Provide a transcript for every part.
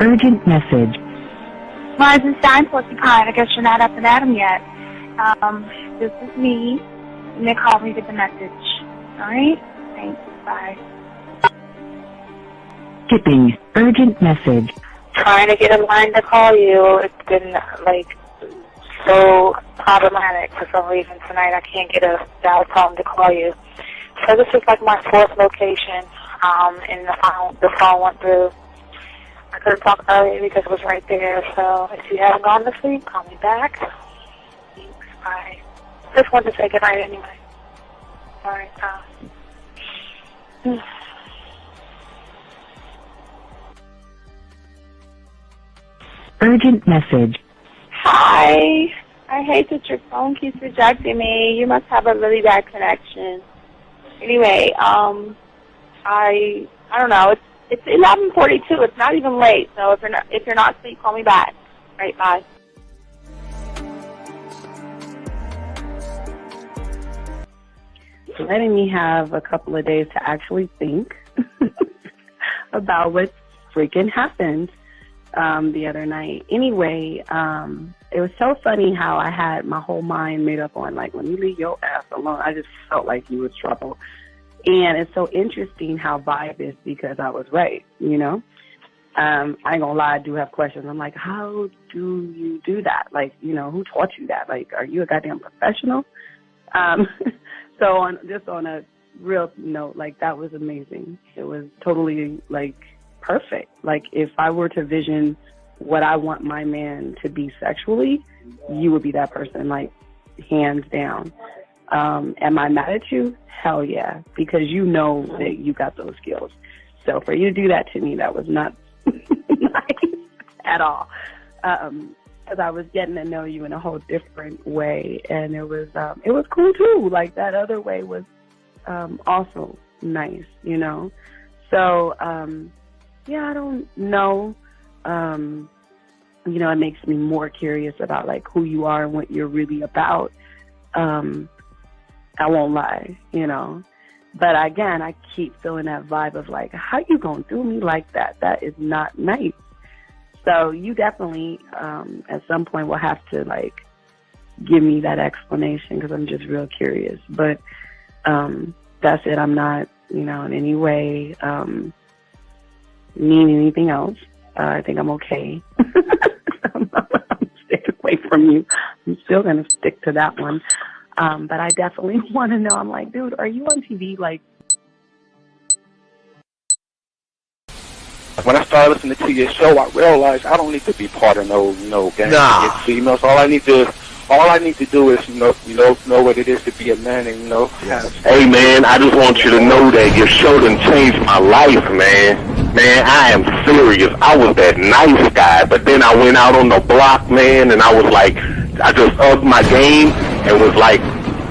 Urgent message. Eisenstein, Porcupine. I guess you're not up and at 'em yet. This is me. You may call me with the message. Alright? Thanks. Bye. Skipping. Urgent message. Trying to get a line to call you. It's been, so problematic for some reason tonight. I can't get a dial tone to call you. So this is my fourth location, and the phone went through. I couldn't talk earlier because it was right there. So if you haven't gone to sleep, call me back. Thanks. Bye. Just wanted to say goodnight anyway. All right. Urgent message. Hi. I hate that your phone keeps rejecting me. You must have a really bad connection. Anyway, I don't know. It's 11:42. It's not even late. So if you're not asleep, call me back. Right. Bye. Letting me have a couple of days to actually think about what freaking happened the other night. Anyway, it was so funny how I had my whole mind made up on, when you leave your ass alone, I just felt like you was trouble. And it's so interesting how vibe is because I was right, I ain't gonna lie, I do have questions. I'm like, how do you do that? Who taught you that? Are you a goddamn professional? So on a real note, that was amazing. It was totally, perfect. If I were to vision what I want my man to be sexually, you would be that person, hands down. Am I mad at you? Hell yeah, because you know that you got those skills. So for you to do that to me, that was not nice at all. Because I was getting to know you in a whole different way, and it was cool too. That other way was also nice, So yeah, I don't know. It makes me more curious about who you are and what you're really about. I won't lie, But again, I keep feeling that vibe of how you gonna do me like that? That is not nice. So you definitely, at some point, will have to give me that explanation because I'm just real curious. But that's it. I'm not, in any way mean anything else. I think I'm okay. I'm staying away from you. I'm still gonna stick to that one. But I definitely want to know. I'm like, dude, are you on TV? When I started listening to your show, I realized I don't need to be part of no gang against females. All I need to do is know what it is to be a man, and Hey man, I just want you to know that your show done changed my life, man. Man, I am serious. I was that nice guy, but then I went out on the block, man, and I was I just upped my game and was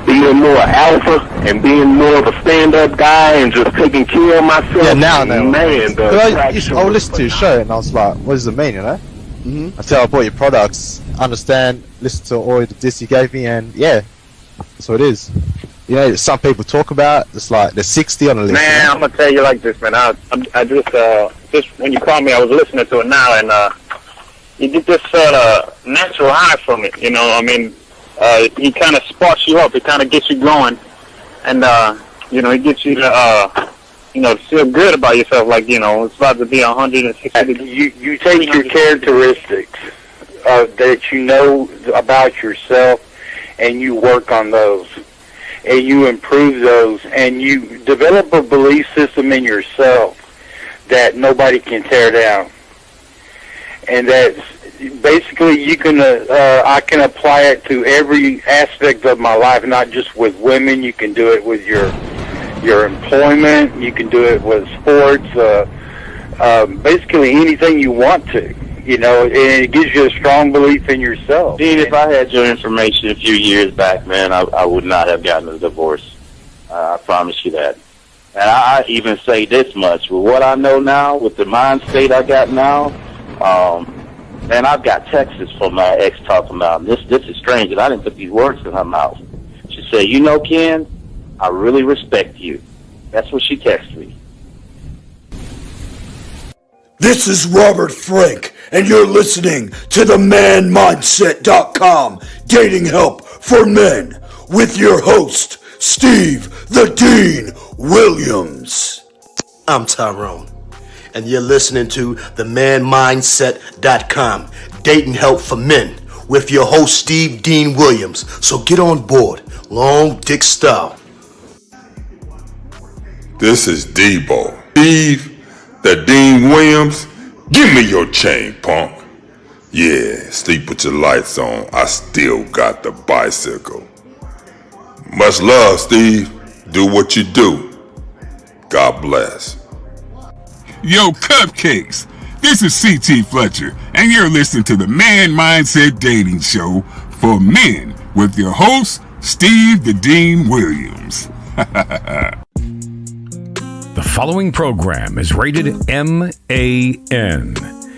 being more alpha and being more of a stand-up guy and just taking care of myself. Yeah, now, man. I would listen to your show and I was like, what does it mean, Mm-hmm. Until I bought your products, understand, listen to all the diss you gave me, and yeah, that's what it is. Some people talk about it's they're 60 on the list. Man, I'm gonna tell you like this, man. I just when you called me, I was listening to it now, and you get this natural high from it. He kind of sparks you up. It kind of gets you going, and it gets you to feel good about yourself. It's about to be 160. You take your characteristics that you know about yourself, and you work on those, and you improve those, and you develop a belief system in yourself that nobody can tear down, and that's basically you can. I can apply it to every aspect of my life, not just with women. You can do it with your employment. You can do it with sports. Basically anything you want to. And it gives you a strong belief in yourself. Dean, if I had your information a few years back, man, I would not have gotten a divorce. I promise you that. And I even say this much: with what I know now, with the mind state I got now, man, I've got texts from my ex talking about this is strange, and I didn't put these words in her mouth. She said, Ken, I really respect you. That's what she texted me. This is Robert Frank, and you're listening to the ManMindset.com Dating Help for Men with your host, Steve the Dean Williams. I'm Tyrone, and you're listening to the ManMindset.com Dating Help for Men with your host, Steve Dean Williams. So get on board, long dick style. This is Debo. Steve the Dean Williams, give me your chain, punk. Yeah, sleep with your lights on. I still got the bicycle. Much love, Steve. Do what you do. God bless. Yo, cupcakes. This is C.T. Fletcher, and you're listening to the Man Mindset Dating Show for Men with your host, Steve the Dean Williams. The following program is rated MAN.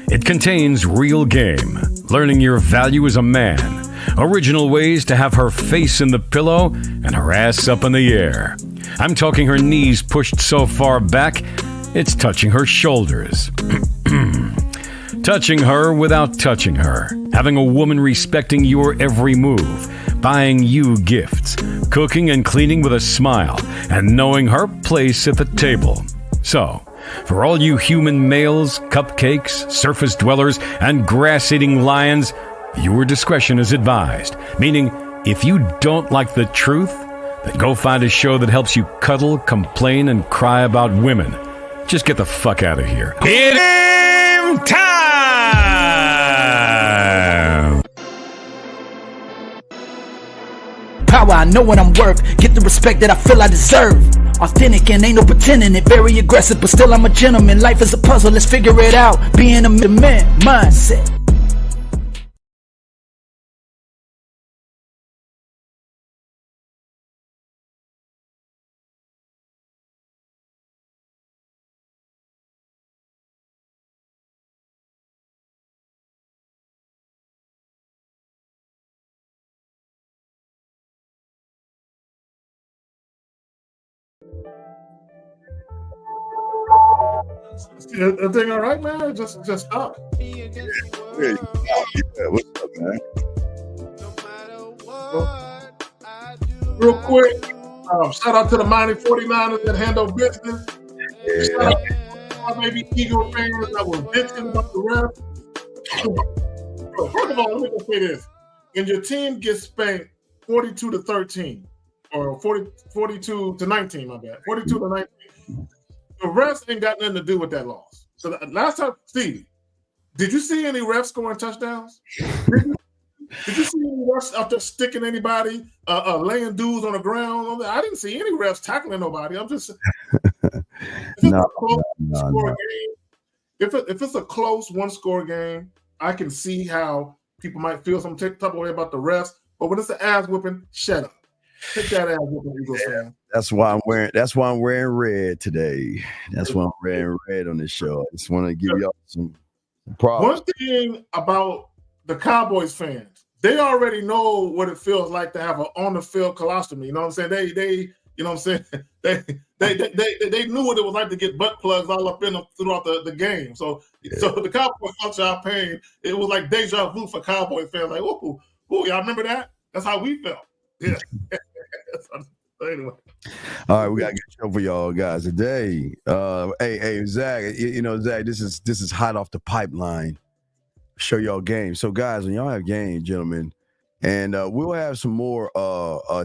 It contains real game, learning your value as a man, original ways to have her face in the pillow and her ass up in the air. I'm talking her knees pushed so far back, it's touching her shoulders. Touching her without touching her. Having a woman respecting your every move. Buying you gifts. Cooking and cleaning with a smile. And knowing her place at the table. So, for all you human males, cupcakes, surface dwellers, and grass-eating lions, your discretion is advised. Meaning, if you don't like the truth, then go find a show that helps you cuddle, complain, and cry about women. Just get the fuck out of here. It's time! Power, I know what I'm worth. Get the respect that I feel I deserve. Authentic and ain't no pretending it. Very aggressive, but still I'm a gentleman. Life is a puzzle, let's figure it out. Being a man mindset. Everything all right, man? Just up. Yeah, what's up, man? Real quick, shout out to the Mighty 49ers that handle business. Yeah. Shout out to my baby Eagle fans that were bitching about the ref. First of all, let me just say this. When your team gets spanked 42-13, or 42-19, my bad, 42-19, the refs ain't got nothing to do with that loss. So last time, Steve, did you see any refs scoring touchdowns? Did you see any refs out there sticking anybody, laying dudes on the ground? I didn't see any refs tackling nobody. I'm just No. If it's a close one-score game, I can see how people might feel some type of way about the refs. But when it's an ass whooping, shut up. Take that ass whooping, Eagles fan. That's why I'm wearing red today. That's why I'm wearing red on this show. I just want to give y'all some problems. One thing about the Cowboys fans, they already know what it feels like to have an on-the-field colostomy. You know what I'm saying? They you know what I'm saying? They knew what it was like to get butt plugs all up in them throughout the game. So the Cowboys felt our pain. It was like deja vu for Cowboys fans. Like, ooh, y'all remember that? That's how we felt. Yeah. Anyway. All right, we got a good show for y'all guys today. Hey, Zach, Zach, this is hot off the pipeline. Show y'all games. So, guys, when y'all have games, gentlemen, and we'll have some more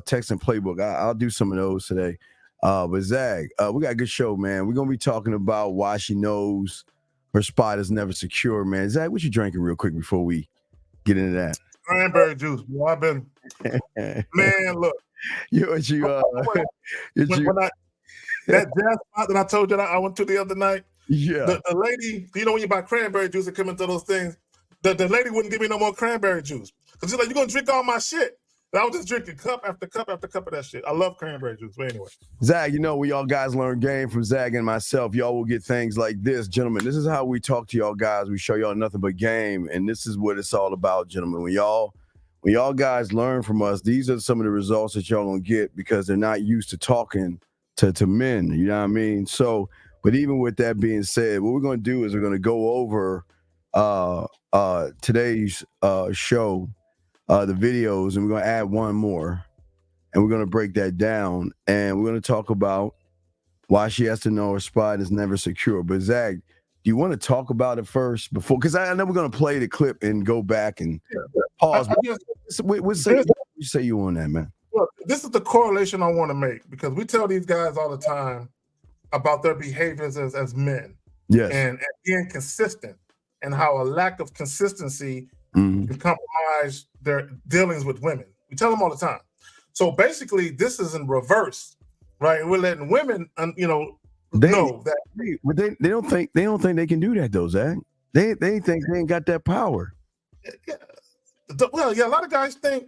text and playbook. I'll do some of those today. But Zach, we got a good show, man. We're gonna be talking about why she knows her spot is never secure, man. Zach, what you drinking real quick before we get into that? Cranberry juice, boy. I've been man. Look, that jazz spot that I told you that I went to the other night. Yeah, the lady, when you buy cranberry juice and come into those things, the lady wouldn't give me no more cranberry juice because she's like, "You're gonna drink all my shit." And I was just drinking cup after cup after cup of that shit. I love cranberry juice. But anyway, Zach, when y'all guys learn game from Zach and myself, y'all will get things like this, gentlemen. This is how we talk to y'all guys. We show y'all nothing but game, and this is what it's all about, gentlemen. When y'all guys learn from us, these are some of the results that y'all gonna get because they're not used to talking to men. You know what I mean? So But even with that being said, what we're going to do is we're going to go over today's show, the videos, and we're going to add one more, and we're going to break that down, and we're going to talk about why she has to know her spot is never secure. But Zach, do you want to talk about it first before? Because I know we're going to play the clip and go back and pause. What say you on that, man? Look, this is the correlation I want to make, because we tell these guys all the time about their behaviors as men. Yes. And being consistent, and how a lack of consistency can compromise their dealings with women. We tell them all the time. So basically, this is in reverse, right? We're letting women, know that. But they don't think they can do that though, Zach. They think they ain't got that power. Yeah. Well, yeah, a lot of guys think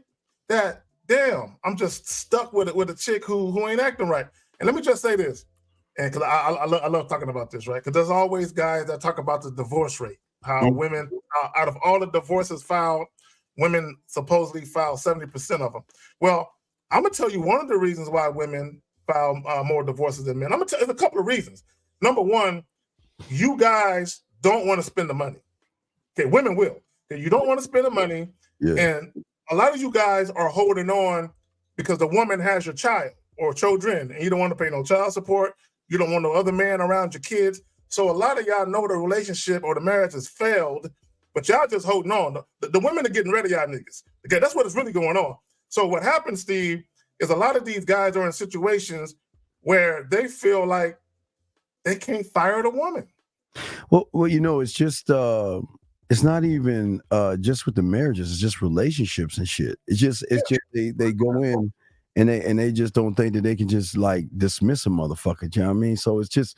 that, damn, I'm just stuck with a chick who ain't acting right. And let me just say this, and because I love talking about this, right? Because there's always guys that talk about the divorce rate, how women, out of all the divorces filed, women supposedly file 70% of them. Well, I'm gonna tell you one of the reasons why women file more divorces than men. I'm gonna tell you a couple of reasons. Number one, you guys don't want to spend the money. Okay, women will. Okay, you don't want to spend the money, and a lot of you guys are holding on because the woman has your child or children, and you don't want to pay no child support. You don't want no other man around your kids. So a lot of y'all know the relationship or the marriage has failed, but y'all just holding on. The women are getting rid of y'all niggas. Okay, that's what is really going on. So what happens, Steve, is a lot of these guys are in situations where they feel like they can't fire the woman. Well, it's just it's not even just with the marriages, it's just relationships and shit. It's just they go in and they just don't think that they can just like dismiss a motherfucker. You know what I mean? So it's just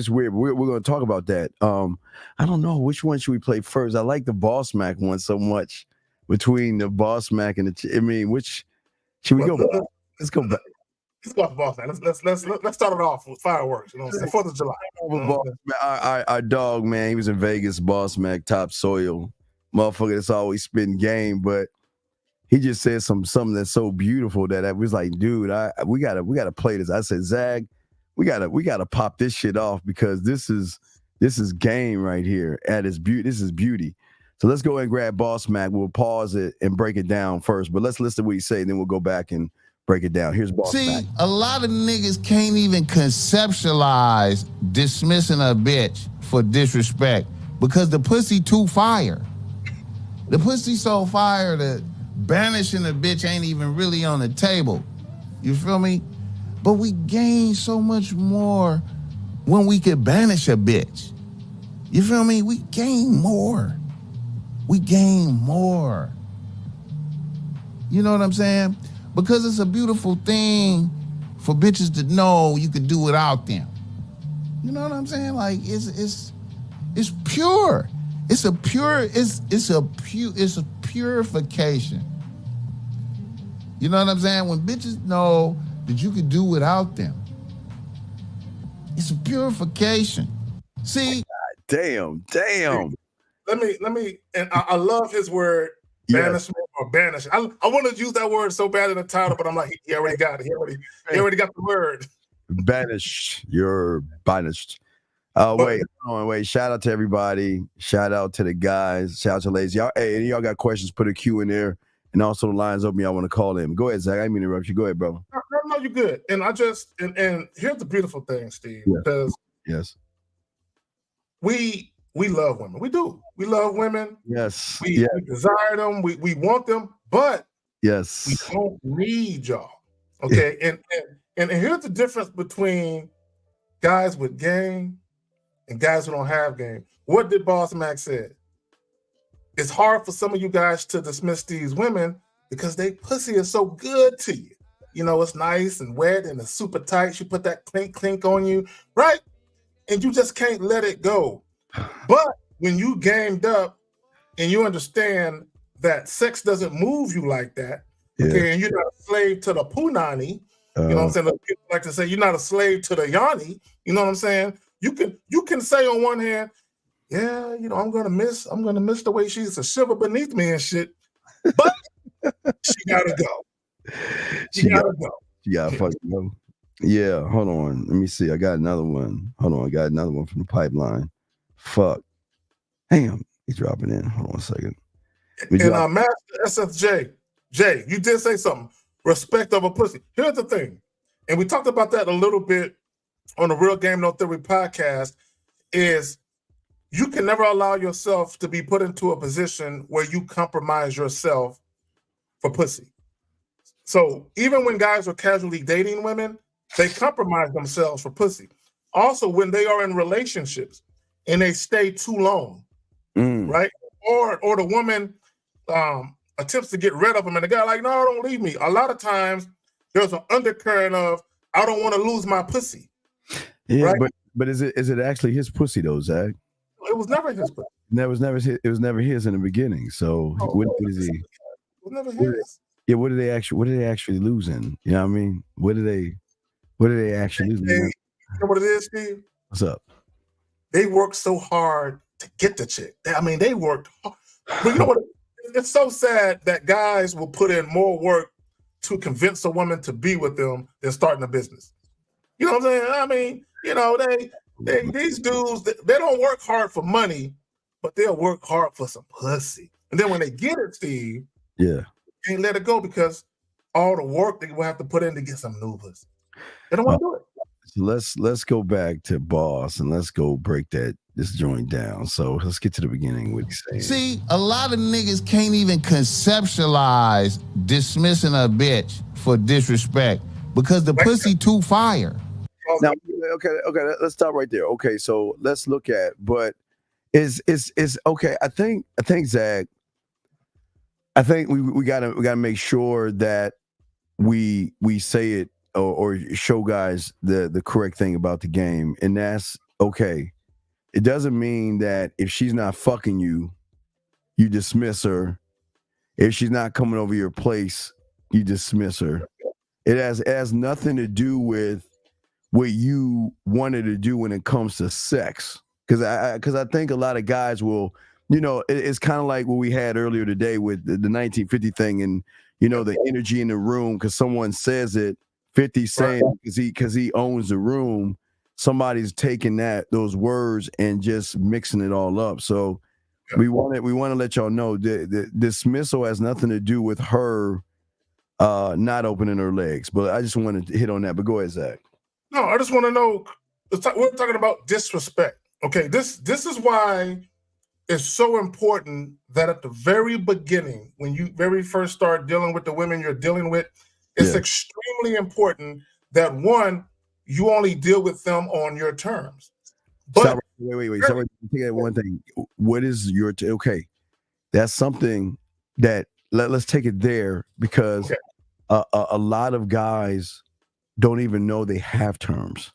weird. We're going to talk about that. I don't know which one should we play first. I like the Boss Mac one so much. Between the Boss Mac and which should we go back? Let's go back. Let's go off the Boss Mac. Let's start it off with fireworks. You know what I'm saying? 4th of July. Our dog, man, he was in Vegas. Boss Mac, top soil, motherfucker that's always spitting game, but he just said something that's so beautiful that I was like, dude, we gotta play this. I said, Zag, we gotta pop this shit off, because this is game right here at its beauty. This is beauty. So let's go and grab Boss Mac. We'll pause it and break it down first, but let's listen to what he say, then we'll go back and break it down. Here's Boss Mac. See, a lot of niggas can't even conceptualize dismissing a bitch for disrespect because the pussy too fire. The pussy so fire that banishing a bitch ain't even really on the table. You feel me? But we gain so much more when we could banish a bitch. You feel me? We gain more. We gain more. You know what I'm saying? Because it's a beautiful thing for bitches to know you could do without them. You know what I'm saying? Like it's pure. It's a purification. You know what I'm saying? When bitches know that you could do without them, it's a purification. See? Damn. Let me, and I love his word, banishment or banish. I want to use that word so bad in the title, but I'm like, he already got it. He already got the word. Banish. You're banished. Wait. Shout out to everybody. Shout out to the guys. Shout out to ladies. Y'all, hey, y'all got questions, put a Q in there. And also the lines open. Y'all want to call in. Go ahead, Zach. I didn't mean to interrupt you. Go ahead, bro. No, you're good. And I just, and here's the beautiful thing, Steve, because we love women. We do. We love women. Yes. We desire them. We want them, but we yes, don't need y'all. Okay. And here's the difference between guys with game and guys who don't have game. What did Boss Mac say? It's hard for some of you guys to dismiss these women because they pussy is so good to you. You know, it's nice and wet and it's super tight. She put that clink on you, right? And you just can't let it go. But when you gamed up and you understand that sex doesn't move you like that, okay, and you're not a slave to the punani, you know what I'm saying? People like to say you're not a slave to the yanni, you know what I'm saying? You can say on one hand, yeah, you know, I'm gonna miss the way she used to shiver beneath me and shit, but she gotta go. She gotta go. Yeah, fuck no. Yeah, hold on. Let me see. I got another one. Hold on. I got another one from the pipeline. Fuck. Damn. He's dropping in. Hold on a second. And Master SFJ, Jay, you did say something. Respect of a pussy. Here's the thing, and we talked about that a little bit on the Real Game No Theory podcast, is you can never allow yourself to be put into a position where you compromise yourself for pussy. So even when guys are casually dating women, they compromise themselves for pussy. Also, when they are in relationships and they stay too long, right? Or the woman attempts to get rid of them, and the guy like, no, don't leave me. A lot of times there's an undercurrent of, I don't want to lose my pussy. Yeah, right? but is it actually his pussy though, Zach? It was never his pussy. It was never his in the beginning. So what is he? It was never his. Yeah, what did they actually lose in? You know what I mean? What did they actually lose in? You know what it is, Steve? What's up? They worked so hard to get the chick. I mean, they worked hard. But you know what? It's so sad that guys will put in more work to convince a woman to be with them than starting a business. You know what I'm saying? I mean, you know, these dudes, they don't work hard for money, but they'll work hard for some pussy. And then when they get it, Steve, yeah, can't let it go because all the work they will have to put in to get some new pussy. They don't want to do it. So let's go back to Boss and let's go break this joint down. So let's get to the beginning. What he's saying. See, a lot of niggas can't even conceptualize dismissing a bitch for disrespect because the pussy too fire. Now, okay, let's stop right there. Okay, so let's look at, but is okay. I think Zach. I think we gotta make sure that we say it or show guys the correct thing about the game, and that's okay. It doesn't mean that if she's not fucking you, you dismiss her. If she's not coming over your place, you dismiss her. It has nothing to do with what you wanted to do when it comes to sex. Because I think a lot of guys will, you know, it's kind of like what we had earlier today with the 1950 thing, and you know the energy in the room because someone says it. 50 saying because he owns the room. Somebody's taking those words and just mixing it all up. So we want to let y'all know the dismissal has nothing to do with her not opening her legs. But I just wanted to hit on that. But go ahead, Zach. No, I just want to know. We're talking about disrespect. Okay, this is why it's so important that at the very beginning, when you very first start dealing with the women you're dealing with, it's extremely important that one, you only deal with them on your terms. But wait. Sorry, take that one thing. What is your okay? That's something that let's take it there because a lot of guys don't even know they have terms.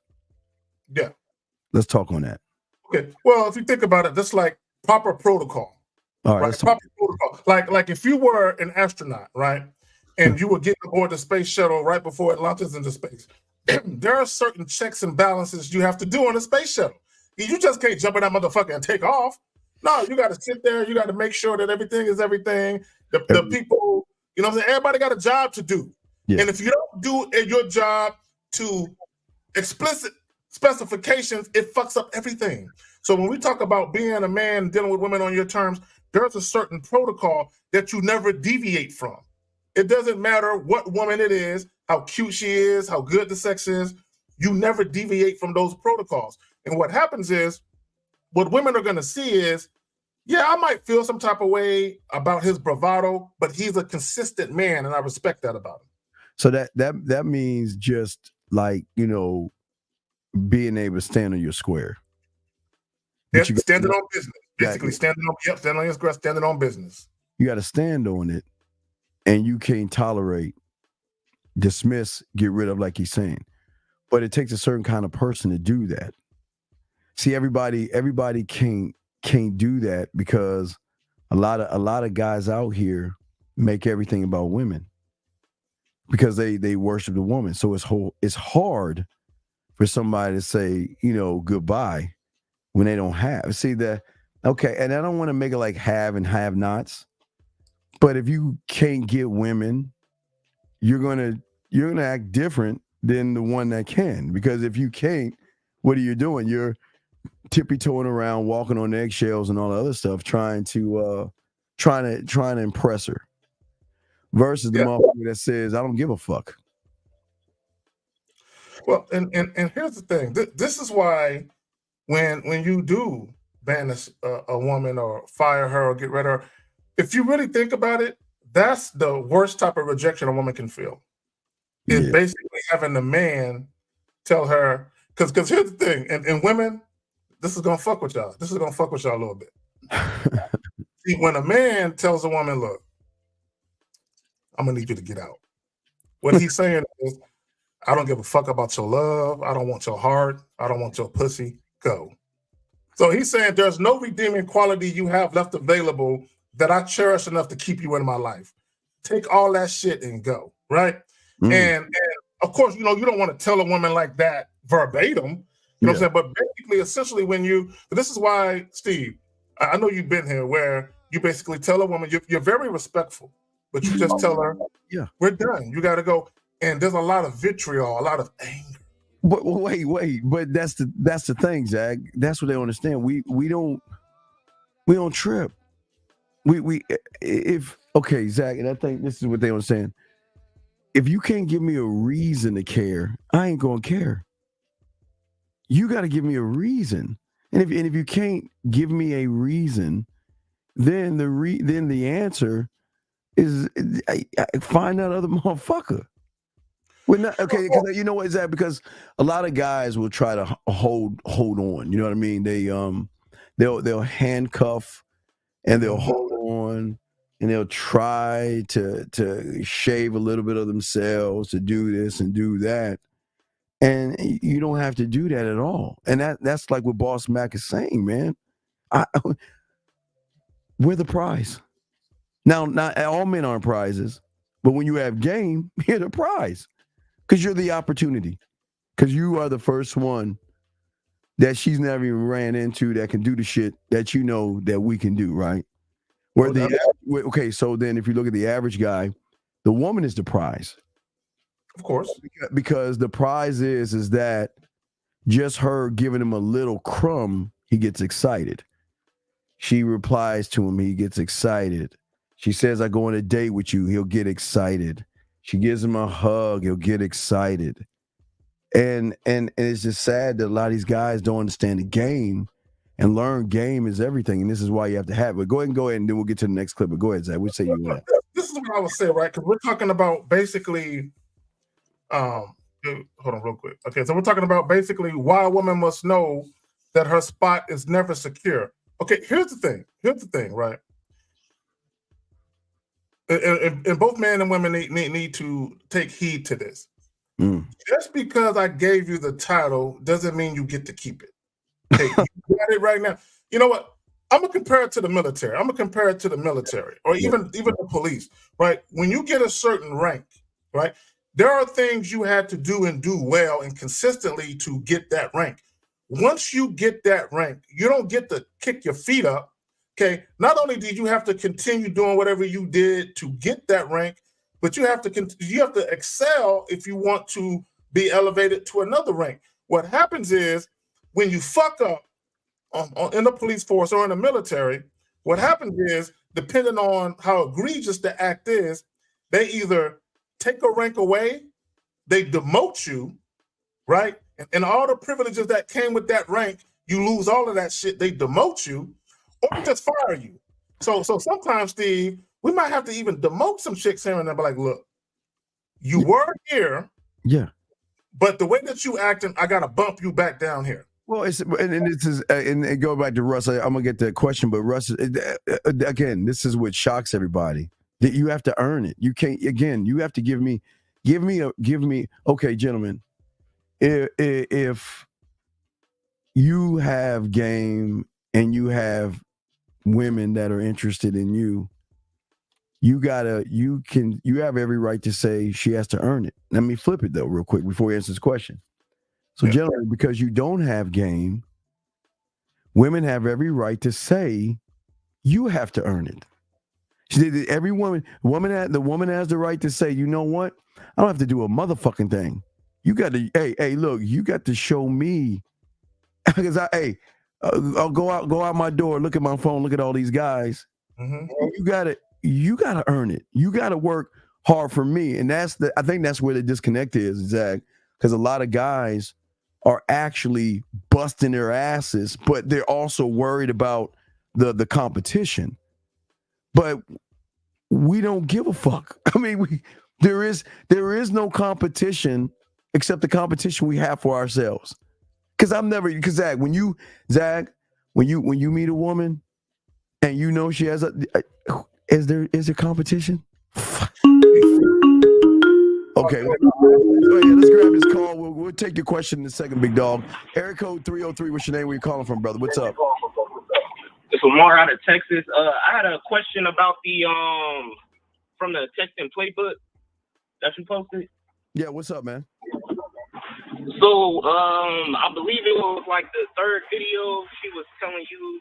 Yeah. Let's talk on that. Okay. Well, if you think about it, that's like proper protocol. All right. Proper protocol. Like if you were an astronaut, right? And you were getting aboard the space shuttle right before it launches into space. There are certain checks and balances you have to do on a space shuttle. You just can't jump in that motherfucker and take off. No, you got to sit there. You got to make sure that everything is everything. The people, you know what I'm saying? Everybody got a job to do. Yeah. And if you don't do your job to explicit specifications, it fucks up everything. So when we talk about being a man dealing with women on your terms, there's a certain protocol that you never deviate from. It doesn't matter what woman it is, how cute she is, how good the sex is. You never deviate from those protocols. And what happens is, what women are going to see is, yeah, I might feel some type of way about his bravado, but he's a consistent man, and I respect that about him. So that means just like, you know, being able to stand on your square. Yeah, standing on business. Basically, standing on his grass, standing on business. You got to stand on it. And you can't tolerate, dismiss, get rid of, like he's saying. But it takes a certain kind of person to do that. See, everybody can't do that because a lot of guys out here make everything about women because they worship the woman. So it's hard for somebody to say, you know, goodbye when they don't have. See that? Okay, and I don't want to make it like have and have nots. But if you can't get women, you're gonna act different than the one that can. Because if you can't, what are you doing? You're tippy-toeing around, walking on eggshells and all the other stuff, trying to impress her. Versus the motherfucker that says, I don't give a fuck. Well, and here's the thing. This is why when you do banish a woman or fire her or get rid of her, if you really think about it, that's the worst type of rejection a woman can feel. Is basically having the man tell her, because here's the thing, and women, this is gonna fuck with y'all. This is gonna fuck with y'all a little bit. See, when a man tells a woman, look, I'm gonna need you to get out. What he's saying is, I don't give a fuck about your love. I don't want your heart. I don't want your pussy. Go. So he's saying there's no redeeming quality you have left available that I cherish enough to keep you in my life. Take all that shit and go, right? And of course, you don't want to tell a woman like that verbatim. You know what I'm saying? But basically, essentially, this is why, Steve, I know you've been here where you basically tell a woman, you're very respectful, but you just tell her, we're done. You got to go. And there's a lot of vitriol, a lot of anger. But wait. But that's the thing, Zach. That's what they don't understand. We don't trip. Okay, Zach, and I think this is what they understand. If you can't give me a reason to care, I ain't gonna care. You got to give me a reason, and if you can't give me a reason, then the answer is I find that other motherfucker. We're not okay, because you know what is that? Because a lot of guys will try to hold on. You know what I mean? They'll handcuff and they'll hold on and they'll try to shave a little bit of themselves to do this and do that. And you don't have to do that at all. And that's like what Boss Mac is saying, man. We're the prize. Now, not all men aren't prizes, but when you have game, you're the prize. Because you're the opportunity. Because you are the first one that she's never even ran into that can do the shit that you know that we can do, right? So then if you look at the average guy, the woman is the prize. Of course. Because the prize is that just her giving him a little crumb, he gets excited. She replies to him, he gets excited. She says, I go on a date with you, he'll get excited. She gives him a hug, he'll get excited. And it's just sad that a lot of these guys don't understand the game and learn game is everything. And this is why you have to have it. Go ahead, and then we'll get to the next clip. But go ahead, Zach. We'll say you want. This is what I would say, right? Because we're talking about basically, hold on real quick. Okay, so we're talking about basically why a woman must know that her spot is never secure. Okay, here's the thing, right? And both men and women need to take heed to this. Just because I gave you the title doesn't mean you get to keep it. Okay, you got it right now. You know what? I'm gonna compare it to the military. Or even the police, right? When you get a certain rank, right? There are things you had to do and do well and consistently to get that rank. Once you get that rank, you don't get to kick your feet up. Okay, not only did you have to continue doing whatever you did to get that rank, but you have to excel if you want to be elevated to another rank. What happens is when you fuck up in the police force or in the military, what happens is, depending on how egregious the act is, they either take a rank away, they demote you, right? And all the privileges that came with that rank, you lose all of that shit, they demote you, or just fire you. So sometimes, Steve, we might have to even demote some chicks here and there, but like, look, you were here, but the way that you acting, I gotta bump you back down here. Well, and go back to Russ. I'm gonna get the question, but Russ, again, this is what shocks everybody. That you have to earn it. You can't. Again, you have to give me. Okay, gentlemen, if you have game and you have women that are interested in you, you have every right to say she has to earn it. Let me flip it though, real quick, before he answers this question. So, gentlemen, because you don't have game, women have every right to say you have to earn it. The woman has the right to say, you know what? I don't have to do a motherfucking thing. you got to, hey, look, you got to show me, because I'll go out my door, look at my phone, look at all these guys. You gotta earn it. You gotta work hard for me, and I think that's where the disconnect is, Zach, because a lot of guys are actually busting their asses, but they're also worried about the competition. But we don't give a fuck. I mean, there is no competition except the competition we have for ourselves. Because Zach, when you meet a woman and you know she has is there competition? Okay, let's grab this call. We'll take your question in a second, big dog. Area code 303. What's your name? Where you calling from, brother? What's up? It's Lamar out of Texas. I had a question about the from the texting playbook that you posted. Yeah, what's up, man? So I believe it was like the third video. She was telling you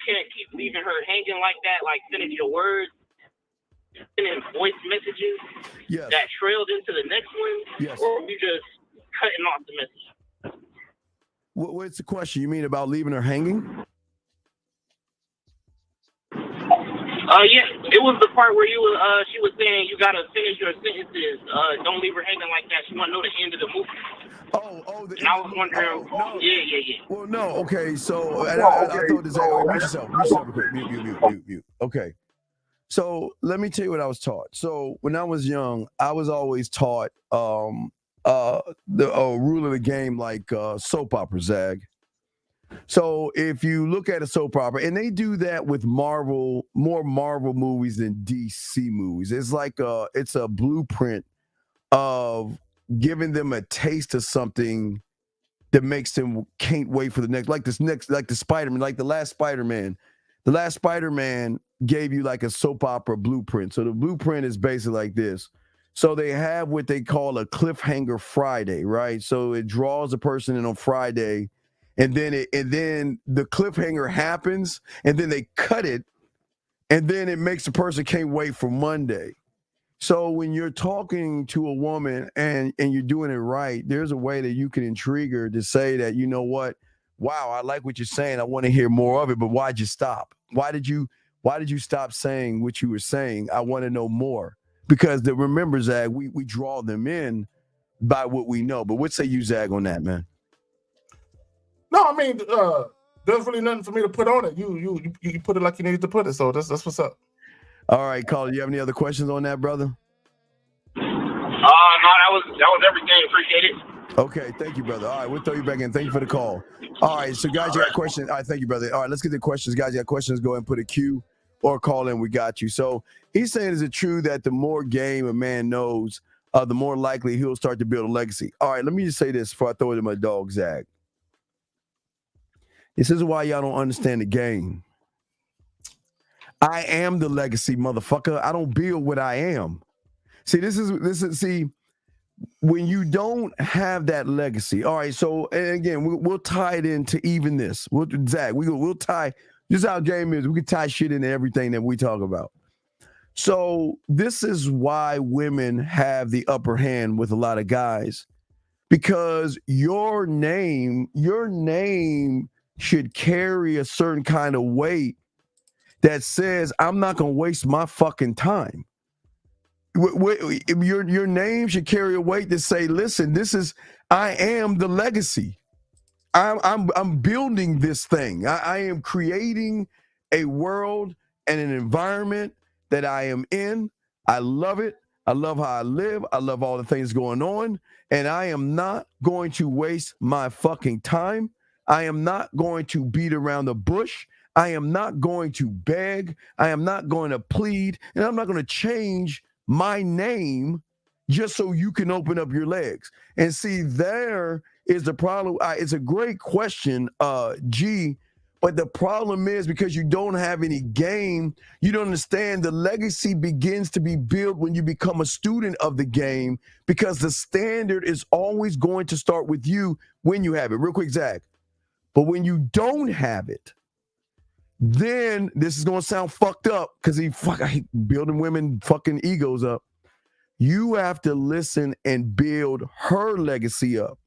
can't keep leaving her hanging like that. Like finish your words. And then voice messages that trailed into the next one, or you just cutting off the message. What's the question? You mean about leaving her hanging? Yeah, it was the part where she was saying you gotta finish your sentences. Don't leave her hanging like that. She want to know the end of the movie. And I was wondering. Yeah. Well, no. Okay, so I thought this. Mute yourself. Mute yourself real quick. Mute. Okay. So let me tell you what I was taught. So when I was young, I was always taught the rule of the game like soap opera, Zag. So if you look at a soap opera, and they do that with more Marvel movies than DC movies. It's like it's a blueprint of giving them a taste of something that makes them can't wait for the next, like the Spider-Man, like the last Spider-Man. The last Spider-Man gave you like a soap opera blueprint. So the blueprint is basically like this. So they have what they call a cliffhanger Friday, right? So it draws a person in on Friday, and then the cliffhanger happens, and then they cut it, and then it makes the person can't wait for Monday. So when you're talking to a woman and you're doing it right, there's a way that you can intrigue her to say that, you know what? Wow, I like what you're saying. I want to hear more of it, but why'd you stop? Why did you stop saying what you were saying? I want to know more. Because remember, Zag, we draw them in by what we know. But what say you, Zag, on that, man? No, I mean, there's really nothing for me to put on it. You put it like you needed to put it. So that's what's up. All right, caller, you have any other questions on that, brother? No, that was everything. Appreciate it. Okay, thank you, brother. All right, we'll throw you back in. Thank you for the call. All right, so guys, you got questions? All right, thank you, brother. All right, let's get the questions. Guys, you got questions? Go ahead and put a Q or call in. We got you. So he's saying, is it true that the more game a man knows, the more likely he'll start to build a legacy? All right, let me just say this before I throw it to my dog, Zach. This is why y'all don't understand the game. I am the legacy, motherfucker. I don't build what I am. See, this is when you don't have that legacy. All right, so and again, we'll tie it into even this. Zach, we'll tie. This is how game is. We can tie shit into everything that we talk about. So this is why women have the upper hand with a lot of guys, because your name should carry a certain kind of weight that says, I'm not going to waste my fucking time. Your name should carry a weight that say, listen, I am the legacy. I'm building this thing. I am creating a world and an environment that I am in. I love it. I love how I live. I love all the things going on. And I am not going to waste my fucking time. I am not going to beat around the bush. I am not going to beg. I am not going to plead. And I'm not going to change my name just so you can open up your legs. And see, there is the problem. It's a great question, G, but the problem is because you don't have any game, you don't understand the legacy begins to be built when you become a student of the game, because the standard is always going to start with you when you have it. Real quick, Zach. But when you don't have it, then this is going to sound fucked up because I hate building women fucking egos up. You have to listen and build her legacy up.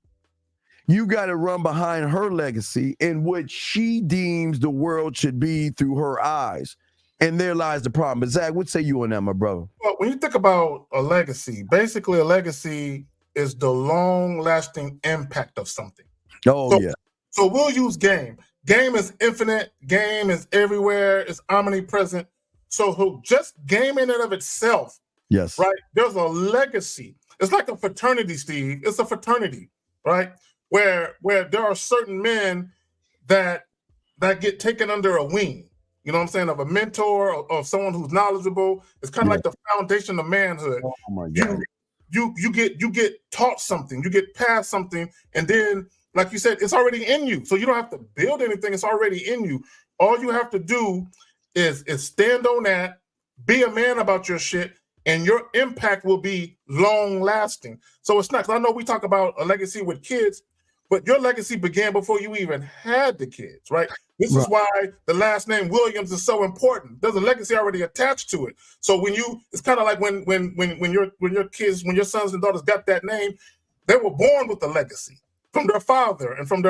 You got to run behind her legacy and what she deems the world should be through her eyes. And there lies the problem. But Zach, what say you on that, my brother? Well, when you think about a legacy, basically a legacy is the long-lasting impact of something. Oh, yeah. So we'll use game. Game is infinite. Game is everywhere. It's omnipresent. So just game in and of itself, yes, right? There's a legacy. It's like a fraternity, Steve. It's a fraternity, right? Where there are certain men that get taken under a wing. You know what I'm saying? Of a mentor, of someone who's knowledgeable. It's kind of like the foundation of manhood. Oh my God. You get taught something, you get past something, and then, like you said, it's already in you. So you don't have to build anything, it's already in you. All you have to do is stand on that, be a man about your shit, and your impact will be long lasting. So it's not, 'cause I know we talk about a legacy with kids, but your legacy began before you even had the kids, right? This is why the last name Williams is so important. There's a legacy already attached to it. So it's kind of like when your kids, when your sons and daughters got that name, they were born with a legacy from their father and from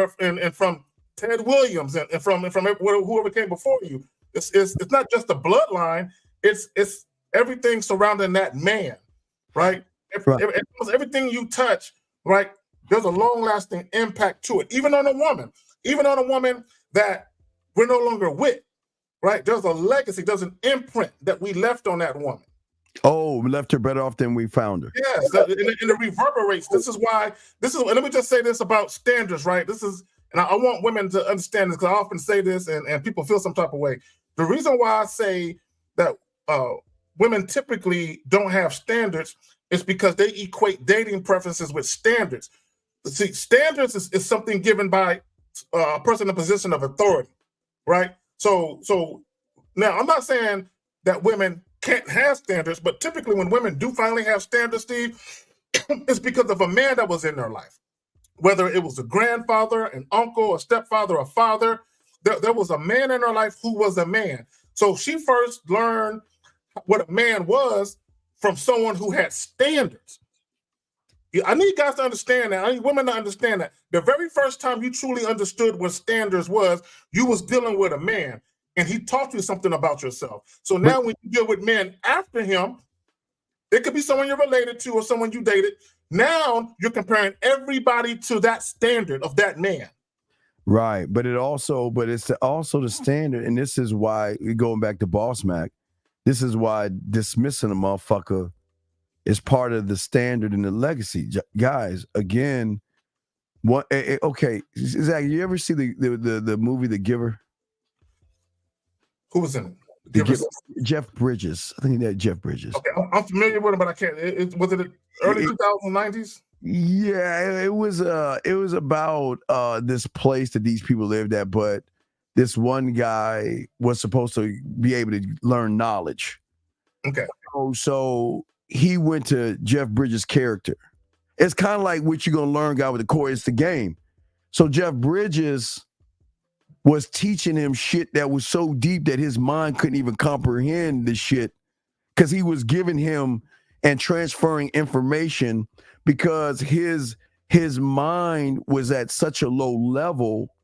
Ted Williams and from whoever came before you. It's not just a bloodline. It's everything surrounding that man, right? Everything you touch, right? There's a long-lasting impact to it. Even on a woman that we're no longer with, right? There's a legacy, there's an imprint that we left on that woman. Oh, we left her better off than we found her. Yes, and it reverberates. Let me just say this about standards, right? And I want women to understand this, because I often say this and people feel some type of way. The reason why I say that women typically don't have standards is because they equate dating preferences with standards. See, standards is something given by a person in a position of authority, right? So now I'm not saying that women can't have standards, but typically when women do finally have standards, Steve, it's because of a man that was in their life. Whether it was a grandfather, an uncle, a stepfather, a father, there was a man in her life who was a man. So she first learned what a man was from someone who had standards. I need guys to understand that. I need women to understand that. The very first time you truly understood what standards was, you was dealing with a man, and he taught you something about yourself. So now when you deal with men after him, it could be someone you're related to or someone you dated. Now you're comparing everybody to that standard of that man. Right, but it's also the standard, and this is why, going back to Boss Mac, this is why dismissing a motherfucker is part of the standard and the legacy. Guys, again, okay, Zach, you ever see the movie The Giver? Who was in it? Jeff Bridges. I think that Jeff Bridges. Okay, I'm familiar with him, but I can't. Was it early 2090s? Yeah, it was about this place that these people lived at, but this one guy was supposed to be able to learn knowledge. Okay. So he went to Jeff Bridges' character. It's kind of like what you're gonna learn, guy, with the core. It's the game. So Jeff Bridges was teaching him shit that was so deep that his mind couldn't even comprehend the shit, because he was giving him and transferring information because his mind was at such a low level.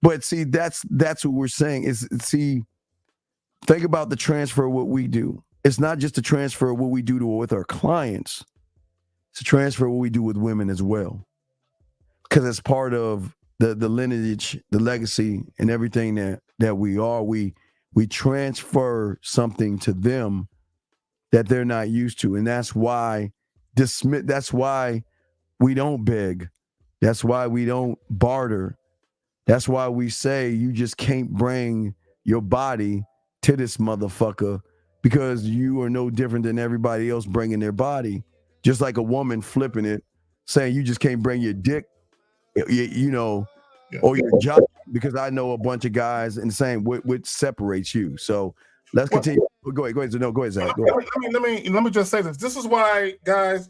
But see, that's what we're saying is, see, think about the transfer of what we do. It's not just a transfer of what we do with our clients. It's a transfer of what we do with women as well. Because it's part of the lineage, the legacy, and everything that we are. We transfer something to them that they're not used to. And that's why that's why we don't beg. That's why we don't barter. That's why we say you just can't bring your body to this motherfucker, because you are no different than everybody else bringing their body. Just like a woman flipping it, saying you just can't bring your dick, or your job, because I know a bunch of guys and saying what separates you. So let's continue. Go ahead. No, go ahead, Zach. Go ahead. Let me just say this. This is why, guys,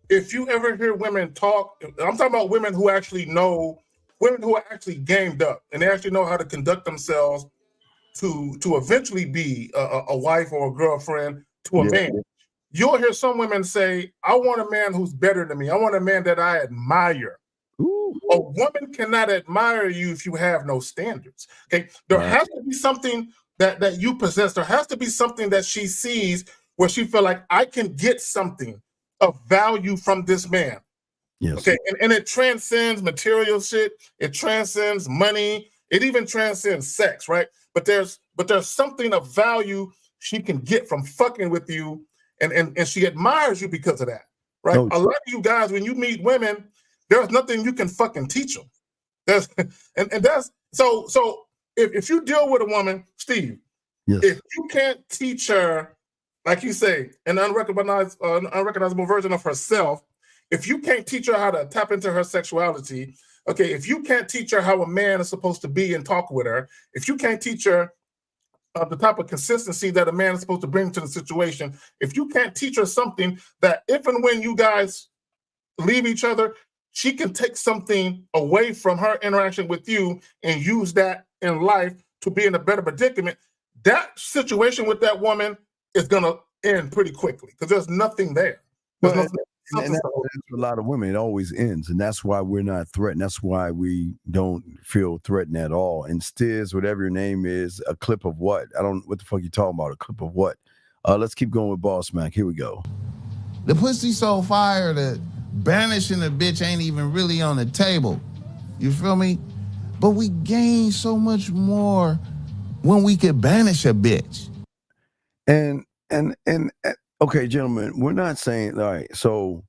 if you ever hear women talk, I'm talking about women who actually know, women who are actually gamed up, and they actually know how to conduct themselves to eventually be a wife or a girlfriend to a man. you'll hear some women say, I want a man who's better than me. I want a man that I admire. Ooh. A woman cannot admire you if you have no standards. Okay. There has to be something that you possess. There has to be something that she sees where she feel like I can get something of value from this man. Yes. Okay. And it transcends material shit. It transcends money. It even transcends sex, right? But there's something of value she can get from fucking with you, and she admires you because of that, right? Oh. A lot of you guys, when you meet women, there's nothing you can fucking teach them. That's so if you deal with a woman, Steve, yes. if you can't teach her, like you say, an unrecognizable version of herself, if you can't teach her how to tap into her sexuality, okay, if you can't teach her how a man is supposed to be and talk with her, if you can't teach her the type of consistency that a man is supposed to bring to the situation, if you can't teach her something that if and when you guys leave each other, she can take something away from her interaction with you and use that in life to be in a better predicament, that situation with that woman is going to end pretty quickly because there's nothing there. There's nothing. And that's a lot of women. It always ends, and that's why we're not threatened. That's why we don't feel threatened at all. And Stiz, whatever your name is, a clip of what? I don't. What the fuck you talking about? A clip of what? Let's keep going with Boss Mac. Here we go. The pussy so fire that banishing a bitch ain't even really on the table. You feel me? But we gain so much more when we could banish a bitch. And okay, gentlemen, we're not saying, all right, so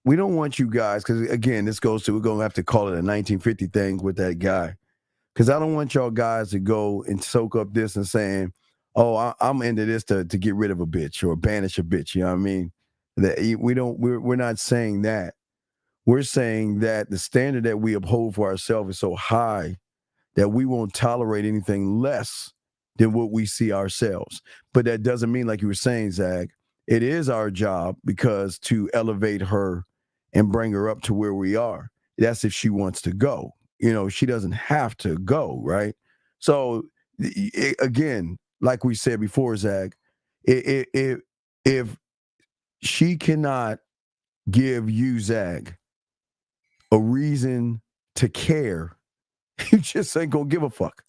we don't want you guys, because again, this goes to, we're going to have to call it a 1950 thing with that guy, because I don't want y'all guys to go and soak up this and saying, oh, I'm into this to get rid of a bitch or banish a bitch, you know what I mean? That we're not saying that. We're saying that the standard that we uphold for ourselves is so high that we won't tolerate anything less than what we see ourselves. But that doesn't mean, like you were saying, Zach, it is our job because to elevate her and bring her up to where we are. That's if she wants to go. You know, she doesn't have to go, right? So again, like we said before, Zach, if she cannot give you, Zach, a reason to care, you just ain't gonna give a fuck.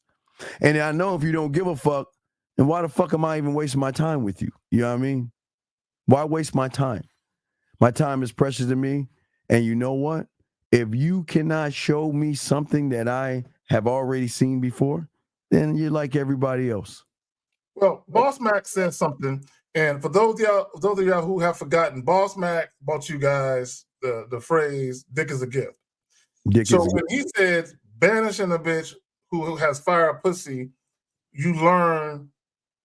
And I know if you don't give a fuck, then why the fuck am I even wasting my time with you? You know what I mean? Why waste my time? My time is precious to me. And you know what? If you cannot show me something that I have already seen before, then you're like everybody else. Well, Boss Mac said something, and for those of y'all who have forgotten, Boss Mac bought you guys the phrase "dick is a gift." So when he said banishing a bitch who has fire pussy, you learn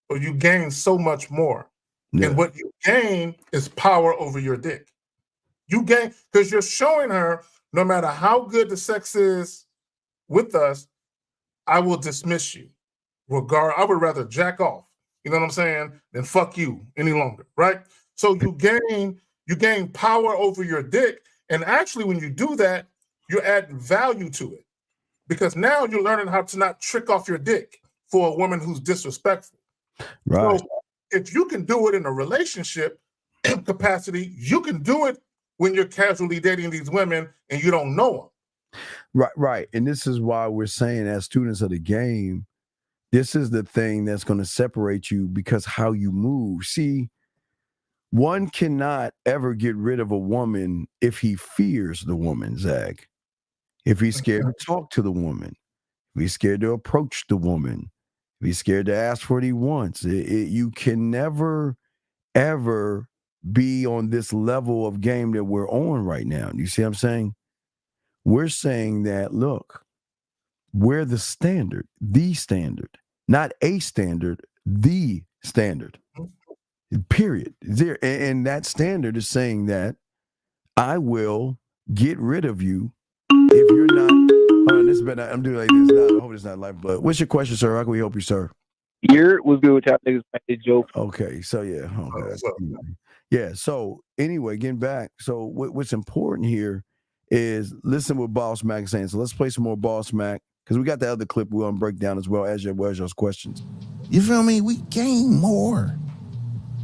or you gain so much more. Yeah. And what you gain is power over your dick. You gain because you're showing her no matter how good the sex is with us, I will dismiss you. I would rather jack off, you know what I'm saying, than fuck you any longer, right? So you gain power over your dick. And actually when you do that, you're adding value to it. Because now you're learning how to not trick off your dick for a woman who's disrespectful. Right. So if you can do it in a relationship capacity, you can do it when you're casually dating these women and you don't know them. Right. And this is why we're saying, as students of the game, this is the thing that's going to separate you, because how you move. See, one cannot ever get rid of a woman if he fears the woman, Zach. If he's scared to talk to the woman, if he's scared to approach the woman, if he's scared to ask for what he wants, you can never, ever be on this level of game that we're on right now. You see what I'm saying? We're saying that, look, we're the standard, not a standard, the standard, period. And that standard is saying that I will get rid of you if you're not. I'm doing like this now. I hope it's not live, but what's your question, sir? How can we help you, sir? What's good with y'all niggas? Joe. Okay, so yeah. Yeah, so anyway, getting back. So what's important here is listen what Boss Mac is saying. So let's play some more Boss Mac, because we got the other clip we want to break down as well as y'all's questions. You feel me? We gain more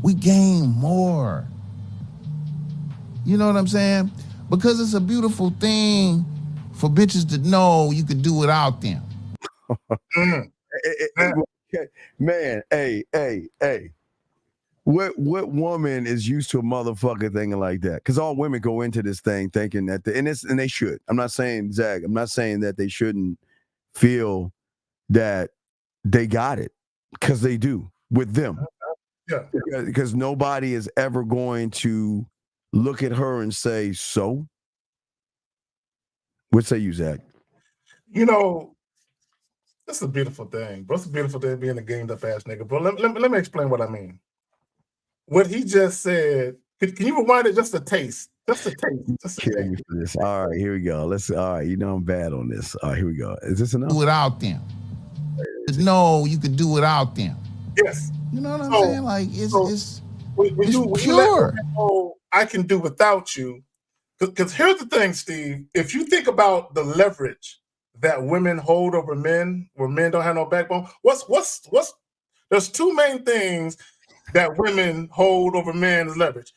we gain more. You know what I'm saying? Because it's a beautiful thing for bitches to know you could do without them. Man, hey. What woman is used to a motherfucker thinking like that? Because all women go into this thing thinking that, and they should. I'm not saying, Zach, I'm not saying that they shouldn't feel that they got it, because they do with them. Yeah. Because nobody is ever going to look at her and say, so? What say you, Zach? You know, that's a beautiful thing, bro. It's a beautiful thing being a gamed up ass nigga, bro. Let me explain what I mean. What he just said, can you rewind it just a taste? Just a taste. Kill me for this. All right, here we go. All right, you know I'm bad on this. All right, here we go. Is this enough? Without them. No, you could do without them. Yes. You know what I'm saying? Like, it's when you pure. let know I can do without you. Because here's the thing, Steve. If you think about the leverage that women hold over men, where men don't have no backbone, there's two main things that women hold over men as leverage.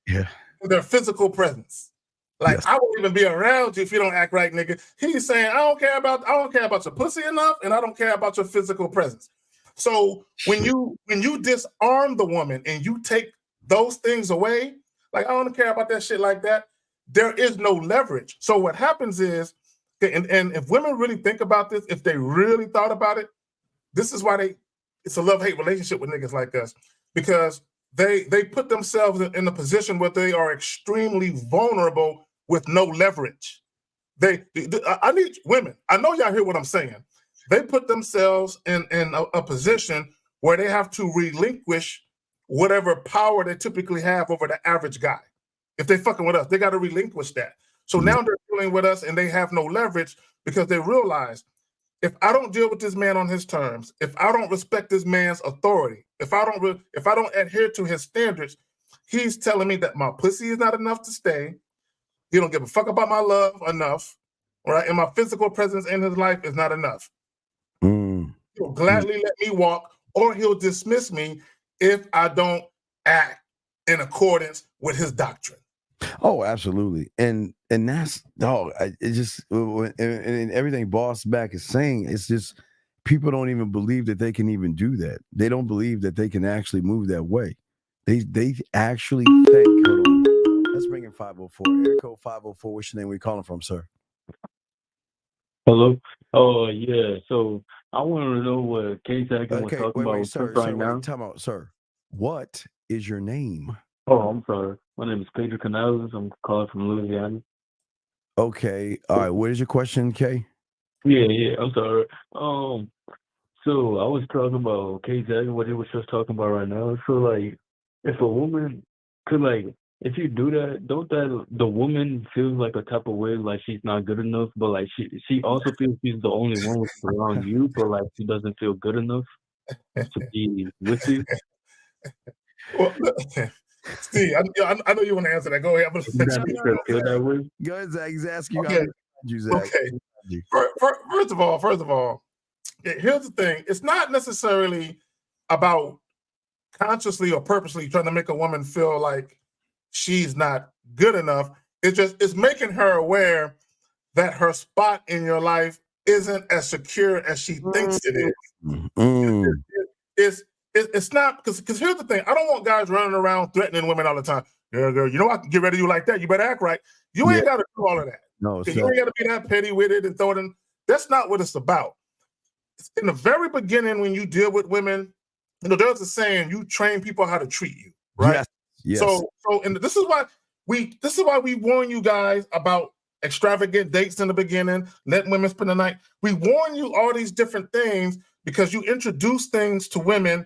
Yeah. Their physical presence. Like, I won't even be around you if you don't act right, nigga. He's saying, I don't care about your pussy enough, and I don't care about your physical presence. So when you disarm the woman and you take those things away, like, I don't care about that shit like that, there is no leverage. So what happens is, and if women really think about this, if they really thought about it, this is why it's a love-hate relationship with niggas like us, because they put themselves in a position where they are extremely vulnerable with no leverage. I need women. I know y'all hear what I'm saying. They put themselves in a position where they have to relinquish whatever power they typically have over the average guy. If they fucking with us, they got to relinquish that. So now they're dealing with us and they have no leverage because they realize, if I don't deal with this man on his terms, if I don't respect this man's authority, if I don't adhere to his standards, he's telling me that my pussy is not enough to stay. He don't give a fuck about my love enough, right? And my physical presence in his life is not enough. He'll gladly let me walk, or he'll dismiss me if I don't act in accordance with his doctrine. Oh, absolutely. And that's it just, and everything Boss Back is saying, it's just people don't even believe that they can even do that. They don't believe that they can actually move that way. They actually think, hold on. Let's bring in 504. Air code 504. What's your name? Where you calling from, sir? Hello. Oh yeah. So I want to know what K-Tag was talking about sir, right now. time out, sir. What is your name? Oh, I'm sorry. My name is Pedro Canales. I'm calling from Louisiana. Okay. All right. What is your question, K? Yeah. I'm sorry. So I was talking about K-Tag, what he was just talking about right now. So like, if a woman could if you do that, don't that the woman feels like a type of way, like she's not good enough, but like she also feels she's the only one with around you, but like she doesn't feel good enough to be with you. Well, Steve, I know you want to answer that. Go ahead. Go ahead, Zach. He's asking you. Okay. You, Zach. Okay. First of all, here's the thing. It's not necessarily about consciously or purposely trying to make a woman feel like she's not good enough. It's making her aware that her spot in your life isn't as secure as she thinks it is. It's not, because here's the thing. I don't want guys running around threatening women all the time. Girl, you know I can get rid of you like that. You better act right. You ain't got to do all of that. No, you ain't got to be that petty with it and throw it in. That's not what it's about. In the very beginning, when you deal with women, there's a saying: you train people how to treat you, right? Yes. So, and this is why we warn you guys about extravagant dates in the beginning, letting women spend the night. We warn you all these different things because you introduce things to women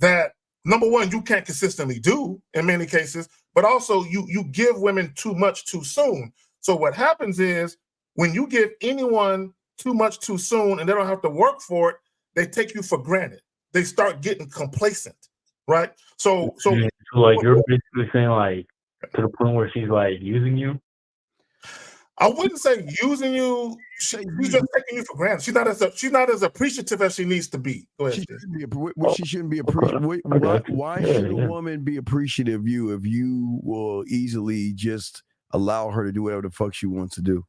that, number one, you can't consistently do in many cases, but also you give women too much too soon. So what happens is, when you give anyone too much too soon and they don't have to work for it, they take you for granted. They start getting complacent, right? So like you're basically saying, like, to the point where she's like using you. I wouldn't say using you. She's just taking you for granted. She's not as appreciative as she needs to be. Go ahead, She Steve. shouldn't be appreciative. Why should a woman be appreciative of you if you will easily just allow her to do whatever the fuck she wants to do?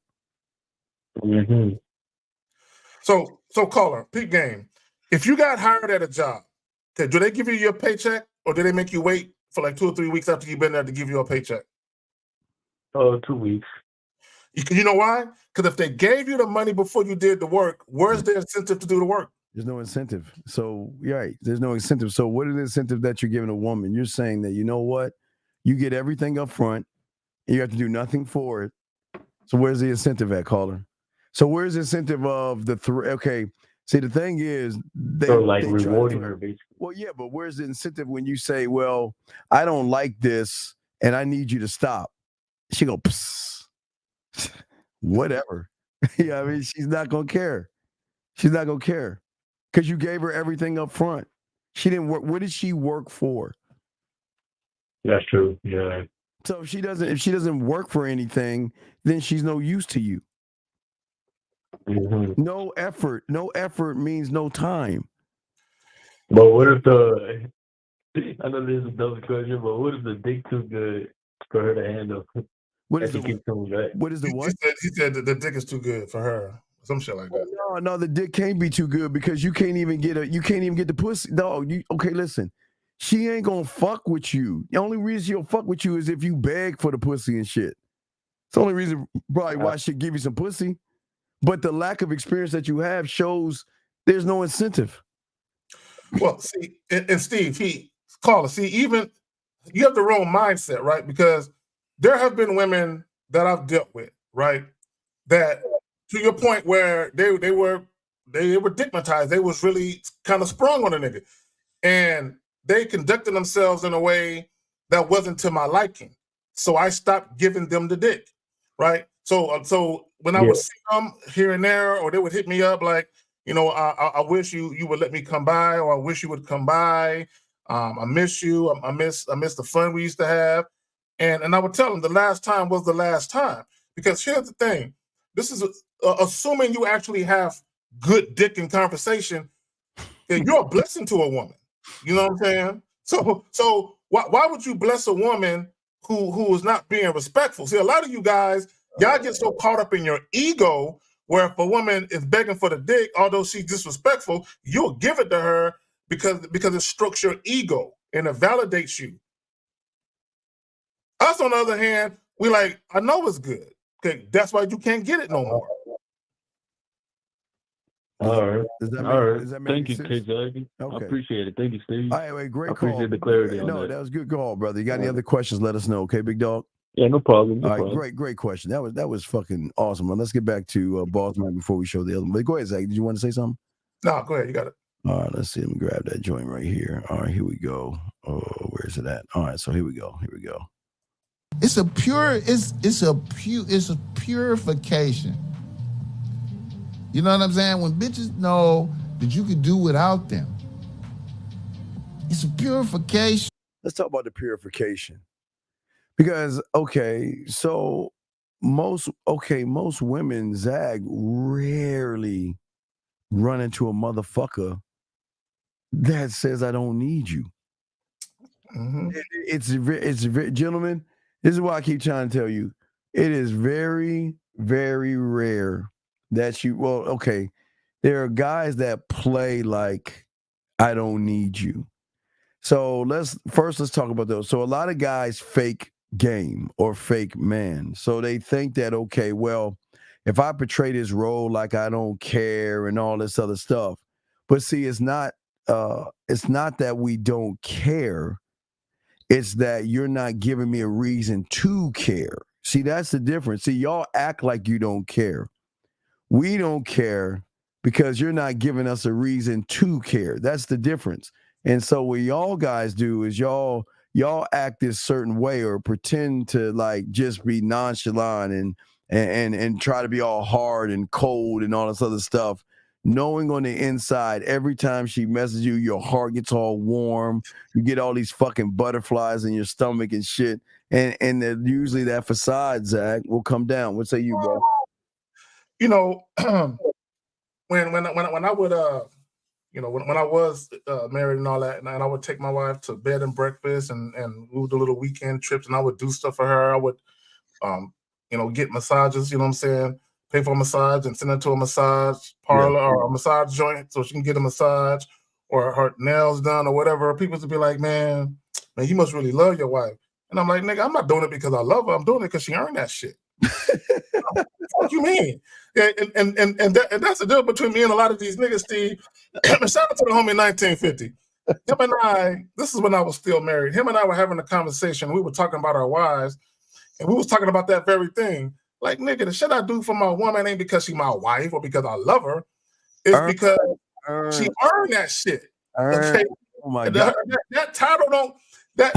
Mm-hmm. So caller, peak game. If you got hired at a job, okay, do they give you your paycheck or do they make you wait for like 2 or 3 weeks after you've been there to give you a paycheck? 2 weeks. You know why? Because if they gave you the money before you did the work, where's the incentive to do the work? There's no incentive. So, right, there's no incentive. So what is the incentive that you're giving a woman? You're saying that, you know what? You get everything up front, and you have to do nothing for it. So where's the incentive at, caller? So where's the incentive of the okay, see, the thing is, they rewarding her, basically. Well, yeah, but where's the incentive when you say, well, I don't like this, and I need you to stop? She go, psst. Whatever. Yeah, I mean, she's not gonna care. She's not gonna care because you gave her everything up front. She didn't work. What did she work for? That's true. Yeah. So if she doesn't work for anything, then she's no use to you. Mm-hmm. No effort. No effort means no time. But what if I know this is a dumb question, but what if the dick too good for her to handle? What is the what? He said that the dick is too good for her. Some shit like that. No, the dick can't be too good because you can't even get the pussy. No, okay, listen. She ain't gonna fuck with you. The only reason she'll fuck with you is if you beg for the pussy and shit. It's the only reason probably why she'll give you some pussy. But the lack of experience that you have shows there's no incentive. Well, see, and Steve, even you have the wrong mindset, right? Because there have been women that I've dealt with, right? That to your point where they were stigmatized. They was really kind of sprung on a nigga. And they conducted themselves in a way that wasn't to my liking. So I stopped giving them the dick, right? So when I would see them here and there, or they would hit me up like, you know, I wish you would let me come by, or I wish you would come by. I miss you. I miss the fun we used to have. And I would tell them the last time was the last time. Because here's the thing. This is assuming you actually have good dick in conversation. You're a blessing to a woman. You know what I'm saying? So why would you bless a woman who is not being respectful? See, a lot of you guys, y'all get so caught up in your ego where if a woman is begging for the dick, although she's disrespectful, you'll give it to her because it strokes your ego and it validates you. Us, on the other hand, we like, I know it's good. Okay, that's why you can't get it no more. All right. Does that make Thank you, sense? K-Jaggy. Okay. I appreciate it. Thank you, Steve. All right, wait, great I call. appreciate the clarity on No, that. that was a good call, brother. You got any other questions? Let us know, okay, big dog? Yeah, no problem. All right, great question. That was fucking awesome. Well, let's get back to Baltimore before we show the other one. But go ahead, Zach. Did you want to say something? No, go ahead. You got it. All right, let's see. Let me grab that joint right here. All right, here we go. Oh, where is it at? All right, so here we go. It's a purification. You know what I'm saying? When bitches know that you can do without them, it's a purification. Let's talk about the purification. Because, okay, so most women, Zag, rarely run into a motherfucker that says, I don't need you. Mm-hmm. It's very, gentlemen, this is why I keep trying to tell you, it is very, very rare that there are guys that play like, I don't need you. So let's talk about those. So a lot of guys fake game or fake man. So they think that, okay, well, if I portray this role like I don't care and all this other stuff, but see, it's not that we don't care. It's that you're not giving me a reason to care. See, that's the difference. See, y'all act like you don't care. We don't care because you're not giving us a reason to care. That's the difference. And so what y'all guys do is y'all act this certain way or pretend to like just be nonchalant and try to be all hard and cold and all this other stuff knowing on the inside, every time she messages you, your heart gets all warm. You get all these fucking butterflies in your stomach and shit. And then usually that facade, Zach, will come down. What say you, bro? You know, when I would you know, when I was married and all that, and I would take my wife to bed and breakfast, and we would do little weekend trips, and I would do stuff for her. I would, you know, get massages. You know what I'm saying? Pay for a massage and send her to a massage parlor or a massage joint so she can get a massage or her nails done or whatever. People would be like, man, you must really love your wife. And I'm like, nigga, I'm not doing it because I love her. I'm doing it because she earned that shit. What you mean? Yeah, and that's the deal between me and a lot of these niggas, Steve. Shout out to the homie 1950. Him and I, this is when I was still married. Him and I were having a conversation. We were talking about our wives, and we was talking about that very thing. Like, nigga, the shit I do for my woman ain't because she my wife or because I love her. It's because she earned that shit. Okay. Oh my God. That title don't.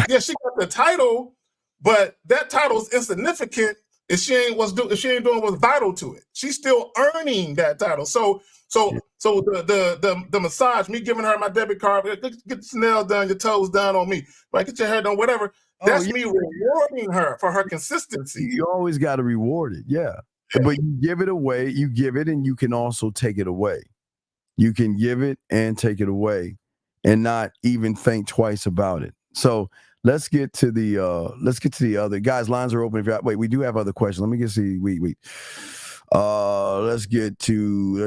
Yeah, she got the title, but that title is insignificant if she ain't doing what's vital to it. She's still earning that title. So the massage, me giving her my debit card, get your nails done, your toes done on me, right? Get your hair done, whatever. That's me rewarding her for her consistency. You always got to reward it, yeah. But you give it away, you give it, and you can also take it away. You can give it and take it away, and not even think twice about it. So let's get to the other guys. Lines are open. Wait, we do have other questions. Let me get see. Wait. Let's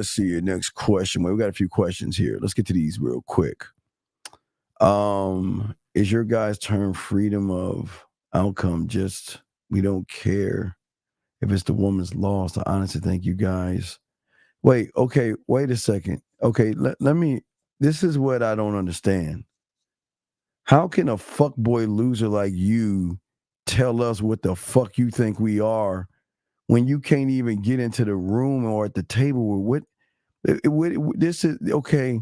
see your next question. Wait, we got a few questions here. Let's get to these real quick. Is your guys' term freedom of outcome just we don't care if it's the woman's loss? I honestly think you guys. Wait a second. Okay, let me. This is what I don't understand. How can a fuckboy loser like you tell us what the fuck you think we are when you can't even get into the room or at the table? What this is okay.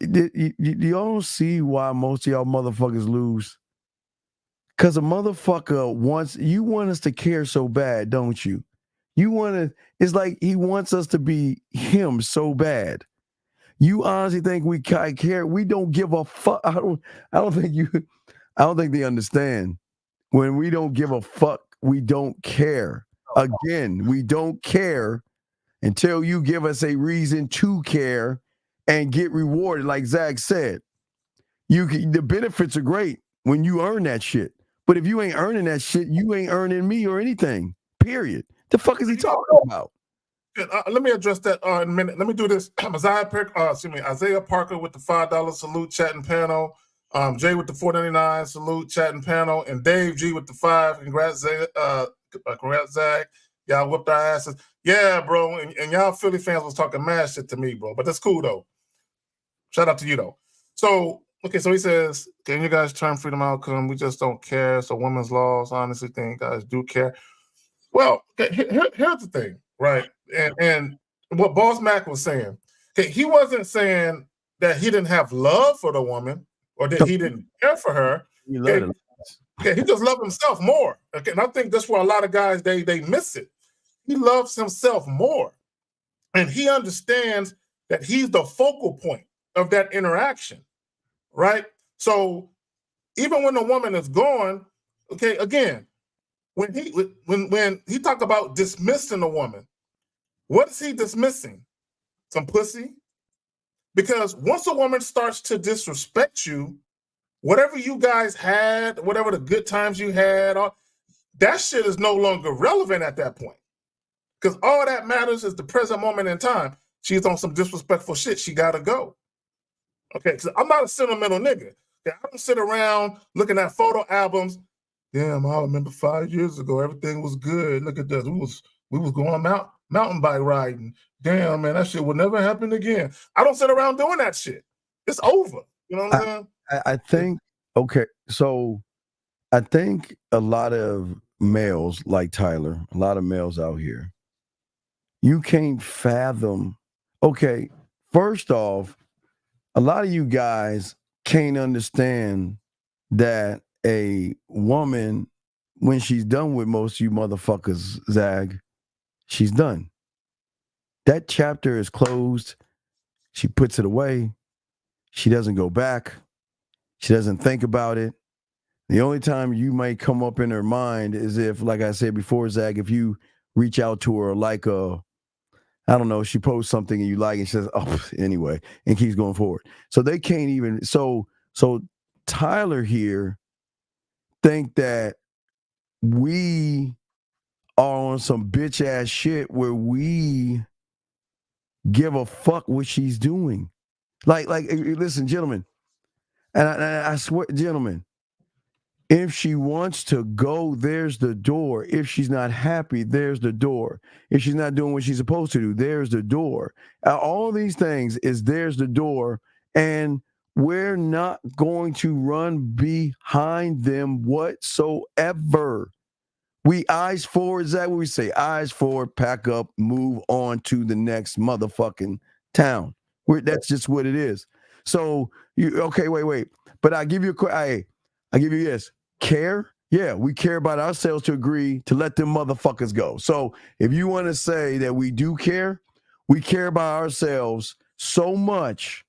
Do y'all see why most of y'all motherfuckers lose? Because a motherfucker want us to care so bad, don't you? It's like he wants us to be him so bad. You honestly think we care? We don't give a fuck. I don't think they understand. When we don't give a fuck, we don't care. Again, we don't care until you give us a reason to care and get rewarded. Like Zach said, the benefits are great when you earn that shit. But if you ain't earning that shit, you ain't earning me or anything. Period. The fuck is he talking about? Let me address that in a minute. Let me do this. Isaiah Parker with the $5 salute chatting panel. Jay with the $4.99 salute chatting panel, and Dave G with the $5. Congrats, Zach. Y'all whipped our asses. Yeah, bro. And y'all Philly fans was talking mad shit to me, bro. But that's cool though. Shout out to you though. So he says, can you guys term freedom outcome? We just don't care. So women's laws, honestly think guys do care. Well, here's the thing, right? And what Boss Mac was saying, he wasn't saying that he didn't have love for the woman or that he didn't care for her. He just loved himself more. Okay, and I think that's where a lot of guys they miss it. He loves himself more, and he understands that he's the focal point of that interaction, right? So even when the woman is gone, okay, again, when he talked about dismissing a woman, what is he dismissing? Some pussy? Because once a woman starts to disrespect you, whatever you guys had, whatever the good times you had, that shit is no longer relevant at that point. Because all that matters is the present moment in time. She's on some disrespectful shit. She got to go. Okay, so I'm not a sentimental nigga. Okay, I don't sit around looking at photo albums. Damn, I remember 5 years ago, everything was good. Look at this. We was going mountain bike riding. Damn, man, that shit will never happen again. I don't sit around doing that shit. It's over. You know what I'm saying? I think, okay, so I think a lot of males like Tyler, a lot of males out here, you can't fathom. Okay, first off, a lot of you guys can't understand that a woman, when she's done with most of you motherfuckers, Zag, she's done. That chapter is closed. She puts it away. She doesn't go back. She doesn't think about it. The only time you might come up in her mind is if, like I said before, Zach, if you reach out to her like I don't know, she posts something and you like and she says, oh, anyway, and keeps going forward. So they can't even, so Tyler here think that we are on some bitch ass shit where we give a fuck what she's doing. Like, listen, gentlemen, and I swear, gentlemen, if she wants to go, there's the door. If she's not happy, there's the door. If she's not doing what she's supposed to do, there's the door. All these things is there's the door, and we're not going to run behind them whatsoever. We eyes forward, is that what we say? Eyes forward, pack up, move on to the next motherfucking town. That's just what it is. So okay, wait. But I give you I give you this. Care? Yeah, we care about ourselves to agree to let them motherfuckers go. So if you want to say that we do care, we care about ourselves so much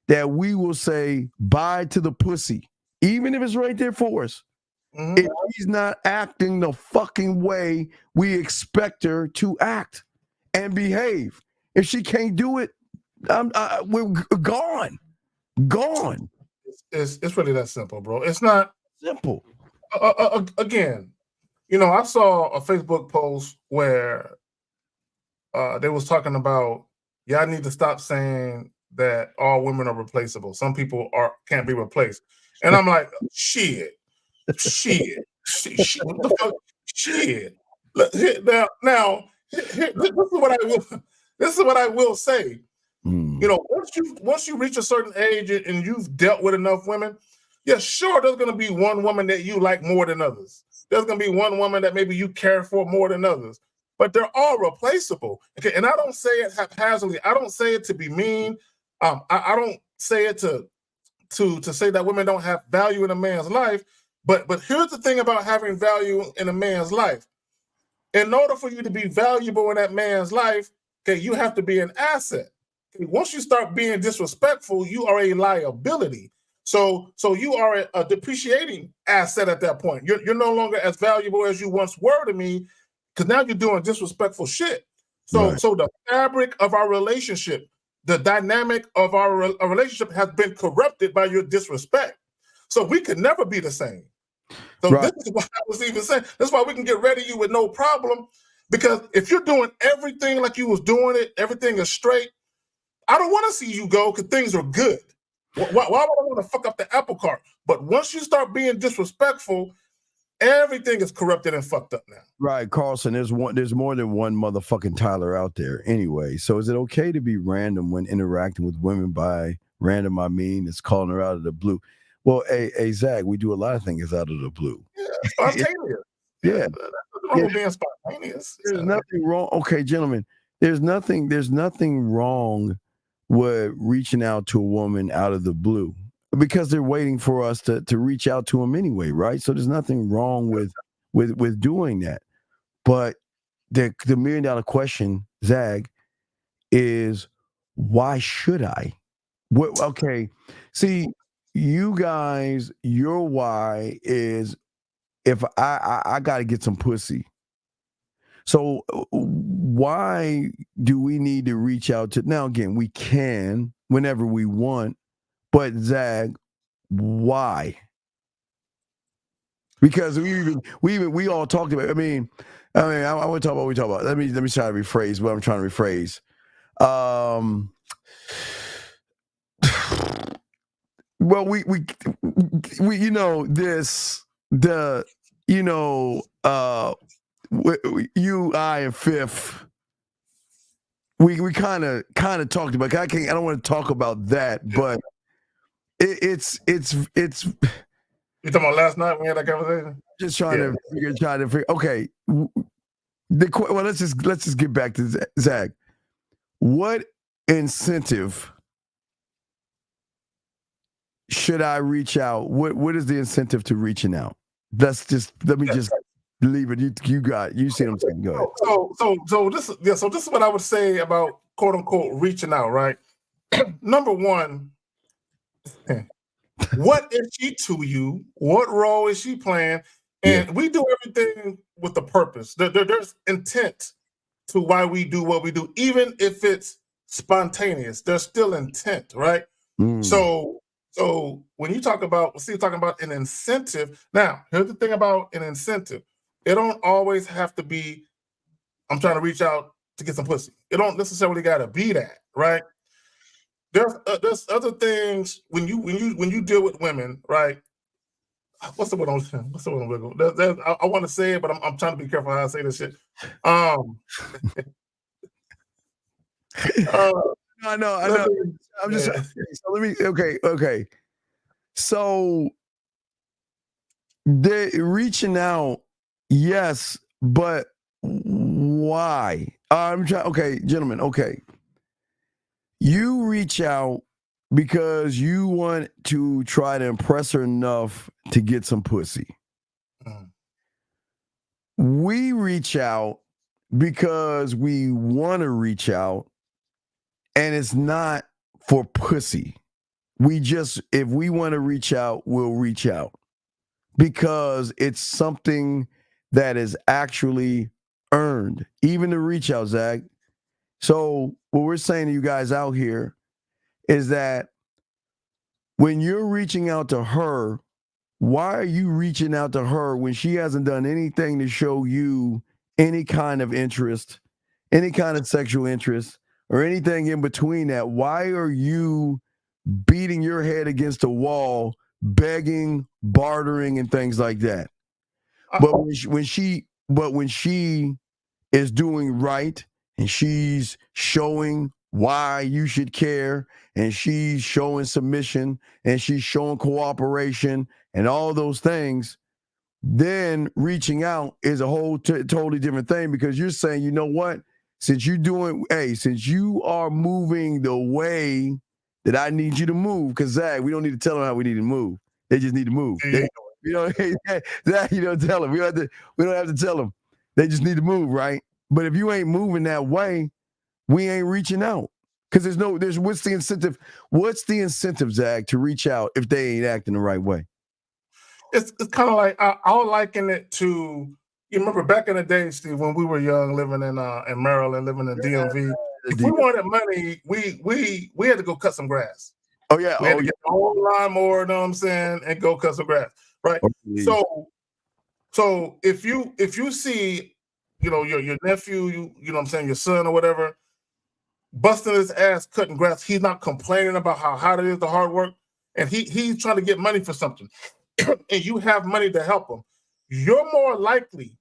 that we will say bye to the pussy, even if it's right there for us. If she's not acting the fucking way we expect her to act and behave. If she can't do it, we're gone. It's really that simple, bro. It's not simple. Again, I saw a Facebook post where they was talking about y'all need to stop saying that all women are replaceable. Some people can't be replaced, and I'm like, shit. What the fuck? Shit. Now, this is what I will say. Once you reach a certain age and you've dealt with enough women, yeah, sure, there's going to be one woman that you like more than others. There's going to be one woman that maybe you care for more than others. But they're all replaceable. Okay, and I don't say it haphazardly. I don't say it to be mean. I don't say it to say that women don't have value in a man's life. But here's the thing about having value in a man's life. In order for you to be valuable in that man's life, okay, you have to be an asset. Okay, once you start being disrespectful, you are a liability. So you are a depreciating asset at that point. You're no longer as valuable as you once were to me, because now you're doing disrespectful shit. So the fabric of our relationship, the dynamic of our relationship has been corrupted by your disrespect. So we could never be the same. So this is what I was even saying. That's why we can get rid of you with no problem. Because if you're doing everything like you was doing it, everything is straight, I don't want to see you go because things are good. Why would I want to fuck up the apple cart? But once you start being disrespectful, everything is corrupted and fucked up now. Right, Carlson, there's more than one motherfucking Tyler out there anyway. So is it okay to be random when interacting with women? By random, I mean it's calling her out of the blue. Well, hey, Zach, we do a lot of things out of the blue. Yeah, spontaneous. Yeah. That's wrong with being spontaneous. There's nothing wrong. Okay, gentlemen, there's nothing wrong with reaching out to a woman out of the blue because they're waiting for us to reach out to them anyway, right? So there's nothing wrong with doing that. But the $1 million question, Zag, is why should I? Okay, see, you guys, your why is if I got to get some pussy. So why do we need to reach out to? Now again, we can whenever we want, but Zag, why? Because we all talked about. I want to talk about what we talk about. Let me try to rephrase what I'm trying to rephrase. Well, we you, I, and Fifth, we kind of talked about. I don't want to talk about that, but it's. You talking about last night when we had that conversation? Just trying to figure. Okay, well, let's just get back to Zach. What incentive should I reach out? What is the incentive to reaching out? Let me just leave it. You see what I'm saying? Go ahead. So this is what I would say about quote unquote reaching out, right? Number one, what is she to you? What role is she playing? And we do everything with a purpose. There's intent to why we do what we do, even if it's spontaneous. There's still intent, right? So when you talking about an incentive. Now, here's the thing about an incentive. It don't always have to be, I'm trying to reach out to get some pussy. It don't necessarily got to be that, right? There's other things when you deal with women, right? What's the word I'm looking? I want to say it, but I'm trying to be careful how I say this shit. I know. I'm just so let me. Okay. So they reaching out, yes, but why? I'm trying. Okay, gentlemen. Okay, you reach out because you want to try to impress her enough to get some pussy. We reach out because we want to reach out, and it's not for pussy. If we want to reach out, we'll reach out because it's something that is actually earned, even to reach out, Zach. So what we're saying to you guys out here is that when you're reaching out to her, why are you reaching out to her when she hasn't done anything to show you any kind of interest, any kind of sexual interest, or anything in between that? Why are you beating your head against a wall, begging, bartering, and things like that? But when she is doing right and she's showing why you should care, and she's showing submission, and she's showing cooperation, and all those things, then reaching out is a whole totally different thing, because you're saying, you know what? Since you are moving the way that I need you to move, because Zach, we don't need to tell them how we need to move. They just need to move. Zach, you don't tell them. We don't have to tell them. They just need to move, right? But if you ain't moving that way, we ain't reaching out. Because what's the incentive? What's the incentive, Zach, to reach out if they ain't acting the right way? It's kind of like I'll liken it to, you remember back in the day, Steve, when we were young, living in Maryland, living in DMV. If we wanted money, we had to go cut some grass. Oh yeah, we had to get the whole lawnmower, you know what I'm saying, and go cut some grass, right? So if you see, your nephew, you know what I'm saying, your son or whatever, busting his ass cutting grass, he's not complaining about how hard it is, the hard work, and he's trying to get money for something, and you have money to help him, you're more likely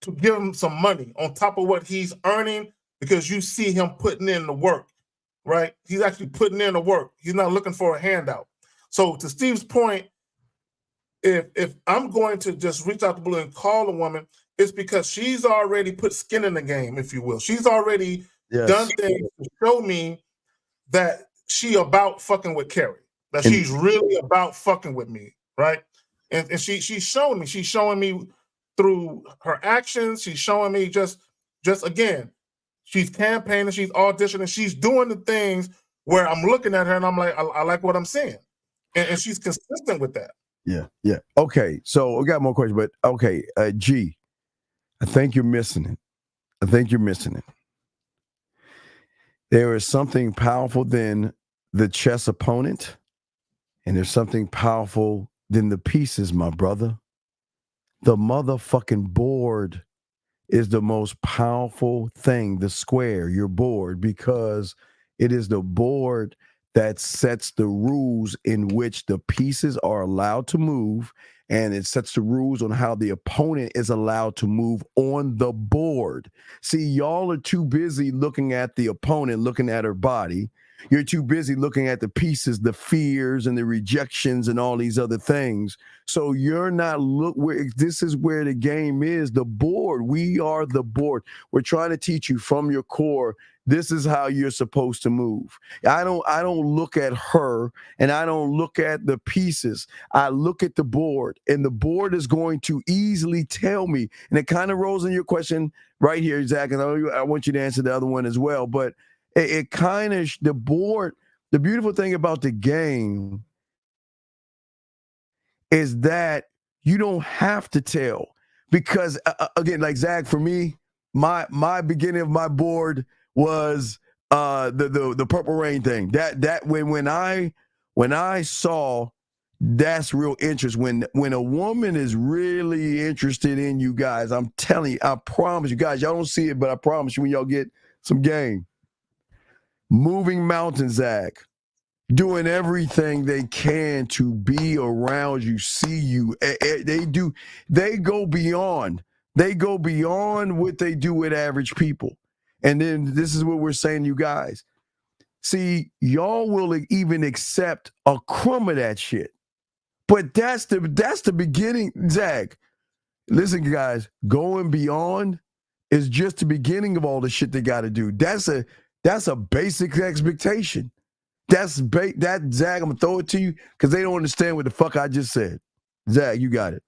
to give him some money on top of what he's earning, because you see him putting in the work, right? He's actually putting in the work. He's not looking for a handout. So to Steve's point, if I'm going to just reach out to blue and call a woman, it's because she's already put skin in the game, if you will. She's already done things to show me that she about fucking with Carrie, that she's really about fucking with me, right? And she's showing me through her actions. She's showing me just again, she's campaigning, she's auditioning, she's doing the things where I'm looking at her and I'm like, I like what I'm seeing. And she's consistent with that. Yeah. Okay, so I got more questions, but okay, G, I think you're missing it. There is something powerful than the chess opponent, and there's something powerful than the pieces, my brother. The motherfucking board is the most powerful thing, the square, your board, because it is the board that sets the rules in which the pieces are allowed to move, and it sets the rules on how the opponent is allowed to move on the board. See, y'all are too busy looking at the opponent, looking at her body. You're too busy looking at the pieces, the fears and the rejections and all these other things. So you're not this is where the game is, the board. We are the board. We're trying to teach you from your core, this is how you're supposed to move. I don't look at her and I don't look at the pieces. I look at the board, and the board is going to easily tell me. And it kind of rolls in your question right here, Zach, and I want you to answer the other one as well. But it kind of the board. The beautiful thing about the game is that you don't have to tell, because again, like Zach, for me, my beginning of my board was the Purple Rain thing. That when I saw that's real interest, when a woman is really interested in you guys, I'm telling you, I promise you guys, y'all don't see it, but I promise you, when y'all get some game, moving mountains, Zach, doing everything they can to be around you, see you. They go beyond what they do with average people. And then this is what we're saying, you guys. See, y'all will even accept a crumb of that shit. But that's the beginning, Zach. Listen, guys, going beyond is just the beginning of all the shit they got to do. That's a basic expectation. That Zach, I'm gonna throw it to you because they don't understand what the fuck I just said. Zach, you got it.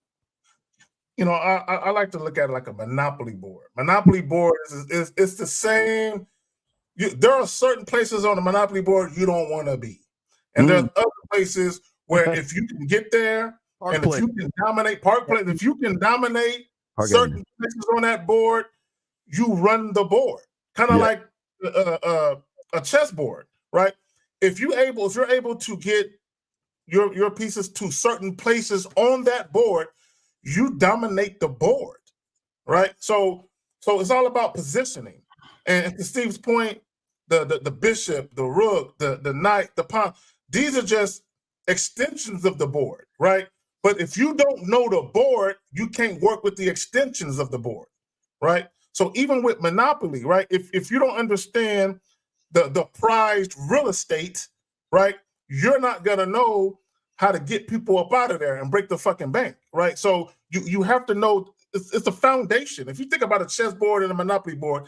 You know, I like to look at it like a Monopoly board. Monopoly board is it's the same. There are certain places on the Monopoly board you don't want to be, and there's other places where if you can get there, and if you can dominate if you can dominate certain places on that board, you run the board. Kind of like a chessboard, right? If you're able to get your pieces to certain places on that board, you dominate the board, right? So it's all about positioning. And to Steve's point, the bishop, the rook, the knight, the pawn, these are just extensions of the board, right? But if you don't know the board, you can't work with the extensions of the board, right? So even with Monopoly, right? If you don't understand the prized real estate, right, you're not gonna know how to get people up out of there and break the fucking bank, right? So you have to know it's the foundation. If you think about a chessboard and a Monopoly board,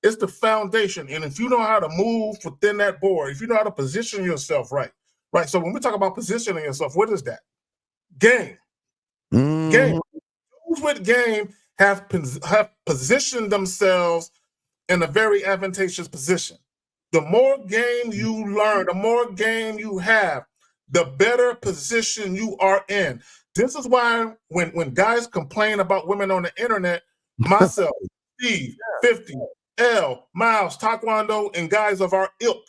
it's the foundation. And if you know how to move within that board, if you know how to position yourself right. So when we talk about positioning yourself, what is that? Game. Game. Those with game have positioned themselves in a very advantageous position. The more game you learn, the more game you have, the better position you are in. This is why when guys complain about women on the internet, myself, Steve, 50, L, Miles, Taekwondo, and guys of our ilk,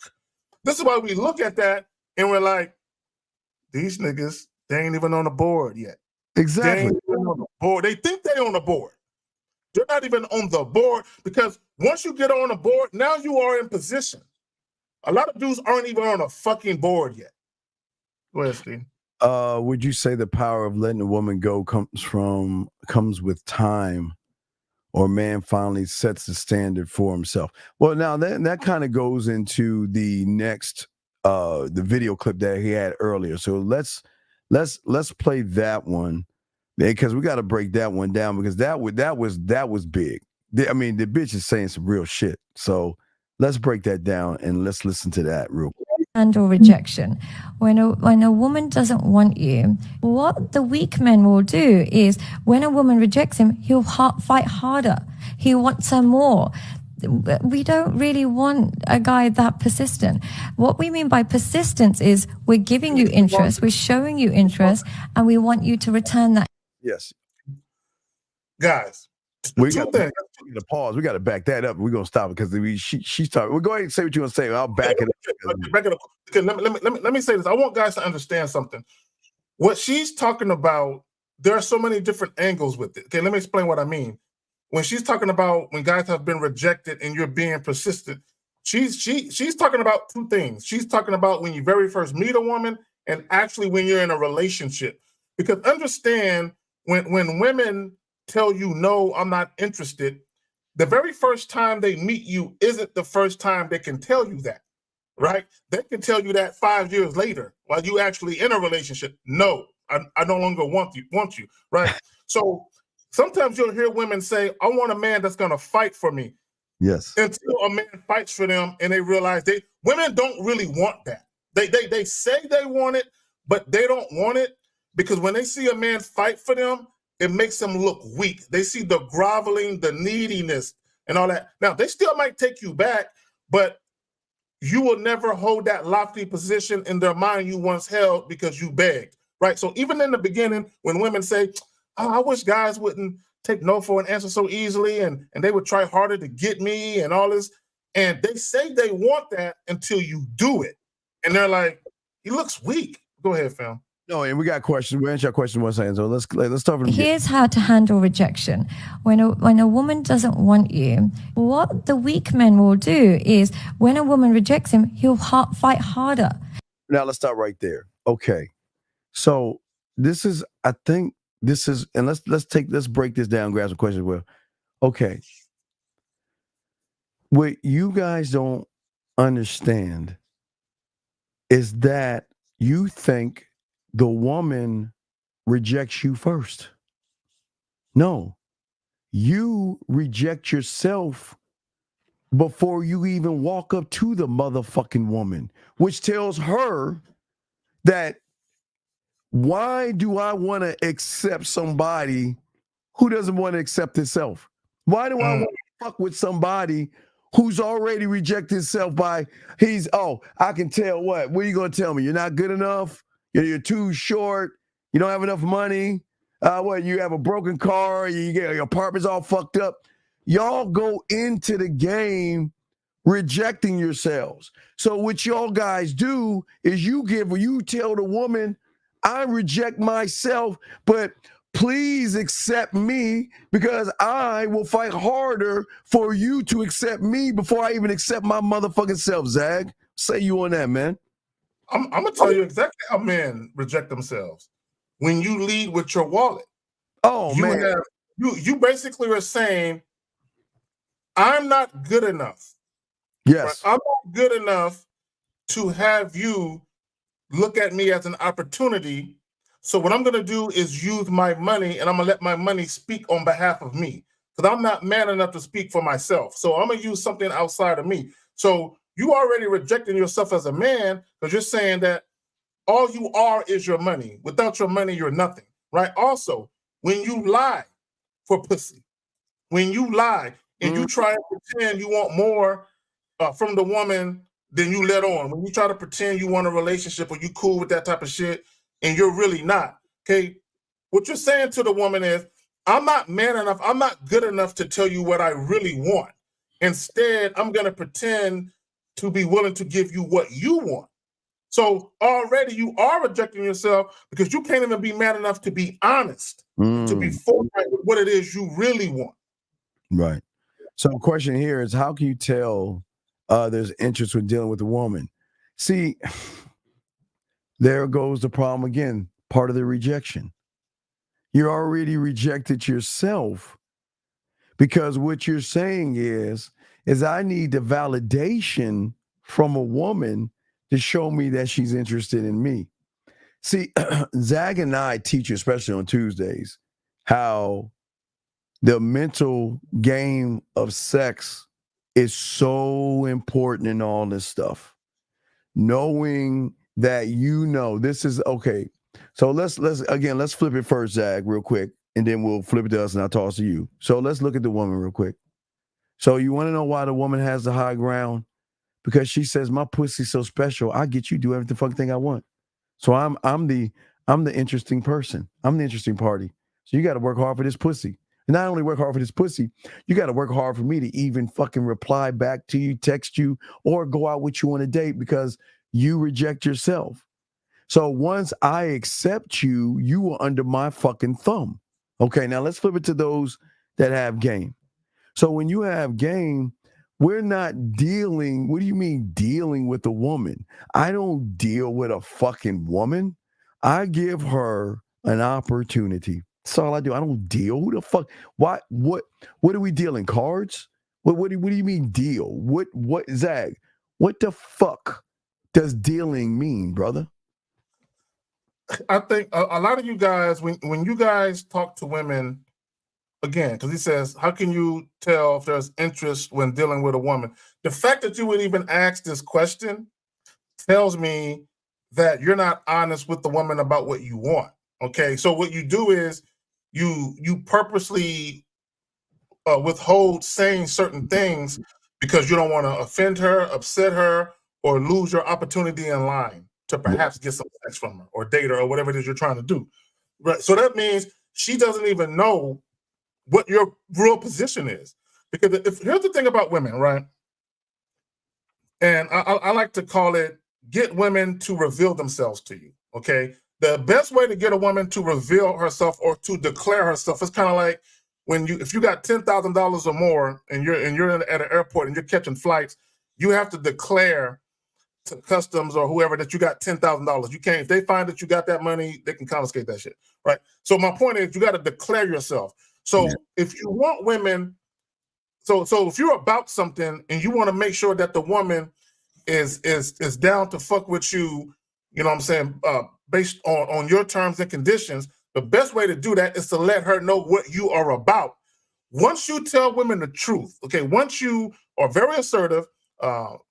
this is why we look at that and we're like, these niggas, they ain't even on the board yet. Exactly. They ain't even on the board. They think they on the board. They're not even on the board, because once you get on the board, now you are in position. A lot of dudes aren't even on a fucking board yet. Go ahead, Steve. Would you say the power of letting a woman go comes with time, or man finally sets the standard for himself? Well, now that kind of goes into the next the video clip that he had earlier. So let's play that one, because we got to break that one down, because that was big. I mean, the bitch is saying some real shit. So let's break that down and let's listen to that real quick. Handle rejection. When a woman doesn't want you, what the weak men will do is, when a woman rejects him, he'll fight harder. He wants her more. We don't really want a guy that persistent. What we mean by persistence is we're giving you interest, we're showing you interest, and we want you to return that. Yes. Guys, we got to pause. We got to back that up. We're gonna stop it because she's talking. Well, go ahead and say what you're gonna say. I'll back it up. Back it up. Okay, let me say this. I want guys to understand something. What she's talking about, there are so many different angles with it. Okay, let me explain what I mean. When she's talking about when guys have been rejected and you're being persistent, she's talking about two things. She's talking about when you very first meet a woman, and actually when you're in a relationship. Because understand, when women tell you, no, I'm not interested, the very first time they meet you isn't the first time they can tell you that, right? They can tell you that 5 years later while you actually in a relationship. No, I no longer want you, right? So sometimes you'll hear women say, I want a man that's going to fight for me. Yes. Until a man fights for them and they realize women don't really want that. They say they want it, but they don't want it, because when they see a man fight for them, it makes them look weak. They see the groveling, the neediness, and all that. Now, they still might take you back, but you will never hold that lofty position in their mind you once held because you begged, right? So even in the beginning, when women say, oh, I wish guys wouldn't take no for an answer so easily, and they would try harder to get me and all this, and they say they want that until you do it. And they're like, he looks weak. Go ahead, fam. No, and we got questions. We'll answer your question one second. So let's start from Here's how to handle rejection. When a woman doesn't want you, what the weak men will do is when a woman rejects him, he'll fight harder. Now let's start right there. Okay. So this is, I think this is, and let's break this down, grab some questions. Well, okay. What you guys don't understand is that you think the woman rejects you first. No, you reject yourself before you even walk up to the motherfucking woman, which tells her that why do I want to accept somebody who doesn't want to accept himself? Why do I want to fuck with somebody who's already rejected himself by I can tell what are you going to tell me? You're not good enough? You're too short? You don't have enough money? You have a broken car? You get your apartment's all fucked up? Y'all go into the game rejecting yourselves. So what y'all guys do is you tell the woman, I reject myself, but please accept me because I will fight harder for you to accept me before I even accept my motherfucking self, Zag. Say you on that, man. I'm going to tell you exactly how men reject themselves. When you lead with your wallet. Oh, man. You basically are saying, I'm not good enough. Yes. Right? I'm not good enough to have you look at me as an opportunity. So what I'm going to do is use my money, and I'm going to let my money speak on behalf of me because I'm not man enough to speak for myself. So I'm going to use something outside of me. So you already rejecting yourself as a man because you're saying that all you are is your money. Without your money, you're nothing, right? Also, when you lie for pussy, when you lie and you try to pretend you want more from the woman than you let on, when you try to pretend you want a relationship or you cool with that type of shit and you're really not, okay? What you're saying to the woman is, I'm not man enough, I'm not good enough to tell you what I really want. Instead, I'm going to pretend to be willing to give you what you want. So already you are rejecting yourself because you can't even be man enough to be honest, to be forthright with what it is you really want. Right. So the question here is, how can you tell there's interest when dealing with a woman? See, there goes the problem again, part of the rejection. You already rejected yourself because what you're saying is I need the validation from a woman to show me that she's interested in me. See, Zag and I teach, especially on Tuesdays, how the mental game of sex is so important in all this stuff. Knowing that this is okay. So let's flip it first, Zag, real quick, and then we'll flip it to us and I'll toss to you. So let's look at the woman real quick. So you want to know why the woman has the high ground? Because she says, my pussy's so special, I get you do everything fucking thing I want. So I'm the interesting person. I'm the interesting party. So you got to work hard for this pussy. And not only work hard for this pussy, you got to work hard for me to even fucking reply back to you, text you, or go out with you on a date because you reject yourself. So once I accept you, you are under my fucking thumb. Okay, now let's flip it to those that have game. So when you have game, we're not dealing. What do you mean dealing with a woman? I don't deal with a fucking woman. I give her an opportunity. That's all I do. I don't deal. Who the fuck? What are we dealing? Cards? What do you mean deal? What Zag? What the fuck does dealing mean, brother? I think a lot of you guys, when you guys talk to women, again, because he says, how can you tell if there's interest when dealing with a woman? The fact that you would even ask this question tells me that you're not honest with the woman about what you want. Okay, so what you do is you purposely withhold saying certain things because you don't want to offend her, upset her, or lose your opportunity in line to perhaps get some sex from her or date her or whatever it is you're trying to do. Right. So that means she doesn't even know what your real position is. Because here's the thing about women, right? And I like to call it get women to reveal themselves to you. Okay. The best way to get a woman to reveal herself or to declare herself is kind of like if you got $10,000 or more and you're at an airport and you're catching flights, you have to declare to customs or whoever that you got $10,000. You can't, if they find that you got that money, they can confiscate that shit, right? So my point is, you got to declare yourself. So if you want women, so if you're about something and you want to make sure that the woman is down to fuck with you, you know what I'm saying, based on your terms and conditions, the best way to do that is to let her know what you are about. Once you tell women the truth, okay, once you are very assertive,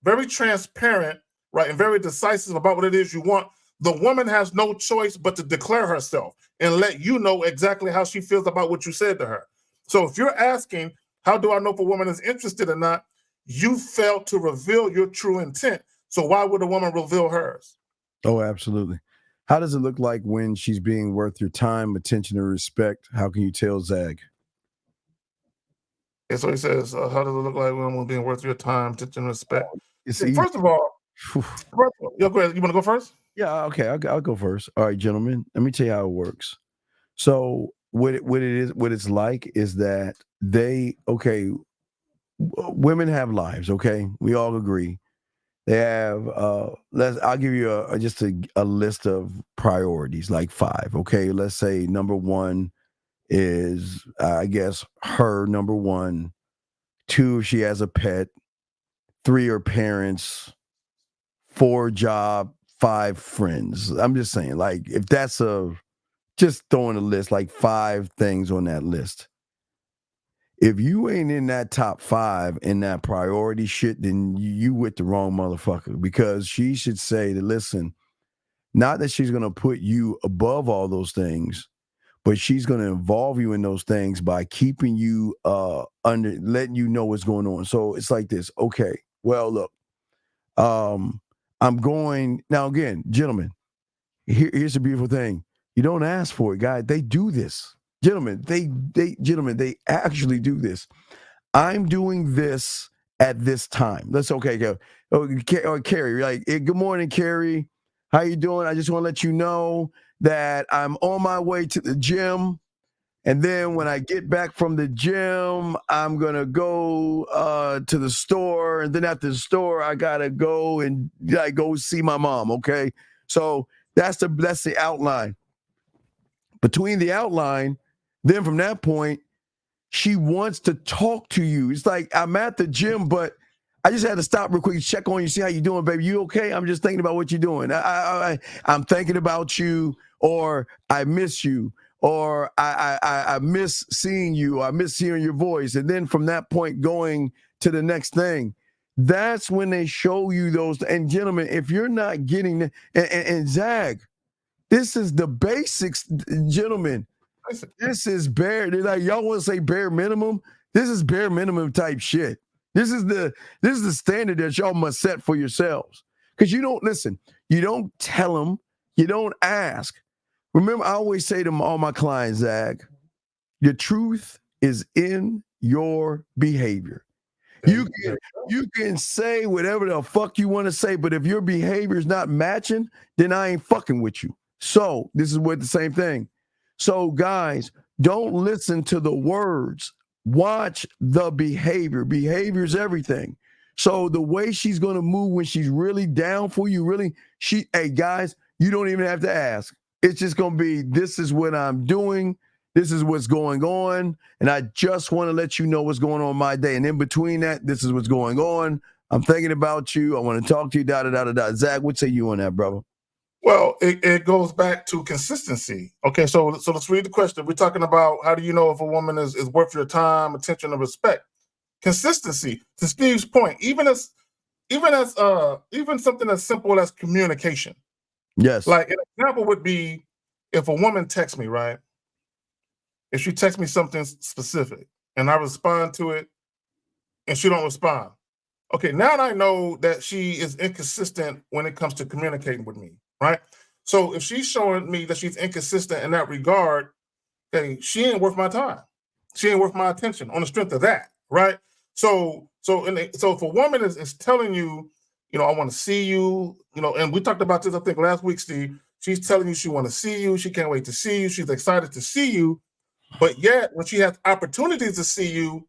very transparent, right, and very decisive about what it is you want, the woman has no choice but to declare herself and let you know exactly how she feels about what you said to her. So if you're asking, how do I know if a woman is interested or not, you failed to reveal your true intent. So why would a woman reveal hers? Oh, absolutely. How does it look like when she's being worth your time, attention, or respect? How can you tell, Zag? And so he says, how does it look like when a woman being worth your time, attention, and respect? It's First of all, yeah, go ahead. You want to go first? Yeah, okay, I'll go first. All right, gentlemen, let me tell you how it works. So what it's like is that women have lives, okay? We all agree. They have I'll give you just a list of priorities, like 5, okay? Let's say number 1 is I guess her number 1, 2 if she has a pet, 3 her parents, 4 job, 5 friends. I'm just saying, like, if that's just throwing a list, like 5 things on that list. If you ain't in that top 5 in that priority shit, then you with the wrong motherfucker, because she should say that, listen, not that she's going to put you above all those things, but she's going to involve you in those things by keeping you letting you know what's going on. So it's like this. Okay, well, look, I'm going now. Again, gentlemen, here's the beautiful thing. You don't ask for it, guys. They do this. Gentlemen, they actually do this. I'm doing this at this time. That's okay. Carrie, like, hey, good morning, Carrie. How you doing? I just want to let you know that I'm on my way to the gym. And then when I get back from the gym, I'm going to go to the store. And then at the store, I got to go and go see my mom, okay? So that's the outline. Between the outline, then from that point, she wants to talk to you. It's like, I'm at the gym, but I just had to stop real quick and check on you, see how you doing, baby. You okay? I'm just thinking about what you're doing. I'm thinking about you, or I miss you, or I miss seeing you, I miss hearing your voice. And then from that point going to the next thing, that's when they show you those. And gentlemen, if you're not getting, and Zag, this is the basics, gentlemen. This is bare. They're like, y'all want to say bare minimum? This is bare minimum type shit. This is the standard that y'all must set for yourselves. Because you don't listen. You don't tell them. You don't ask. Remember, I always say to all my clients, Zag, your truth is in your behavior. You can say whatever the fuck you want to say, but if your behavior is not matching, then I ain't fucking with you. So this is what the same thing. So guys, don't listen to the words. Watch the behavior. Behavior is everything. So the way she's going to move when she's really down for you, hey guys, you don't even have to ask. It's just going to be, this is what I'm doing. This is what's going on. And I just want to let you know what's going on in my day. And in between that, this is what's going on. I'm thinking about you. I want to talk to you, Zach, what say you on that, brother? Well, it goes back to consistency. Okay, so let's read the question. We're talking about, how do you know if a woman is worth your time, attention, and respect? Consistency. To Steve's point, even something as simple as communication. Yes. Like, an example would be if a woman texts me, right? If she texts me something specific and I respond to it and she don't respond, Okay, now I know that she is inconsistent when it comes to communicating with me, right? So if she's showing me that she's inconsistent in that regard, okay, she ain't worth my time. She ain't worth my attention on the strength of that, right? So if a woman is telling you, I want to see you, and we talked about this, I think last week, Steve. She's telling you she want to see you, she can't wait to see you, she's excited to see you, but yet when she has opportunities to see you,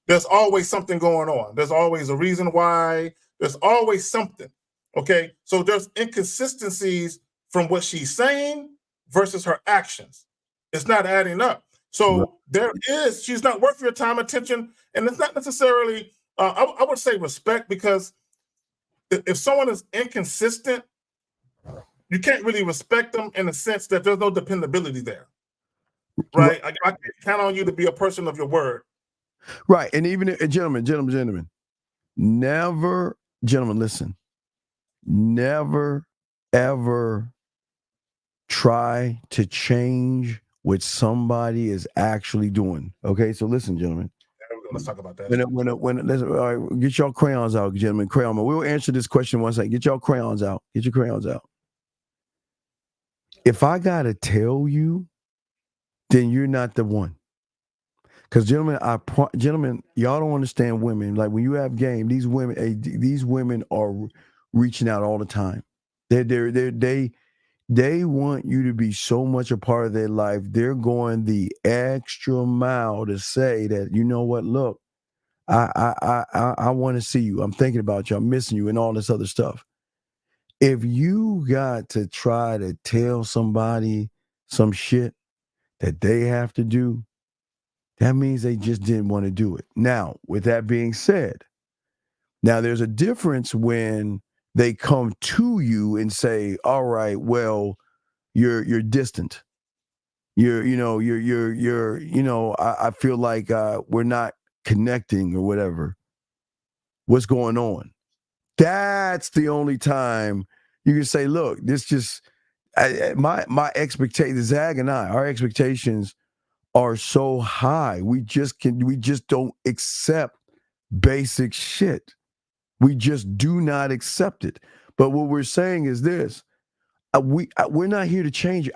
there's always something going on. There's always a reason why. There's always something. Okay. So there's inconsistencies from what she's saying versus her actions. It's not adding up. So she's not worth your time, attention. And it's not necessarily, I would say respect, because if someone is inconsistent, you can't really respect them in the sense that there's no dependability there. Right. I can't count on you to be a person of your word. Right. And even gentlemen, never, gentlemen, listen, never, ever try to change what somebody is actually doing. Okay. So listen, gentlemen. Let's talk about that. Listen, all right, get your crayons out, gentlemen. Crayon. We'll answer this question one second. Get your crayons out. Get your crayons out. If I got to tell you, then you're not the one. Because gentlemen, y'all don't understand women. Like when you have game, these women are reaching out all the time. They want you to be so much a part of their life. They're going the extra mile to say that, you know what, look, I want to see you. I'm thinking about you. I'm missing you and all this other stuff. If you got to try to tell somebody some shit that they have to do, that means they just didn't want to do it. Now, with that being said, now there's a difference when they come to you and say, all right, well, you're distant. I feel like we're not connecting or whatever. What's going on? That's the only time you can say, look, this just my expectations, Zag and our expectations are so high. We just don't accept basic shit. We just do not accept it. But what we're saying is this: we're not here to change.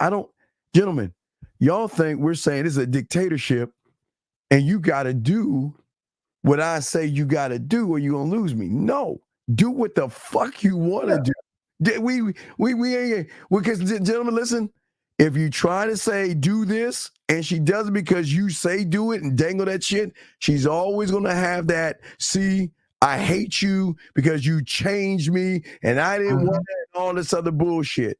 Gentlemen, y'all think we're saying this is a dictatorship, and you got to do what I say you got to do, or you're gonna lose me. No, do what the fuck you want to do. We ain't, because gentlemen, listen. If you try to say do this and she does it because you say do it and dangle that shit, she's always going to have that, see, I hate you because you changed me and I didn't want that and all this other bullshit.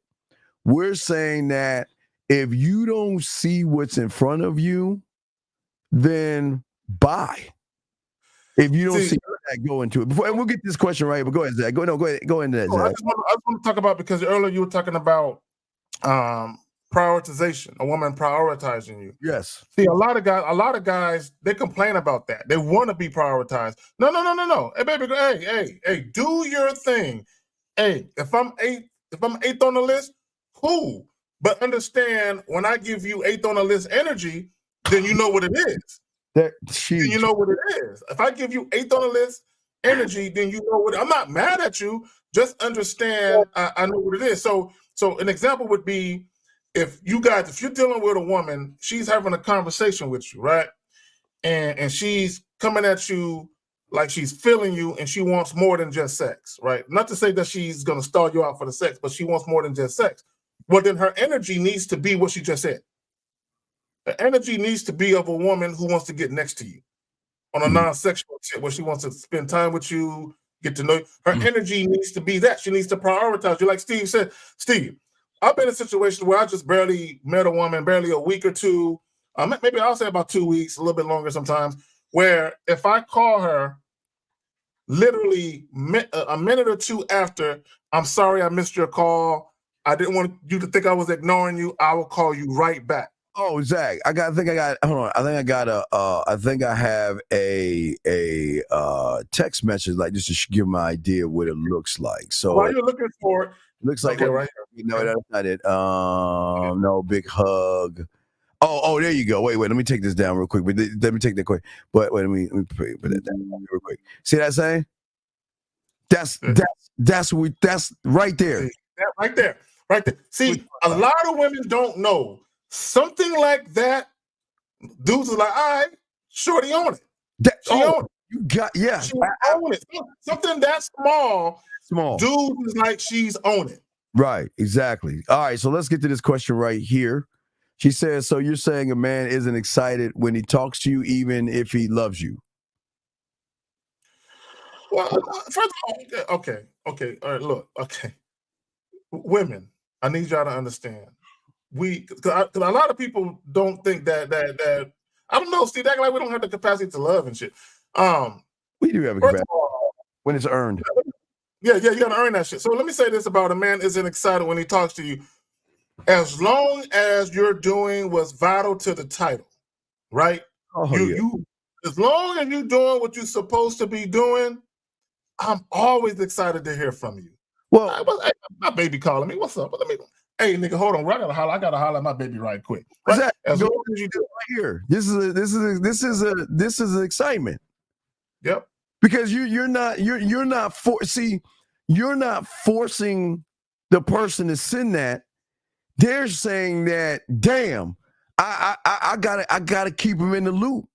We're saying that if you don't see what's in front of you, then bye. If you don't see that, go into it. And we'll get this question right, but go ahead, Zach. Go into that, Zach. I just want to talk about, because earlier you were talking about prioritization, a woman prioritizing you. Yes. See, a lot of guys, they complain about that. They want to be prioritized. No. Hey, baby, hey, do your thing. Hey, if I'm eighth on the list, cool. But understand, when I give you eighth on the list energy, then you know what it is. Then you know what it is. If I give you eighth on the list energy, then you know what. I'm not mad at you. Just understand, I know what it is. So an example would be, if you're dealing with a woman, she's having a conversation with you, right? And she's coming at you like she's feeling you, and she wants more than just sex, right? Not to say that she's gonna stall you out for the sex, but she wants more than just sex. Well, then her energy needs to be what she just said. The energy needs to be of a woman who wants to get next to you on a non-sexual shit, where she wants to spend time with you, get to know you. Her energy needs to be that. She needs to prioritize you. Like Steve said, Steve, I've been in situations where I just barely met a woman, barely a week or two, maybe I'll say about 2 weeks, a little bit longer sometimes, where if I call her literally a minute or two after, I'm sorry I missed your call, I didn't want you to think I was ignoring you, I will call you right back. Oh, Zach, I have a text message like this to give my idea what it looks like. So while you're looking for it, looks like okay, right here. No, that's not it. No, big hug. Oh, there you go. Wait, let me take this down real quick. But let me take that quick. But wait, let me put that down real quick. See that saying? That's right there. That right there. Right there. See, a lot of women don't know something like that. Dudes are like, all right, shorty on it. She on it. You got She on it. Something that small. Dude is like, she's on it. Right, exactly. All right, so let's get to this question right here. She says, so you're saying a man isn't excited when he talks to you, even if he loves you? Well, first of all, okay. All right, look, okay. Women, I need y'all to understand. Because a lot of people don't think that I don't know, Steve, acting like we don't have the capacity to love and shit. We do have a capacity when it's earned. Yeah, you gotta earn that shit. So let me say this about a man isn't excited when he talks to you. As long as you're doing what's vital to the title, right? You as long as you're doing what you're supposed to be doing, I'm always excited to hear from you. Well, my baby calling me. What's up? Hey, nigga, hold on. I gotta holler at my baby right quick. Right? As long as you do right here, this is an excitement. Yep. Because you're not forcing the person to send that. They're saying that, damn, I gotta keep him in the loop.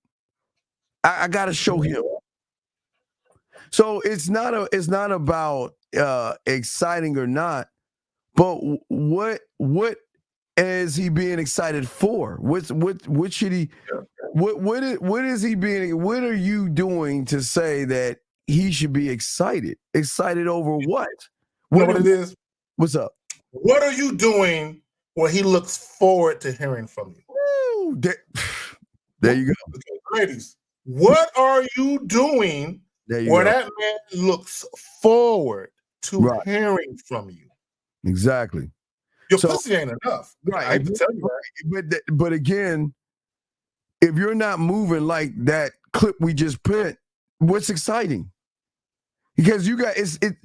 I gotta show him. So it's not about exciting or not, but what is he being excited for? What should he? What is he being? What are you doing to say that he should be excited? Excited over what? You know what it is? What's up? What are you doing where he looks forward to hearing from you? Ooh, there you go. Okay, ladies, what are you doing where that man looks forward to hearing from you? Exactly. Your pussy ain't enough. Right. I have to tell you that. But again, if you're not moving like that clip we just put, what's exciting? Because you got it.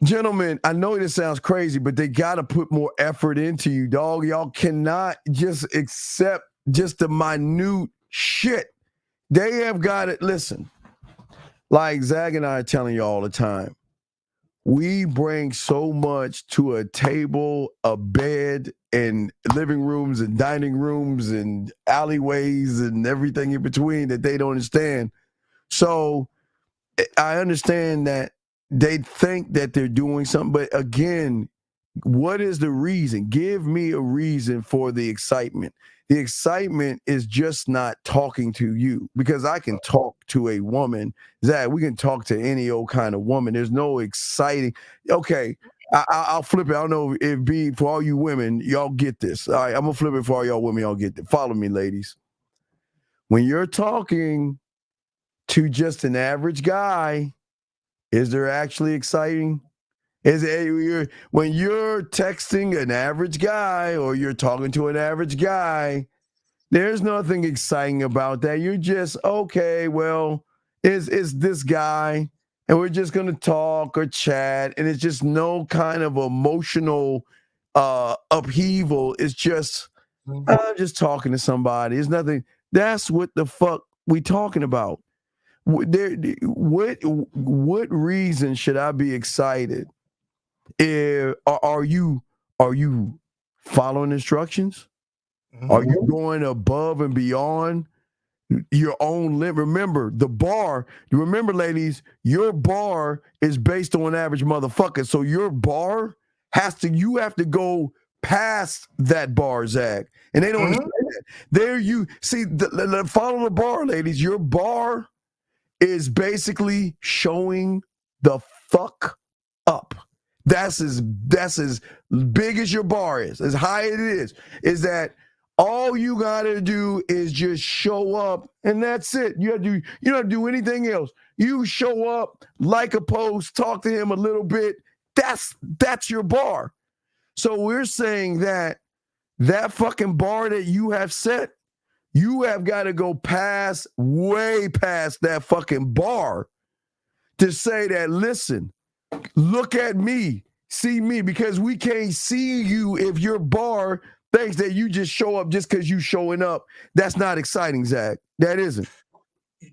Gentlemen, I know this sounds crazy, but they got to put more effort into you, dog. Y'all cannot just accept just the minute shit. They have got it. Listen, like Zag and I are telling you all the time, we bring so much to a table, a bed, and living rooms and dining rooms and alleyways and everything in between that they don't understand. So I understand that they think that they're doing something, but again, what is the reason? Give me a reason for the excitement. The excitement is just not talking to you, because I can talk to a woman. Zach, we can talk to any old kind of woman. There's no exciting. Okay, I'll flip it. I don't know if be for all you women, y'all get this. All right, I'm gonna flip it for all y'all women. Y'all get it. Follow me, ladies. When you're talking to just an average guy, is there actually exciting? When you're texting an average guy or you're talking to an average guy, there's nothing exciting about that. You're just, okay, well, is this guy, and we're just gonna talk or chat, and it's just no kind of emotional upheaval. It's just I'm just talking to somebody. It's nothing. That's what the fuck we talking about. What reason should I be excited? Are you following instructions? Are you going above and beyond your own limit? Remember the bar. You remember, ladies, your bar is based on average motherfucker. So your bar you have to go past that bar, Zach. And they don't understand that. There you see, follow the bar, ladies. Your bar is basically showing the fuck up. That's as big as your bar is, as high as it is that all you gotta do is just show up, and that's it. You don't have to do anything else. You show up, like a post, talk to him a little bit. That's your bar. So we're saying that fucking bar that you have set, you have got to go way past that fucking bar to say that, listen, look at me, see me, because we can't see you if your bar thinks that you just show up just because you showing up. That's not exciting, Zach. That isn't.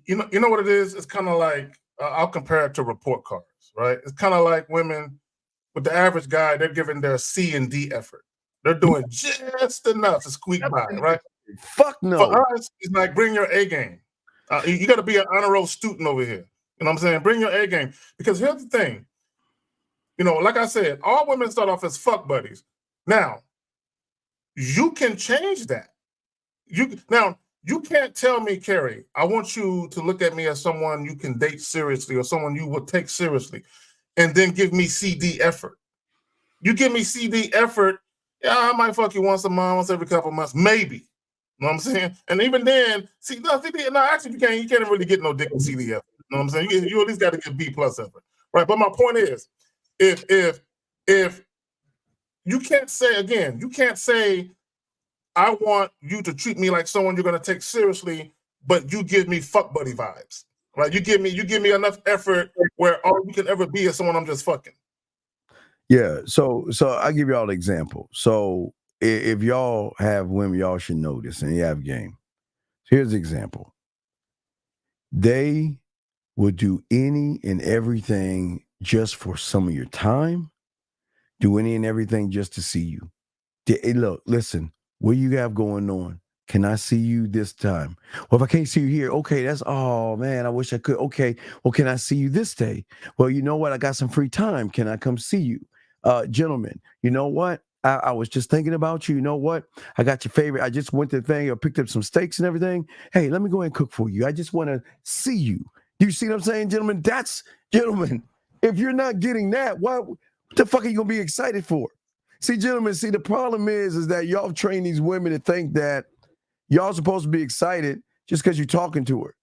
You know what it is? It's kind of like, I'll compare it to report cards. right? It's kind of like women with the average guy, they're giving their C and D effort. They're doing just enough to squeak by, right? Fuck no. For us, it's like bring your A game. You got to be an honor roll student over here. You know what I'm saying? Bring your A game. Because here's the thing. You know, like I said, all women start off as fuck buddies. Now, you can change that. You can't tell me, Carrie, I want you to look at me as someone you can date seriously or someone you will take seriously, and then give me CD effort. You give me CD effort, yeah, I might fuck you once a month, once every couple of months, maybe. You know what I'm saying? And even then, actually, you can't really get no dick in CD effort. You know what I'm saying? You at least got to get B+ effort, right? But my point is, if you can't say, I want you to treat me like someone you're going to take seriously, but you give me fuck buddy vibes, right? You give me enough effort where all you can ever be is someone I'm just fucking. Yeah. So I give y'all an example. So if y'all have women, y'all should know this, and you have game. Here's the example. They will do any and everything just for some of your time. Do any and everything just to see you. Hey, look, listen. What do you have going on? Can I see you this time? Well, if I can't see you here, okay, oh man, I wish I could. Okay, well, can I see you this day? Well, you know what? I got some free time. Can I come see you? Gentlemen, you know what? I was just thinking about you. You know what? I got your favorite. I just went to the thing or picked up some steaks and everything. Hey, let me go ahead and cook for you. I just want to see you. Do you see what I'm saying, gentlemen? Gentlemen, if you're not getting that, what the fuck are you going to be excited for? See, gentlemen, the problem is that y'all train these women to think that y'all supposed to be excited just because you're talking to her.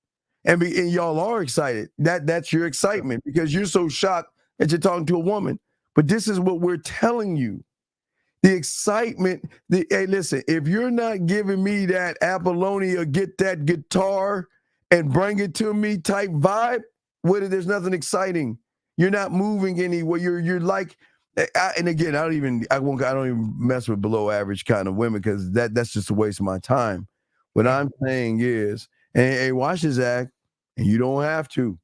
And y'all are excited. That's your excitement because you're so shocked that you're talking to a woman. But this is what we're telling you. The excitement, hey, listen, if you're not giving me that Apollonia, get that guitar and bring it to me type vibe, there's nothing exciting. You're not moving anywhere. You're like, and again, I don't even mess with below average kind of women because that's just a waste of my time. What I'm saying is, hey, watch this act, and you don't have to.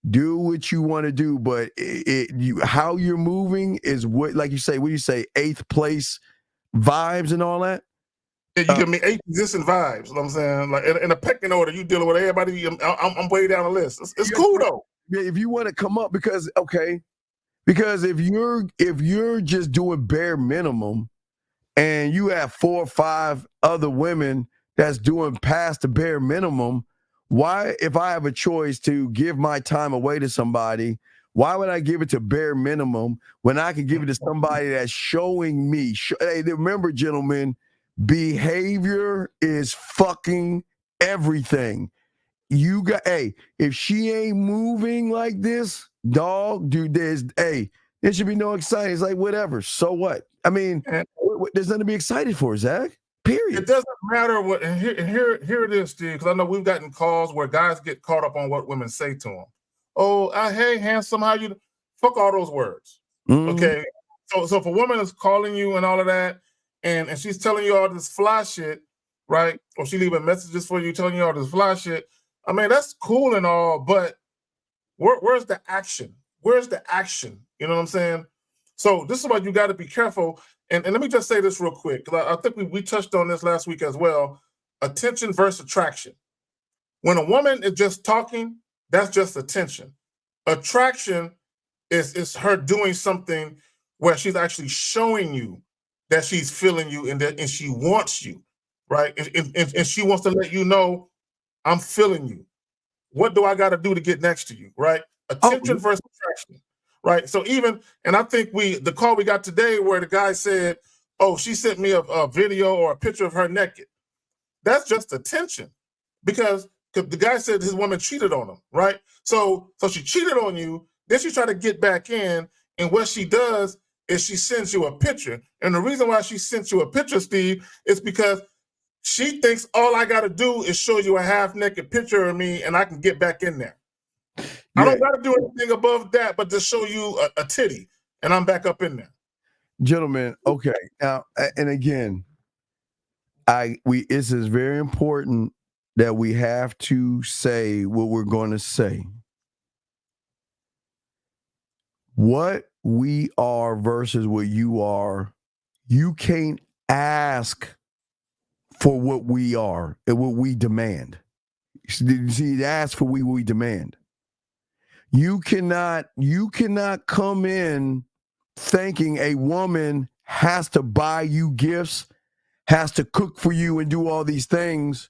Do what you want to do, but how you're moving is what, like you say, what do you say, 8th place vibes and all that? Yeah, you give me 8 existing vibes. You know what I'm saying? Like in a pecking order, you dealing with everybody. I'm way down the list. It's cool though. Yeah, if you want to come up because if you're just doing bare minimum and you have 4 or 5 other women that's doing past the bare minimum, why, if I have a choice to give my time away to somebody, why would I give it to bare minimum when I can give it to somebody that's showing me? Hey, remember, gentlemen, behavior is fucking everything. If she ain't moving like this, dog, dude, there should be no exciting. It's like, whatever. So what? I mean, there's nothing to be excited for, Zach. Period. It doesn't matter what. And here it is, Steve. Because I know we've gotten calls where guys get caught up on what women say to them. Oh, hey, handsome, how you? Fuck all those words. Mm-hmm. Okay. So if a woman is calling you and all of that, and she's telling you all this fly shit, right? Or she leaving messages for you telling you all this fly shit. I mean, that's cool and all, but where's the action? Where's the action? You know what I'm saying? So this is why you got to be careful. And let me just say this real quick, because I think we touched on this last week as well. Attention versus attraction. When a woman is just talking, that's just attention. Attraction is her doing something where she's actually showing you that she's feeling you and she wants you, right? And she wants to let you know, I'm feeling you. What do I got to do to get next to you, right? Attention versus attraction. Right. So and I think the call we got today where the guy said, oh, she sent me a video or a picture of her naked. That's just attention because the guy said his woman cheated on him. Right. So she cheated on you. Then she tried to get back in. And what she does is she sends you a picture. And the reason why she sent you a picture, Steve, is because she thinks all I got to do is show you a half naked picture of me and I can get back in there. Yeah. I don't got to do anything above that, but to show you a titty, and I'm back up in there. Gentlemen, okay. Now, and again, this is very important that we have to say what we're going to say. what we are versus what you are, you can't ask for what we are and what we demand. See, ask for what we demand. You cannot come in thinking a woman has to buy you gifts, has to cook for you and do all these things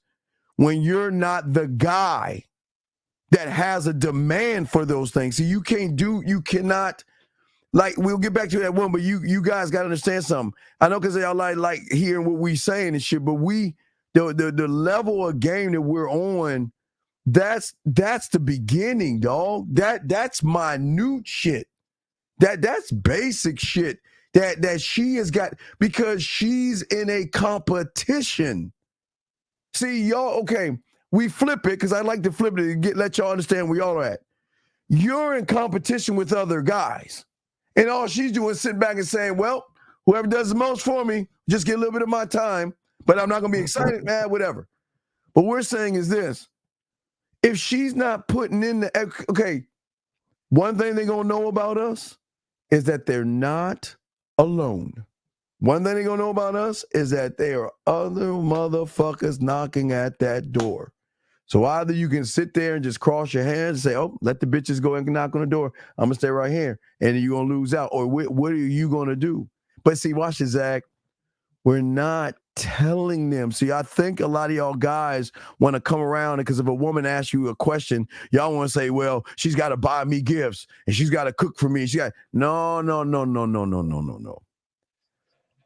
when you're not the guy that has a demand for those things. So you cannot, like, we'll get back to that one, but you guys got to understand something. I know because y'all like hearing what we saying and shit, but the level of game that we're on, that's the beginning, dog. That's minute shit. That's basic shit that she has got because she's in a competition. See, y'all, okay, we flip it because I like to flip it and let y'all understand where y'all are at. You're in competition with other guys. And all she's doing is sitting back and saying, well, whoever does the most for me, just get a little bit of my time, but I'm not going to be excited, man, whatever. But we're saying is this. If she's not putting in okay, one thing they're going to know about us is that they're not alone. One thing they're going to know about us is that there are other motherfuckers knocking at that door. So either you can sit there and just cross your hands and say, oh, let the bitches go and knock on the door. I'm going to stay right here. And then you're going to lose out. Or what are you going to do? But see, watch this, Zach. We're not telling them. See, I think a lot of y'all guys want to come around because if a woman asks you a question, y'all want to say, well, she's got to buy me gifts and she's got to cook for me. No.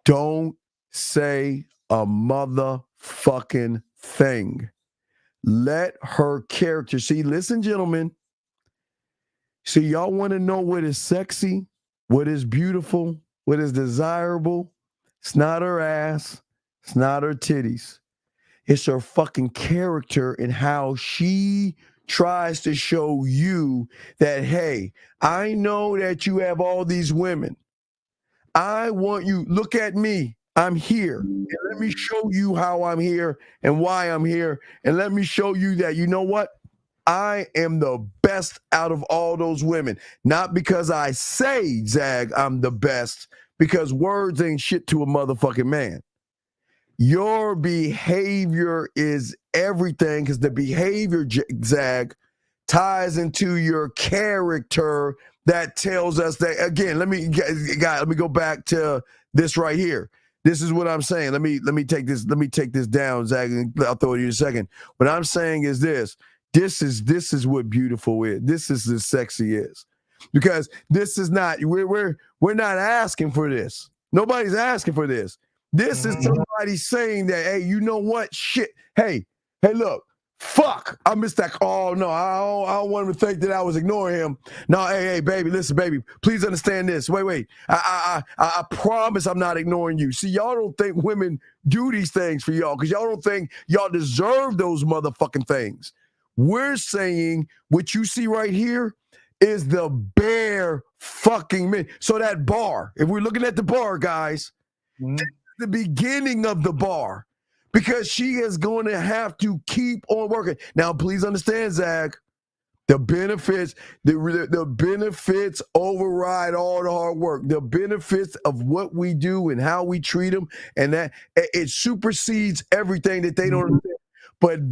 Don't say a motherfucking thing. Let her character. See, listen, gentlemen. See, y'all want to know what is sexy, what is beautiful, what is desirable? It's not her ass. It's not her titties. It's her fucking character and how she tries to show you that, hey, I know that you have all these women. I want you, look at me. I'm here. And let me show you how I'm here and why I'm here. And let me show you that, you know what? I am the best out of all those women. Not because I say, Zag, I'm the best, because words ain't shit to a motherfucking man. Your behavior is everything because the behavior, Zag, ties into your character that tells us that, again, let me go back to this right here. This is what I'm saying. Let me take this down, Zach, and I'll throw it to you in a second. What I'm saying is this. This is what beautiful is. This is the sexy is. Because this is not, we're not asking for this. Nobody's asking for this. This is somebody saying that, hey, you know what? Shit. Hey, look. Fuck, I missed that. Oh, no, I don't want him to think that I was ignoring him. No, hey, baby, listen, baby, please understand this. Wait. I promise I'm not ignoring you. See, y'all don't think women do these things for y'all because y'all don't think y'all deserve those motherfucking things. We're saying what you see right here is the bare fucking minute. So that bar, if we're looking at the bar, guys, this is the beginning of the bar. Because she is going to have to keep on working. Now, please understand, Zach, the benefits override all the hard work. The benefits of what we do and how we treat them, and that it supersedes everything that they don't understand. But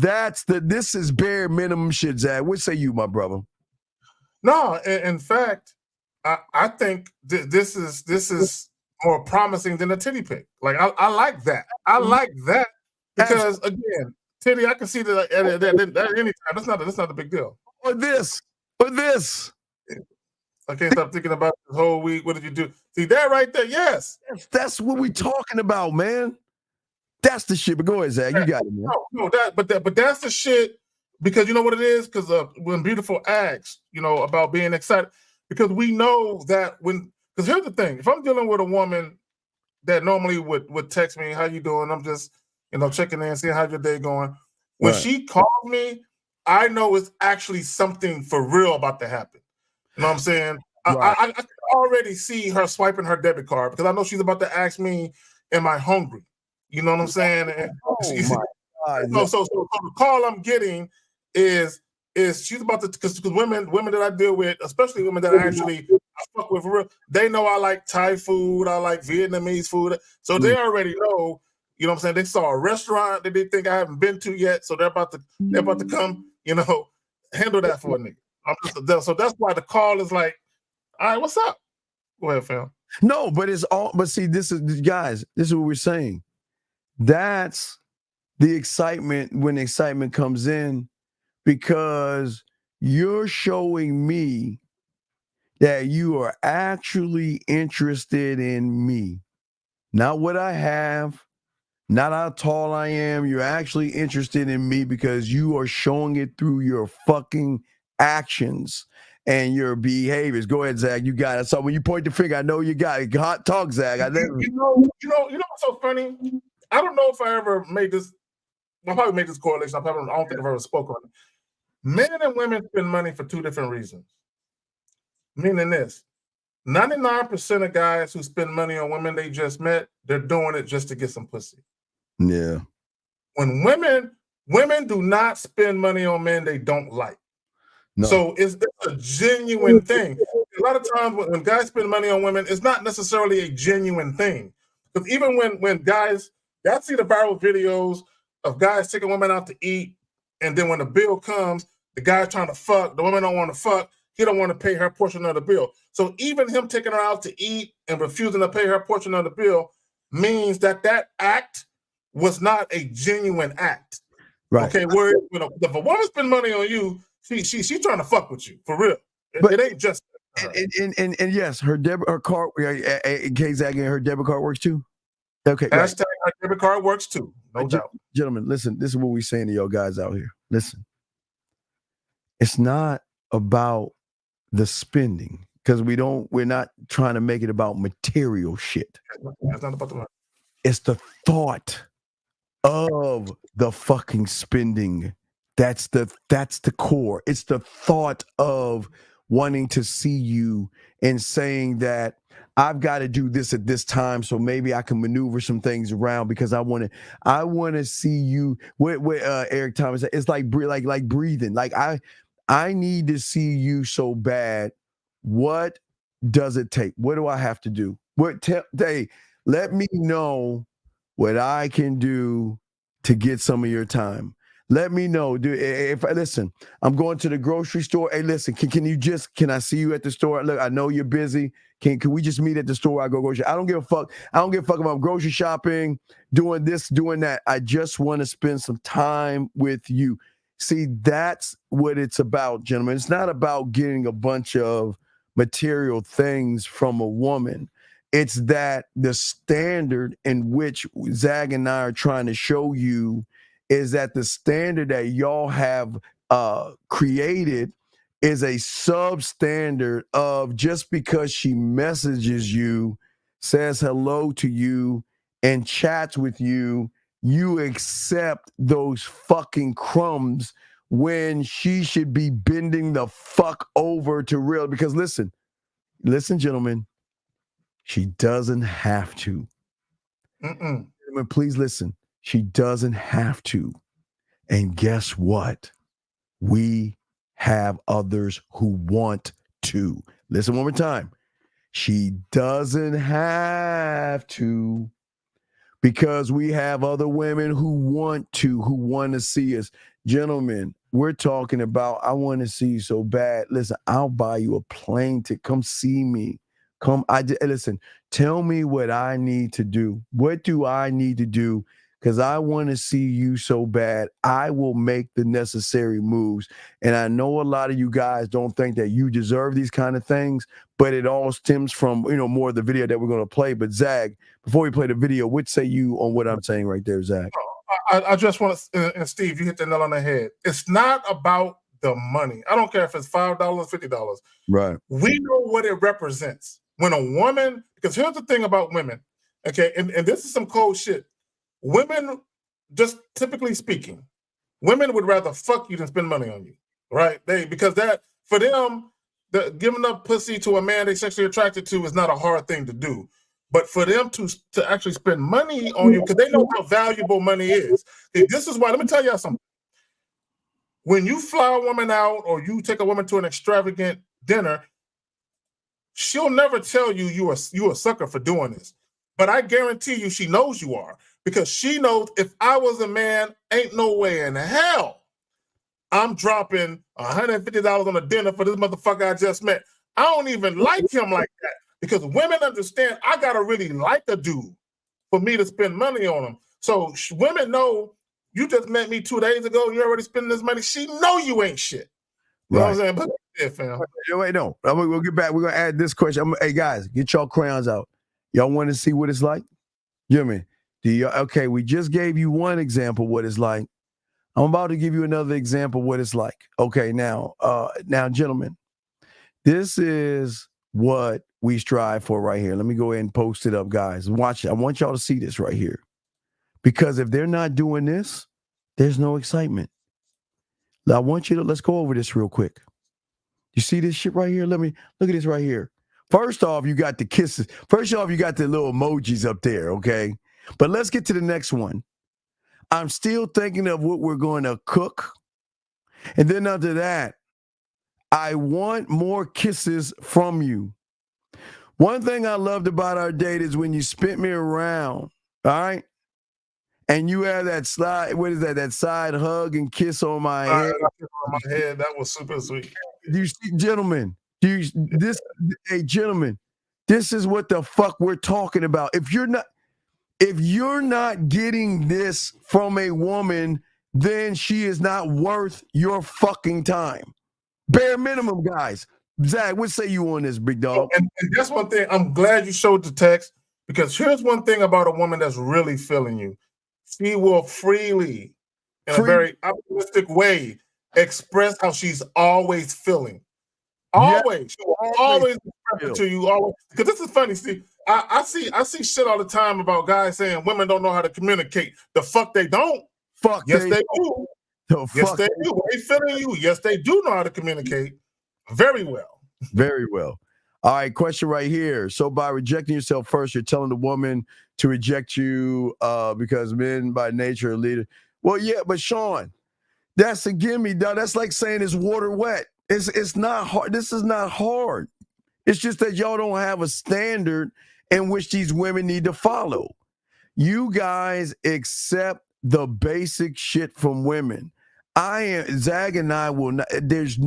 this is bare minimum shit, Zach. What say you, my brother? No, in fact, I think this is more promising than a titty pic. Like I like that. I like that. Because again, titty, I can see that at any time. That's not a big deal. Or this. I can't stop thinking about this whole week. What did you do? See that right there? Yes. That's what we talking about, man. That's the shit. But go ahead, Zach. You got it, man. No, but that's the shit. Because you know what it is? Because when Beautiful asks, about being excited, because we know that because here's the thing: if I'm dealing with a woman that normally would text me, "How you doing?" I'm just checking in, seeing how your day going. When she calls me, I know it's actually something for real about to happen. You know what I'm saying? Right. I can already see her swiping her debit card because I know she's about to ask me, "Am I hungry?" You know what I'm saying? And so the call I'm getting is she's about to, because women that I deal with, especially women that I actually fuck with for real. They know I like Thai food, I like Vietnamese food. So they already know, you know what I'm saying? They saw a restaurant that they think I haven't been to yet, so they're about to come, you know, handle that for a nigga. So that's why the call is like, all right, what's up? Go ahead, fam. No, but it's all. But see, this is guys. This is what we're saying. That's the excitement when excitement comes in, because you're showing me that you are actually interested in me, not what I have, not how tall I am. You're actually interested in me because you are showing it through your fucking actions and your behaviors. Go ahead, Zach. You got it. So when you point the finger, I know you got it. Hot talk, Zach. You know what's so funny? I don't know if I ever made this. I probably made this correlation. I don't think I've ever spoken on it. Men and women spend money for two different reasons. Meaning this: 99% of guys who spend money on women they just met, they're doing it just to get some pussy. Yeah. When women do not spend money on men they don't like. No. So it's a genuine thing. A lot of times when guys spend money on women, it's not necessarily a genuine thing. Because even when guys see the viral videos of guys taking women out to eat, and then when the bill comes, the guy trying to fuck, the woman don't want to fuck, he don't want to pay her portion of the bill. So even him taking her out to eat and refusing to pay her portion of the bill means that act was not a genuine act. Right. Okay, where if a woman spend money on you, she trying to fuck with you for real. It ain't just. And yes, her card, K-Zag, her debit card works too. Okay. Hashtag her debit card works too. No doubt. Gentlemen, listen, this is what we're saying to y'all guys out here. Listen, it's not about the spending, because we're not trying to make it about material shit. It's not about the money. It's the thought of the fucking spending. That's the core. It's the thought of wanting to see you and saying that I've got to do this at this time, so maybe I can maneuver some things around because I want to see you. What Eric Thomas said, it's like breathing. Like I need to see you so bad. What does it take? What do I have to do? Let me know what I can do to get some of your time. Let me know. Listen, I'm going to the grocery store. Hey, listen, can I see you at the store? Look, I know you're busy. Can we just meet at the store? I go grocery. I don't give a fuck. I don't give a fuck about grocery shopping, doing this, doing that. I just want to spend some time with you. See, that's what it's about, gentlemen. It's not about getting a bunch of material things from a woman. It's that the standard in which Zag and I are trying to show you is that the standard that y'all have created is a substandard of just because she messages you, says hello to you, and chats with you, you accept those fucking crumbs when she should be bending the fuck over to real. Because listen, gentlemen, she doesn't have to. Gentlemen, please listen. She doesn't have to. And guess what? We have others who want to. Listen one more time. She doesn't have to, because we have other women who want to see us. Gentlemen, we're talking about, I want to see you so bad. Listen, I'll buy you a plane ticket. Come see me. Listen, tell me what I need to do. What do I need to do? Because I want to see you so bad. I will make the necessary moves. And I know a lot of you guys don't think that you deserve these kind of things, but it all stems from, more of the video that we're going to play. But Zag, before we play the video, what say you on what I'm saying right there, Zag? I just want to, and Steve, you hit the nail on the head. It's not about the money. I don't care if it's $5, $50. Right. We know what it represents. When a woman, because here's the thing about women, okay, and this is some cold shit. Women, just typically speaking, women would rather fuck you than spend money on you, right? Because that, for them, giving up pussy to a man they sexually attracted to is not a hard thing to do. But for them to actually spend money on you, because they know how valuable money is. This is why, let me tell y'all something. When you fly a woman out or you take a woman to an extravagant dinner, she'll never tell you you a sucker for doing this. But I guarantee you she knows you are, because she knows if I was a man, ain't no way in hell I'm dropping $150 on a dinner for this motherfucker I just met. I don't even like him like that, because women understand I gotta really like a dude for me to spend money on him. So women know you just met me 2 days ago and you're already spending this money. She know you ain't shit. You know what I'm saying? But yeah, fam. Wait, no. We'll get back. We're gonna add this question. Hey guys, get y'all crayons out. Y'all want to see what it's like? You know what I mean? Okay, we just gave you one example what it's like. I'm about to give you another example what it's like. Okay, now, gentlemen, this is what we strive for right here. Let me go ahead and post it up, guys. Watch it. I want y'all to see this right here. Because if they're not doing this, there's no excitement. Now, I want you to, let's go over this real quick. You see this shit right here? Let me, look at this right here. First off, you got the kisses. First off, you got the little emojis up there, okay? But let's get to the next one. I'm still thinking of what we're going to cook. And then after that, I want more kisses from you. One thing I loved about our date is when you spit me around, all right? And you have that slide, what is that? That side hug and kiss on my head. On my head, that was super sweet. You see, gentlemen, gentlemen, this is what the fuck we're talking about. If you're not getting this from a woman, then she is not worth your fucking time. Bare minimum, guys. Zach, what say you on this, big dog? And that's one thing. I'm glad you showed the text, because here's one thing about a woman that's really feeling you. She will freely, in a very optimistic way, express how she's always feeling. Always. She will always express it to you. Always. Because this is funny. See, I see shit all the time about guys saying women don't know how to communicate. The fuck they don't. Fuck yes, they do. Yes, they do. When they feeling you, yes, they do know how to communicate very well. Very well. All right, question right here. So by rejecting yourself first, you're telling the woman to reject you because men by nature are leaders. Well, yeah, but Sean, that's a gimme, dog. That's like saying it's water wet. It's not hard. This is not hard. It's just that y'all don't have a standard in which these women need to follow. You guys accept the basic shit from women. Zag and I will not, there is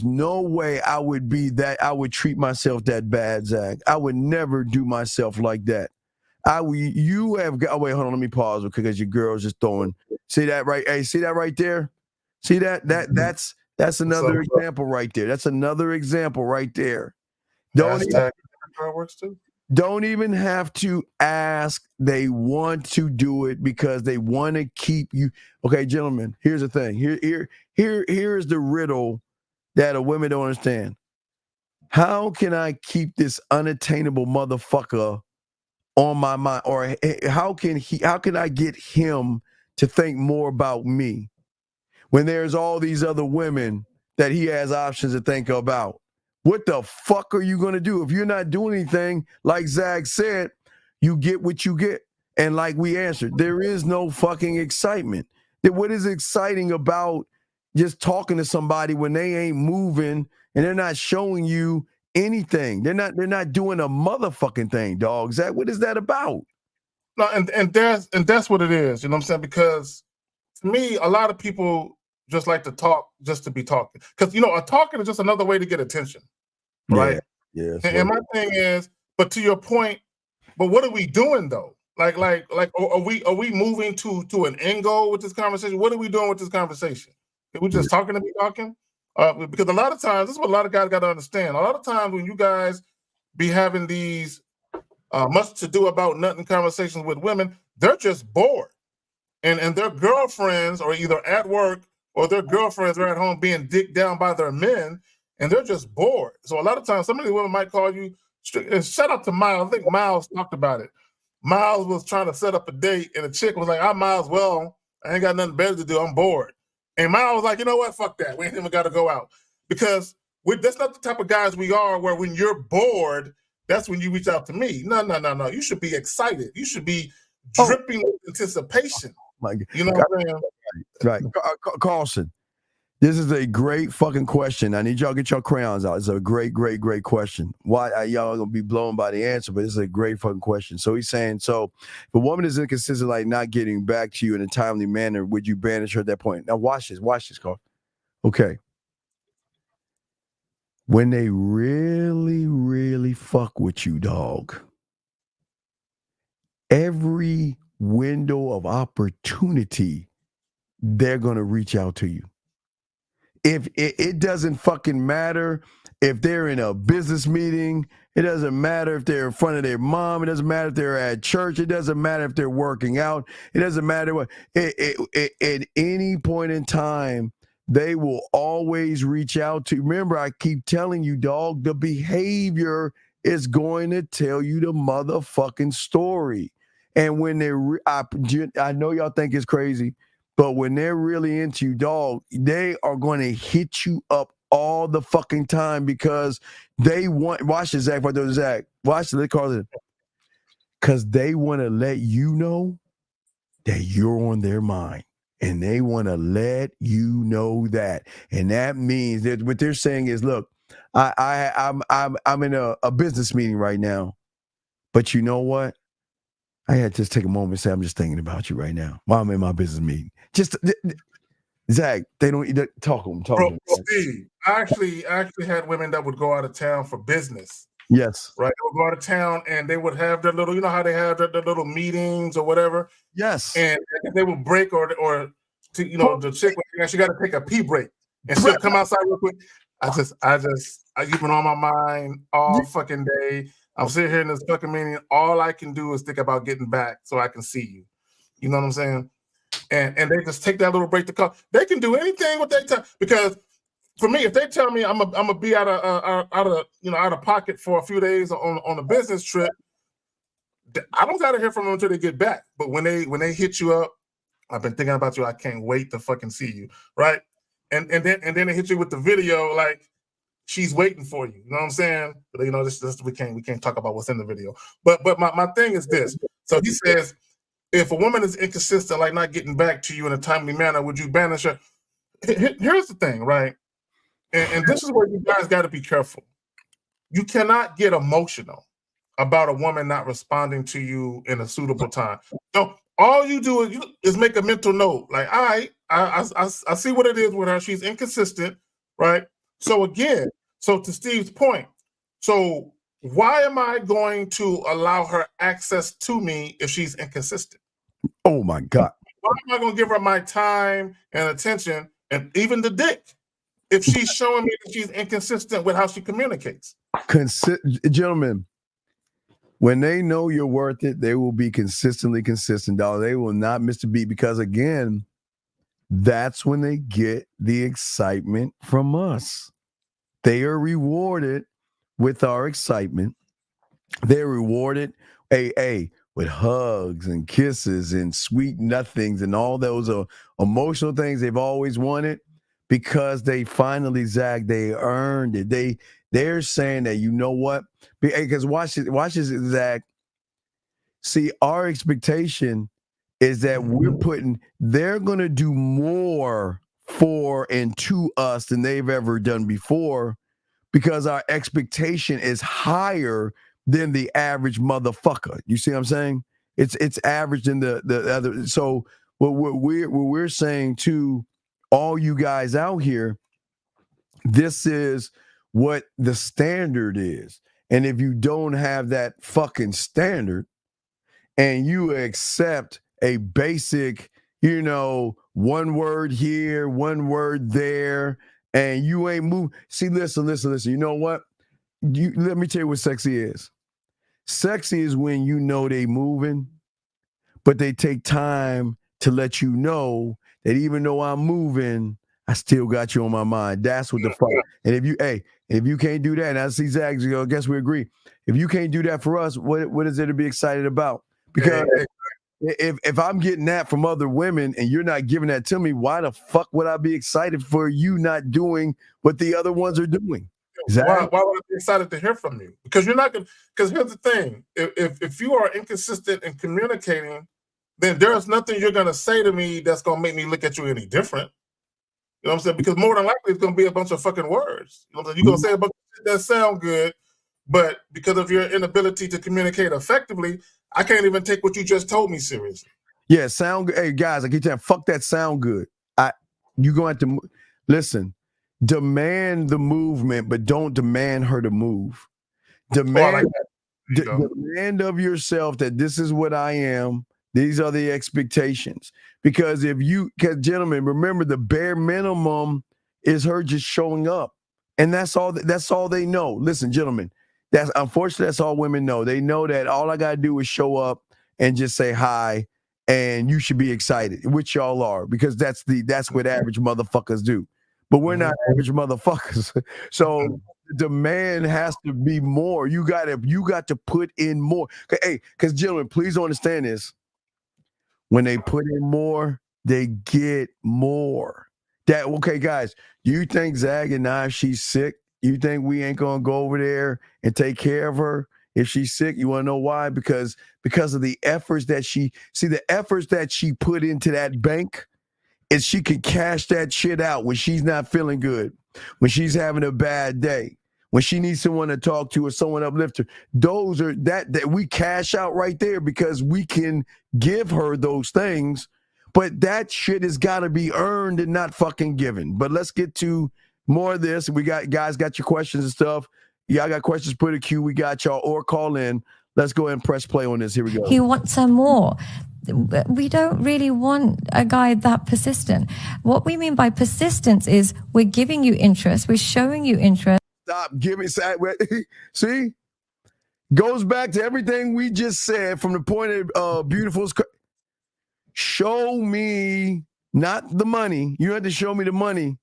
no way I would be that, I would treat myself that bad, Zag. I would never do myself like that. You have got, oh wait, hold on, let me pause because your girl's just throwing, see that right? Hey, see that right there? See that? That's another example right there. That's another example right there. Don't even have to ask. They want to do it because they want to keep you. Okay, gentlemen, here's the thing. Here is the riddle that a women don't understand. How can I keep this unattainable motherfucker on my mind? Or how can I get him to think more about me when there's all these other women that he has options to think about? What the fuck are you going to do? If you're not doing anything, like Zach said, you get what you get. And like we answered, there is no fucking excitement. What is exciting about just talking to somebody when they ain't moving and they're not showing you anything? They're not doing a motherfucking thing, dog. Zach, what is that about? No, and that's what it is. You know what I'm saying? Because to me, a lot of people just like to talk just to be talking. Because, a talking is just another way to get attention. Right? Yeah. And my thing is, but to your point, but what are we doing though? Like, are we moving to an end goal with this conversation? What are we doing with this conversation? Are we just talking to be talking? Because a lot of times, this is what a lot of guys got to understand. A lot of times when you guys be having these much to do about nothing conversations with women, they're just bored. And their girlfriends are either at work or their girlfriends are at home being dicked down by their men, and they're just bored. So a lot of times, some of these women might call you, and shout out to Miles. I think Miles talked about it. Miles was trying to set up a date, and the chick was like, I might as well. I ain't got nothing better to do. I'm bored. And Miles was like, you know what? Fuck that. We ain't even got to go out. Because that's not the type of guys we are where when you're bored, that's when you reach out to me. No. You should be excited. You should be dripping with anticipation. My God. You know what I'm saying? Right. Carlson, This is a great fucking question. I need y'all to get your crayons out. It's a great, great, great question. Why y'all gonna be blown by the answer? But it's a great fucking question. So he's saying, so if a woman is inconsistent, like not getting back to you in a timely manner, would you banish her at that point? Now watch this, Carl. Okay. When they really, really fuck with you, dog, every window of opportunity, they're gonna reach out to you. If it doesn't fucking matter if they're in a business meeting, it doesn't matter if they're in front of their mom, it doesn't matter if they're at church, it doesn't matter if they're working out, it doesn't matter what. At any point in time, they will always reach out to. Remember, I keep telling you, dog, the behavior is going to tell you the motherfucking story. And when I know y'all think it's crazy, but when they're really into you, dog, they are going to hit you up all the fucking time because they want, watch this, Zach, watch this, call it, because they want to let you know that you're on their mind. And they want to let you know that. And that means that what they're saying is, look, I'm in a business meeting right now, but you know what? I had to just take a moment and say, I'm just thinking about you right now while I'm in my business meeting. Just, Zach, they don't talk to them. Bro, Steve, I actually had women that would go out of town for business. Yes. Right. They would go out of town and they would have their little, you know how they have their little meetings or whatever. Yes. And they would break or to, you know, the chick would, she got to take a pee break and she'll come outside real quick. You've been on my mind all fucking day. I'm sitting here in this fucking meeting. All I can do is think about getting back so I can see you. You know what I'm saying? And they just take that little break to call. They can do anything with their time because for me, if they tell me I'm gonna be out of pocket for a few days on a business trip, I don't gotta hear from them until they get back. But when they hit you up, I've been thinking about you. I can't wait to fucking see you, right? And then they hit you with the video like she's waiting for you. You know what I'm saying? But you know, this we can't talk about what's in the video. But my thing is this. So he says, if a woman is inconsistent, like not getting back to you in a timely manner, would you banish her? Here's the thing, right? And this is where you guys got to be careful. You cannot get emotional about a woman not responding to you in a suitable time. So all you do is make a mental note. Like, all right, I see what it is with her. She's inconsistent, right? So again, so to Steve's point, so why am I going to allow her access to me if she's inconsistent? Oh my God. Why am I going to give her my time and attention and even the dick if she's showing me that she's inconsistent with how she communicates? Gentlemen, when they know you're worth it, they will be consistently consistent, dog. They will not miss a beat because, again, that's when they get the excitement from us. They are rewarded with our excitement. They're rewarded, with hugs and kisses and sweet nothings and all those emotional things they've always wanted because they finally, Zach, they earned it. They're saying that, you know what? Because watch this, Zach. See, our expectation is that they're going to do more for and to us than they've ever done before because our expectation is higher than the average motherfucker. You see what I'm saying? It's average than the other. So what we're saying to all you guys out here, this is what the standard is. And if you don't have that fucking standard and you accept a basic, one word here, one word there, and you ain't move. See, listen. You know what? Let me tell you what sexy is. Sexy is when you know they moving, but they take time to let you know that even though I'm moving, I still got you on my mind. That's what the fuck. And if you can't do that, and I see Zach, I guess we agree. If you can't do that for us, what is there to be excited about? Because if I'm getting that from other women and you're not giving that to me, why the fuck would I be excited for you not doing what the other ones are doing? Why would I be excited to hear from you? Because you're not going to, because here's the thing. If you are inconsistent in communicating, then there's nothing you're going to say to me that's going to make me look at you any different. know what I'm saying? Because more than likely it's gonna be a bunch of fucking words. You know what I'm saying? You're gonna say a bunch of shit that sound good, but because of your inability to communicate effectively, I can't even take what you just told me seriously. Yeah, sound good. Hey guys, I keep telling you, fuck that sound good. You going to listen, demand the movement, but don't demand her to move. Demand of yourself that this is what I am. These are the expectations. Because gentlemen, remember the bare minimum is her just showing up. And that's all they know. Listen, gentlemen, unfortunately that's all women know. They know that all I gotta do is show up and just say hi, and you should be excited, which y'all are, because that's what average motherfuckers do. But we're not average motherfuckers. So the demand has to be more. You got to put in more. Hey, because gentlemen, please understand this. When they put in more, they get more. Okay, guys, you think Zag and I, if she's sick, you think we ain't gonna go over there and take care of her if she's sick? You want to know why? Because of the efforts that she put into that bank, is she can cash that shit out when she's not feeling good, when she's having a bad day, when she needs someone to talk to or someone uplift her. Those are that we cash out right there because we can give her those things. But that shit has got to be earned and not fucking given. But let's get to more of this. We got your questions and stuff. Y'all got questions, put a queue. We got y'all, or call in. Let's go ahead and press play on this. Here we go. He wants her more. We don't really want a guy that persistent. What we mean by persistence is we're giving you interest, we're showing you interest. Stop giving. See? Goes back to everything we just said from the point of beautiful. Show me, not the money. You have to show me the money.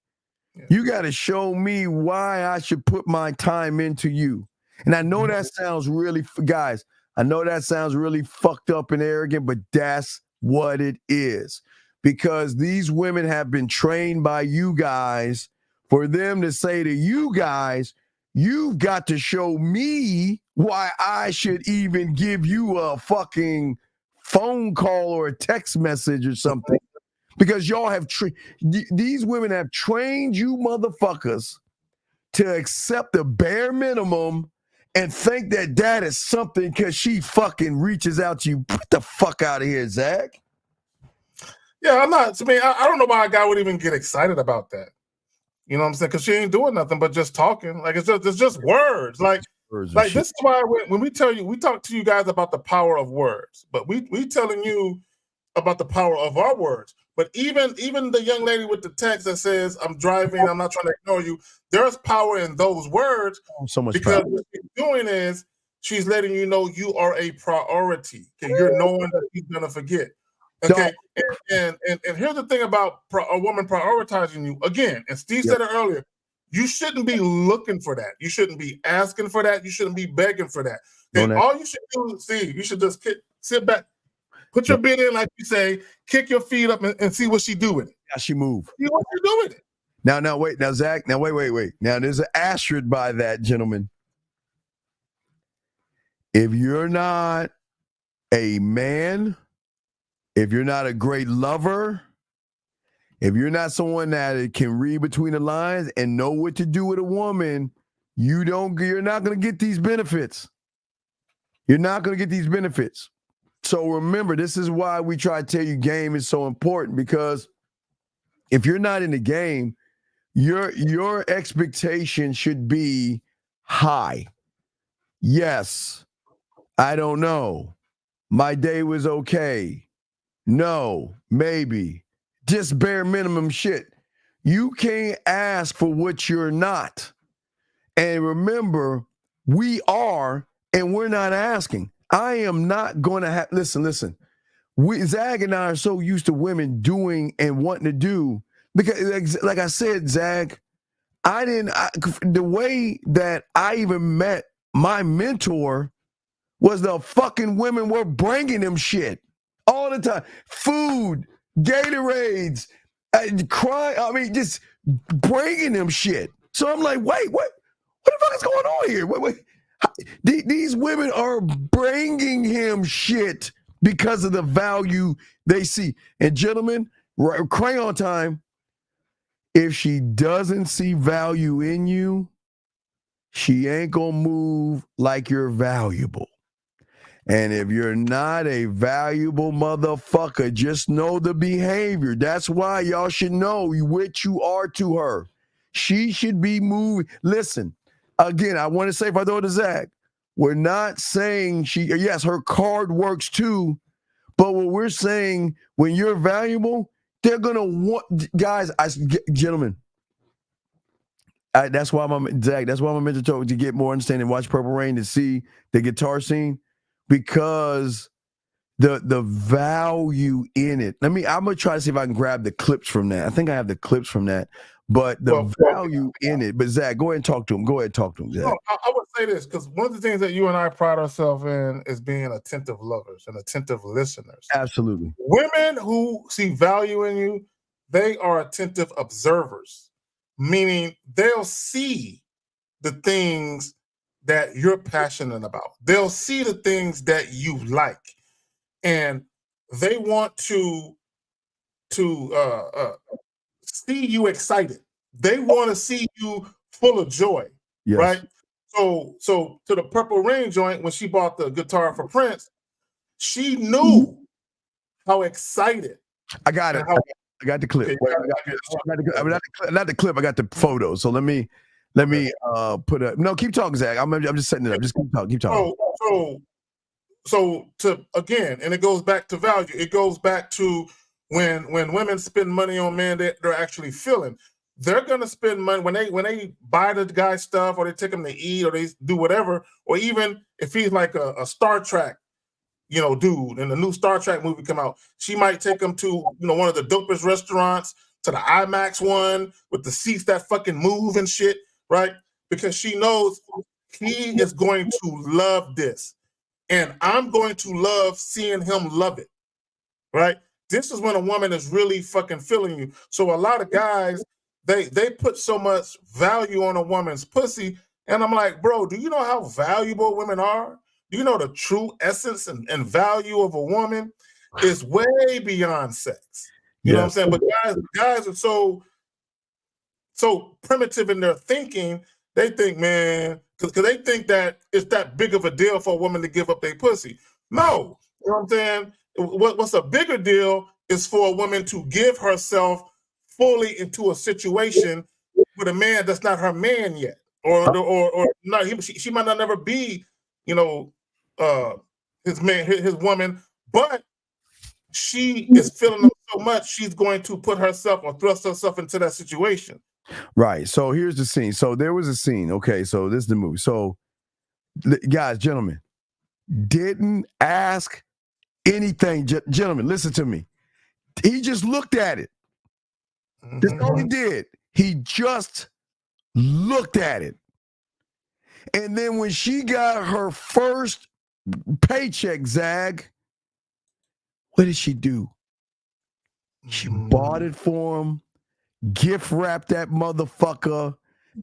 You got to show me why I should put my time into you. And I know that sounds really, guys, I know that sounds really fucked up and arrogant, but that's what it is. Because these women have been trained by you guys for them to say to you guys, you've got to show me why I should even give you a fucking phone call or a text message or something. Because y'all have these women have trained you motherfuckers to accept the bare minimum and think that is something because she fucking reaches out to you. Get the fuck out of here, Zach. Yeah, I'm not. I mean, I don't know why a guy would even get excited about that. You know what I'm saying? Because she ain't doing nothing but just talking. Like it's just words. Like this is why when we talk to you guys about the power of words, but we telling you about the power of our words. But even the young lady with the text that says, "I'm driving, I'm not trying to ignore you," there's power in those words. So much because power. what she's doing is she's letting you know you are a priority. Okay, you're knowing that she's gonna forget. Okay, and here's the thing about a woman prioritizing you again. And Steve said it earlier. You shouldn't be looking for that. You shouldn't be asking for that. You shouldn't be begging for that. And all you should do, Steve, you should just sit back. Put your bid in, like you say, kick your feet up and see what she do with it. How she move. See what you do with it. Now, wait. Now, Zach, wait. Now, there's an asterisk by that, gentlemen. If you're not a man, if you're not a great lover, if you're not someone that can read between the lines and know what to do with a woman, you're not going to get these benefits. You're not going to get these benefits. So remember, this is why we try to tell you game is so important, because if you're not in the game, your expectation should be high. Yes, I don't know. My day was okay. No, maybe. Just bare minimum shit. You can't ask for what you're not. And remember, we are, and we're not asking. I am not going to have, listen. Zag and I are so used to women doing and wanting to do, because like I said, Zag, the way that I even met my mentor was the fucking women were bringing him shit all the time. Food, Gatorades, just bringing them shit. So I'm like, wait, what the fuck is going on here? Wait. These women are bringing him shit because of the value they see. And gentlemen, crayon time, If she doesn't see value in you, she ain't gonna move like you're valuable. And if you're not a valuable motherfucker, just know the behavior. That's why y'all should know what you are to her. She should be moving. Listen, again, I want to say, if I throw it to Zach, we're not saying yes, her card works too, but what we're saying, when you're valuable, they're going to want, guys, gentlemen, that's why Zach, that's why I'm meant to get more understanding, watch Purple Rain to see the guitar scene, because the value in it. I'm gonna try to see if I can grab the clips from that. I think I have the clips from that, but the value in it. But Zach, go ahead and talk to him. Zach. No, I would say this, because one of the things that you and I pride ourselves in is being attentive lovers and attentive listeners. Absolutely. Women who see value in you, they are attentive observers, meaning they'll see the things that you're passionate about. They'll see the things that you like, and they want to see you excited. They want to see you full of joy, yes. Right? So to the Purple Rain joint, when she bought the guitar for Prince, she knew how excited. I got it. I got the clip. Okay, Not the clip. I got the photo. So let me put a. No, keep talking, Zach. I'm just setting it up. Just keep talking. So to again, and it goes back to value. It goes back to when women spend money on men that they're actually feeling. They're gonna spend money when they buy the guy stuff, or they take him to eat, or they do whatever, or even if he's like a Star Trek, dude, and the new Star Trek movie come out, she might take him to one of the dopest restaurants, to the IMAX one with the seats that fucking move and shit, right? Because she knows he is going to love this. And I'm going to love seeing him love it, right? This is when a woman is really fucking feeling you. So a lot of guys, they put so much value on a woman's pussy. And I'm like, bro, do you know how valuable women are? Do you know the true essence and value of a woman is way beyond sex? You know what I'm saying? But guys are so primitive in their thinking. They think, man, because they think that it's that big of a deal for a woman to give up their pussy. No, you know what I'm saying? What's a bigger deal is for a woman to give herself fully into a situation with a man that's not her man yet, or not. She might not never be, his man, his woman, but she is feeling him so much, she's going to put herself or thrust herself into that situation. Right. So here's the scene. So there was a scene. Okay. So this is the movie. So guys, gentlemen, didn't ask anything. Gentlemen, listen to me. He just looked at it. That's all he did. He just looked at it. And then when she got her first paycheck, Zag, what did she do? She bought it for him. Gift wrap that motherfucker.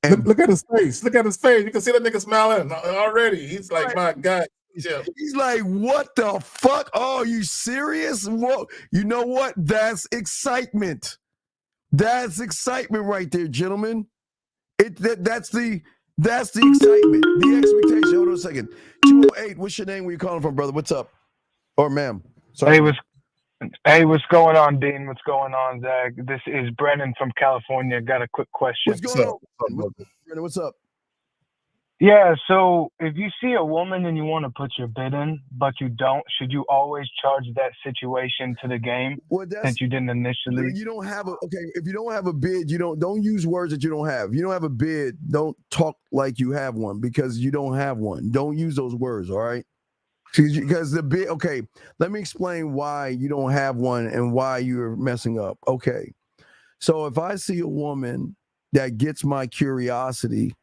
And look at his face. Look at his face. You can see that nigga smiling already. He's like, my God. Yeah. He's like, what the fuck? Oh, you serious? Whoa. You know what? That's excitement. That's excitement right there, gentlemen. That's the excitement. The expectation. Hold on a second. 208, what's your name? Where you calling from, brother? What's up? Or ma'am. Sorry. Hey, what's going on, Dean? What's going on, Zach? This is Brennan from California. Got a quick question. What's going on? Brennan, what's up? Yeah, so if you see a woman and you want to put your bid in, but you don't, should you always charge that situation to the game since you didn't initially? You don't have if you don't have a bid, you don't use words that you don't have. If you don't have a bid, don't talk like you have one, because you don't have one. Don't use those words, all right? Because the bid, okay, let me explain why you don't have one and why you're messing up. Okay, so if I see a woman that gets my curiosity,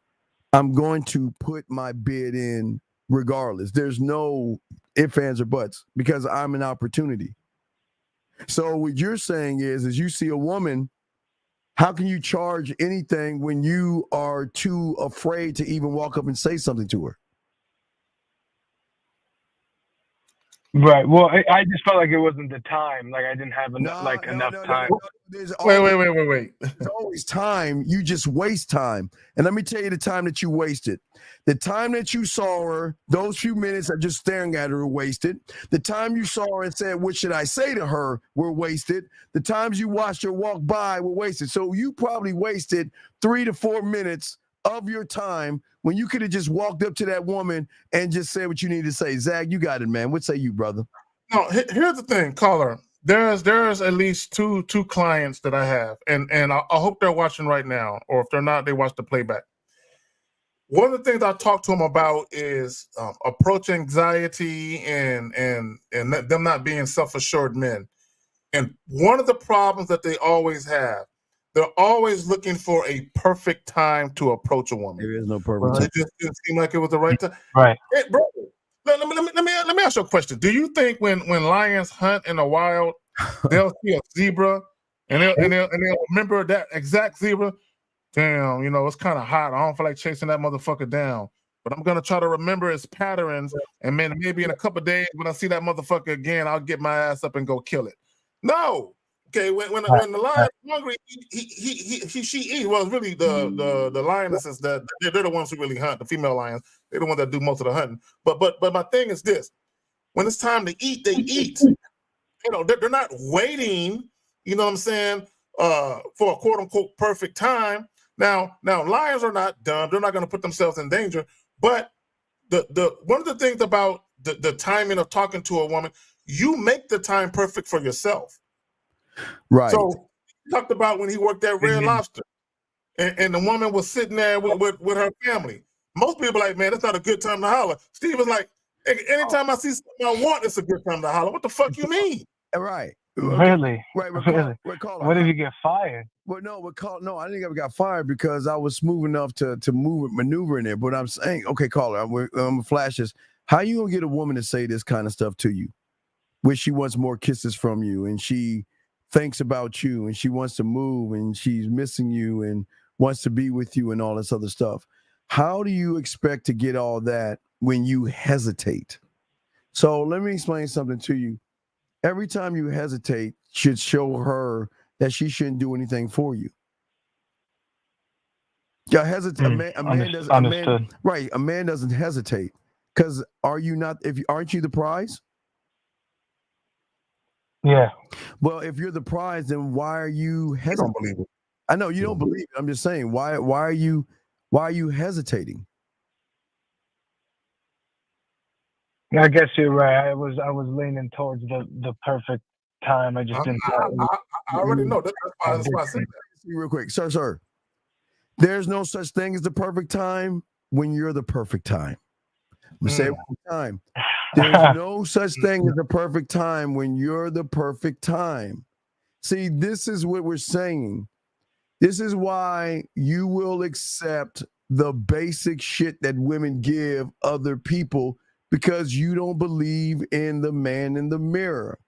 I'm going to put my bid in regardless. There's no ifs, ands, or buts, because I'm an opportunity. So what you're saying is you see a woman, how can you charge anything when you are too afraid to even walk up and say something to her? Right. Well, I just felt like it wasn't the time. Like I didn't have enough time. There's Wait. There's always time. You just waste time. And let me tell you the time that you wasted. The time that you saw her, those few minutes of just staring at her were wasted. The time you saw her and said, what should I say to her, were wasted. The times you watched her walk by were wasted. So you probably wasted 3 to 4 minutes of your time when you could have just walked up to that woman and just said what you need to say. Zach, you got it, man. What say you, brother? No, here's the thing, caller. There's at least two clients that I have, and I hope they're watching right now, or if they're not, they watch the playback. One of the things I talk to them about is approach anxiety and them not being self-assured men. And one of the problems that they always have, they're always looking for a perfect time to approach a woman. There is no perfect time. It just didn't seem like it was the right time. Right. Hey, bro, let me ask you a question. Do you think when lions hunt in the wild, they'll see a zebra and they'll remember that exact zebra? Damn, it's kind of hot. I don't feel like chasing that motherfucker down. But I'm gonna try to remember its patterns, and maybe in a couple of days when I see that motherfucker again, I'll get my ass up and go kill it. No. Okay, when the lion's hungry, she eats. Well, it's really the lionesses that they're the ones who really hunt. The female lions, they're the ones that do most of the hunting. But my thing is this: when it's time to eat, they eat. They're not waiting. You know what I'm saying? For a quote unquote perfect time. Now lions are not dumb. They're not going to put themselves in danger. But the one of the things about the timing of talking to a woman, you make the time perfect for yourself. Right. So he talked about when he worked at Red Lobster, and the woman was sitting there with her family. Most people are like, man, that's not a good time to holler. Steve was like, anytime I see something I want, it's a good time to holler. What the fuck you mean? Right. Really? Right. Really? What if you get fired? Well, no, I didn't ever got fired because I was smooth enough to maneuver in there. But I'm saying, okay, caller, I'm gonna flash this. How you gonna get a woman to say this kind of stuff to you? Where she wants more kisses from you and she thinks about you and she wants to move and she's missing you and wants to be with you and all this other stuff. How do you expect to get all that when you hesitate? So let me explain something to you. Every time you hesitate should show her that she shouldn't do anything for you. Yeah, hesitate. A man doesn't. Understood. A man doesn't hesitate because aren't you the prize? Yeah. Well, if you're the prize, then why are you hesitating? I don't believe it. I know you don't believe it. I'm just saying, why are you hesitating? I guess you're right. I was leaning towards the perfect time. I just didn't. I already know. That's why I said that. Real quick, sir. There's no such thing as the perfect time when you're the perfect time. I'm gonna say it one more time. There's no such thing as the perfect time when you're the perfect time. See, this is what we're saying. This is why you will accept the basic shit that women give other people because you don't believe in the man in the mirror.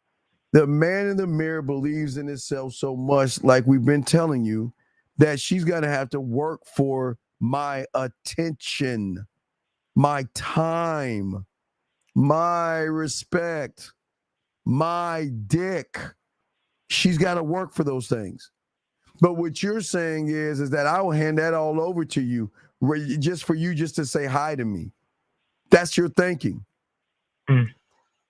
The man in the mirror believes in himself so much, like we've been telling you, that she's going to have to work for my attention, my time, my respect, my dick. She's got to work for those things. But what you're saying is that I will hand that all over to you just for you just to say hi to me. That's your thinking.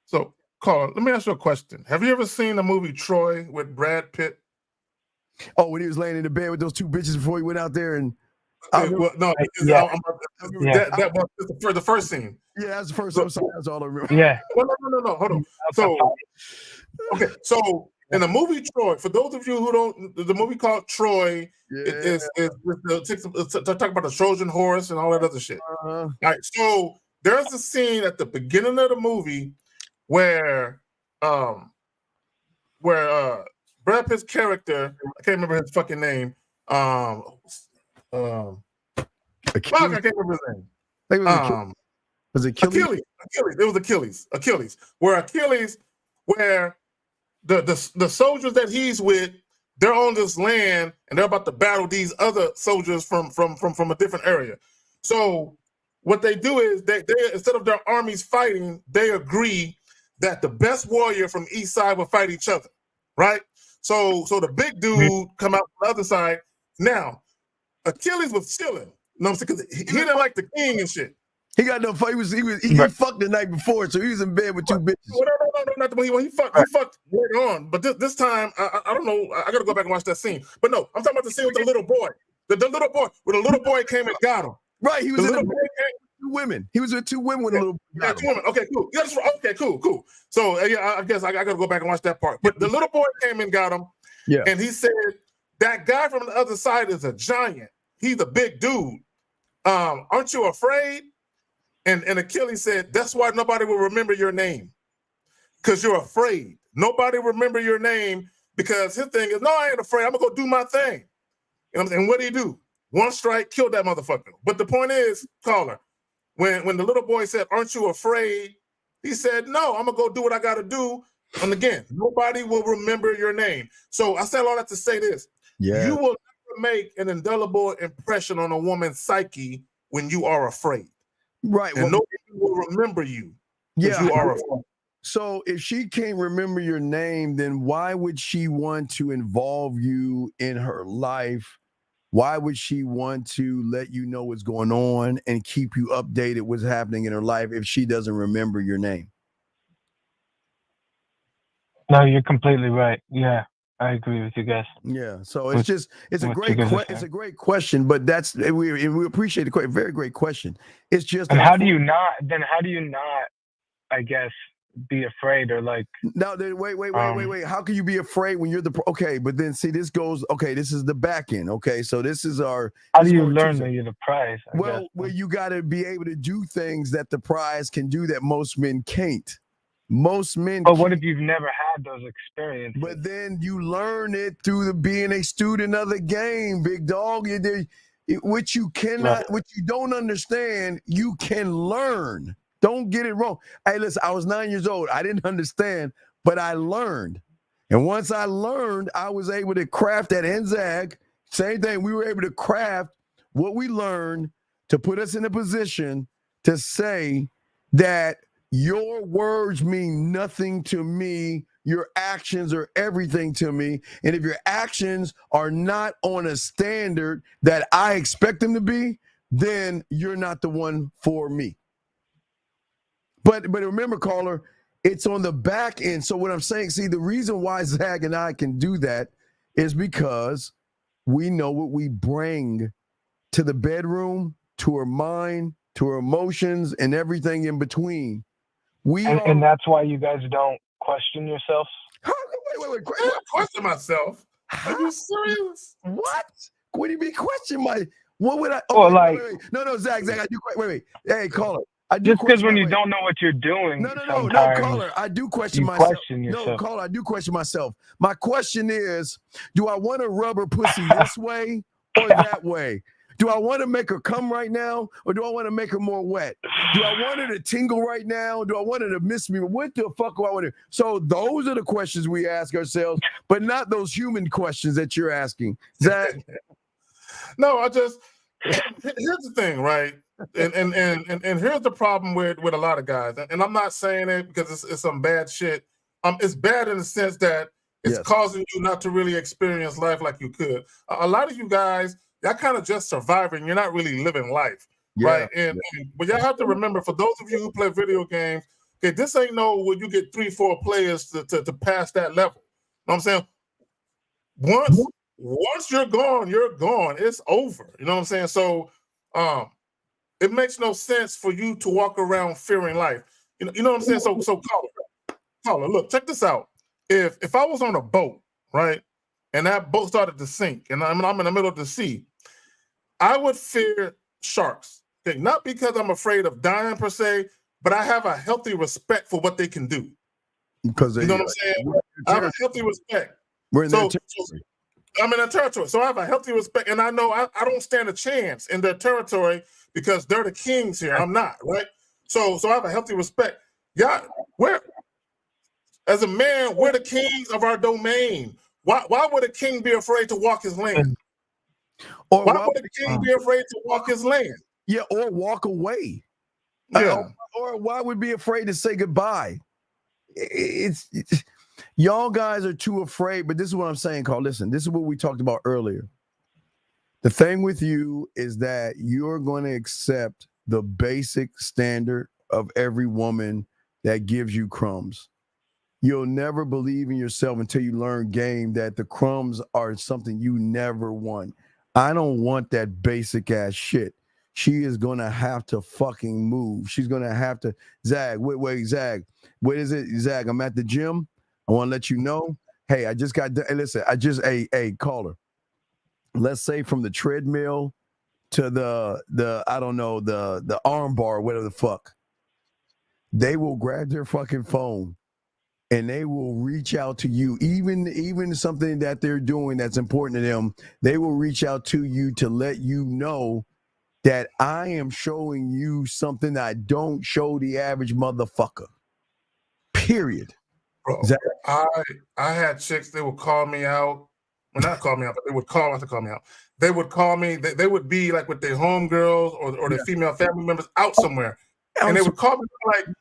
So, Carl, let me ask you a question. Have you ever seen the movie Troy with Brad Pitt? Oh, when he was laying in the bed with those two bitches before he went out there and... that was the first scene. Yeah, that's the first. That's all I remember. Yeah. No. Hold on. So in the movie Troy, for those of you who don't, the movie called Troy is talk about the Trojan horse and all that other shit. All right. So there's a scene at the beginning of the movie where Brad Pitt's character, I can't remember his fucking name. I can't remember his name. Was it Achilles? It was Achilles. Where the soldiers that he's with, they're on this land and they're about to battle these other soldiers from a different area. So what they do is they instead of their armies fighting, they agree that the best warrior from each side would fight each other, right? So the big dude come out from the other side. Now, Achilles was chilling. You know what I'm saying? Because he didn't like the king and shit. He got no fight. He fucked the night before, so he was in bed with two bitches. No, he fucked later on. But this time, I don't know. I got to go back and watch that scene. But no, I'm talking about the scene with the little boy. The little boy, where the little boy came and got him. Right, he was with two women. He was with two women with a little boy. Yeah, two women. Okay, cool. Yeah, okay, cool. So yeah, I guess I got to go back and watch that part. But the little boy came and got him. Yeah. And he said, that guy from the other side is a giant. He's a big dude. Aren't you afraid? And Achilles said, that's why nobody will remember your name. Because you're afraid. Nobody will remember your name because his thing is, no, I ain't afraid. I'm going to go do my thing. You know what I'm saying? What do you do? One strike, kill that motherfucker. But the point is, caller, when the little boy said, aren't you afraid? He said, no, I'm going to go do what I got to do. And again, nobody will remember your name. So I said all that to say this. Yeah. You will never make an indelible impression on a woman's psyche when you are afraid. Right. And nobody will remember you. Yeah. You are afraid. So if she can't remember your name, then why would she want to involve you in her life? Why would she want to let you know what's going on and keep you updated what's happening in her life if she doesn't remember your name? No, you're completely right. Yeah, I agree with you guys. Yeah, so it's a great question, but we appreciate the question. Very great question. It's just and how do you not, I guess, be afraid or like? No, wait. How can you be afraid when you're okay? But then see, this is the back end. Okay, so this is our. How do you learn that you're the prize? Well, you got to be able to do things that the prize can do that most men can't. Most men. But what if you've never had those experiences? But then you learn it through being a student of the game, big dog. Which you cannot, which you don't understand, you can learn. Don't get it wrong. Hey, listen, I was 9 years old. I didn't understand, but I learned. And once I learned, I was able to craft that NZAG. Same thing. We were able to craft what we learned to put us in a position to say that your words mean nothing to me. Your actions are everything to me. And if your actions are not on a standard that I expect them to be, then you're not the one for me. But remember, caller, it's on the back end. So what I'm saying, see, the reason why Zach and I can do that is because we know what we bring to the bedroom, to her mind, to her emotions, and everything in between. And that's why you guys don't question yourselves? Wait. I don't question myself. Are you serious? What? What do you mean question my? What would I? Oh, wait. No, Zach, I do. Wait. Hey, caller. Just because when you don't know what you're doing, no, caller. I do question myself. No, caller, I do question myself. My question is, do I want to rub her pussy this way or that way? Do I want to make her come right now, or do I want to make her more wet? Do I want her to tingle right now? Do I want her to miss me? What the fuck do I want to? So those are the questions we ask ourselves, but not those human questions that you're asking. Zach? No, here's the thing, right? And here's the problem with a lot of guys, and I'm not saying it because it's some bad shit. It's bad in the sense that it's causing you not to really experience life like you could. A lot of you guys, y'all kind of just surviving. You're not really living life, right? But y'all have to remember, for those of you who play video games, okay, this ain't where you get 3-4 players to pass that level. You know what I'm saying? Once you're gone, you're gone. It's over. You know what I'm saying? So it makes no sense for you to walk around fearing life. You know what I'm saying? So caller, look, check this out. If I was on a boat, right, and that boat started to sink, and I'm in the middle of the sea, I would fear sharks. Okay? Not because I'm afraid of dying per se, but I have a healthy respect for what they can do. Because you know what I'm saying? I have a healthy respect. We're in their territory. I'm in their territory, so I have a healthy respect, and I know I don't stand a chance in their territory because they're the kings here. I'm not, right? So I have a healthy respect. Yeah, as a man, we're the kings of our domain. Why would a king be afraid to walk his land? Or why would a king be afraid to walk his land? Yeah, or walk away. Yeah. Or why would be afraid to say goodbye? it's y'all guys are too afraid. But this is what I'm saying, Carl. Listen, this is what we talked about earlier. The thing with you is that you're going to accept the basic standard of every woman that gives you crumbs. You'll never believe in yourself until you learn game that the crumbs are something you never want. I don't want that basic ass shit. She is going to have to fucking move. She's going to have to. Zag, wait, Zag. What is it? Zag, I'm at the gym. I want to let you know. Hey, I just got, listen, hey, caller. Let's say from the treadmill to the I don't know, the arm bar, whatever the fuck. They will grab their fucking phone and they will reach out to you, even something that they're doing that's important to them. They will reach out to you to let you know that I am showing you something I don't show the average motherfucker. Period. Bro, I had chicks, they would call me out. Well, not call me out, but they would call me out. They would call me, they would be like with their homegirls or their female family members out somewhere. And they would call me like, and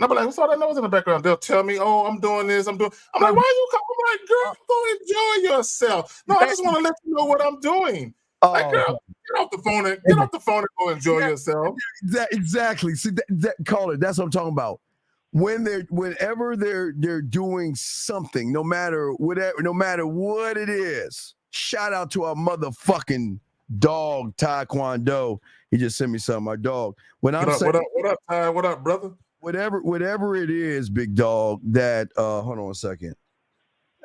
I'd be like, what's all that noise in the background? They'll tell me, oh, I'm doing this, I'm like, why are you calling? I'm like, girl, go enjoy yourself. No, I just want to let you know what I'm doing. Like, girl, get off the phone and go enjoy yourself. Exactly. See, that caller, that's what I'm talking about. Whenever they're doing something, no matter what it is, shout out to our motherfucking dog Taekwondo. He just sent me something. Our dog. What up, Ty? What up, brother? Whatever it is, big dog. That hold on a second.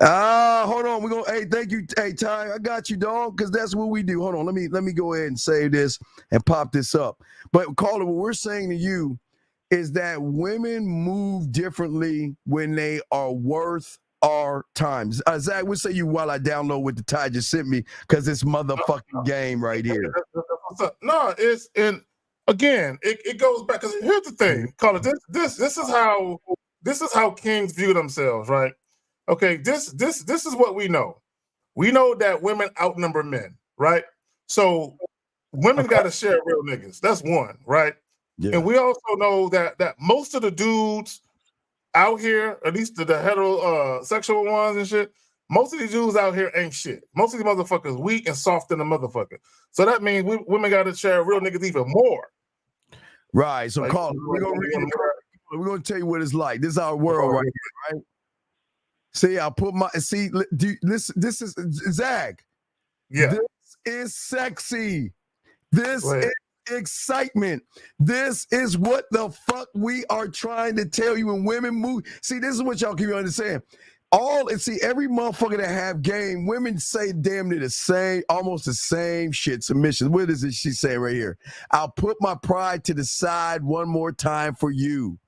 Hold on. We're gonna. Hey, thank you. Hey, Ty, I got you, dog. Because that's what we do. Hold on. Let me go ahead and save this and pop this up. But caller, what we're saying to you is that women move differently when they are worth our time. Zach, we'll say you while I download what the Ty just sent me because it's motherfucking game right here. No, it's and again, it goes back because here's the thing, Caller. This is how kings view themselves, right? Okay, this is what we know. We know that women outnumber men, right? So women got to share real niggas. That's one, right? Yeah. And we also know that most of the dudes out here, at least the heterosexual ones and shit, most of these dudes out here ain't shit. Most of these motherfuckers weak and soft than the motherfucker. So that means women got to share real niggas even more. Right. So, like, Carl, we're gonna tell you what it's like. This is our world right here, right? See, this is Zag. Yeah. This is sexy. This is excitement. This is what the fuck we are trying to tell you when women move. See, this is what y'all keep understand. Every motherfucker that have game, women say damn near the same, almost the same shit. Submission. What is it she saying right here? I'll put my pride to the side one more time for you.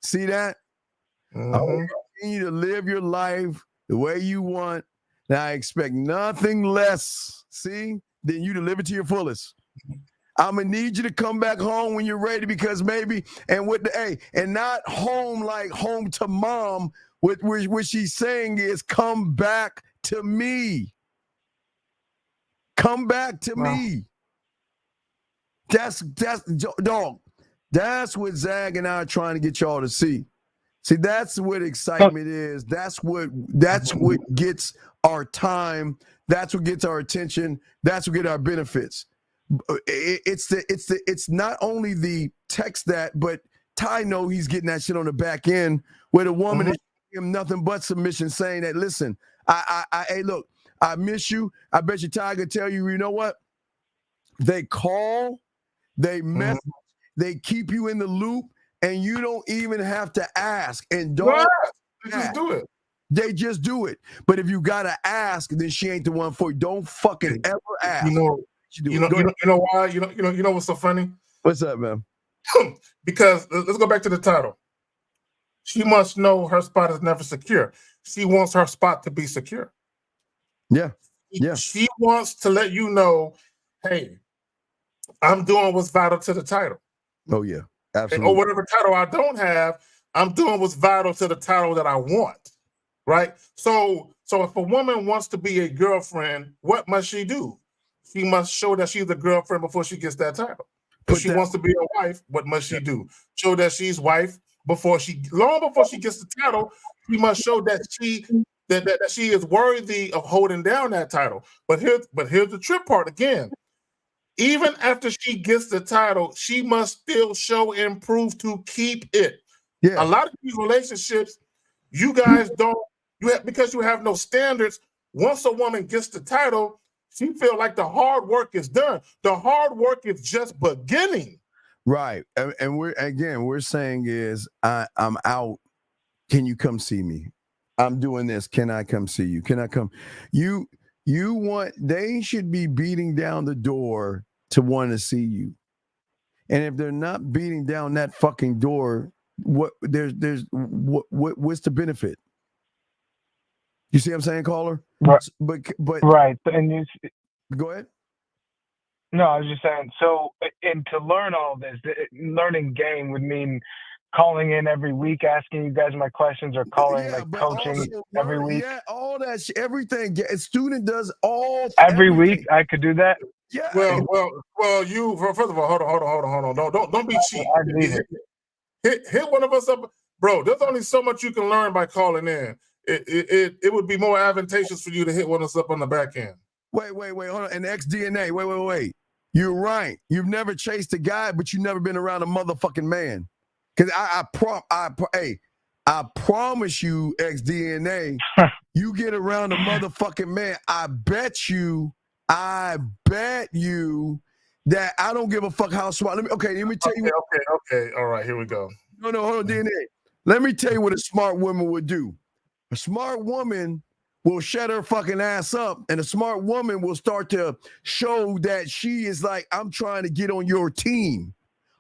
See that? Mm-hmm. I want you to live your life the way you want. And I expect nothing less, than you to live it to your fullest. I'm gonna need you to come back home when you're ready because maybe, and not home like home to mom. What she's saying is come back to me. Come back to me. That's dog. That's what Zag and I are trying to get y'all to see. See, that's what excitement is. That's what gets our time. That's what gets our attention. That's what gets our benefits. It's not only the text that, but Ty know he's getting that shit on the back end where the woman is giving him nothing but submission, saying that, listen, hey, look, I miss you. I bet you Ty could tell you, you know what? They call, they message, they keep you in the loop, and you don't even have to ask. And don't just do it. They just do it. But if you gotta ask, then she ain't the one for you. Don't fucking ever ask. You know why? You know what's so funny? What's up, man? Because let's go back to the title. She must know her spot is never secure. She wants her spot to be secure. Yeah. She wants to let you know, hey, I'm doing what's vital to the title. Oh yeah, absolutely. Or whatever title I don't have, I'm doing what's vital to the title that I want. Right? So if a woman wants to be a girlfriend, what must she do? She must show that she's a girlfriend before she gets that title. If she wants to be a wife, what must she do? Show that she's wife before she gets the title, she must show that she is worthy of holding down that title. But here's the trip part again. Even after she gets the title, she must still show and prove to keep it. Yeah. A lot of these relationships, you guys don't, because you have no standards. Once a woman gets the title, she feel like the hard work is done. The hard work is just beginning. Right. And we're saying is I'm out. Can you come see me? I'm doing this. Can I come see you? Can I come? They should be beating down the door to want to see you. And if they're not beating down that fucking door, what's the benefit? You see what I'm saying, caller? Right. But right. And go ahead. No, I was just saying. So, and to learn all this, learning game would mean calling in every week, asking you guys my questions, or calling coaching every week. Yeah, all that shit, everything. A student does all every week. I could do that. Yeah. Well. You first of all, hold on. Don't be cheap. Hit one of us up, bro. There's only so much you can learn by calling in. It would be more advantageous for you to hit one of us up on the back end. Wait, hold on. And XDNA, wait. You're right. You've never chased a guy, but you've never been around a motherfucking man. Because I promise you, XDNA, you get around a motherfucking man. I bet you that I don't give a fuck how smart. Let me tell you. Okay. All right, here we go. No, hold on, DNA. Let me tell you what a smart woman would do. A smart woman will shut her fucking ass up, and a smart woman will start to show that she is like, I'm trying to get on your team.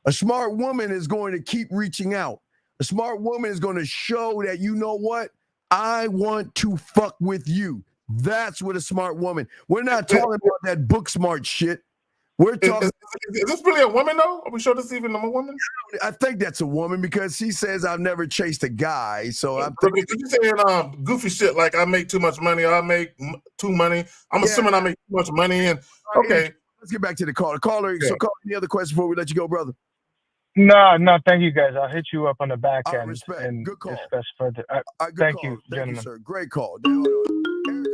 A smart woman is going to keep reaching out. A smart woman is going to show that, you know what? I want to fuck with you. That's what a smart woman. We're not talking about that book smart shit. We're talking. Is this really a woman, though? Are we sure this is even a woman? I think that's a woman because she says I've never chased a guy. So I'm thinking. You saying goofy shit like I make too much money, I make too money. I'm assuming I make too much money. And okay, let's get back to the caller. So, call any other question before we let you go, brother? No, thank you guys. I'll hit you up on the back end and good call. discuss further. Thank you, gentlemen. You, sir. Great call. Area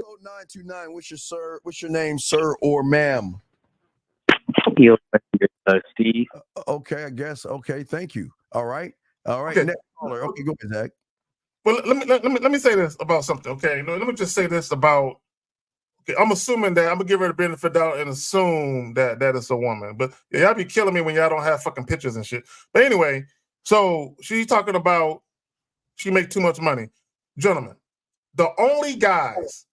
code 929. What's your name, sir or ma'am? Steve. Okay, I guess. Okay, thank you. All right. Okay. Next caller. Okay, go ahead, Zach. Well, let me say this about something. Okay, let me just say this about. Okay, I'm assuming that I'm gonna give her the benefit of the doubt and assume that it's a woman. But yeah, y'all be killing me when y'all don't have fucking pictures and shit. But anyway, so she's talking about she make too much money. Gentlemen, the only guys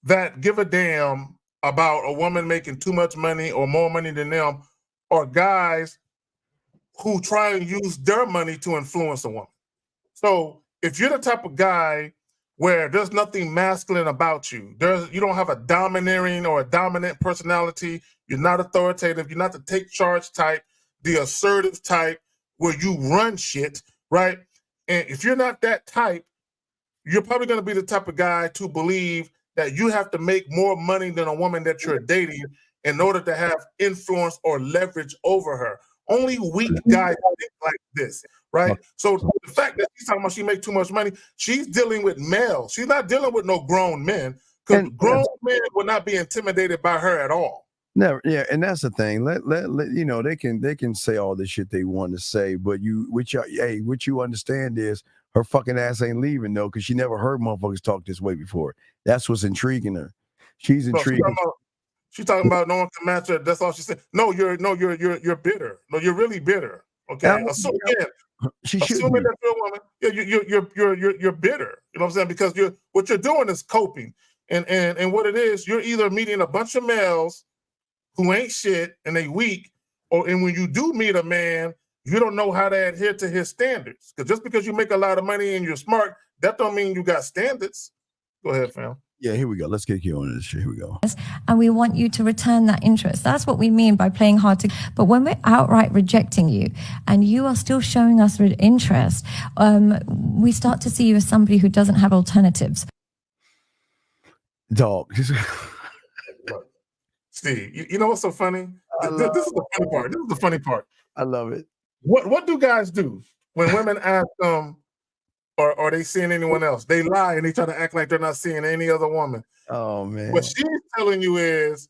that give a damn about a woman making too much money or more money than them are guys who try and use their money to influence a woman. So if you're the type of guy where there's nothing masculine about you, you don't have a domineering or a dominant personality, you're not authoritative, you're not the take charge type, the assertive type where you run shit, right? And if you're not that type, you're probably going to be the type of guy to believe that you have to make more money than a woman that you're dating in order to have influence or leverage over her. Only weak guys think like this, right? So the fact that she's talking about she make too much money, she's dealing with males. She's not dealing with no grown men, because grown men will not be intimidated by her at all. Never, yeah, and that's the thing. Let you know, they can say all the shit they want to say, but what you understand is her fucking ass ain't leaving though, because she never heard motherfuckers talk this way before. That's what's intriguing her. She's intrigued. She's talking about no one can match her. That's all she said. No, you're bitter. No, you're really bitter. Okay, assuming that you're a woman, you're bitter. You know what I'm saying? Because what you're doing is coping, and what it is, you're either meeting a bunch of males who ain't shit and they weak, and when you do meet a man, you don't know how to adhere to his standards. Because just because you make a lot of money and you're smart, that don't mean you got standards. Go ahead, fam. Yeah, here we go. Let's get you on this shit. Here we go. And we want you to return that interest. That's what we mean by playing hard to. But when we're outright rejecting you and you are still showing us interest, we start to see you as somebody who doesn't have alternatives. Dog. Steve, you know what's so funny? This is the funny part. This is the funny part. I love it. What do guys do when women ask them, are they seeing anyone else? They lie and they try to act like they're not seeing any other woman. Oh man. What she's telling you is,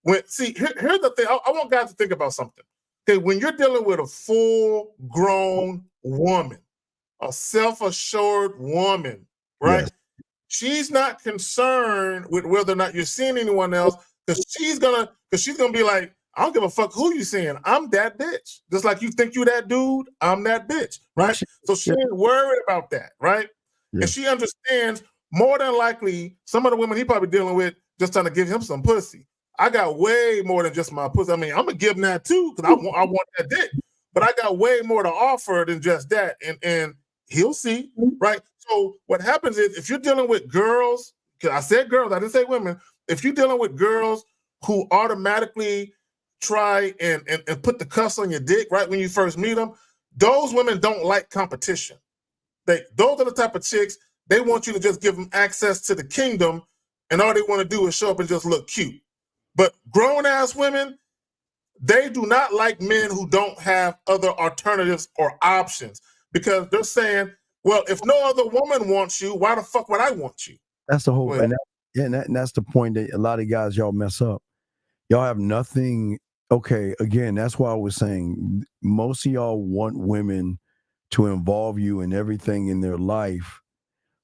here's the thing. I want guys to think about something. Okay, when you're dealing with a full-grown woman, a self-assured woman, right? Yes. She's not concerned with whether or not you're seeing anyone else, because she's gonna be like, I don't give a fuck who you seeing. I'm that bitch. Just like you think you that dude, I'm that bitch, right? So she ain't worried about that, right? Yeah. And she understands more than likely some of the women he probably dealing with just trying to give him some pussy. I got way more than just my pussy. I mean, I'm gonna give him that too because I want that dick, but I got way more to offer than just that, and he'll see, right? So what happens is if you're dealing with girls, because I said girls, I didn't say women. If you're dealing with girls who automatically try and put the cuffs on your dick right when you first meet them, those women don't like competition. Those are the type of chicks, they want you to just give them access to the kingdom, and all they want to do is show up and just look cute. But grown-ass women, they do not like men who don't have other alternatives or options, because they're saying, well, if no other woman wants you, why the fuck would I want you? That's the whole, and that's the point that a lot of guys, y'all mess up. Y'all have nothing. Okay, again, that's why I was saying most of y'all want women to involve you in everything in their life,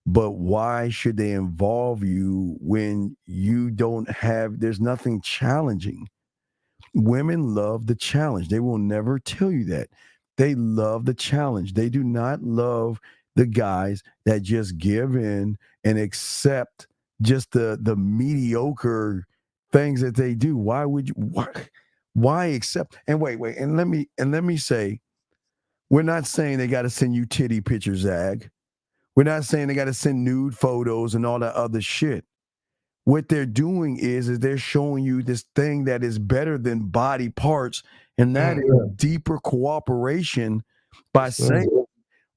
but why should they involve you when you don't have, there's nothing challenging? Women love the challenge. They will never tell you that. They love the challenge. They do not love the guys that just give in and accept just the mediocre things that they do. Why would you? Why accept? And wait, and let me say, we're not saying they got to send you titty pictures, Zag. We're not saying they got to send nude photos and all that other shit. What they're doing is they're showing you this thing that is better than body parts, and that is deeper cooperation by saying,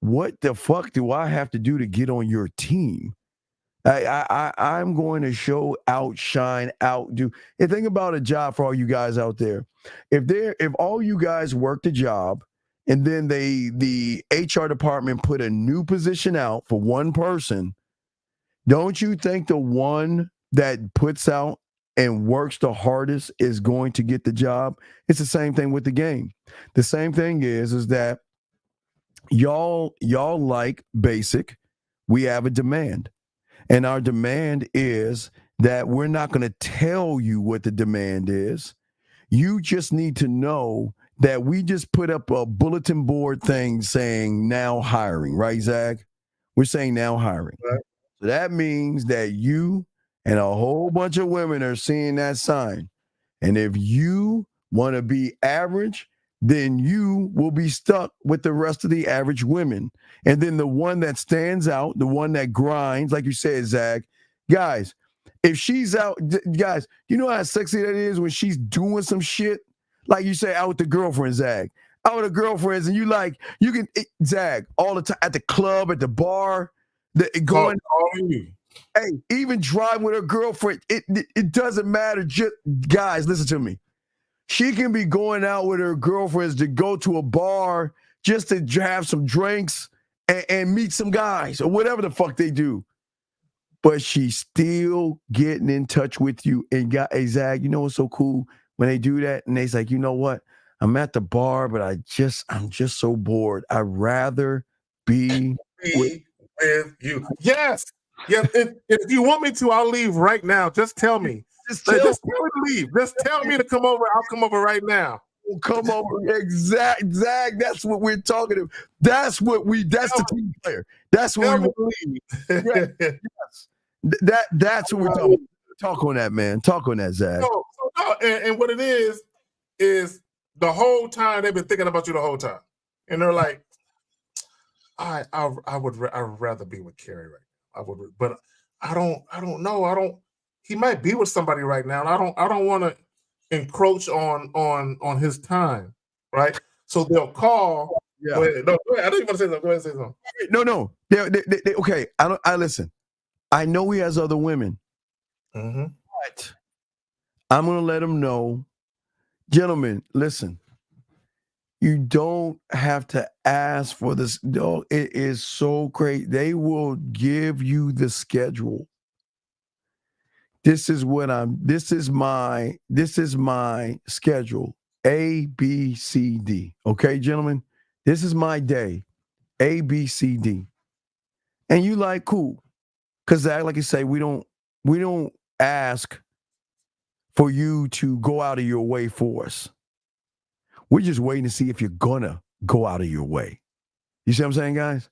what the fuck do I have to do to get on your team? I'm going to outshine, outdo. And think about a job for all you guys out there. If all you guys worked a job and then the HR department put a new position out for one person, don't you think the one that puts out and works the hardest is going to get the job? It's the same thing with the game. The same thing is that y'all like basic. We have a demand. And our demand is that we're not going to tell you what the demand is. You just need to know that we just put up a bulletin board thing saying now hiring, right, Zach? We're saying now hiring. Right. So that means that you and a whole bunch of women are seeing that sign. And if you want to be average, then you will be stuck with the rest of the average women. And then the one that stands out, the one that grinds, like you said, Zach, guys, if she's out, guys, you know how sexy that is when she's doing some shit? Like you say, out with the girlfriend, Zach. Out with the girlfriends, and you can, Zach, all the time, at the club, at the bar, going, hey, even driving with her girlfriend, it doesn't matter. Just, guys, listen to me. She can be going out with her girlfriends to go to a bar just to have some drinks and meet some guys or whatever the fuck they do. But she's still getting in touch with you. And hey, Zag, you know what's so cool? When they do that and they's like, you know what? I'm at the bar, but I'm just so bored. I'd rather be with you. Yes. Yes. If you want me to, I'll leave right now. Just tell me. Just tell me to leave. Just tell me to come over. I'll come over right now. Come over. Exact. That's what we're talking about. That's the team player. That's what we want. Yes. That's what we're talking about. Talk on that, man. Talk on that, Zach. And what it is the whole time they've been thinking about you the whole time. And they're like, I'd rather be with Carrie right now. I would, but I don't know. He might be with somebody right now. And I don't want to encroach on his time, right? So they'll call. Yeah. Go ahead. No, go ahead. I don't even want to say something. Go ahead and say something. No. They, okay. I listen. I know he has other women, but I'm gonna let him know, gentlemen. Listen, You don't have to ask for this. No, it is so great. They will give you the schedule. This is my schedule. A, B, C, D. Okay, gentlemen? This is my day. A, B, C, D. And you like, cool. Because like you say, we don't ask for you to go out of your way for us. We're just waiting to see if you're gonna go out of your way. You see what I'm saying, guys?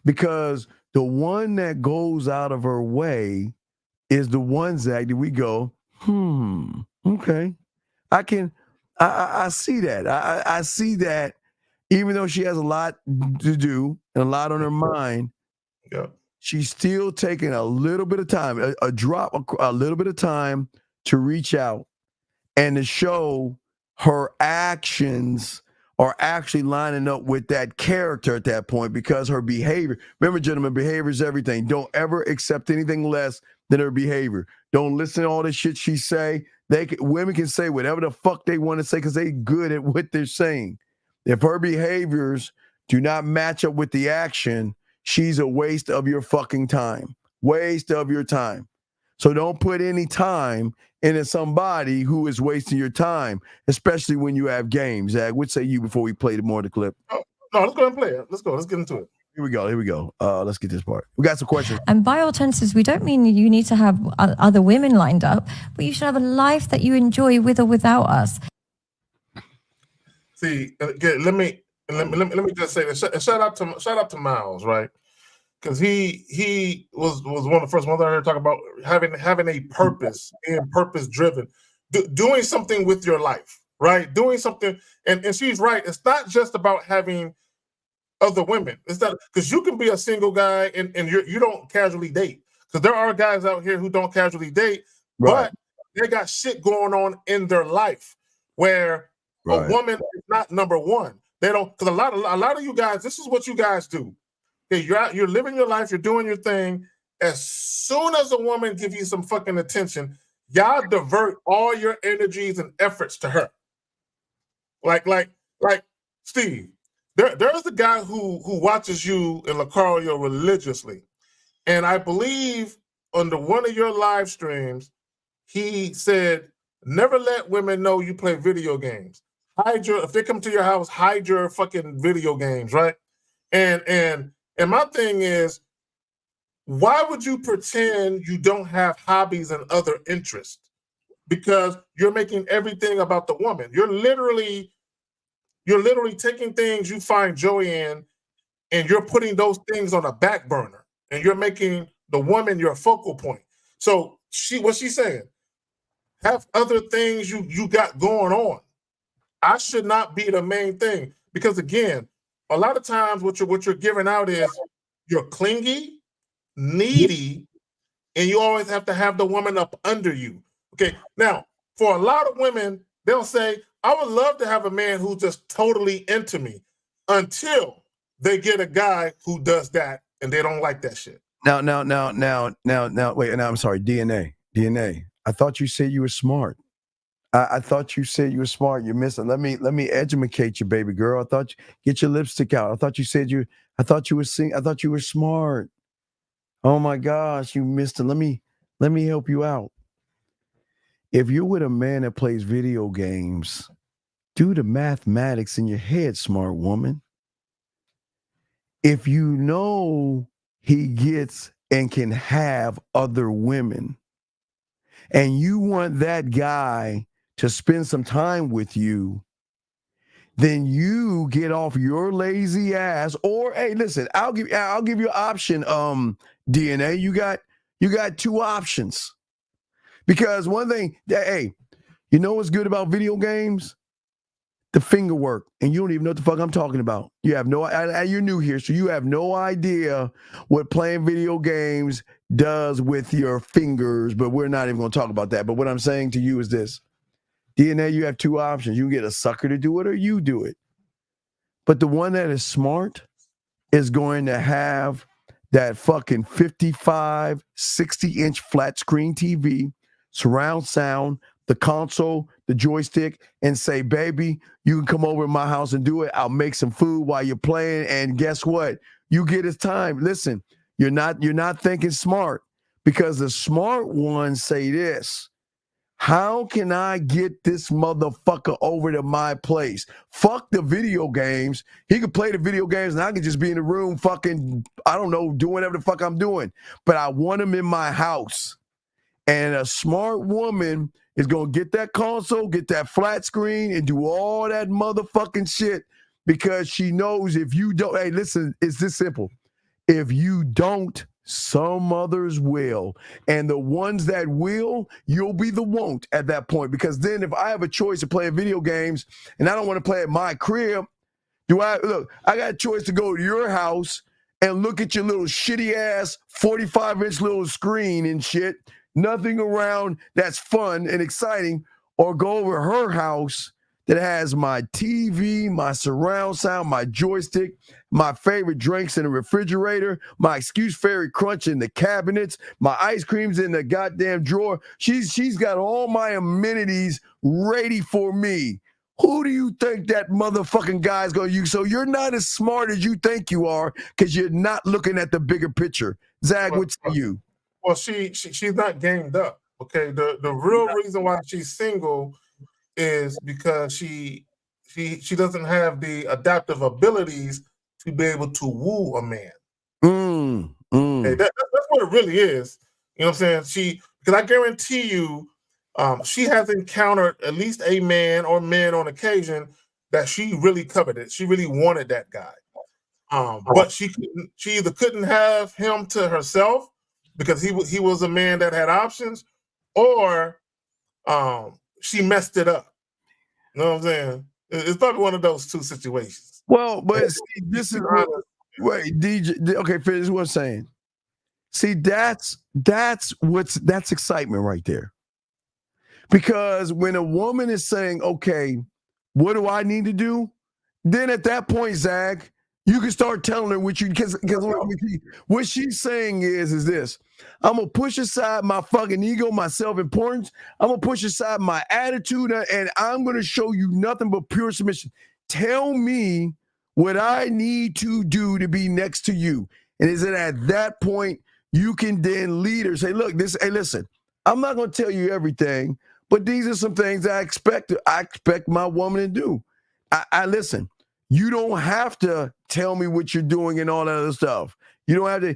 Because the one that goes out of her way is the one, Zach, that we go, okay. I see that. I see that even though she has a lot to do and a lot on her mind, she's still taking a little bit of time, a little bit of time to reach out and to show her actions are actually lining up with that character at that point, because her behavior, remember, gentlemen, behavior is everything. Don't ever accept anything less than her behavior. Don't listen to all the shit she say. Women can say whatever the fuck they want to say because they good at what they're saying. If her behaviors do not match up with the action, she's a waste of your fucking time. Waste of your time. So don't put any time into somebody who is wasting your time, especially when you have games. Zach, what say you before we play more of the clip? Oh, no, let's go and play it. Let's go. Let's get into it. Here we go. Let's get this part. We got some questions. And by alternatives, we don't mean you need to have other women lined up, but you should have a life that you enjoy with or without us. See, let me just say this. Shout out to Miles, right? Because he was one of the first ones I heard talk about having a purpose, being purpose driven, doing something with your life, right? Doing something, and she's right. It's not just about having other women. It's not, because you can be a single guy and you don't casually date. Because there are guys out here who don't casually date, but they got shit going on in their life where a woman is not number one. They don't, because a lot of you guys, this is what you guys do. Okay, you're living your life, you're doing your thing. As soon as a woman gives you some fucking attention, y'all divert all your energies and efforts to her. Like Steve, there's a guy who watches you in Lucario religiously, and I believe under one of your live streams, he said, "Never let women know you play video games. If they come to your house, hide your fucking video games, right?" And my thing is, why would you pretend you don't have hobbies and other interests? Because you're making everything about the woman. You're literally taking things you find joy in, and you're putting those things on a back burner, and you're making the woman your focal point. So what's she saying? Have other things you got going on. I should not be the main thing, because again, a lot of times what you're giving out is you're clingy, needy, and you always have to have the woman up under you. Okay, now for a lot of women, they'll say, "I would love to have a man who's just totally into me," until they get a guy who does that and they don't like that shit. Now, wait, and I'm sorry, DNA. I thought you said you were smart. I thought you said you were smart. You missed it. Let me educate you, baby girl. I thought get your lipstick out. I thought you were smart. Oh my gosh, you missed it. Let me help you out. If you're with a man that plays video games, do the mathematics in your head, smart woman. If you know he gets and can have other women, and you want that guy to spend some time with you, then you get off your lazy ass. Or hey, listen, I'll give you an option. DNA, you got two options. Because one thing, hey, you know what's good about video games? The finger work, and you don't even know what the fuck I'm talking about. You have no, you're new here, so you have no idea what playing video games does with your fingers, but we're not even going to talk about that. But what I'm saying to you is this. DNA, you have two options. You can get a sucker to do it or you do it. But the one that is smart is going to have that fucking 55, 60-inch flat screen TV, surround sound, the console, the joystick, and say, baby, you can come over to my house and do it. I'll make some food while you're playing. And guess what? You get his time. Listen, you're not thinking smart, because the smart ones say this: how can I get this motherfucker over to my place? Fuck the video games. He could play the video games and I could just be in the room fucking, I don't know, doing whatever the fuck I'm doing. But I want him in my house. And a smart woman is going to get that console, get that flat screen, and do all that motherfucking shit, because she knows if you don't, hey, listen, it's this simple. If you don't, some others will. And the ones that will, you'll be the won't at that point. Because then if I have a choice to play video games and I don't want to play at my crib, I got a choice to go to your house and look at your little shitty ass 45-inch little screen and shit, nothing around that's fun and exciting, or go over her house that has my TV, my surround sound, my joystick, my favorite drinks in the refrigerator, my Excuse Fairy Crunch in the cabinets, my ice creams in the goddamn drawer. She's got all my amenities ready for me. Who do you think that motherfucking guy's going to use? So you're not as smart as you think you are, because you're not looking at the bigger picture. Zag, what's to you? Well, she's not gamed up. Okay, the real reason why she's single is because she doesn't have the adaptive abilities to be able to woo a man. Okay, that's what it really is. You know what I'm saying? Because I guarantee you, she has encountered at least a man or men on occasion that she really coveted. She really wanted that guy. But she either couldn't have him to herself because he was a man that had options, or she messed it up. You know what I'm saying? It's probably one of those two situations. Well, but see, this is wait, DJ. Okay, finish what I'm saying. See, that's excitement right there. Because when a woman is saying, okay, what do I need to do? Then at that point, Zag, you can start telling her what you, because what she's saying is this: I'm gonna push aside my fucking ego, my self-importance. I'm gonna push aside my attitude, and I'm gonna show you nothing but pure submission. Tell me what I need to do to be next to you. And is it at that point you can then lead her, say, look, hey, listen, I'm not gonna tell you everything, but these are some things I expect my woman to do. I listen. You don't have to tell me what you're doing and all that other stuff. You don't have to.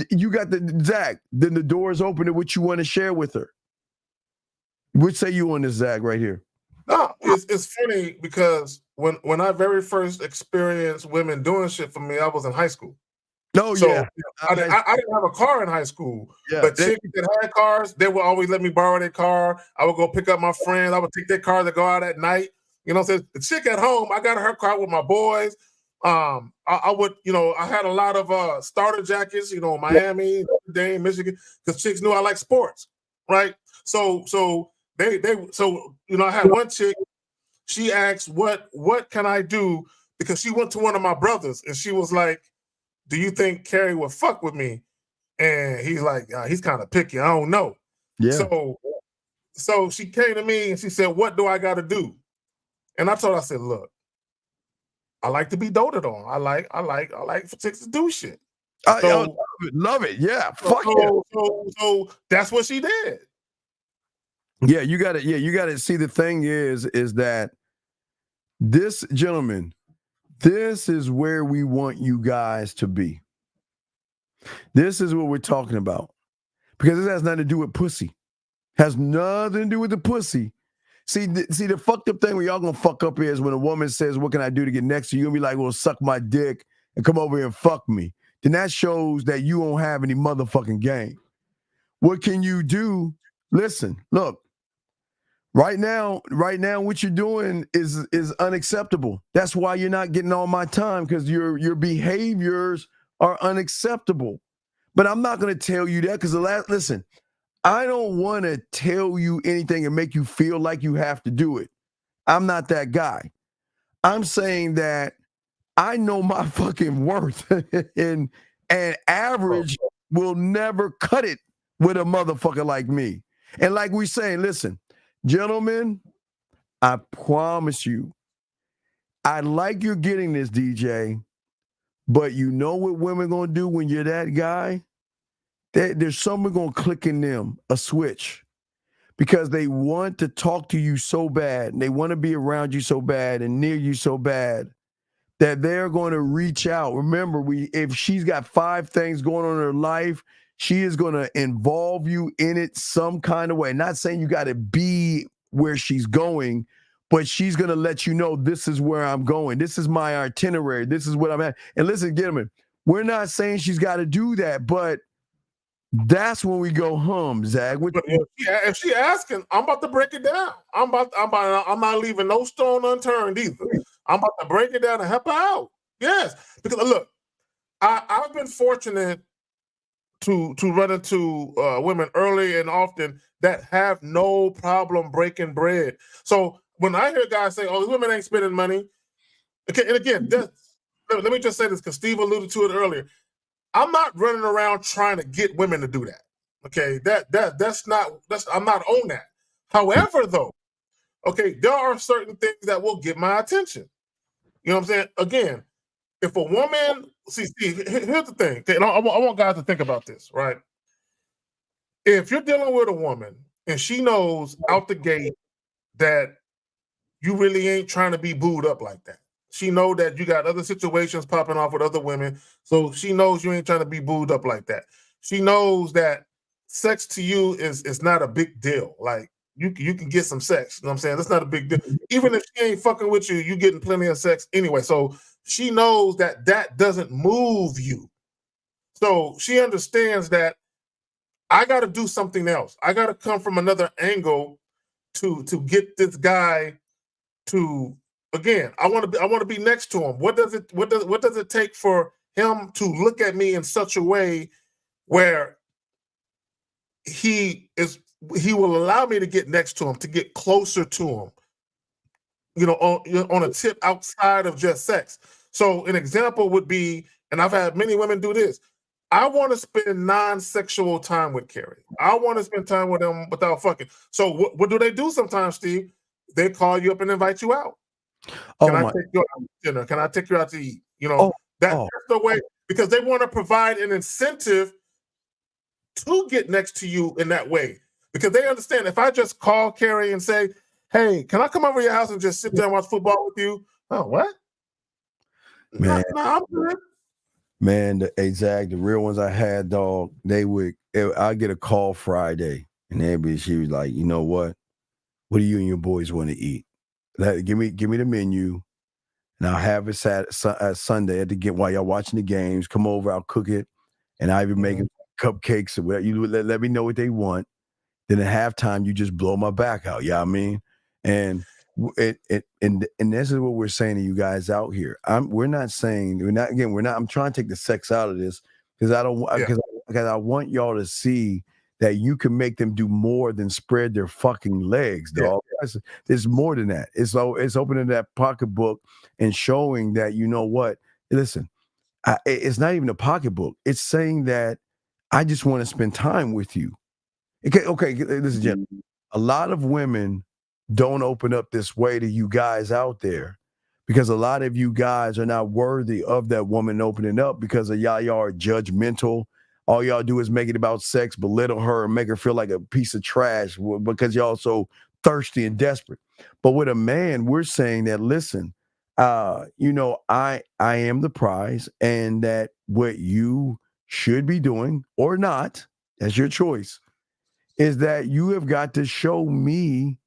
You got the Zach. Then the door is open to what you want to share with her. What say you on this, Zach, right here? No, it's funny because when I very first experienced women doing shit for me, I was in high school. No, so yeah. I didn't have a car in high school, but chicks that had cars, they would always let me borrow their car. I would go pick up my friends. I would take their car to go out at night. You know what I'm saying? The chick at home, I got her car with my boys. I would, I had a lot of starter jackets, Miami, Dane, Michigan, because chicks knew I like sports, right? So I had one chick. She asked, "What can I do?" Because she went to one of my brothers, and she was like, "Do you think Carrie would fuck with me?" And he's like, "He's kind of picky. I don't know." Yeah. So she came to me and she said, "What do I got to do?" And I told her, I said, "Look, I like to be doted on. I like for chicks to do shit." I love it. Yeah. Fuck yeah. So that's what she did. Yeah, you got to see, the thing is that this, gentleman, this is where we want you guys to be. This is what we're talking about. Because this has nothing to do with pussy. Has nothing to do with the pussy. See, the fucked up thing where y'all gonna fuck up is when a woman says, "What can I do to get next to you?" And be like, "Well, suck my dick and come over here and fuck me." Then that shows that you don't have any motherfucking game. What can you do? Listen, look. Right now, what you're doing is unacceptable. That's why you're not getting all my time, because your behaviors are unacceptable. But I'm not gonna tell you that, because listen. I don't want to tell you anything and make you feel like you have to do it. I'm not that guy. I'm saying that I know my fucking worth, and average will never cut it with a motherfucker like me. And like we saying, listen, Gentlemen, I promise you, I like you're getting this, DJ, but you know what women going to do when you're that guy? There's something going to click in them, a switch, because they want to talk to you so bad, and they want to be around you so bad and near you so bad that they're going to reach out. Remember, if she's got 5 things going on in her life, she is going to involve you in it some kind of way. Not saying you got to be where she's going, but she's going to let you know, this is where I'm going. This is my itinerary. This is what I'm at. And listen, gentlemen, we're not saying she's got to do that, but that's when we go hum, Zach. But if she asking, I'm about to break it down. I'm not leaving no stone unturned either. I'm about to break it down and help her out. Yes, because look, I've been fortunate to run into women early and often that have no problem breaking bread. So when I hear guys say, "Oh, women ain't spending money," okay, and again, let me just say this because Steve alluded to it earlier. I'm not running around trying to get women to do that. Okay, I'm not on that. However, though, okay, there are certain things that will get my attention. You know what I'm saying? Again, if a woman, see, here's the thing. Okay, and I want guys to think about this, right? If you're dealing with a woman and she knows out the gate that you really ain't trying to be booed up like that. She know that you got other situations popping off with other women, so she knows you ain't trying to be booed up like that. She knows that sex to you is not a big deal. Like you can get some sex. You know what I'm saying? That's not a big deal. Even if she ain't fucking with you, you getting plenty of sex anyway. So she knows that doesn't move you. So she understands that I got to do something else. I got to come from another angle to get this guy to. Again, I want to be next to him. What does it take for him to look at me in such a way where he will allow me to get next to him, to get closer to him, on a tip outside of just sex. So an example would be, and I've had many women do this, I want to spend non-sexual time with Carrie. I want to spend time with them without fucking. So what do they do sometimes, Steve? They call you up and invite you out. Can I take you out to dinner? Can I take you out to eat? That's the way, because they want to provide an incentive to get next to you in that way. Because they understand if I just call Carrie and say, "Hey, can I come over to your house and just sit there and watch football with you?" Oh, what? Man, I'm good. Man, the real ones I had, dog, I get a call Friday, and she was like, "You know what? What do you and your boys want to eat? Give me the menu, and I'll have it Sunday while y'all watching the games. Come over, I'll cook it, and I even make cupcakes or whatever. You let me know what they want. Then at halftime, you just blow my back out. Yeah, you know what I mean, and this is what we're saying to you guys out here. I'm trying to take the sex out of this because I want y'all to see that you can make them do more than spread their fucking legs, dog. There's more than that. It's opening that pocketbook and showing that, you know what? Listen, it's not even a pocketbook. It's saying that I just want to spend time with you. Okay, listen, gentlemen. A lot of women don't open up this way to you guys out there because a lot of you guys are not worthy of that woman opening up because of y'all are judgmental. All y'all do is make it about sex, belittle her, and make her feel like a piece of trash because y'all so thirsty and desperate. But with a man, we're saying that, listen, I am the prize, and that what you should be doing or not, that's your choice, is that you have got to show me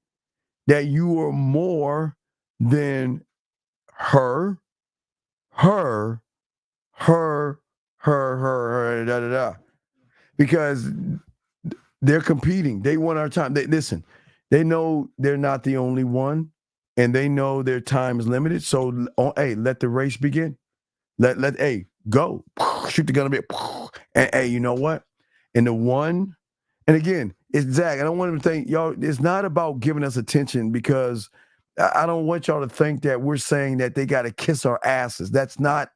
that you are more than her, da, da, da. Because they're competing. They want our time. Listen, they know they're not the only one, and they know their time is limited. So, let the race begin. Go. Shoot the gun a bit. And you know what? And again, it's Zach. I don't want him to think, y'all, it's not about giving us attention because I don't want y'all to think that we're saying that they got to kiss our asses. That's not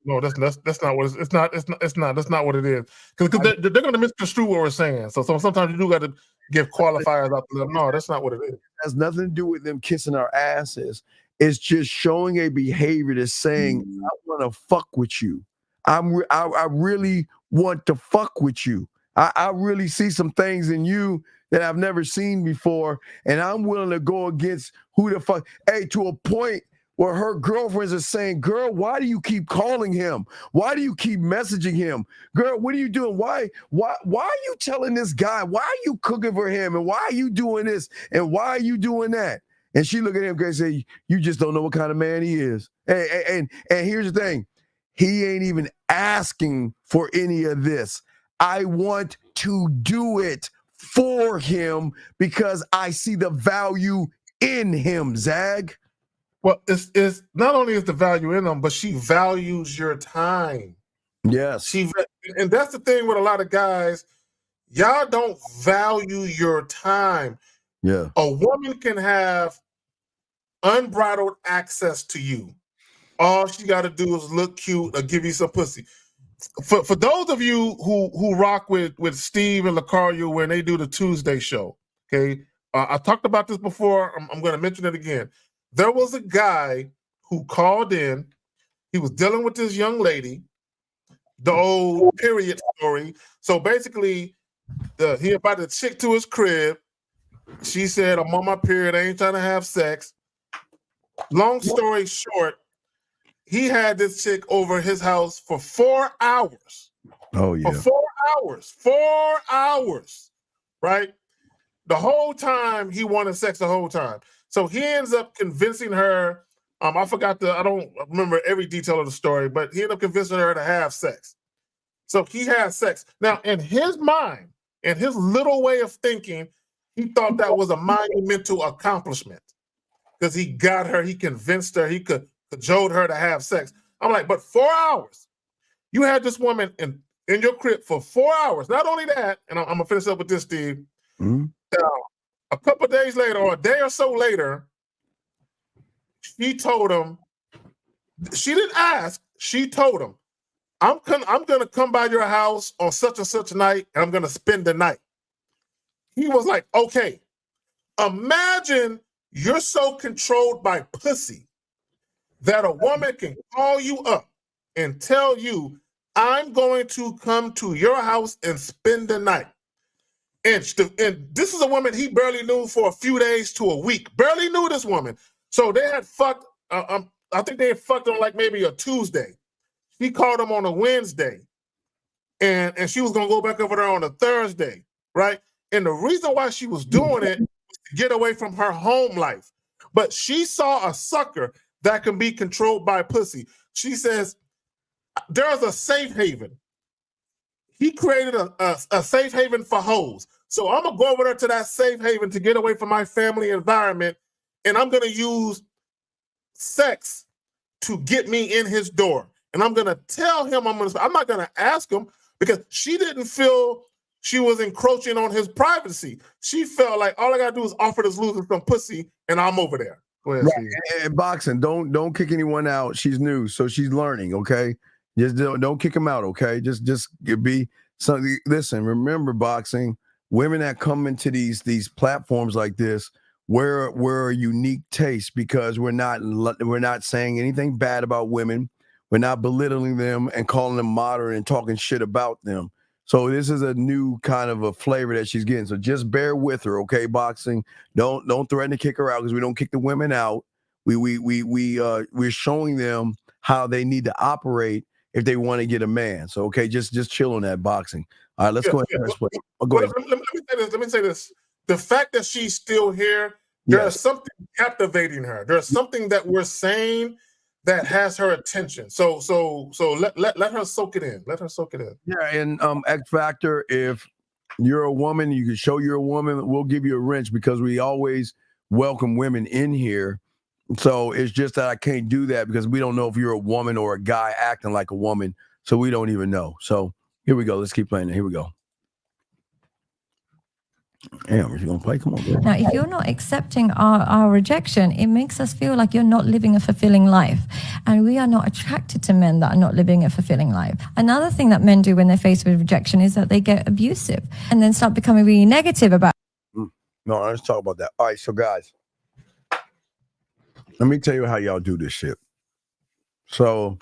No, that's not what it's not. That's not what it is. Because they're going to misconstrue what we're saying. So sometimes you do got to give qualifiers out to them. No, that's not what it is. It has nothing to do with them kissing our asses. It's just showing a behavior that's saying, I want to fuck with you. I really want to fuck with you. I really see some things in you that I've never seen before, and I'm willing to go against who the fuck. Hey, to a point where her girlfriends are saying, girl, why do you keep calling him? Why do you keep messaging him? Girl, what are you doing? Why are you telling this guy? Why are you cooking for him? And why are you doing this? And why are you doing that? And she look at him and say, you just don't know what kind of man he is. And here's the thing. He ain't even asking for any of this. I want to do it for him because I see the value in him, Zag. Well, it's not only is the value in them, but she values your time. Yes. And that's the thing with a lot of guys. Y'all don't value your time. Yeah. A woman can have unbridled access to you. All she got to do is look cute or give you some pussy. For those of you who rock with Steve and Lucario when they do the Tuesday show, okay, I talked about this before. I'm going to mention it again. There was a guy who called in. He was dealing with this young lady, the old period story. So basically, he invited a chick to his crib. She said, I'm on my period. I ain't trying to have sex. Long story short, he had this chick over his house for 4 hours. Oh, yeah. For 4 hours. 4 hours, right? The whole time he wanted sex the whole time. So he ends up convincing her, I don't remember every detail of the story, but he ended up convincing her to have sex. So he had sex. Now, in his mind, in his little way of thinking, he thought that was a monumental accomplishment because he got her, he convinced her, he cajoled her to have sex. I'm like, but 4 hours. You had this woman in your crib for 4 hours. Not only that, and I'm going to finish up with this, Steve. Mm-hmm. A couple of days later, or a day or so later, she told him, she didn't ask, she told him, I'm going to come by your house on such and such night, and I'm going to spend the night. He was like, okay. Imagine you're so controlled by pussy that a woman can call you up and tell you, I'm going to come to your house and spend the night. And this is a woman he barely knew for a few days to a week. Barely knew this woman. So they had fucked, I think they had fucked on like maybe a Tuesday. He called him on a Wednesday. And she was going to go back over there on a Thursday, right? And the reason why she was doing it was to get away from her home life. But she saw a sucker that can be controlled by pussy. She says, there's a safe haven. He created a safe haven for hoes. So I'm going to go over there to that safe haven to get away from my family environment, and I'm going to use sex to get me in his door. And I'm going to tell him I'm not going to ask him because she didn't feel she was encroaching on his privacy. She felt like all I got to do is offer this loser some pussy, and I'm over there. Go ahead, Steve. And boxing, don't kick anyone out. She's new, so she's learning, okay? Just don't kick him out, okay? Just be something. Listen, remember, boxing, women that come into these platforms like this, we're a unique taste because we're not saying anything bad about women. We're not belittling them and calling them modern and talking shit about them. So this is a new kind of a flavor that she's getting. So just bear with her, okay? Boxing, don't threaten to kick her out because we don't kick the women out. We're showing them how they need to operate if they want to get a man. So okay, just chill on that, boxing. All right, let's go ahead. Go ahead. Let me say this. The fact that she's still here, there's something captivating her. There's something that we're saying that has her attention. So let her soak it in. Let her soak it in. Yeah, and X Factor, if you're a woman, you can show you're a woman, we'll give you a wrench because we always welcome women in here. So it's just that I can't do that because we don't know if you're a woman or a guy acting like a woman. So we don't even know. So here we go. Let's keep playing it. Here we go. Damn, if you're gonna play, come on, bro. Now, if you're not accepting our rejection, it makes us feel like you're not living a fulfilling life. And we are not attracted to men that are not living a fulfilling life. Another thing that men do when they're faced with rejection is that they get abusive and then start becoming really negative about. No, let's talk about that. All right, so guys, let me tell you how y'all do this shit. So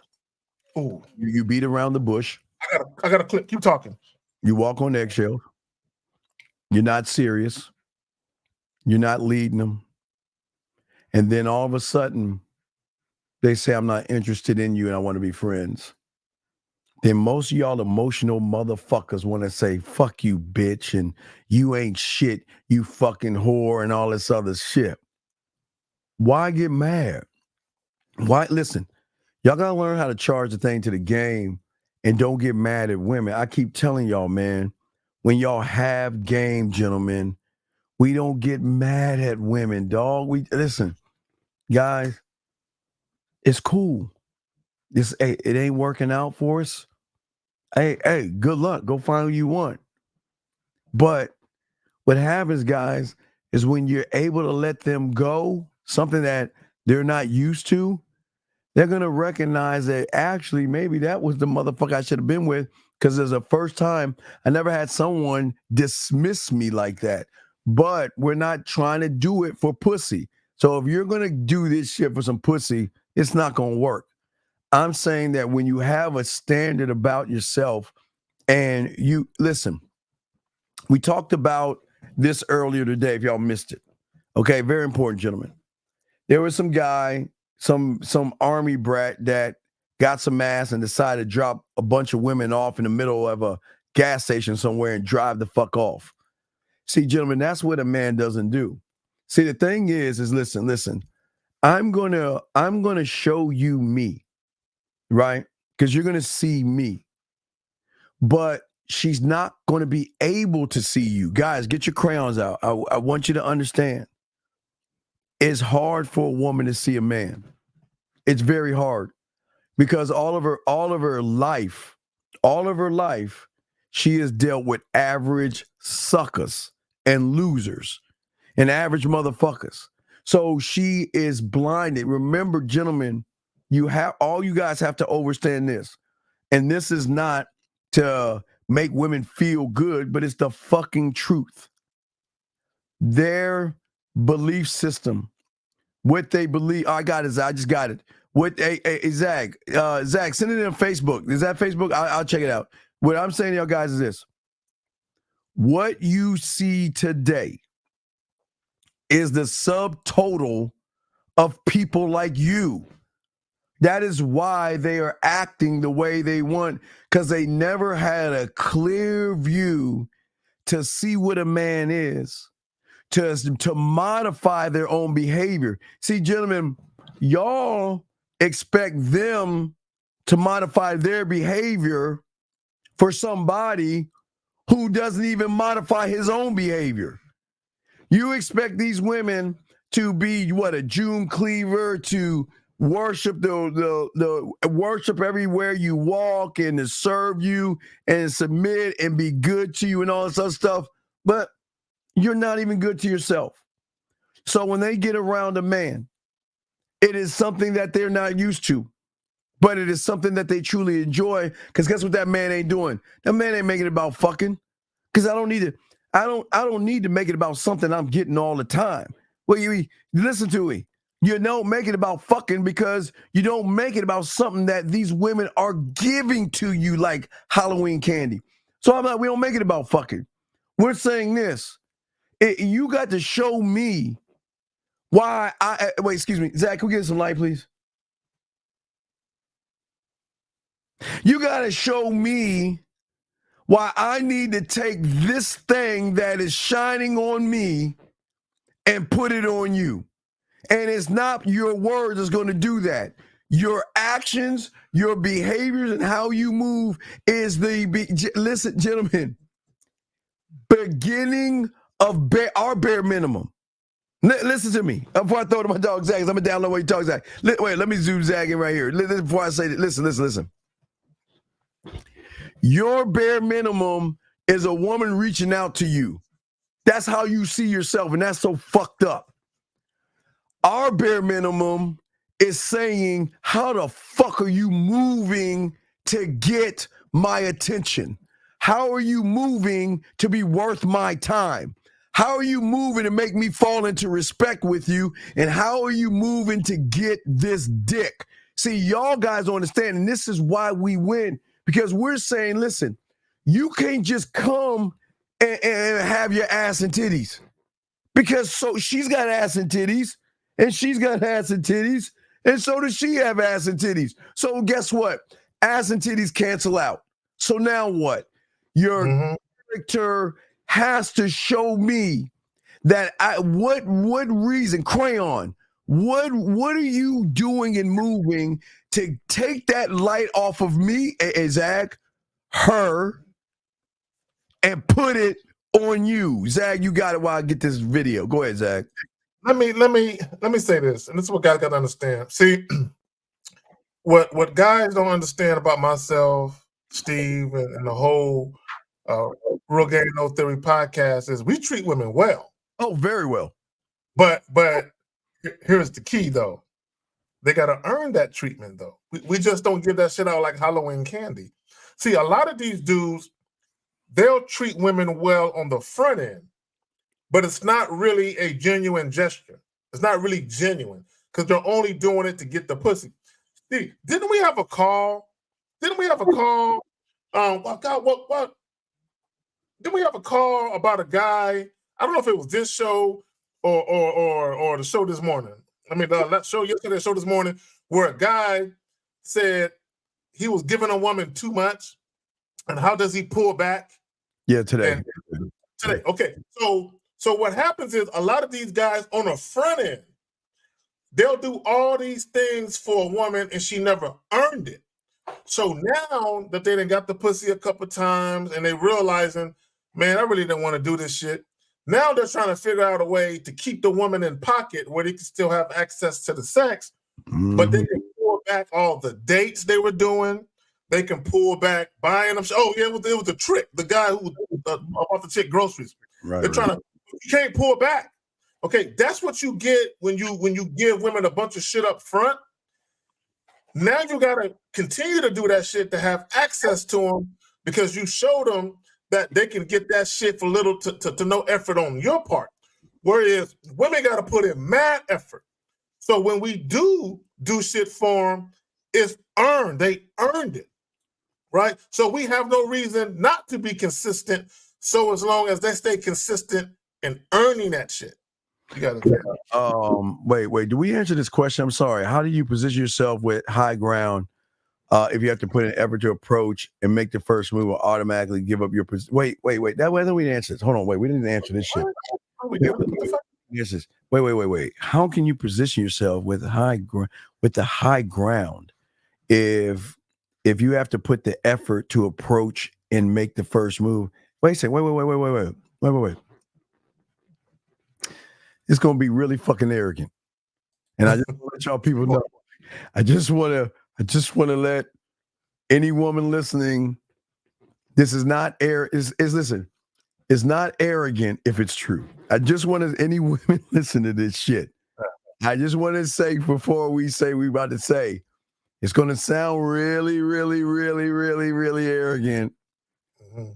you beat around the bush. I got a clip. Keep talking. You walk on eggshells. You're not serious. You're not leading them. And then all of a sudden, they say, I'm not interested in you and I want to be friends. Then most of y'all emotional motherfuckers want to say, fuck you, bitch, and you ain't shit, you fucking whore, and all this other shit. Why get mad? Why? Listen, y'all got to learn how to charge the thing to the game and don't get mad at women. I keep telling y'all, man, when y'all have game, gentlemen, we don't get mad at women, dog. Listen, guys, it's cool. It ain't working out for us. Hey, good luck. Go find who you want. But what happens, guys, is when you're able to let them go, something that they're not used to, they're going to recognize that actually maybe that was the motherfucker I should have been with, because there's a first time I never had someone dismiss me like that. But we're not trying to do it for pussy. So if you're going to do this shit for some pussy, it's not going to work. I'm saying that when you have a standard about yourself and you listen, we talked about this earlier today, if y'all missed it. Okay, very important, gentlemen. There was some guy, some army brat that got some ass and decided to drop a bunch of women off in the middle of a gas station somewhere and drive the fuck off. See, gentlemen, that's what a man doesn't do. See, the thing is listen, I'm gonna show you me, right? Because you're gonna see me. But she's not going to be able to see you. Guys, get your crayons out. I want you to understand. It's hard for a woman to see a man. It's very hard because all of her life, she has dealt with average suckers and losers and average motherfuckers. So she is blinded. Remember, gentlemen, you guys have to understand this. And this is not to make women feel good, but it's the fucking truth. Their belief system, what they believe. I got it. I just got it. Zach, send it in Facebook. Is that Facebook? I'll check it out. What I'm saying to y'all guys is this. What you see today is the subtotal of people like you. That is why they are acting the way they want, because they never had a clear view to see what a man is, to modify their own behavior. See, gentlemen, y'all expect them to modify their behavior for somebody who doesn't even modify his own behavior. You expect these women to be, a June cleaver, to worship the worship everywhere you walk and to serve you and submit and be good to you and all this other stuff, but you're not even good to yourself. So when they get around a man, it is something that they're not used to, but it is something that they truly enjoy, because guess what that man ain't doing? That man ain't making it about fucking, because I don't need to make it about something I'm getting all the time. Well, you listen to me. You don't make it about fucking because you don't make it about something that these women are giving to you like Halloween candy. So we don't make it about fucking. We're saying this. You got to show me why wait, excuse me. Zach, can we get some light, please? You got to show me why I need to take this thing that is shining on me and put it on you. And it's not your words that's going to do that. Your actions, your behaviors, and how you move is listen, gentlemen, beginning of our bare minimum. Listen to me. Before I throw to my dog, Zach, I'm going to download what you talk, Zach. Wait, let me zoom Zach in right here. Before I say that, listen. Your bare minimum is a woman reaching out to you. That's how you see yourself, and that's so fucked up. Our bare minimum is saying, how the fuck are you moving to get my attention? How are you moving to be worth my time? How are you moving to make me fall into respect with you? And how are you moving to get this dick? See, y'all guys don't understand, and this is why we win, because we're saying, listen, you can't just come and have your ass and titties. Because so she's got ass and titties, and she's got ass and titties, and so does she have ass and titties. So guess what? Ass and titties cancel out. So now what? Your character has to show me that what reason, Crayon, what are you doing and moving to take that light off of me, Zach, her, and put it on you? Zach, you got it while I get this video. Go ahead, Zach. Let me say this, and this is what guys got to understand. See, what guys don't understand about myself, Steve, and the whole Real Game No Theory podcast is we treat women well. Oh, very well. But here's the key, though. They got to earn that treatment, though. We just don't give that shit out like Halloween candy. See, a lot of these dudes, they'll treat women well on the front end, but it's not really a genuine gesture. It's not really genuine because they're only doing it to get the pussy. See, didn't we have a call? What? Didn't we have a call about a guy? I don't know if it was this show or the show this morning. I mean, the show yesterday, show this morning, where a guy said he was giving a woman too much, and how does he pull back? Yeah, today. Today, okay. So what happens is a lot of these guys on the front end, they'll do all these things for a woman, and she never earned it. So now that they done got the pussy a couple times, and they realizing, man, I really didn't want to do this shit. Now they're trying to figure out a way to keep the woman in pocket where they can still have access to the sex, but they can pull back all the dates they were doing. They can pull back buying them. Oh, yeah, it was a trick. The guy who bought the chick groceries. Right, They're trying to, you can't pull back. Okay, that's what you get when you give women a bunch of shit up front. Now you got to continue to do that shit to have access to them because you showed them that they can get that shit for little to no effort on your part. Whereas women got to put in mad effort. So when we do shit for them, it's earned. They earned it, right? So we have no reason not to be consistent. So as long as they stay consistent in earning that shit. You gotta wait. Do we answer this question? I'm sorry. How do you position yourself with high ground if you have to put an effort to approach and make the first move or automatically give up your position? Wait. That way, then we answer this. Hold on, wait. We didn't answer this shit. Wait. How can you position yourself with the high ground if you have to put the effort to approach and make the first move? Wait a second. Wait. It's gonna be really fucking arrogant, and I just want to let y'all people know. I just want to let any woman listening. This is not listen. It's not arrogant if it's true. I just want any women listen to this shit. I just want to say before we say we about to say, it's gonna sound really, really, really, really, really arrogant.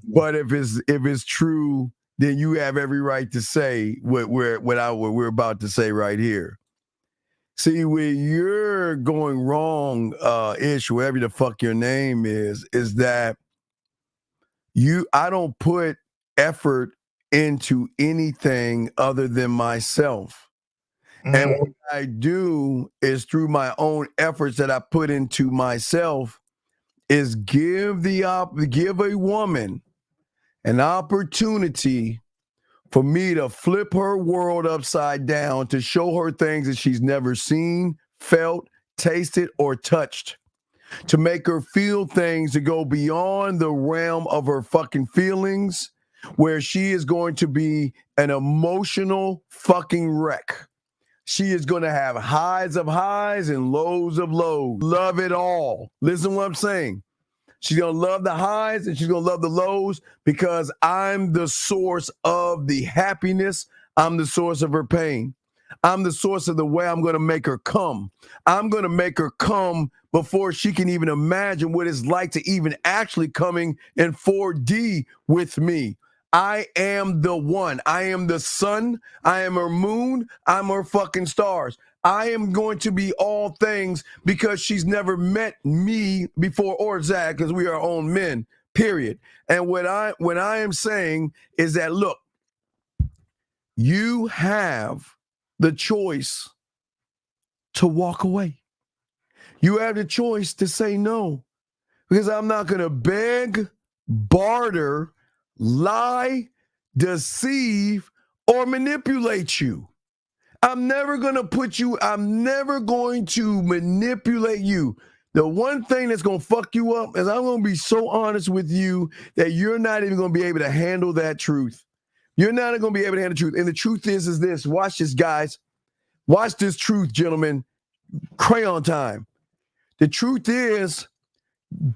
But if it's true, then you have every right to say what we're about to say right here. See, where you're going wrong, Ish, whatever the fuck your name is that I don't put effort into anything other than myself. And what I do is through my own efforts that I put into myself is give a woman an opportunity for me to flip her world upside down, to show her things that she's never seen, felt, tasted, or touched, to make her feel things that go beyond the realm of her fucking feelings, where she is going to be an emotional fucking wreck. She is going to have highs of highs and lows of lows. Love it all. Listen to what I'm saying. She's going to love the highs and she's going to love the lows because I'm the source of the happiness. I'm the source of her pain. I'm the source of the way I'm going to make her come. I'm going to make her come before she can even imagine what it's like to even actually coming in 4D with me. I am the one. I am the sun. I am her moon. I'm her fucking stars. I am going to be all things because she's never met me before or Zach, because we are our own men, period. And what I am saying is that, look, you have the choice to walk away. You have the choice to say no, because I'm not going to beg, barter, lie, deceive, or manipulate you. I'm never going to manipulate you. The one thing that's going to fuck you up is I'm going to be so honest with you that you're not even going to be able to handle that truth. You're not going to be able to handle the truth. And the truth is this. Watch this, guys. Watch this truth, gentlemen. Crayon time. The truth is,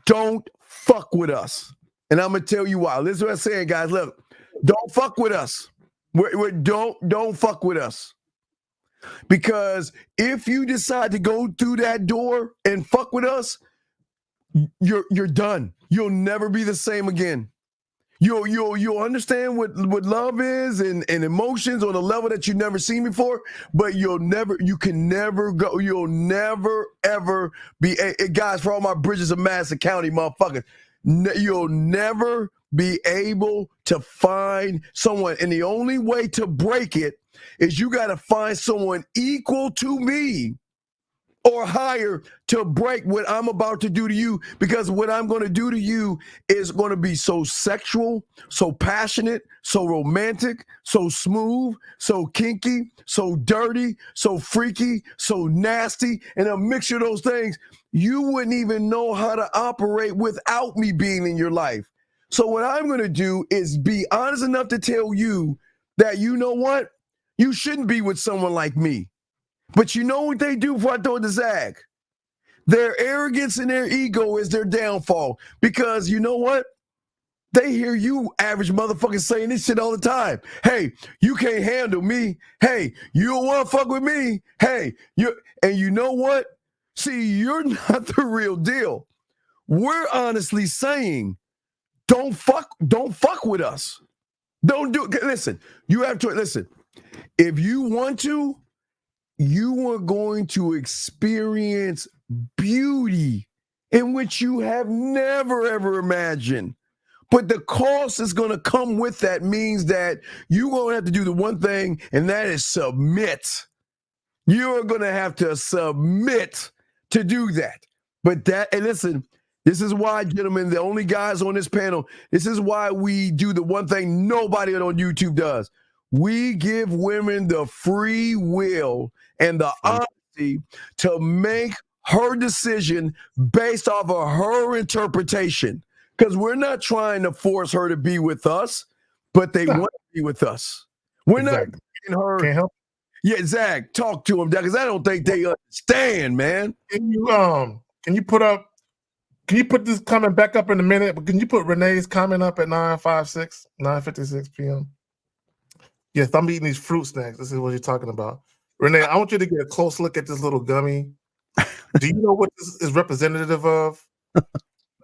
don't fuck with us. And I'm going to tell you why. Listen to what I'm saying, guys. Look, don't fuck with us. Don't fuck with us. Because if you decide to go through that door and fuck with us, you're done. You'll never be the same again. You'll understand what love is and emotions on a level that you've never seen before, but you'll never ever be, guys, for all my Bridges of Madison County motherfuckers, you'll never be able to find someone. And the only way to break it is you got to find someone equal to me or higher to break what I'm about to do to you, because what I'm going to do to you is going to be so sexual, so passionate, so romantic, so smooth, so kinky, so dirty, so freaky, so nasty, and a mixture of those things. You wouldn't even know how to operate without me being in your life. So what I'm going to do is be honest enough to tell you that, you know what? You shouldn't be with someone like me. But you know what they do before I throw the Zag? Their arrogance and their ego is their downfall. Because you know what? They hear you average motherfuckers saying this shit all the time. Hey, you can't handle me. Hey, you don't want to fuck with me. Hey, and you know what? See, you're not the real deal. We're honestly saying, don't fuck with us. Don't do it. Listen, you have to listen. If you want to, you are going to experience beauty in which you have never, ever imagined. But the cost is going to come with that means that you're going to have to do the one thing, and that is submit. You're going to have to submit to do that. But and listen, this is why, gentlemen, the only guys on this panel, this is why we do the one thing nobody on YouTube does. We give women the free will and the honesty to make her decision based off of her interpretation. Because we're not trying to force her to be with us, but they want to be with us. We're not making her. Can't help. Yeah, Zach, talk to them, because I don't think they understand, man. Can you put this comment back up in a minute? But can you put Renee's comment up at 9:56 p.m.? Yes, I'm eating these fruit snacks. This is what you're talking about. Renee, I want you to get a close look at this little gummy. Do you know what this is representative of?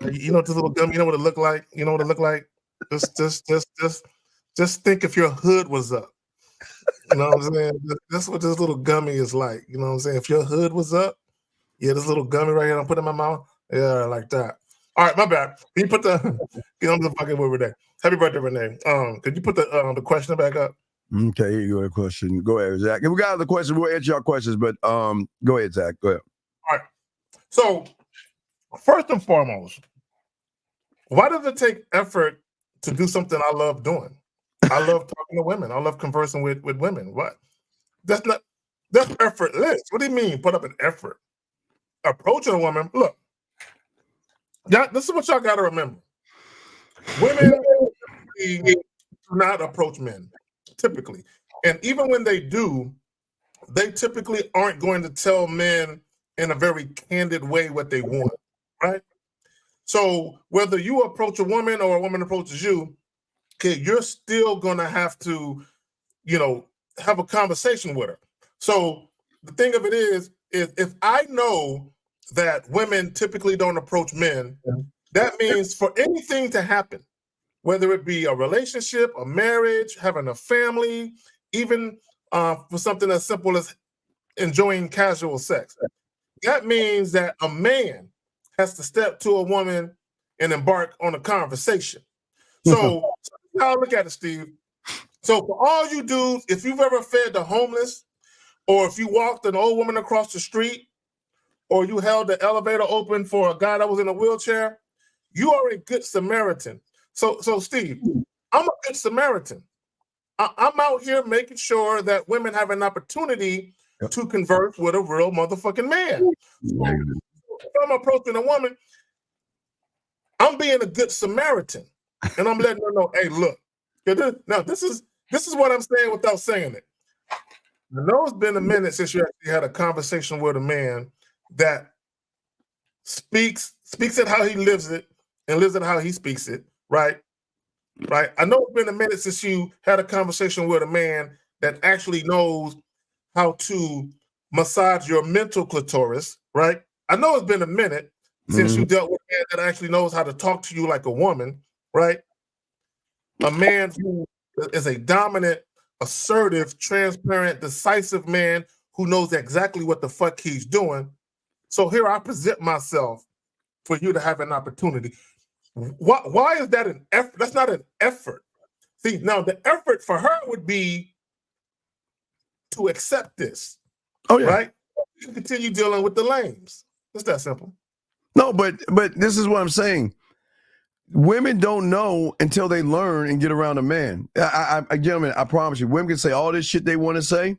You know what this little gummy, you know what it looked like? You know what it looked like? Just think if your hood was up. You know what I'm saying? That's what this little gummy is like. You know what I'm saying? If your hood was up, yeah, this little gummy right here, I'm putting in my mouth. Yeah, like that. All right, my bad. Can you put I'm just fucking with Renee. Happy birthday, Renee. Could you put the question back up? Okay, here you go. A question. Go ahead, Zach. If we got other questions, we'll answer your questions. But go ahead, Zach. Go ahead. All right. So first and foremost, why does it take effort to do something I love doing? I love talking to women. I love conversing with women. What? That's effortless. What do you mean? Put up an effort. Approaching a woman. Look, yeah, this is what y'all got to remember. Women do not approach men, typically. And even when they do, they typically aren't going to tell men in a very candid way what they want, right? So whether you approach a woman or a woman approaches you, okay, you're still gonna have to, have a conversation with her. So the thing of it is if I know that women typically don't approach men, that means for anything to happen, whether it be a relationship, a marriage, having a family, even for something as simple as enjoying casual sex, that means that a man has to step to a woman and embark on a conversation. So now look at it, Steve. So for all you dudes, if you've ever fed the homeless, or if you walked an old woman across the street, or you held the elevator open for a guy that was in a wheelchair, you are a good Samaritan. So Steve, I'm a good Samaritan. I'm out here making sure that women have an opportunity to converse with a real motherfucking man. So if I'm approaching a woman, I'm being a good Samaritan, and I'm letting her know, hey, look. Now this is what I'm saying without saying it. I know it's been a minute since you actually had a conversation with a man that speaks it how he lives it and lives it how he speaks it, right? Right. I know it's been a minute since you had a conversation with a man that actually knows how to massage your mental clitoris, right? I know it's been a minute since you dealt with a man that actually knows how to talk to you like a woman, right? A man who is a dominant, assertive, transparent, decisive man who knows exactly what the fuck he's doing. So here I present myself for you to have an opportunity. Why is that an effort? That's not an effort. See, now the effort for her would be to accept this. Oh yeah. Right? You can continue dealing with the lames. It's that simple. No, but this is what I'm saying. Women don't know until they learn and get around a man. Gentlemen, I promise you, women can say all this shit they want to say.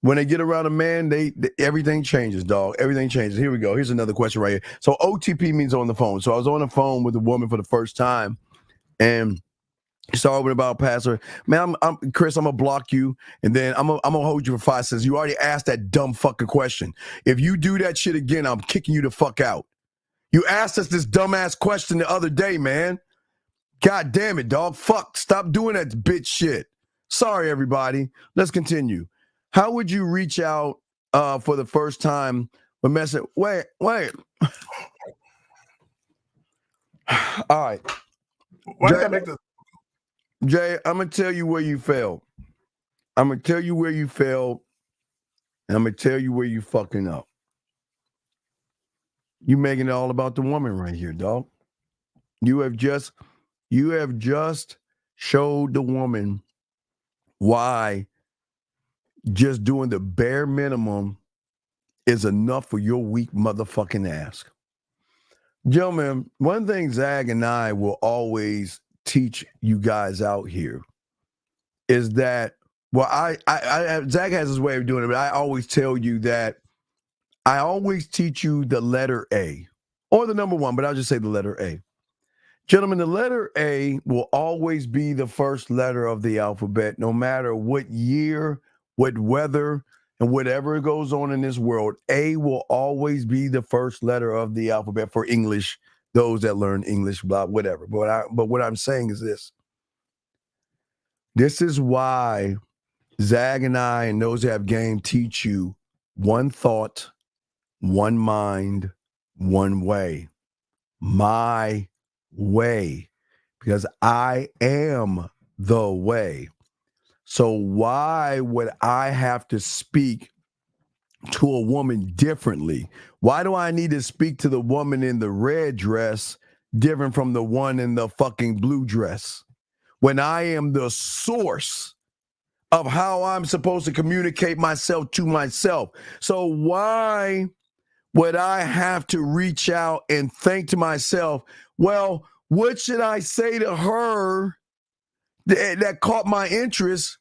When they get around a man, they everything changes, dog. Everything changes. Here we go. Here's another question right here. So OTP means on the phone. So I was on the phone with a woman for the first time, and started with about pastor. Man, I'm Chris. I'm gonna block you, and then I'm gonna hold you for 5 seconds. You already asked that dumb fucking question. If you do that shit again, I'm kicking you the fuck out. You asked us this dumbass question the other day, man. God damn it, dog. Fuck. Stop doing that bitch shit. Sorry, everybody. Let's continue. How would you reach out for the first time with message? Wait. All right. Why did I make this? Jay, I'm going to tell you where you failed. I'm going to tell you where you failed, and I'm going to tell you where you fucking up. You making it all about the woman right here, dog. You have just showed the woman why just doing the bare minimum is enough for your weak motherfucking ass. Gentlemen, one thing Zag and I will always teach you guys out here is that, well, Zag has his way of doing it, but I always tell you that I always teach you the letter A, or the number one, but I'll just say the letter A. Gentlemen, the letter A will always be the first letter of the alphabet, no matter what year, what weather, and whatever goes on in this world. A will always be the first letter of the alphabet for English, those that learn English, blah, whatever. But what I'm saying is this. This is why Zag and I and those that have game teach you one thought, one mind, one way. My way, because I am the way. So why would I have to speak to a woman differently? Why do I need to speak to the woman in the red dress different from the one in the fucking blue dress when I am the source of how I'm supposed to communicate myself to myself? So why would I have to reach out and think to myself, well, what should I say to her that caught my interest?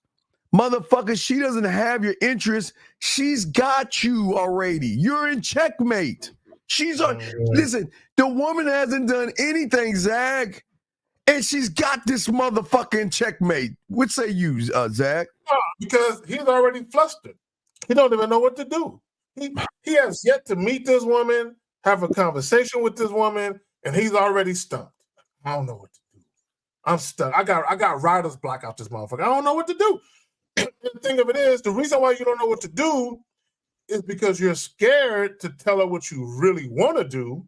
Motherfucker, she doesn't have your interest. She's got you already. You're in checkmate. She's on. Listen, the woman hasn't done anything, Zag, and she's got this motherfucking checkmate. What say you, Zag? Because he's already flustered. He don't even know what to do. He has yet to meet this woman, have a conversation with this woman, and he's already stumped. I don't know what to do. I'm stuck. I got writer's block out this motherfucker. I don't know what to do. The thing of it is, the reason why you don't know what to do is because you're scared to tell her what you really want to do,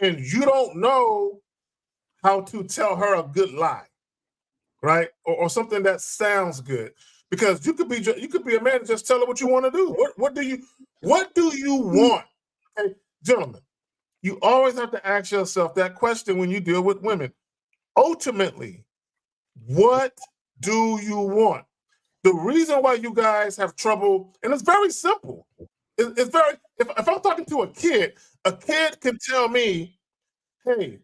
and you don't know how to tell her a good lie, right? Or something that sounds good. Because you could be a man and just tell her what you want to do. What do you want? Okay, gentlemen, you always have to ask yourself that question when you deal with women. Ultimately, what do you want? The reason why you guys have trouble, and it's very simple. It's very, if I'm talking to a kid can tell me, hey,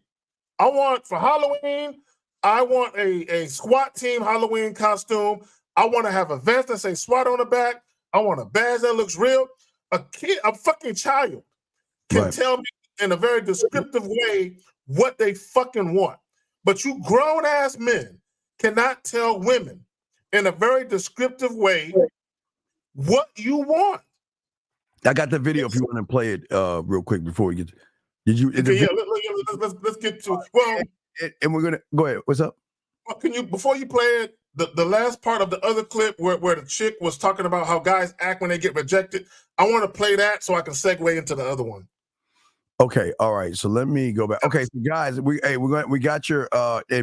I want for Halloween, I want a SWAT team Halloween costume. I want to have a vest that says SWAT on the back. I want a badge that looks real. A fucking child can tell me in a very descriptive way what they fucking want. But you grown ass men cannot tell women in a very descriptive way what you want. I got the video if you want to play it real quick before we get. Did you? Okay, yeah, let's get to and we're gonna go ahead. What's up? Well, can you before you play it? The last part of the other clip where the chick was talking about how guys act when they get rejected. I want to play that so I can segue into the other one. Okay, all right. So let me go back. Okay, so guys, we got your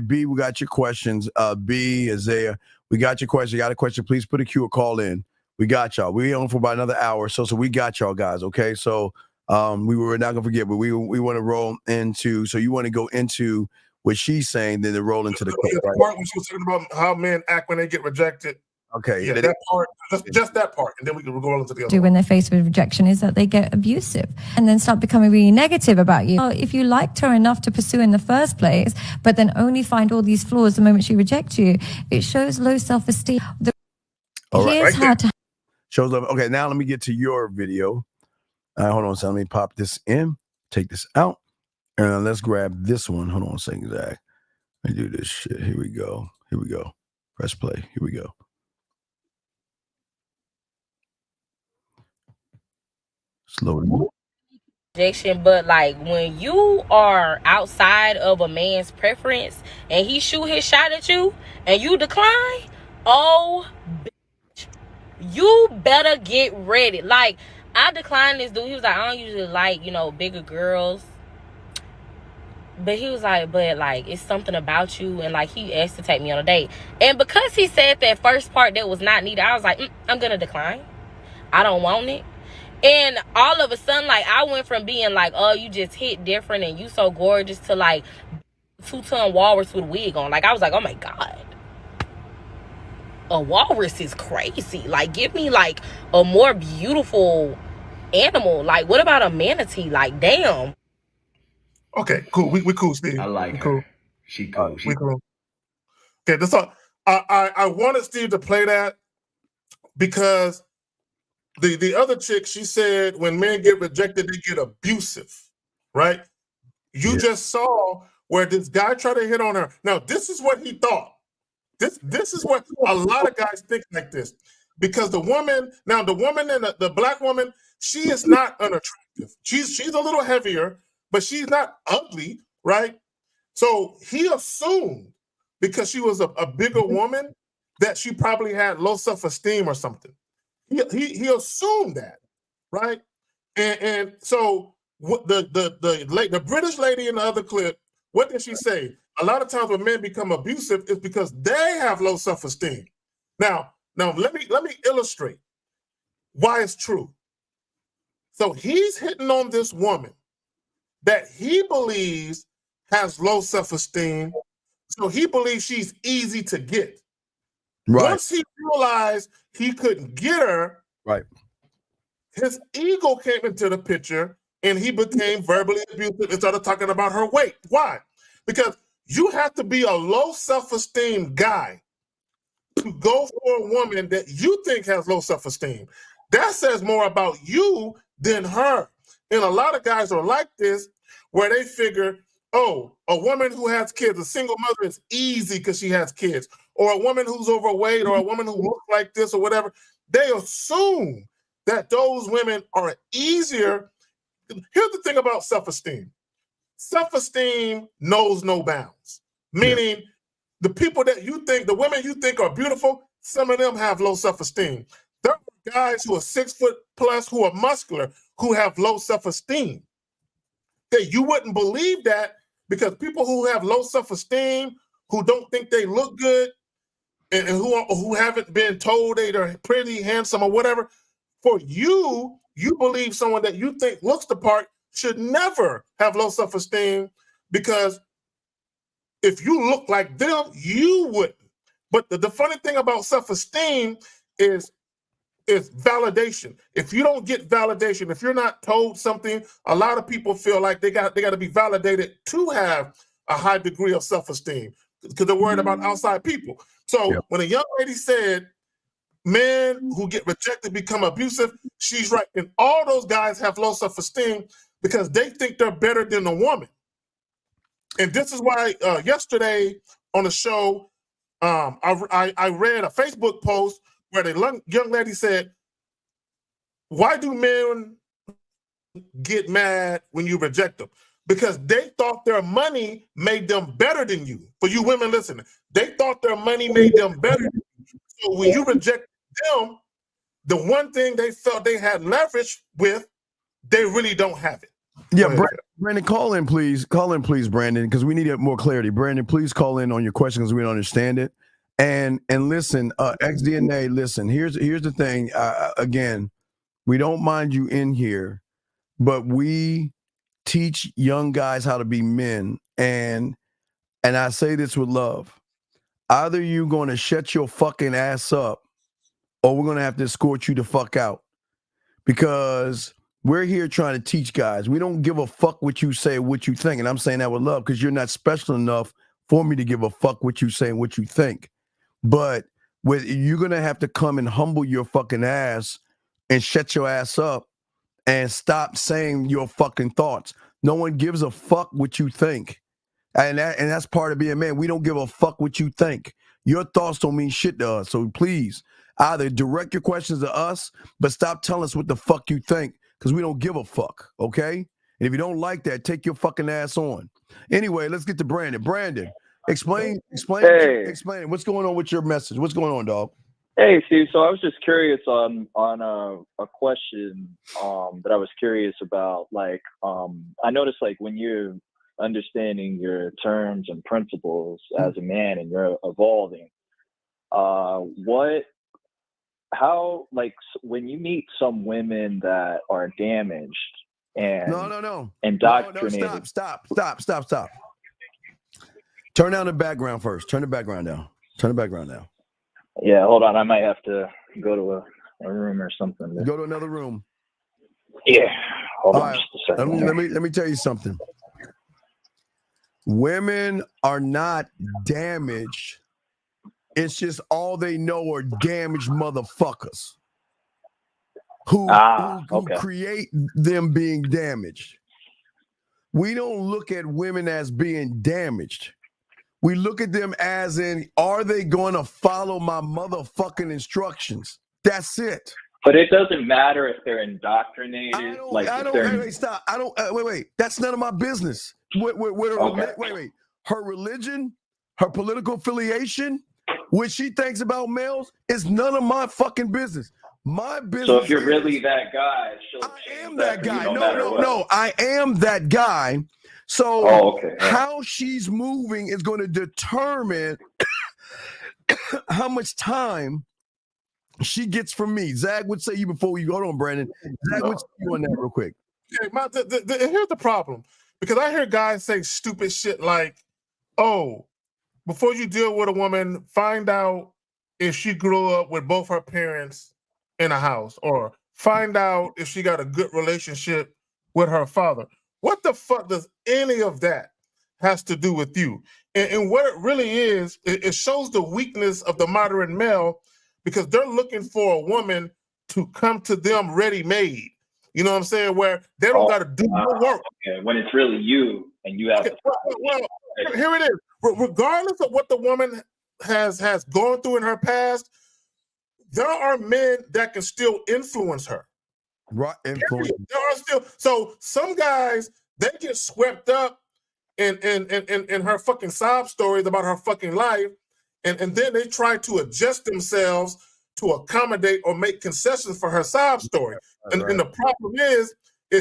B, we got your questions. B, Isaiah, we got your question. You got a question? Please put a Q or call in. We got y'all. We on for about another hour, so we got y'all guys. Okay, so we were not gonna forget, but we want to roll into. So you want to go into what she's saying, then to roll into the clip, right? Part when she was talking about how men act when they get rejected. Okay, yeah, that part, just that part, and then we can go into the other. Do when they're faced with rejection is that they get abusive and then start becoming really negative about you. If you liked her enough to pursue in the first place, but then only find all these flaws the moment she rejects you, it shows low self-esteem. Here's how to shows love. Okay, now let me get to your video. Hold on a second. Let me pop this in, take this out, and let's grab this one. Hold on a second, Zach. Let me do this shit. Here we go. Here we go. Press play. Here we go. Slow it rejection, but like when you are outside of a man's preference and he shoot his shot at you and you decline, oh bitch, you better get ready. Like I declined this dude. He was like, I don't usually like, bigger girls. But he was like, but like it's something about you, and like he asked to take me on a date. And because he said that first part that was not needed, I was like, I'm gonna decline. I don't want it. And all of a sudden, like, I went from being like, oh, you just hit different and you so gorgeous to like 2-ton walrus with a wig on. Like, I was like, oh my God. A walrus is crazy. Like, give me like a more beautiful animal. Like, what about a manatee? Like, damn. Okay, cool. We cool, Steve. I like we her. Cool. She cool. We cool. Okay, that's all. I wanted Steve to play that because the other chick, she said when men get rejected, they get abusive, right? You just saw where this guy tried to hit on her. Now, this is what he thought. This is what a lot of guys think like this. Because the woman and the black woman, she is not unattractive. She's a little heavier, but she's not ugly, right? So he assumed because she was a bigger woman that she probably had low self-esteem or something. He assumed that, right? And so what the British lady in the other clip, what did she say? A lot of times when men become abusive, it's because they have low self-esteem. Now let me illustrate why it's true. So he's hitting on this woman that he believes has low self-esteem, so he believes she's easy to get. Right. Once he realized he couldn't get her, right, his ego came into the picture and he became verbally abusive and started talking about her weight. Why? Because you have to be a low self-esteem guy to go for a woman that you think has low self-esteem. That says more about you than her. And a lot of guys are like this, where they figure, oh, a woman who has kids, a single mother is easy because she has kids. Or a woman who's overweight, or a woman who looks like this or whatever. They assume that those women are easier. Here's the thing about self-esteem. self-esteem knows no bounds. Meaning, the people that you think, the women you think are beautiful, some of them have low self-esteem. There are guys who are 6 foot plus, who are muscular, who have low self-esteem. That you wouldn't believe that, because people who have low self-esteem, who don't think they look good, and who haven't been told they're pretty, handsome, or whatever, for you believe someone that you think looks the part should never have low self-esteem, because if you look like them, you wouldn't. But the funny thing about self-esteem is validation. If you don't get validation, if you're not told something, a lot of people feel like they got to be validated to have a high degree of self-esteem, because they're worried about outside people. So when a young lady said men who get rejected become abusive, she's right. And all those guys have low self-esteem because they think they're better than a woman. And this is why yesterday on the show, I read a Facebook post where the young lady said, why do men get mad when you reject them? Because they thought their money made them better than you. For you women listening, they thought their money made them better than you. So when you reject them, the one thing they felt they had leverage with, they really don't have it. Yeah, Brandon, call in, please. Call in, please, Brandon, because we need more clarity. Brandon, please call in on your question because we don't understand it. And listen, XDNA, listen, here's the thing. Again, we don't mind you in here, but we teach young guys how to be men. And I say this with love. Either you're going to shut your fucking ass up, or we're going to have to escort you the fuck out. Because we're here trying to teach guys. We don't give a fuck what you say, what you think. And I'm saying that with love because you're not special enough for me to give a fuck what you say and what you think. But you're going to have to come and humble your fucking ass and shut your ass up and stop saying your fucking thoughts. No one gives a fuck what you think. And that's part of being a man. We don't give a fuck what you think. Your thoughts don't mean shit to us. So please, either direct your questions to us, but stop telling us what the fuck you think, because we don't give a fuck, okay? And if you don't like that, take your fucking ass on. Anyway, let's get to Brandon. Brandon, explain what's going on with your message. What's going on, dog? Hey, Steve. So I was just curious on a question that I was curious about. Like, I noticed, like, when you're understanding your terms and principles as a man and you're evolving, how, like, when you meet some women that are damaged and indoctrinated. No, stop. Turn down the background first. Turn the background down. Yeah, hold on. I might have to go to a room or something. Go to another room. Yeah. Hold on just a second. Let me tell you something. Women are not damaged. It's just all they know are damaged motherfuckers who create them being damaged. We don't look at women as being damaged. We look at them as in, are they going to follow my motherfucking instructions? That's it. But it doesn't matter if they're indoctrinated. Wait. That's none of my business. Wait. Her religion, her political affiliation, what she thinks about males is none of my fucking business. My business. So if you're really that guy, I am that guy. No, I am that guy. So how she's moving is going to determine how much time she gets from me. Zag would say you before you hold on, Brandon. Zag would say you on that real quick. Yeah, here's the problem, because I hear guys say stupid shit like, "Oh, before you deal with a woman, find out if she grew up with both her parents in a house, or find out if she got a good relationship with her father." What the fuck does any of that has to do with you? And what it really is, it shows the weakness of the modern male, because they're looking for a woman to come to them ready-made. You know what I'm saying? Where they don't got to do no work. Okay. When it's really you and you have well, here it is. Regardless of what the woman has gone through in her past, there are men that can still influence her. Right, influence. There are still, so some guys, they get swept up and her fucking sob stories about her fucking life, and then they try to adjust themselves to accommodate or make concessions for her sob story. And the problem is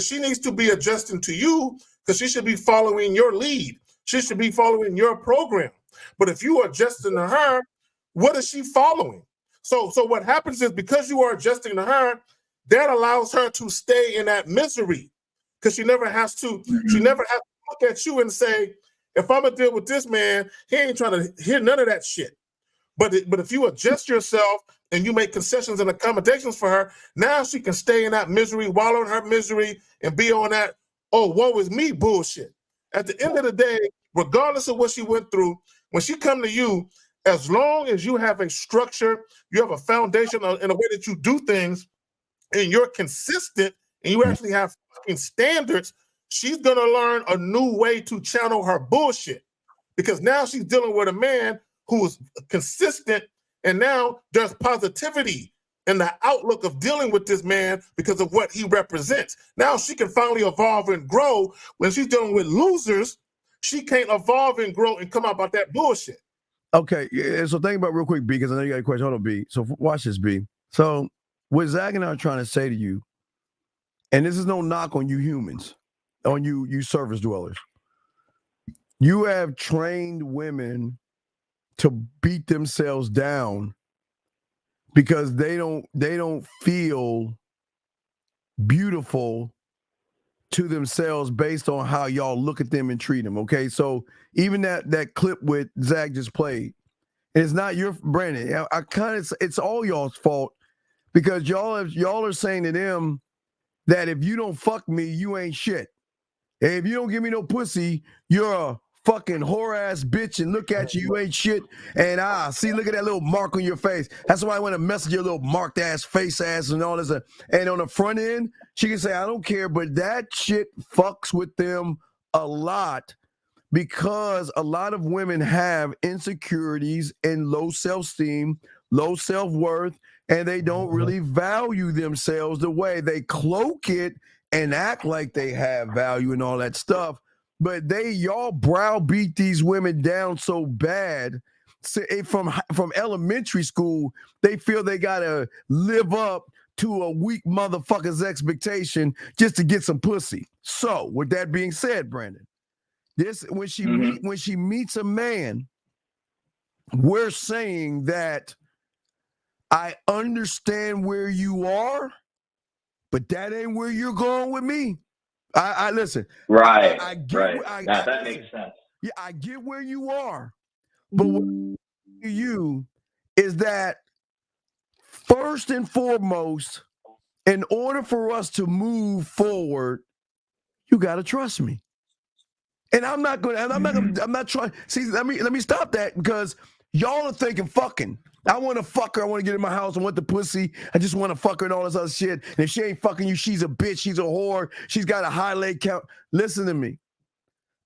she needs to be adjusting to you because she should be following your lead. She should be following your program. But if you are adjusting to her, what is she following? So what happens is because you are adjusting to her, that allows her to stay in that misery because she never has to look at you and say, if I'm gonna deal with this man, he ain't trying to hear none of that shit. But if you adjust yourself and you make concessions and accommodations for her, now she can stay in that misery, wallow in her misery, and be on that, oh, woe is me bullshit. At the end of the day, regardless of what she went through, when she come to you, as long as you have a structure, you have a foundation in a way that you do things, and you're consistent, and you actually have fucking standards, she's gonna learn a new way to channel her bullshit. Because now she's dealing with a man who is consistent, and now there's positivity in the outlook of dealing with this man because of what he represents. Now she can finally evolve and grow. When she's dealing with losers, she can't evolve and grow and come out about that bullshit. Okay, so think about real quick, B, because I know you got a question. Hold on, B. So watch this, B. So what Zach and I are trying to say to you, and this is no knock on you humans, on you service dwellers. You have trained women to beat themselves down because they don't feel beautiful to themselves based on how y'all look at them and treat them. Okay, so even that clip with Zach just played, it's not your Brandon. It's all y'all's fault because y'all are saying to them that if you don't fuck me, you ain't shit. And if you don't give me no pussy, you're a fucking whore ass bitch, and look at you ain't shit. And see, look at that little mark on your face. That's why I want to mess with your little marked ass face ass and all this. And on the front end, she can say, I don't care, but that shit fucks with them a lot because a lot of women have insecurities and low self-esteem, low self-worth, and they don't really value themselves the way they cloak it and act like they have value and all that stuff. But y'all browbeat these women down so bad. From elementary school, they feel they gotta live up to a weak motherfucker's expectation just to get some pussy. So, with that being said, Brandon, when she meets a man, we're saying that I understand where you are, but that ain't where you're going with me. I listen. Right. I get. Right. That makes sense. Yeah, I get where you are, but what you is that first and foremost, in order for us to move forward, you got to trust me. And I'm not trying. See, let me stop that because y'all are thinking fucking. I want to fuck her. I want to get in my house. I want the pussy. I just want to fuck her and all this other shit. And if she ain't fucking you, she's a bitch. She's a whore. She's got a high leg count. Listen to me.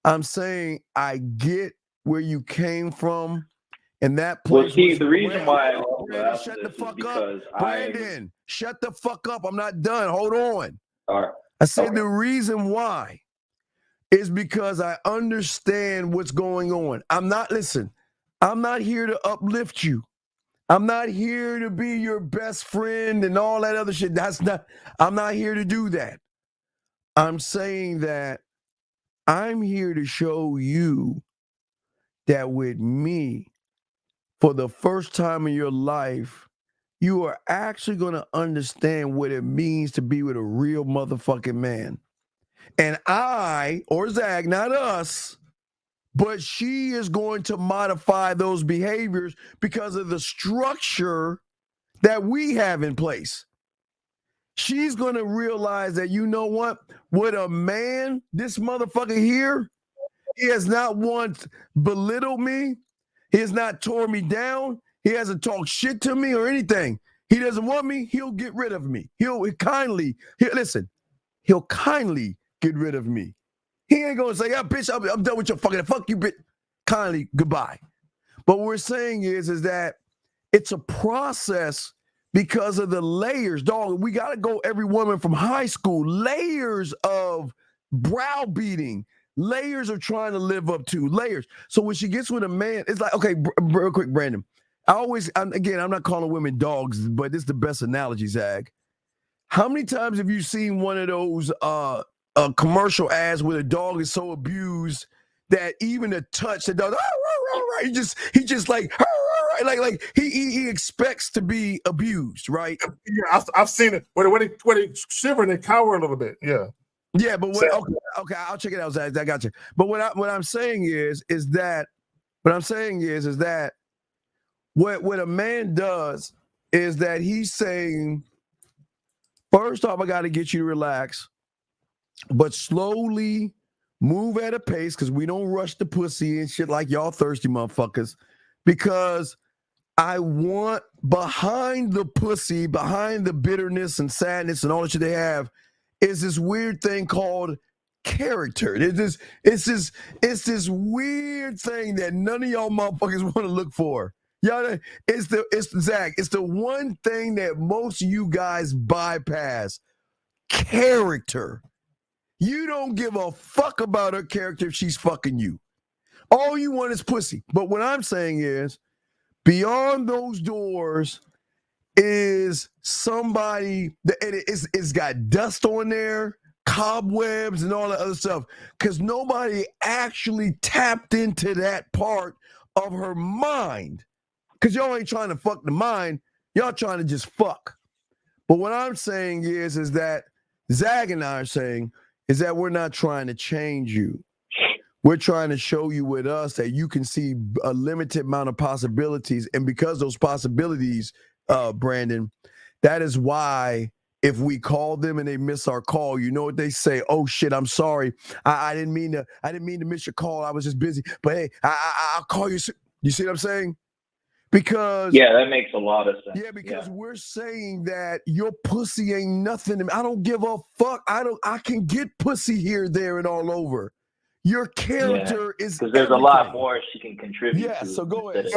I'm saying I get where you came from. And that place. Well, see, the reason why I also asked shut this the fuck is up. because Brandon, shut the fuck up. I'm not done. Hold on. All right. I said the reason why is because I understand what's going on. I'm not here to uplift you. I'm not here to be your best friend and all that other shit. I'm not here to do that. I'm saying that I'm here to show you that with me, for the first time in your life, you are actually going to understand what it means to be with a real motherfucking man. And I, or Zach, not us, but she is going to modify those behaviors because of the structure that we have in place. She's going to realize that, you know what? With a man, this motherfucker here, he has not once belittled me. He has not tore me down. He hasn't talked shit to me or anything. He doesn't want me. He'll get rid of me. He'll kindly get rid of me. He ain't going to say, yeah, bitch, I'm done with your fuck you, bitch. Kindly, goodbye. But what we're saying is that it's a process because of the layers, dog. We got to go every woman from high school, layers of browbeating, layers of trying to live up to layers. So when she gets with a man, it's like, okay, real quick, Brandon. I'm not calling women dogs, but this is the best analogy, Zach. How many times have you seen one of those commercial ads where the dog is so abused that even a touch, the dog, he just like he expects to be abused, right? Yeah, I've seen it. When they shiver and they cower a little bit. Yeah. Yeah, but okay, I'll check it out, Zach. I got you. But what I'm saying is that what a man does is that he's saying, first off, I got to get you to relax, but slowly move at a pace because we don't rush the pussy and shit like y'all thirsty motherfuckers. Because I want behind the pussy, behind the bitterness and sadness and all the shit they have, is this weird thing called character. It's this weird thing that none of y'all motherfuckers want to look for. Y'all, Zach. It's the one thing that most of you guys bypass. Character. You don't give a fuck about her character if she's fucking you. All you want is pussy. But what I'm saying is, beyond those doors is somebody that it's got dust on there, cobwebs, and all that other stuff. Because nobody actually tapped into that part of her mind. Because y'all ain't trying to fuck the mind. Y'all trying to just fuck. But what I'm saying is that Zag and I are saying is that we're not trying to change you. We're trying to show you with us that you can see a limited amount of possibilities. And because those possibilities, Brandon, that is why if we call them and they miss our call, you know what they say? Oh shit, I'm sorry. I didn't mean to miss your call. I was just busy. But hey, I'll call you. You see what I'm saying? Because that makes a lot of sense. Yeah, because we're saying that your pussy ain't nothing to me. I don't give a fuck. I can get pussy here, there, and all over. Your character is because there's a lot more she can contribute. Yeah, so go ahead.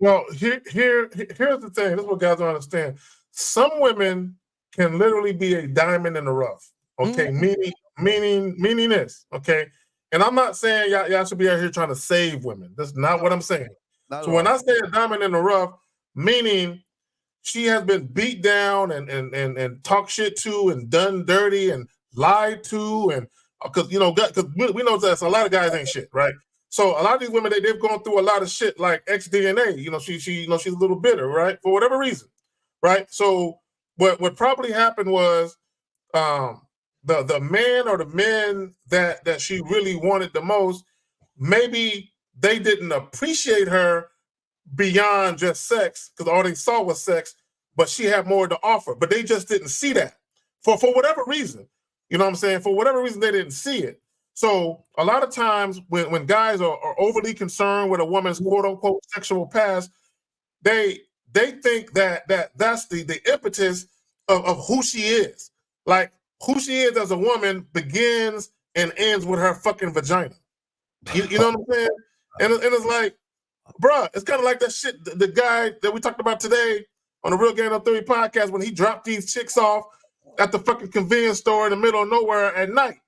Well, here's the thing. This is what guys don't understand. Some women can literally be a diamond in the rough. Okay, meaning this. Okay, and I'm not saying y'all should be out here trying to save women. That's not what I'm saying. So when I say a diamond in the rough, meaning she has been beat down and talked shit to and done dirty and lied to, and because we know that a lot of guys ain't shit, right? So a lot of these women they've gone through a lot of shit like ex-DNA. She's a little bitter, right? For whatever reason, right? So what probably happened was the man or the men that she really wanted the most, maybe they didn't appreciate her beyond just sex because all they saw was sex, but she had more to offer. But they just didn't see that for whatever reason. You know what I'm saying? For whatever reason, they didn't see it. So a lot of times when guys are overly concerned with a woman's quote unquote sexual past, they think that's the impetus of who she is. Like who she is as a woman begins and ends with her fucking vagina. You know what I'm saying? And it's like, bruh, it's kind of like that shit. The guy that we talked about today on the Real Game of Theory podcast when he dropped these chicks off at the fucking convenience store in the middle of nowhere at night,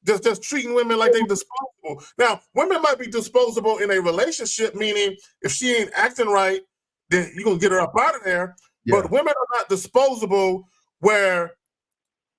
just treating women like they disposable. Now, women might be disposable in a relationship, meaning if she ain't acting right, then you're gonna get her up out of there. Yeah. But women are not disposable where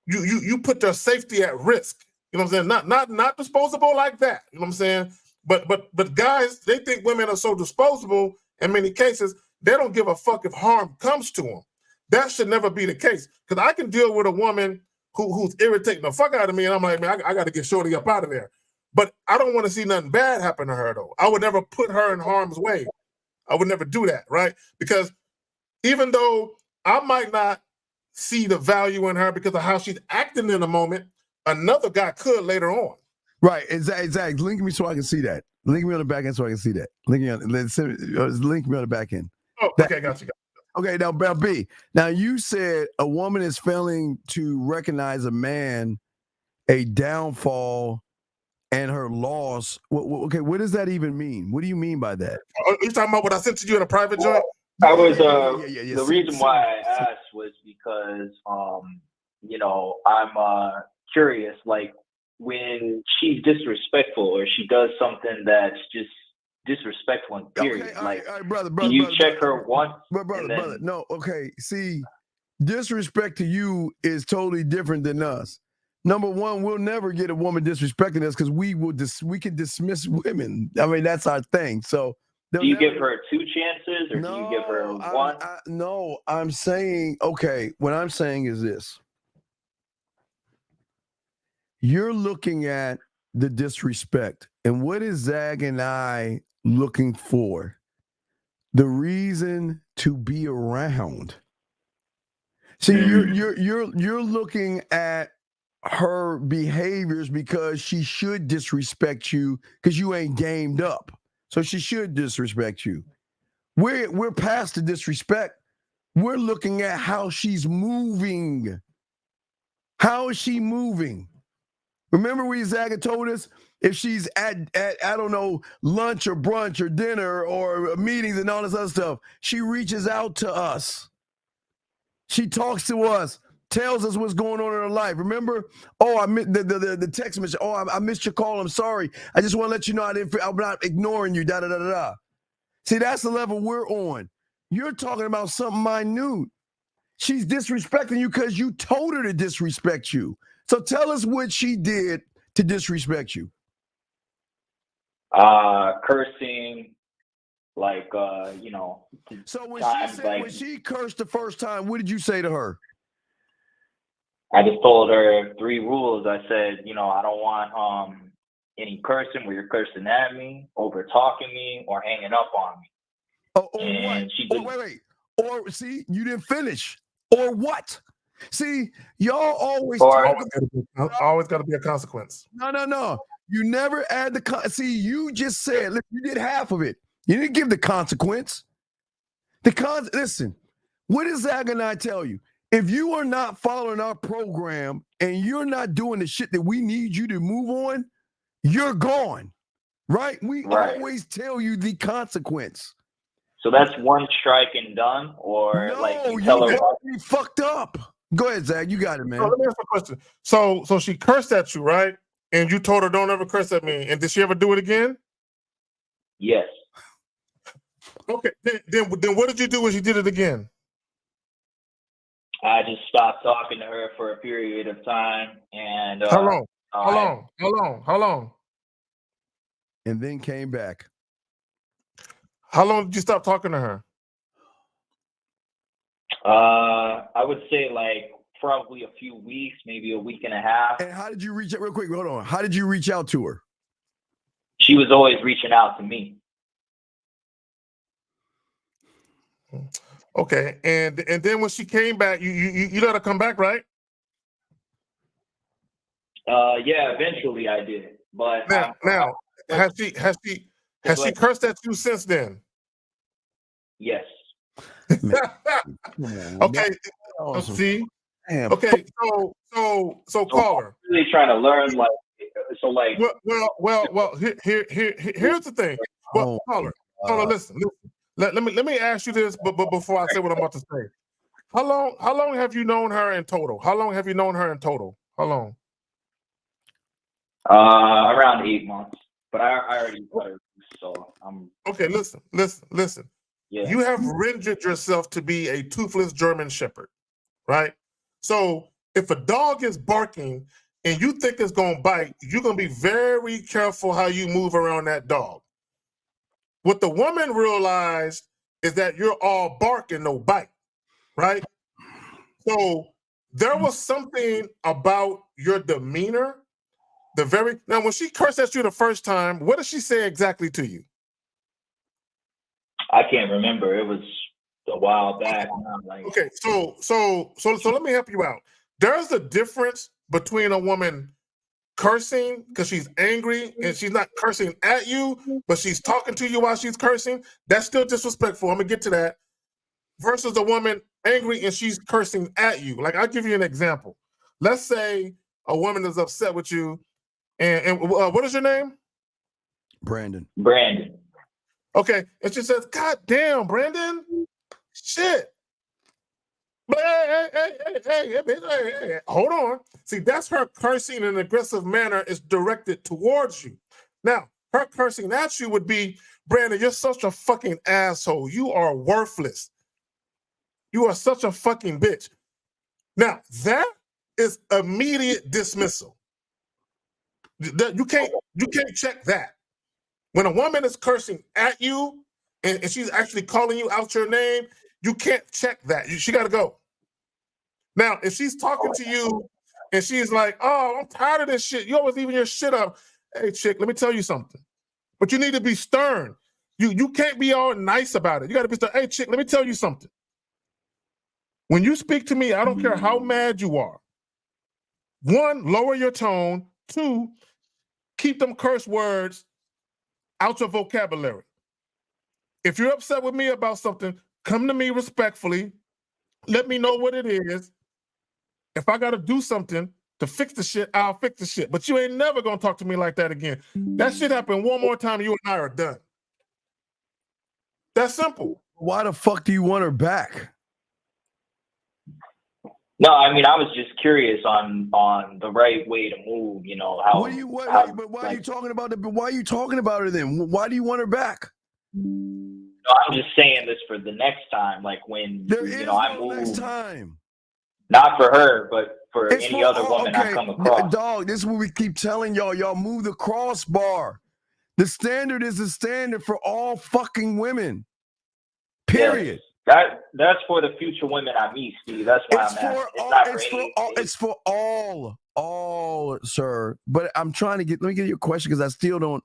you put their safety at risk. You know what I'm saying? Not disposable like that. You know what I'm saying? But guys, they think women are so disposable in many cases, they don't give a fuck if harm comes to them. That should never be the case. Because I can deal with a woman who's irritating the fuck out of me, and I'm like, man, I got to get shorty up out of there. But I don't want to see nothing bad happen to her, though. I would never put her in harm's way. I would never do that, right? Because even though I might not see the value in her because of how she's acting in a moment, another guy could later on. Right, exactly. Link me so I can see that. Link me on the back end so I can see that. Link me on the back end. Oh, okay, got you. Okay, now B. Now you said a woman is failing to recognize a man, a downfall, and her loss. Okay, what does that even mean? What do you mean by that? Are you talking about what I sent to you in a private joint? I was the reason why I asked was because I'm curious. Like when she's disrespectful or she does something that's just disrespectful and period. All right, brother, can you check her once? Brother. No, okay. See, disrespect to you is totally different than us. Number one, we'll never get a woman disrespecting us because we can dismiss women. I mean, that's our thing. So do you give her 2 chances or do you give her 1? No, I'm saying, okay, what I'm saying is this. You're looking at the disrespect. And what is Zag and I looking for? The reason to be around. See, you're looking at her behaviors because she should disrespect you because you ain't gamed up. So she should disrespect you. We're past the disrespect. We're looking at how she's moving. How is she moving? Remember when Zaga told us if she's at I don't know, lunch or brunch or dinner or meetings and all this other stuff, she reaches out to us. She talks to us, tells us what's going on in her life. Remember? Oh, I missed the text message. Oh, I missed your call. I'm sorry. I just want to let you know I'm not ignoring you. Da da da da da. See, that's the level we're on. You're talking about something minute. She's disrespecting you because you told her to disrespect you. So tell us what she did to disrespect you. Cursing, So when she cursed the first time, what did you say to her? I just told her 3 rules. I said, I don't want any cursing where you're cursing at me, over talking me, or hanging up on me. And she did. Wait. Or see, you didn't finish. Or what? See, y'all always always got to be a consequence. No. You never add the see. You just said you did half of it. You didn't give the consequence. Listen, what does Zag and I tell you? If you are not following our program and you're not doing the shit that we need you to move on, you're gone. Right? We always tell you the consequence. So that's 1 strike and done, or you tell her you fucked up. Go ahead, Zach. You got it, man. So let me ask you a question. So she cursed at you, right? And you told her don't ever curse at me. And did she ever do it again? Yes. Okay. Then what did you do when she did it again? I just stopped talking to her for a period of time. And How long? And then came back. How long did you stop talking to her? I would say probably a few weeks, maybe a week and a half. And how did you reach out? Real quick, hold on. How did you reach out to her? She was always reaching out to me. Okay, and then when she came back, you let her come back, right? Yeah, eventually I did. But now has she cursed at you since then? Yes. Okay. Awesome. See. Damn. Okay. So caller. I'm really trying to learn Well, here's the thing. Well, caller. Listen. Let me ask you this, but before I say what I'm about to say, how long have you known her in total? How long? How long? Around 8 months. But I already got her, so I'm okay. Listen. Yeah. You have rendered yourself to be a toothless German Shepherd, right? So if a dog is barking and you think it's gonna bite, you're gonna be very careful how you move around that dog. What the woman realized is that you're all bark and no bite, right? So there was something about your demeanor. Now, when she cursed at you the first time, what did she say exactly to you? I can't remember. It was a while back. Okay, so let me help you out. There's a difference between a woman cursing because she's angry and she's not cursing at you, but she's talking to you while she's cursing. That's still disrespectful. I'm gonna get to that. Versus a woman angry and she's cursing at you. Like, I'll give you an example. Let's say a woman is upset with you, and what is your name? Brandon. Okay, and she says, "God damn, Brandon, shit." Hey, hold on. See, that's her cursing in an aggressive manner is directed towards you. Now, her cursing at you would be, Brandon, you're such a fucking asshole. You are worthless. You are such a fucking bitch. Now, that is immediate dismissal. You can't check that. When a woman is cursing at you and she's actually calling you out your name, you can't check that. She got to go. Now, if she's talking to you and she's like, oh, I'm tired of this shit. You always leaving your shit up. Hey, chick, let me tell you something. But you need to be stern. You can't be all nice about it. You got to be stern. Hey, chick, let me tell you something. When you speak to me, I don't care how mad you are. 1, lower your tone. 2, keep them curse words out your vocabulary. If you're upset with me about something, come to me respectfully. Let me know what it is. If I got to do something to fix the shit, I'll fix the shit. But you ain't never going to talk to me like that again. That shit happened one more time, you and I are done. That's simple. Why the fuck do you want her back? No, I mean, I was just curious on the right way to move. You know how. But why are you talking about it? But why are you talking about her then? Why do you want her back? No, I'm just saying this for the next time, like when I move. Next time. Not for her, but for any other woman I come across. Dog, this is what we keep telling y'all. Y'all move the crossbar. The standard is the standard for all fucking women. Period. Yes. That's for the future women I meet, Steve. That's why I'm asking. It's for all, sir. But I'm trying to let me get your question because I still don't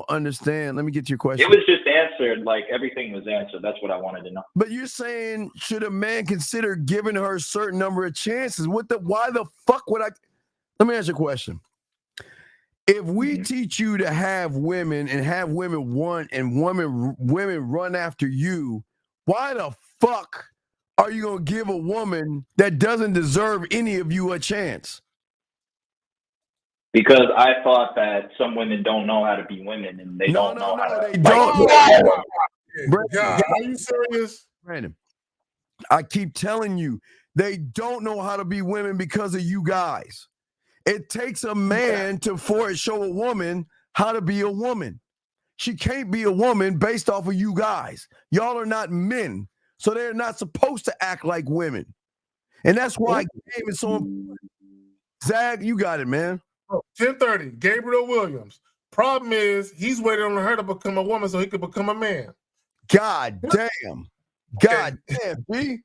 understand. Let me get your question. It was just answered, like everything was answered. That's what I wanted to know. But you're saying, should a man consider giving her a certain number of chances? Why the fuck would I? Let me ask you a question. If we teach you to have women and have women want and women run after you, why the fuck are you going to give a woman that doesn't deserve any of you a chance? Because I thought that some women don't know how to be women and they don't know how to. They don't. God, are you serious? Brandon, I keep telling you, they don't know how to be women because of you guys. It takes a man to show a woman how to be a woman. She can't be a woman based off of you guys. Y'all are not men, so they're not supposed to act like women. And that's why game is so important. Zag, you got it, man. 10:30, Gabriel Williams. Problem is, he's waiting on her to become a woman so he could become a man. God damn. God damn, B.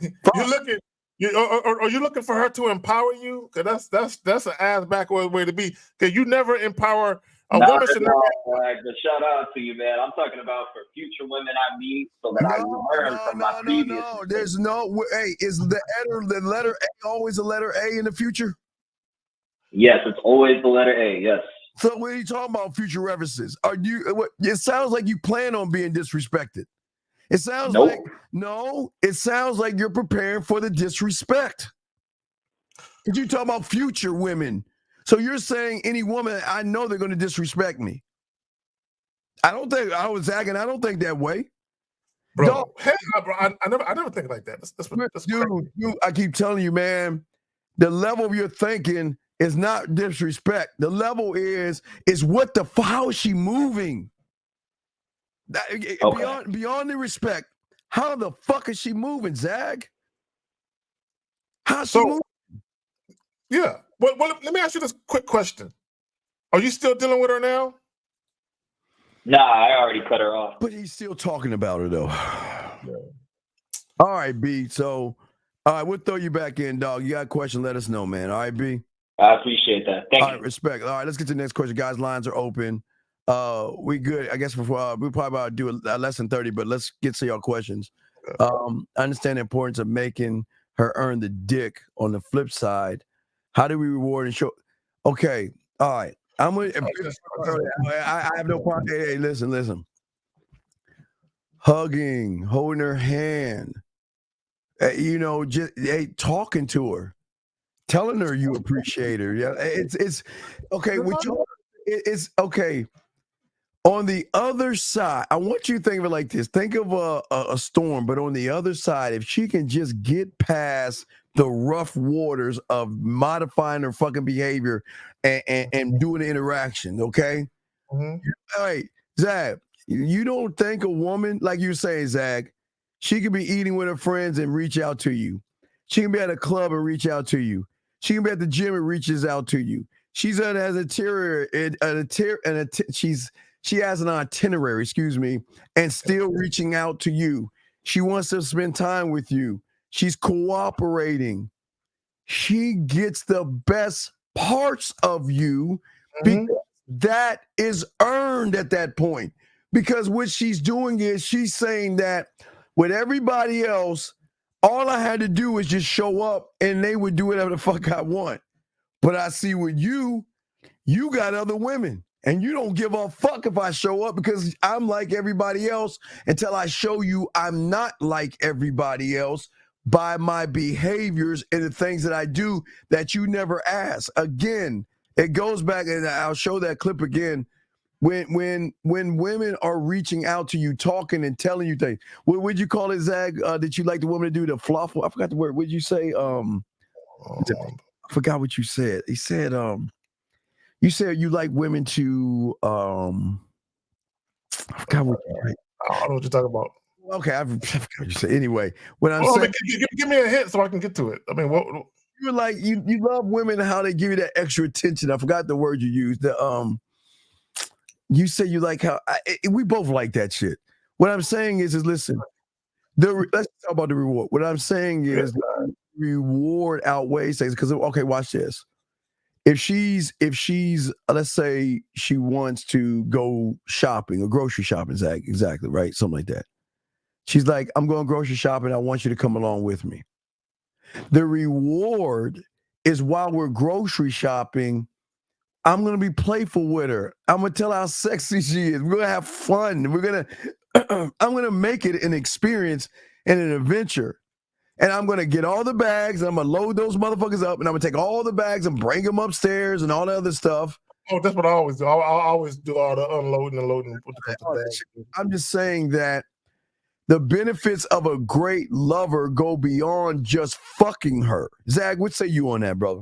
Are you looking for her to empower you? Because that's an ass backward way to be. Because you never empower a woman. Should never. But shout out to you, man. I'm talking about for future women I meet, so that I learn from my previous. No, there's no. Hey, is the letter A always a letter A in the future? Yes, it's always the letter A. Yes. So when you talking about future references, it sounds like you plan on being disrespected. It sounds it sounds like you're preparing for the disrespect. Because you talking about future women. So you're saying any woman, I know they're going to disrespect me. I don't think that way. Bro, I never think like that. That's dude, I keep telling you, man, the level of your thinking is not disrespect. The level is what how is she moving? Beyond the respect, how the fuck is she moving, Zag? How's she moving? Yeah. Well, let me ask you this quick question. Are you still dealing with her now? Nah, I already cut her off. But he's still talking about her, though. Yeah. All right, B. So, all right, we'll throw you back in, dog. You got a question, let us know, man. All right, B? I appreciate that. Thank you. All right, respect. All right, let's get to the next question. Guys, lines are open. We good. I guess we'll probably about to do a less than 30, but let's get to your questions. I understand the importance of making her earn the dick. On the flip side, how do we reward and show? Okay, all right. I have no problem. Hey, listen. Hugging, holding her hand, just talking to her, telling her you appreciate her. Yeah, it's okay. It's okay. On the other side, I want you to think of it like this. Think of a storm, but on the other side, if she can just get past the rough waters of modifying her fucking behavior and doing the interaction, okay? Mm-hmm. All right, Zach, you don't think a woman, like you're saying, Zach, she could be eating with her friends and reach out to you. She can be at a club and reach out to you. She can be at the gym and reaches out to you. She has she has an itinerary, and still reaching out to you. She wants to spend time with you. She's cooperating. She gets the best parts of you because that is earned at that point. Because what she's doing is she's saying that with everybody else, all I had to do is just show up and they would do whatever the fuck I want. But I see with you got other women. And you don't give a fuck if I show up because I'm like everybody else until I show you I'm not like everybody else by my behaviors and the things that I do that you never ask. Again, it goes back, and I'll show that clip again. When women are reaching out to you, talking and telling you things, what would you call it, Zag? That you like the woman to do the fluff? I forgot the word. What did you say? I forgot what you said. He said, you said you like women to I forgot what you said. I don't know what you're talking about. Okay, I forgot what you said. Anyway, what I'm saying, give me a hint so I can get to it. I mean, what you're like, you love women how they give you that extra attention. I forgot the word you used. You say you like how we both like that shit. What I'm saying is listen. Let's talk about the reward. What I'm saying is the reward outweighs things because okay, watch this. If she's let's say she wants to go shopping or grocery shopping, exactly right, something like that. She's like, I'm going grocery shopping. I want you to come along with me. The reward is while we're grocery shopping, I'm going to be playful with her. I'm going to tell how sexy she is. We're going to have fun. I'm going to make it an experience and an adventure. And I'm going to get all the bags, and I'm going to load those motherfuckers up, and I'm going to take all the bags and bring them upstairs and all the other stuff. Oh, that's what I always do. I always do all the unloading and loading. I'm just saying that the benefits of a great lover go beyond just fucking her. Zag, what say you on that, brother?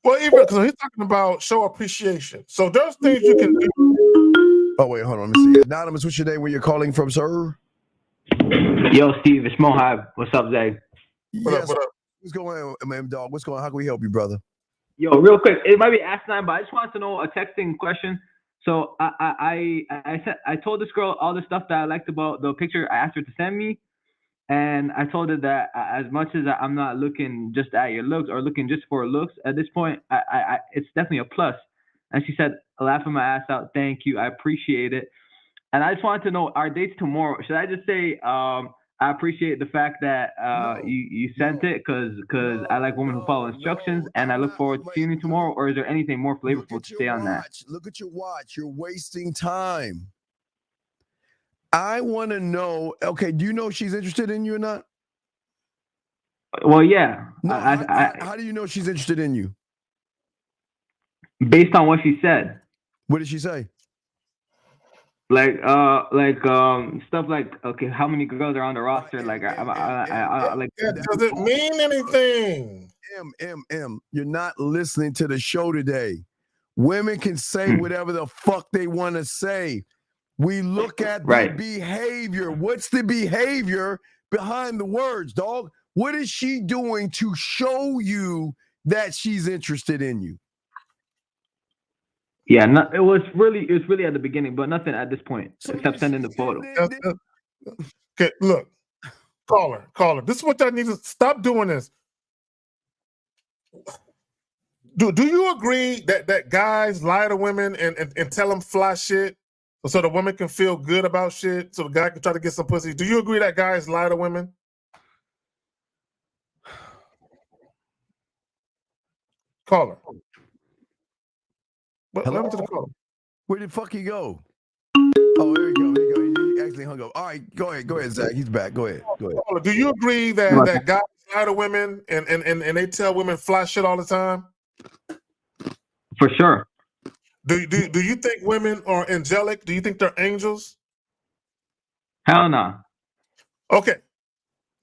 Well, even because he's talking about show appreciation. So there's things you can do. Oh, wait, hold on. Let me see. Anonymous, what's your name? Where you're calling from, sir? Yo, Steve, it's Mohab. What's up, Zag? What up? What's going on, man, dog? What's going on? How can we help you, brother? Yo, real quick, it might be asinine, but I just wanted to know a texting question. So I told this girl all the stuff that I liked about the picture I asked her to send me, and I told her that as much as I'm not looking just at your looks or looking just for looks at this point, it's definitely a plus. And she said, laughing my ass out, thank you, I appreciate it. And I just wanted to know, our dates tomorrow, should I just say I appreciate the fact that you sent it because I like women who follow instructions, and I look forward to seeing you tomorrow, or is there anything more flavorful to say on that? Look at your watch. You're wasting time. I want to know, okay, do you know if she's interested in you or not? Well, yeah. No, how do you know she's interested in you? Based on what she said. What did she say? Like stuff like, okay, how many girls are on the roster? Like, like, does it mean anything? You're not listening to the show today. Women can say whatever the fuck they want to say. We look at the behavior. What's the behavior behind the words, dog? What is she doing to show you that she's interested in you? Yeah, it was really at the beginning, but nothing at this point except sending the photo. Okay, look, caller. This is what y'all need to stop doing. This. Do you agree that guys lie to women and tell them fly shit so the woman can feel good about shit, so the guy can try to get some pussy? Do you agree that guys lie to women? Caller. Hello? To the caller. Where the fuck he go? Oh, there you go. He actually hung up. All right, go ahead, Zach. He's back. Go ahead. Caller, do you agree that guys lie to women and they tell women fly shit all the time? For sure. Do you think women are angelic? Do you think they're angels? Hell no. Okay.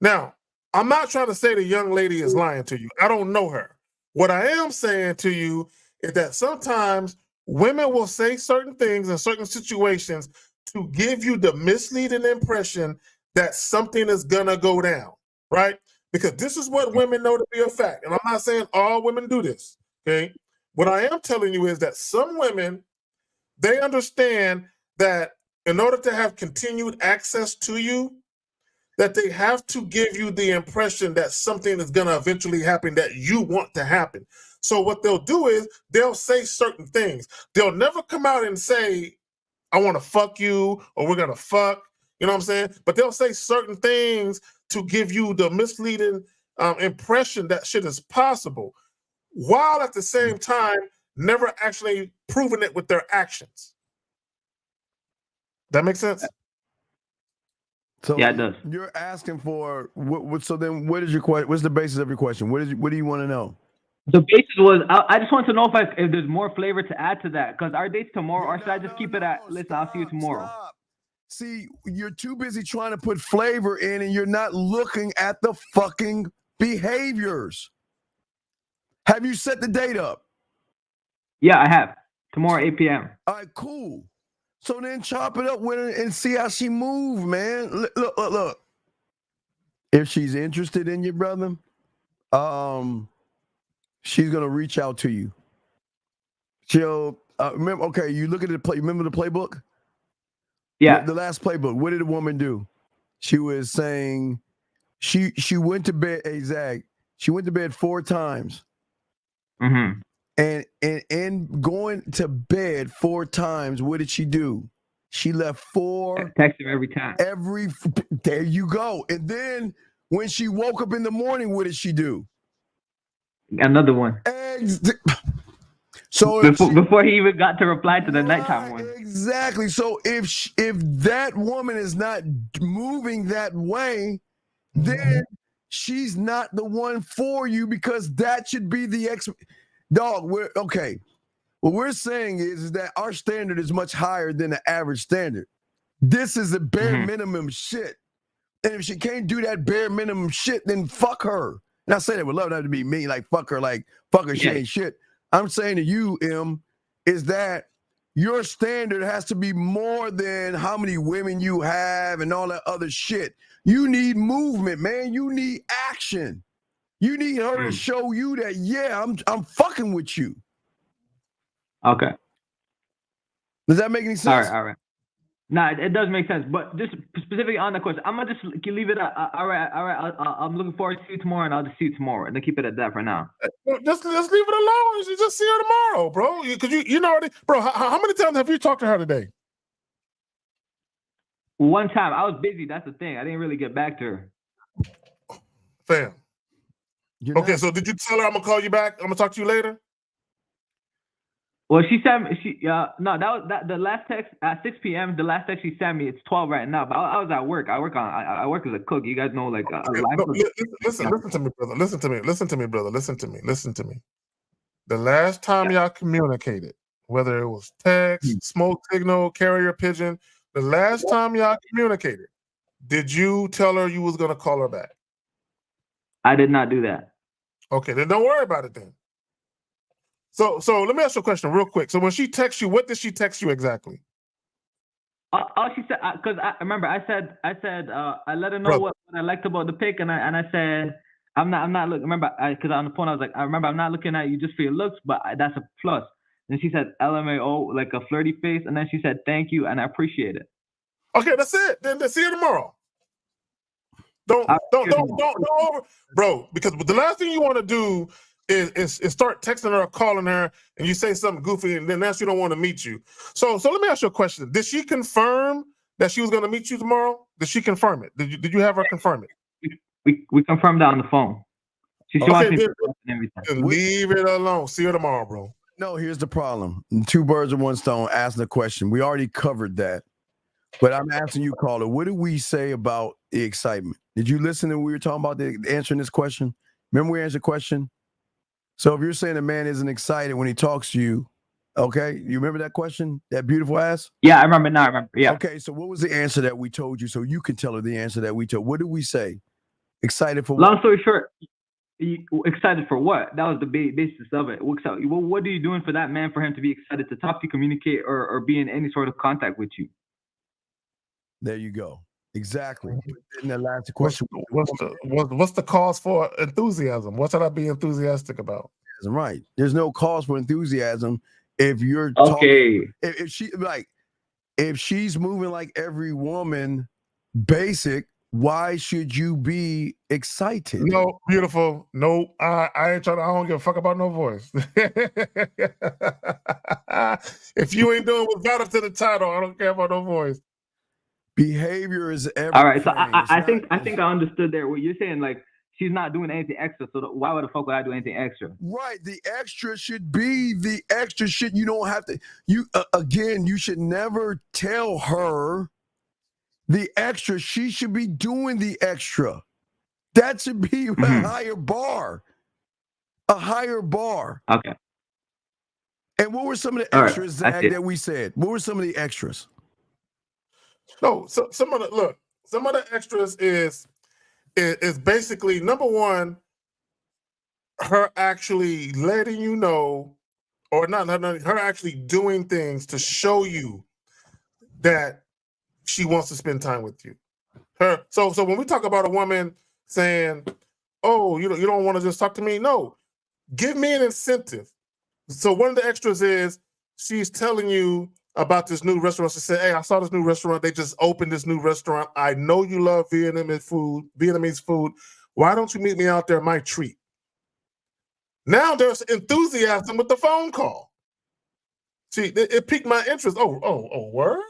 Now, I'm not trying to say the young lady is lying to you. I don't know her. What I am saying to you is that sometimes women will say certain things in certain situations to give you the misleading impression that something is gonna go down, right? Because this is what women know to be a fact. And I'm not saying all women do this, okay? What I am telling you is that some women, they understand that in order to have continued access to you, that they have to give you the impression that something is going to eventually happen that you want to happen. So what they'll do is they'll say certain things. They'll never come out and say, I want to fuck you, or we're going to fuck, you know what I'm saying? But they'll say certain things to give you the misleading impression that shit is possible, while at the same time never actually proving it with their actions. That makes sense? So yeah, it does. You're asking for what? So then, what is your question? What's the basis of your question? What do you want to know? The basis was I just want to know if there's more flavor to add to that, because our date's tomorrow, or should I just keep it at listen? I'll see you tomorrow. Stop. See, you're too busy trying to put flavor in, and you're not looking at the fucking behaviors. Have you set the date up? Yeah, I have. Tomorrow, 8 p.m. All right, cool. So then chop it up with her and see how she move, man. Look. If she's interested in you, brother, she's gonna reach out to you. She'll remember. Okay, you look at the play. Remember the playbook? Yeah. The last playbook. What did the woman do? She was saying she went to bed. Hey, Zach, she went to bed 4 times. Mm-hmm. And going to bed 4 times, what did she do? She left 4. Text her every time. There you go. And then when she woke up in the morning, what did she do? Another one. So before he even got to reply to the nighttime one. Exactly. So if that woman is not moving that way, then she's not the one for you, because that should be the dog. Okay. What we're saying is that our standard is much higher than the average standard. This is a bare minimum shit. And if she can't do that bare minimum shit, then fuck her. Not saying it would love that to be me, like fuck her, she ain't shit. I'm saying to you, M, is that your standard has to be more than how many women you have and all that other shit. You need movement, man. You need action. You need her to show you that, yeah, I'm fucking with you. Okay. Does that make any sense? All right. Nah, it does make sense. But just specifically on that question, I'm gonna just leave it at all right. I'm looking forward to you tomorrow, and I'll just see you tomorrow, and then keep it at that for now. Just leave it alone. You just see her tomorrow, bro. Because you know already, bro. How many times have you talked to her today? One time. I was busy. That's the thing. I didn't really get back to her. Fam. Okay, so did you tell her I'm gonna call you back? I'm gonna talk to you later. Well, she sent me. No, that the last text at 6 p.m. The last text she sent me. It's 12 right now, but I was at work. I work as a cook. You guys know, like listen to me, brother. Listen to me, brother. Listen to me. The last time y'all communicated, whether it was text, smoke signal, carrier pigeon, the last time y'all communicated, did you tell her you was gonna call her back? I did not do that. Okay, then don't worry about it then. So let me ask you a question real quick. So when she texts you, what did she text you exactly? All she said, because I remember I said I let her know what I liked about the pic, and I said I'm not looking. Remember, because on the phone I was like, I remember I'm not looking at you just for your looks, but that's a plus. And she said LMAO, like a flirty face, and then she said thank you and I appreciate it. Okay, that's it. Then see you tomorrow. Don't over, bro. Because the last thing you want to do is start texting her or calling her, and you say something goofy, and then that's you don't want to meet you. So let me ask you a question. Did she confirm that she was going to meet you tomorrow? Did she confirm it? Did you have her confirm it? We confirmed that on the phone. She wants me to everything. Leave it alone. See her tomorrow, bro. No, here's the problem. 2 birds with 1 stone. Asking the question. We already covered that. But I'm asking you, caller, what did we say about the excitement? Did you listen to when we were talking about answering this question? Remember we answered the question? So if you're saying a man isn't excited when he talks to you, Okay, you remember that question? That beautiful ass? Yeah, I remember now. I remember. Yeah. Okay, so what was the answer that we told you so you can tell her the answer that we told? What did we say? Excited for Long what? story short, excited for what? That was the basis of it. What are you doing for that man for him to be excited to talk to you, communicate, or be in any sort of contact with you? There you go. Exactly. And the last question. What's the cause for enthusiasm? What should I be enthusiastic about? Right. There's no cause for enthusiasm if you're okay. Talking, if she's moving like every woman, basic. Why should you be excited? No, beautiful. No, I ain't trying. I don't give a fuck about no voice. If you ain't doing what's better to the title, I don't care about no voice. Behavior is everything. All right, so I think I understood there. What you're saying, like she's not doing anything extra, so why would the fuck would I do anything extra? Right, the extra should be the extra shit. You don't have to. Again, you should never tell her the extra. She should be doing the extra. That should be a higher bar. A higher bar. Okay. And what were some of the extras, Zach, that we said? What were some of the extras? No, so some of the extras is basically number one, her actually letting you know, or not her actually doing things to show you that she wants to spend time with you. So when we talk about a woman saying, "Oh, you don't want to just talk to me," no, give me an incentive. So one of the extras is she's telling you about this new restaurant. She said, "Hey, I saw this new restaurant. They just opened this new restaurant. I know you love Vietnamese food. Why don't you meet me out there? My treat." Now there's enthusiasm with the phone call. See, it piqued my interest. Oh, word?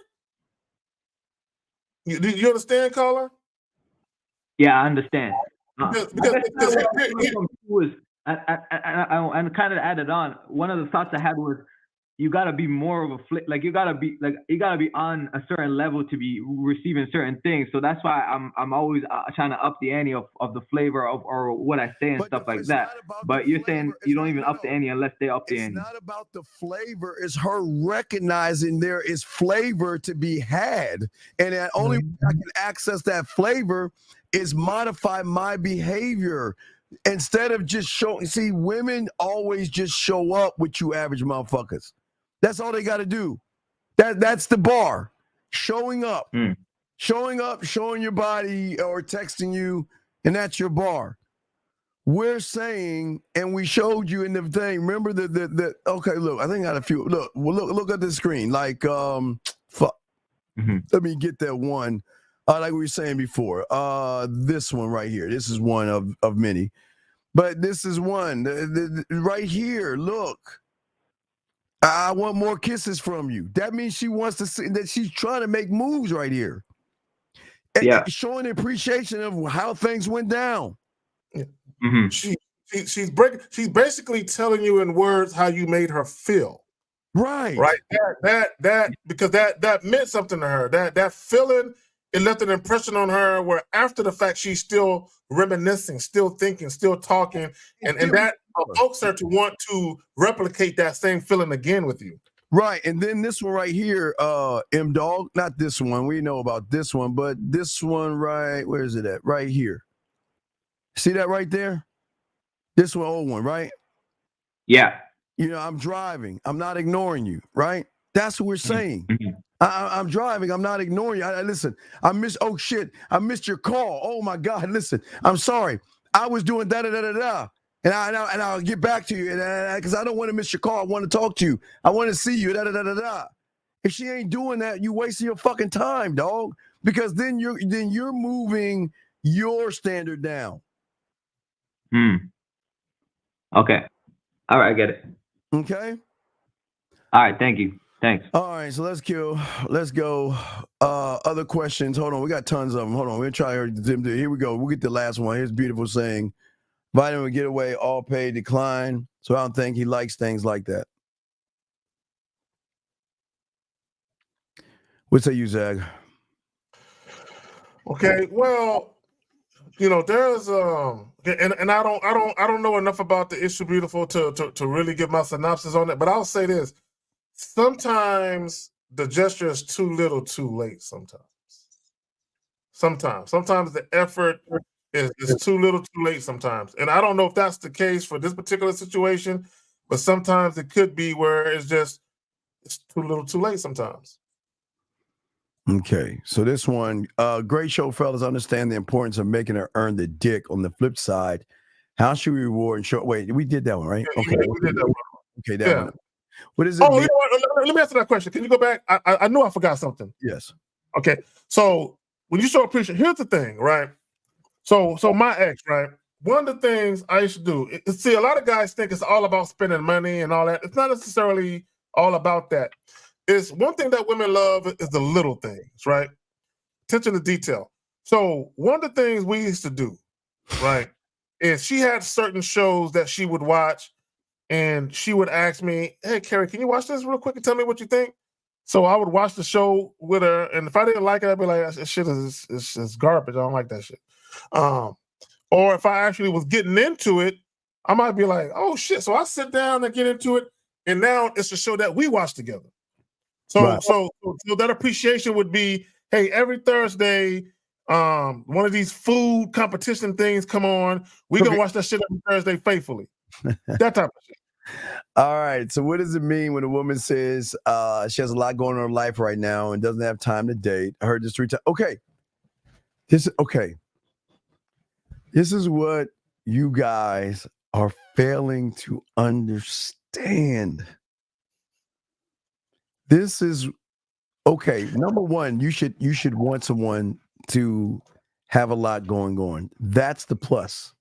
You understand, caller? Yeah, I understand. Because I kind of added on. One of the thoughts I had was, you gotta be more of a you gotta be on a certain level to be receiving certain things. So that's why I'm always trying to up the ante of the flavor of or what I say and stuff like that. But you're saying you don't even up the ante unless they up the ante. It's not about the flavor. It's her recognizing there is flavor to be had, and the only way I can access that flavor is modify my behavior. Instead of just showing, see, women always just show up with you average motherfuckers. That's all they got to do. That's the bar. Showing up, showing your body or texting you, and that's your bar. We're saying, and we showed you in the thing. Remember the okay, look, I think I got a few. Look at the screen. Like, fuck. Let me get that one. Like we were saying before. This one right here. This is one of many. But this is one. Right here, look. I want more kisses from you. That means she wants to see that she's trying to make moves right here. Yeah. Showing appreciation of how things went down. She's basically telling you in words how you made her feel. Right. That because that meant something to her. That feeling, it left an impression on her where after the fact she's still reminiscing, still thinking, still talking, and that provokes her to want to replicate that same feeling again with you. Right. And then this one right here, M Dog, not this one. We know about this one, but this one right, where is it at? Right here. See that right there? This one, old one, right? Yeah. You know, I'm driving. I'm not ignoring you, right? That's what we're saying. I'm driving. I'm not ignoring you. Listen, oh shit, I missed your call. Oh my God, listen, I'm sorry. I was doing da-da-da-da-da. And I'll get back to you because I don't want to miss your call. I want to talk to you. I want to see you. Da-da-da-da-da. If she ain't doing that, you wasting your fucking time, dog. Because then you're moving your standard down. Okay. All right, I get it. Okay. All right, thank you. Thanks. All right, so let's go. Other questions. Hold on, we got tons of them. Hold on, we'll try them. Here we go. We'll get the last one. Here's beautiful saying. Vitamin getaway, all pay, decline. So I don't think he likes things like that. What say you, Zag? Okay, well, you know, there's and I don't know enough about the issue, beautiful, to really give my synopsis on it. But I'll say this: sometimes the gesture is too little, too late. Sometimes the effort is too little, too late. Sometimes, and I don't know if that's the case for this particular situation, but sometimes it could be where it's too little, too late. Sometimes. Okay, so this one, great show, fellas. Understand the importance of making her earn the dick. On the flip side, how should we reward and show? Wait, we did that one, right? Yeah, Okay, we did that one. Okay, that Yeah. one. What is it? Oh, you know what? Let me answer that question. Can you go back? I knew I forgot something. Yes. Okay, so when you show appreciation, here's the thing, right? So my ex, right? One of the things I used to do, see, a lot of guys think it's all about spending money and all that. It's not necessarily all about that. It's one thing that women love is the little things, right? Attention to detail. So one of the things we used to do, right, is she had certain shows that she would watch, and she would ask me, "Hey, Carrie, can you watch this real quick and tell me what you think?" So I would watch the show with her, and if I didn't like it, I'd be like, "This shit is garbage. I don't like that shit." Or if I actually was getting into it, I might be like, "Oh shit!" So I sit down and get into it, and now it's a show that we watch together. So Right. so that appreciation would be, hey, every Thursday, one of these food competition things come on. We gonna watch that shit every Thursday faithfully. That type of shit. All right. So what does it mean when a woman says she has a lot going on in her life right now and doesn't have time to date? I heard this 3 times. Okay. This is what you guys are failing to understand. This is okay. Number one, you should want someone to have a lot going on. That's the plus.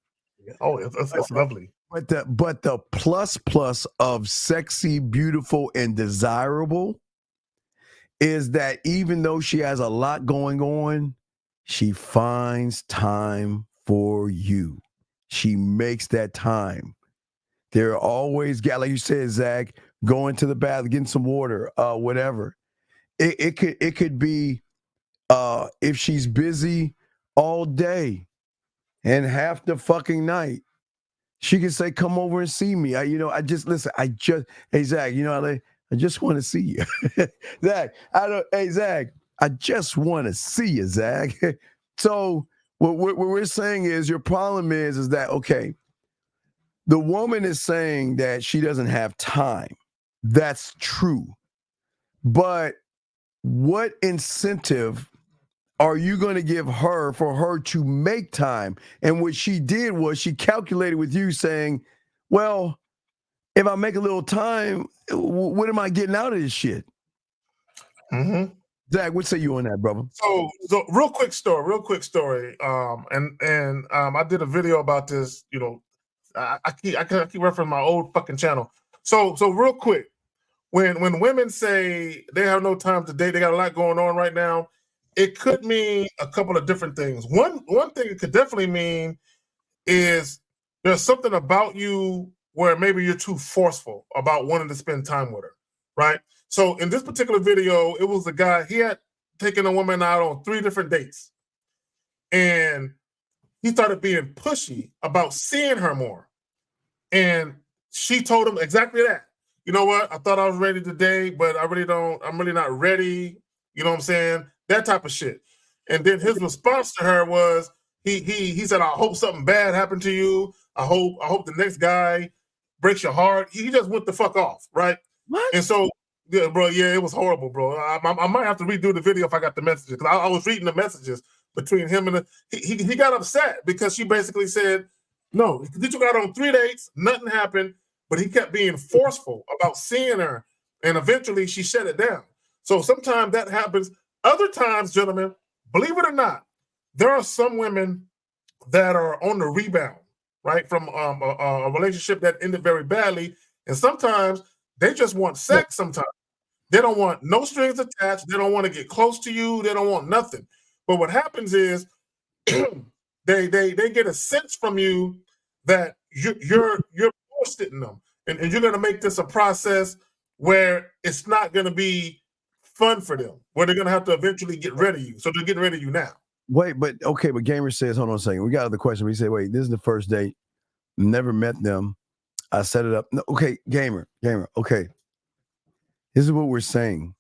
Oh, it's lovely. But the plus of sexy, beautiful, and desirable is that even though she has a lot going on, she finds time for you. She makes that time. There are always, like you said, Zach, going to the bathroom, getting some water, whatever. It could be if she's busy all day and half the fucking night, she can say, "Come over and see me." Hey, Zach, I just want to see you. Zach, Zach, I just want to see you, Zach. So what we're saying is your problem is that, okay, the woman is saying that she doesn't have time. That's true. But what incentive are you going to give her for her to make time? And what she did was she calculated with you saying, well, if I make a little time, what am I getting out of this shit? Mm-hmm. Zach, what say you on that, brother? So real quick story. I did a video about this. You know, I keep referencing my old fucking channel. So real quick, when women say they have no time to date, they got a lot going on right now, it could mean a couple of different things. One thing it could definitely mean is there's something about you where maybe you're too forceful about wanting to spend time with her, right? So in this particular video, it was a guy, he had taken a woman out on 3 different dates. And he started being pushy about seeing her more. And she told him exactly that. You know what? I thought I was ready today, but I'm really not ready. You know what I'm saying? That type of shit. And then his response to her was, he said, "I hope something bad happened to you. I hope the next guy breaks your heart." He just went the fuck off, right? What? And so, yeah, bro, it was horrible, bro. I might have to redo the video if I got the messages, because I was reading the messages between him and he got upset because she basically said, "No, you took out on 3 dates, nothing happened," but he kept being forceful about seeing her, and eventually she shut it down. So sometimes that happens. Other times, gentlemen, believe it or not, there are some women that are on the rebound, right, from a relationship that ended very badly, and sometimes they just want sex. Sometimes they don't want no strings attached. They don't want to get close to you. They don't want nothing. But what happens is they get a sense from you that you're bullshitting them, and you're going to make this a process where it's not going to be fun for them, where they're going to have to eventually get rid of you. So they're getting rid of you now. Wait, but Gamer says, hold on a second. We got another question. We say, wait, this is the first date. Never met them. I set it up. No, okay, Gamer. Okay. This is what we're saying.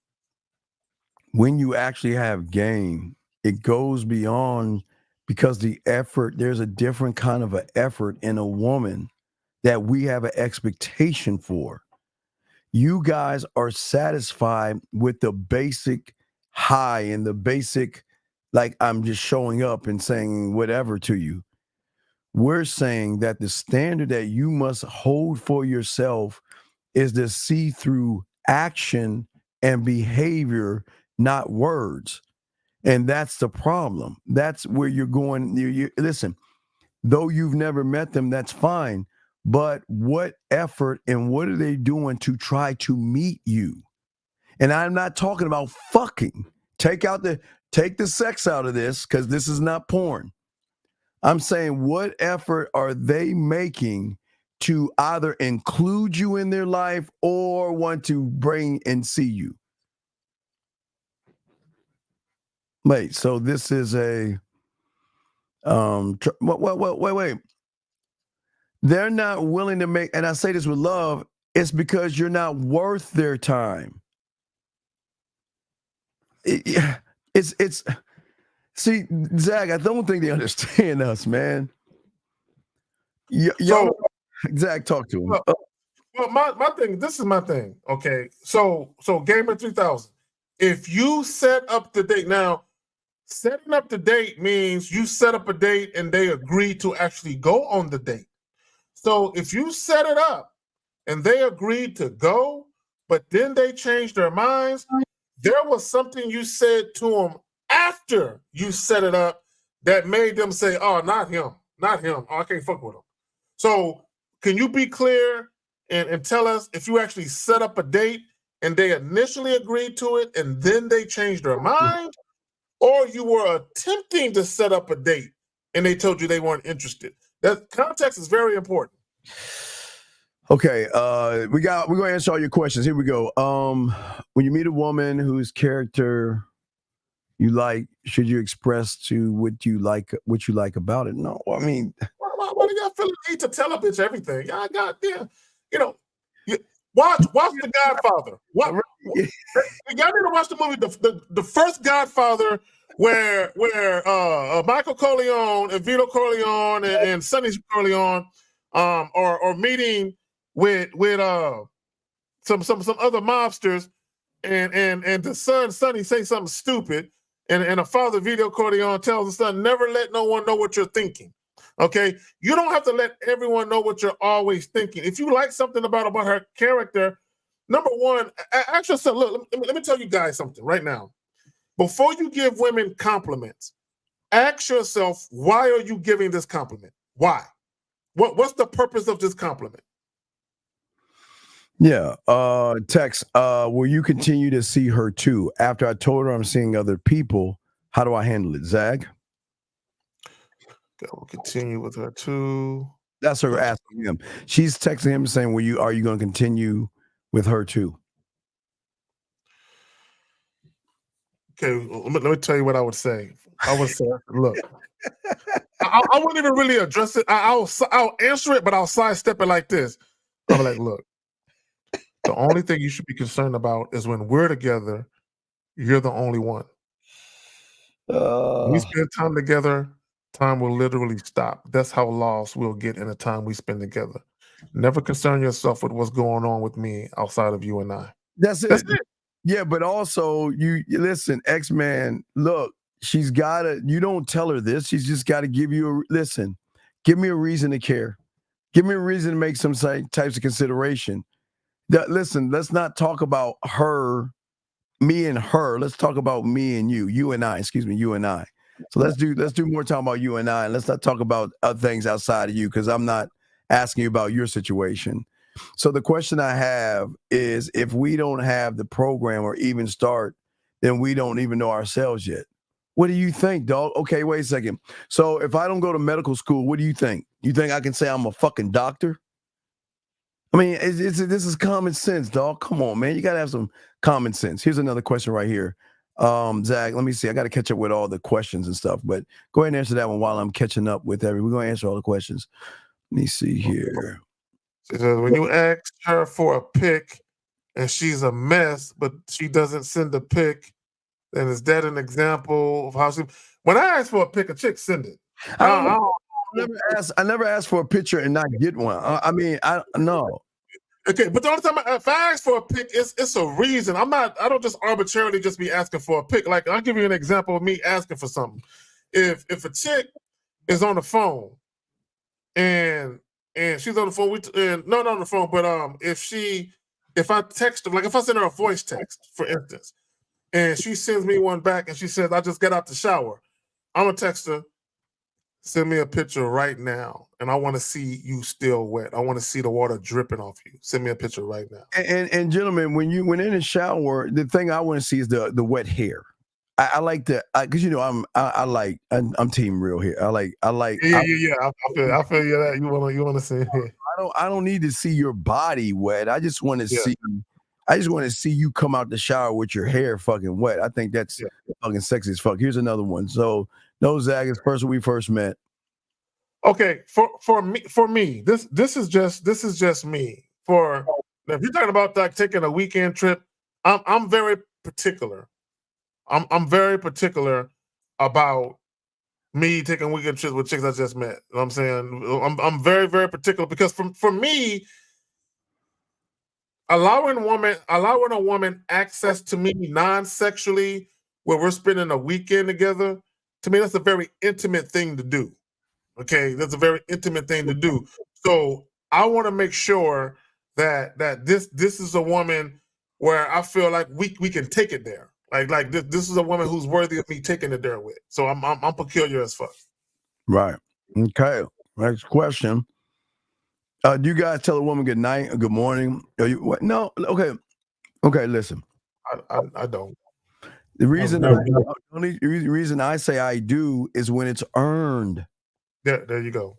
When you actually have game, it goes beyond, because the effort, there's a different kind of an effort in a woman that we have an expectation for. You guys are satisfied with the basic high and the basic, like, I'm just showing up and saying whatever to you. We're saying that the standard that you must hold for yourself is to see through action and behavior, not words. And that's the problem. That's where you're going. Listen, though you've never met them, that's fine. But what effort and what are they doing to try to meet you? And I'm not talking about fucking. Take the sex out of this, because this is not porn. I'm saying, what effort are they making to either include you in their life or want to bring and see you? Wait, so this is a wait. They're not willing to make, and I say this with love, it's because you're not worth their time. It's see, Zach, I don't think they understand us, man. Zach, talk to him. Well, my thing, this is my thing. Okay. So Gamer 3000, if you set up the date now, setting up the date means you set up a date and they agree to actually go on the date. So if you set it up and they agreed to go, but then they changed their minds, there was something you said to them after you set it up that made them say, oh, not him. Oh, I can't fuck with him. So can you be clear and tell us if you actually set up a date and they initially agreed to it and then they changed their mind, or you were attempting to set up a date and they told you they weren't interested? That context is very important. Okay, we're gonna answer all your questions. Here we go. When you meet a woman whose character you like, should you express to what you like about it? No, I mean, why do y'all feel the need to tell a bitch everything? Y'all goddamn, watch The Godfather. Y'all need to watch the movie, the first Godfather, where Michael Corleone and Vito Corleone and Sonny Corleone are meeting with some other mobsters, and the son Sonny say something stupid, and the father Vito Corleone tells the son, never let no one know what you're thinking. Okay, you don't have to let everyone know what you're always thinking. If you like something about her character, number one, ask yourself, look, let me tell you guys something right now. Before you give women compliments, ask yourself, why are you giving this compliment? Why? What's the purpose of this compliment? Yeah. Tex, will you continue to see her too? After I told her I'm seeing other people, how do I handle it, Zag? Okay, we'll continue with her too. That's her asking him. She's texting him saying, are you going to continue with her too? Okay, let me tell you what I would say. I would say, look, I wouldn't even really address it. I'll answer it, but I'll sidestep it like this. I'll be like, look, the only thing you should be concerned about is when we're together, you're the only one. When we spend time together, time will literally stop. That's how lost we'll get in the time we spend together. Never concern yourself with what's going on with me outside of you and I. That's it. Yeah, but also you listen, X-Man, look, she's gotta, you don't tell her this. She's just got to give you give me a reason to care. Give me a reason to make some types of consideration. Listen, let's not talk about me and her. Let's talk about me and you and I. So let's do more time about you and I, and let's not talk about other things outside of you, because I'm not asking you about your situation. So the question I have is, if we don't have the program or even start, then we don't even know ourselves yet. What do you think, dog? Okay, wait a second. So if I don't go to medical school, what do you think? You think I can say I'm a fucking doctor? I mean, this is common sense, dog. Come on, man. You got to have some common sense. Here's another question right here. Zach, let me see. I got to catch up with all the questions and stuff, but go ahead and answer that one while I'm catching up with we're going to answer all the questions. Let me see here. When you ask her for a pic, and she's a mess, but she doesn't send a pic, then is that an example of how she? When I ask for a pic, a chick send it. I never asked for a picture and not get one. I mean, I no. Okay, but the only time if I ask for a pic, it's a reason. I don't just arbitrarily just be asking for a pic. Like, I'll give you an example of me asking for something. If a chick is on the phone and she's on the phone, not on the phone, but if I text her, like if I send her a voice text, for instance, and she sends me one back and she says, I just got out the shower, I'm gonna text her, send me a picture right now, and I want to see you still wet. I want to see the water dripping off you. Send me a picture right now. And gentlemen, when in the shower, the thing I want to see is the wet hair. I like that because I'm team real here. I like. Yeah. I feel you that you want to see. I don't need to see your body wet. I just want to see. I just want to see you come out the shower with your hair fucking wet. I think that's fucking sexy as fuck. Here's another one. So, no, Zach, it's person we first met. Okay, for me, this is just me. If you're talking about like taking a weekend trip, I'm very particular. I'm very particular about me taking weekend trips with chicks I just met. You know what I'm saying? I'm very, very particular because for me, allowing a woman access to me non-sexually where we're spending a weekend together, to me, that's a very intimate thing to do. Okay, that's a very intimate thing to do. So I want to make sure that this is a woman where I feel like we can take it there. Like this is a woman who's worthy of me taking it there with. So I'm peculiar as fuck. Right. Okay. Next question. Do you guys tell a woman good night or good morning? What? No. Okay. Okay. Listen. I don't. The only reason I say I do is when it's earned. There you go.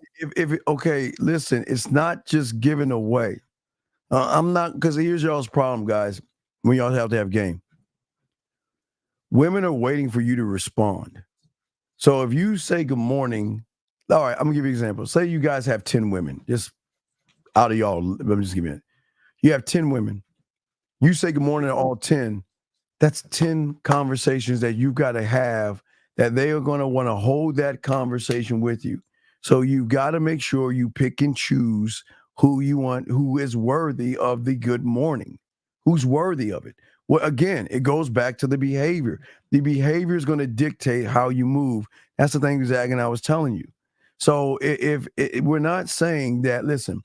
Okay, listen, it's not just given away. I'm not, because here's y'all's problem, guys. When y'all have to have game. Women are waiting for you to respond. So if you say good morning, all right, I'm gonna give you an example. Say you guys have 10 women, just out of y'all. Let me just give you it. You have 10 women. You say good morning to all 10. That's 10 conversations that you've got to have that they are going to want to hold that conversation with you. So you got to make sure you pick and choose who you want, who is worthy of the good morning, who's worthy of it. Well, again, it goes back to the behavior. The behavior is going to dictate how you move. That's the thing, Zach, and I was telling you. So if we're not saying that, listen,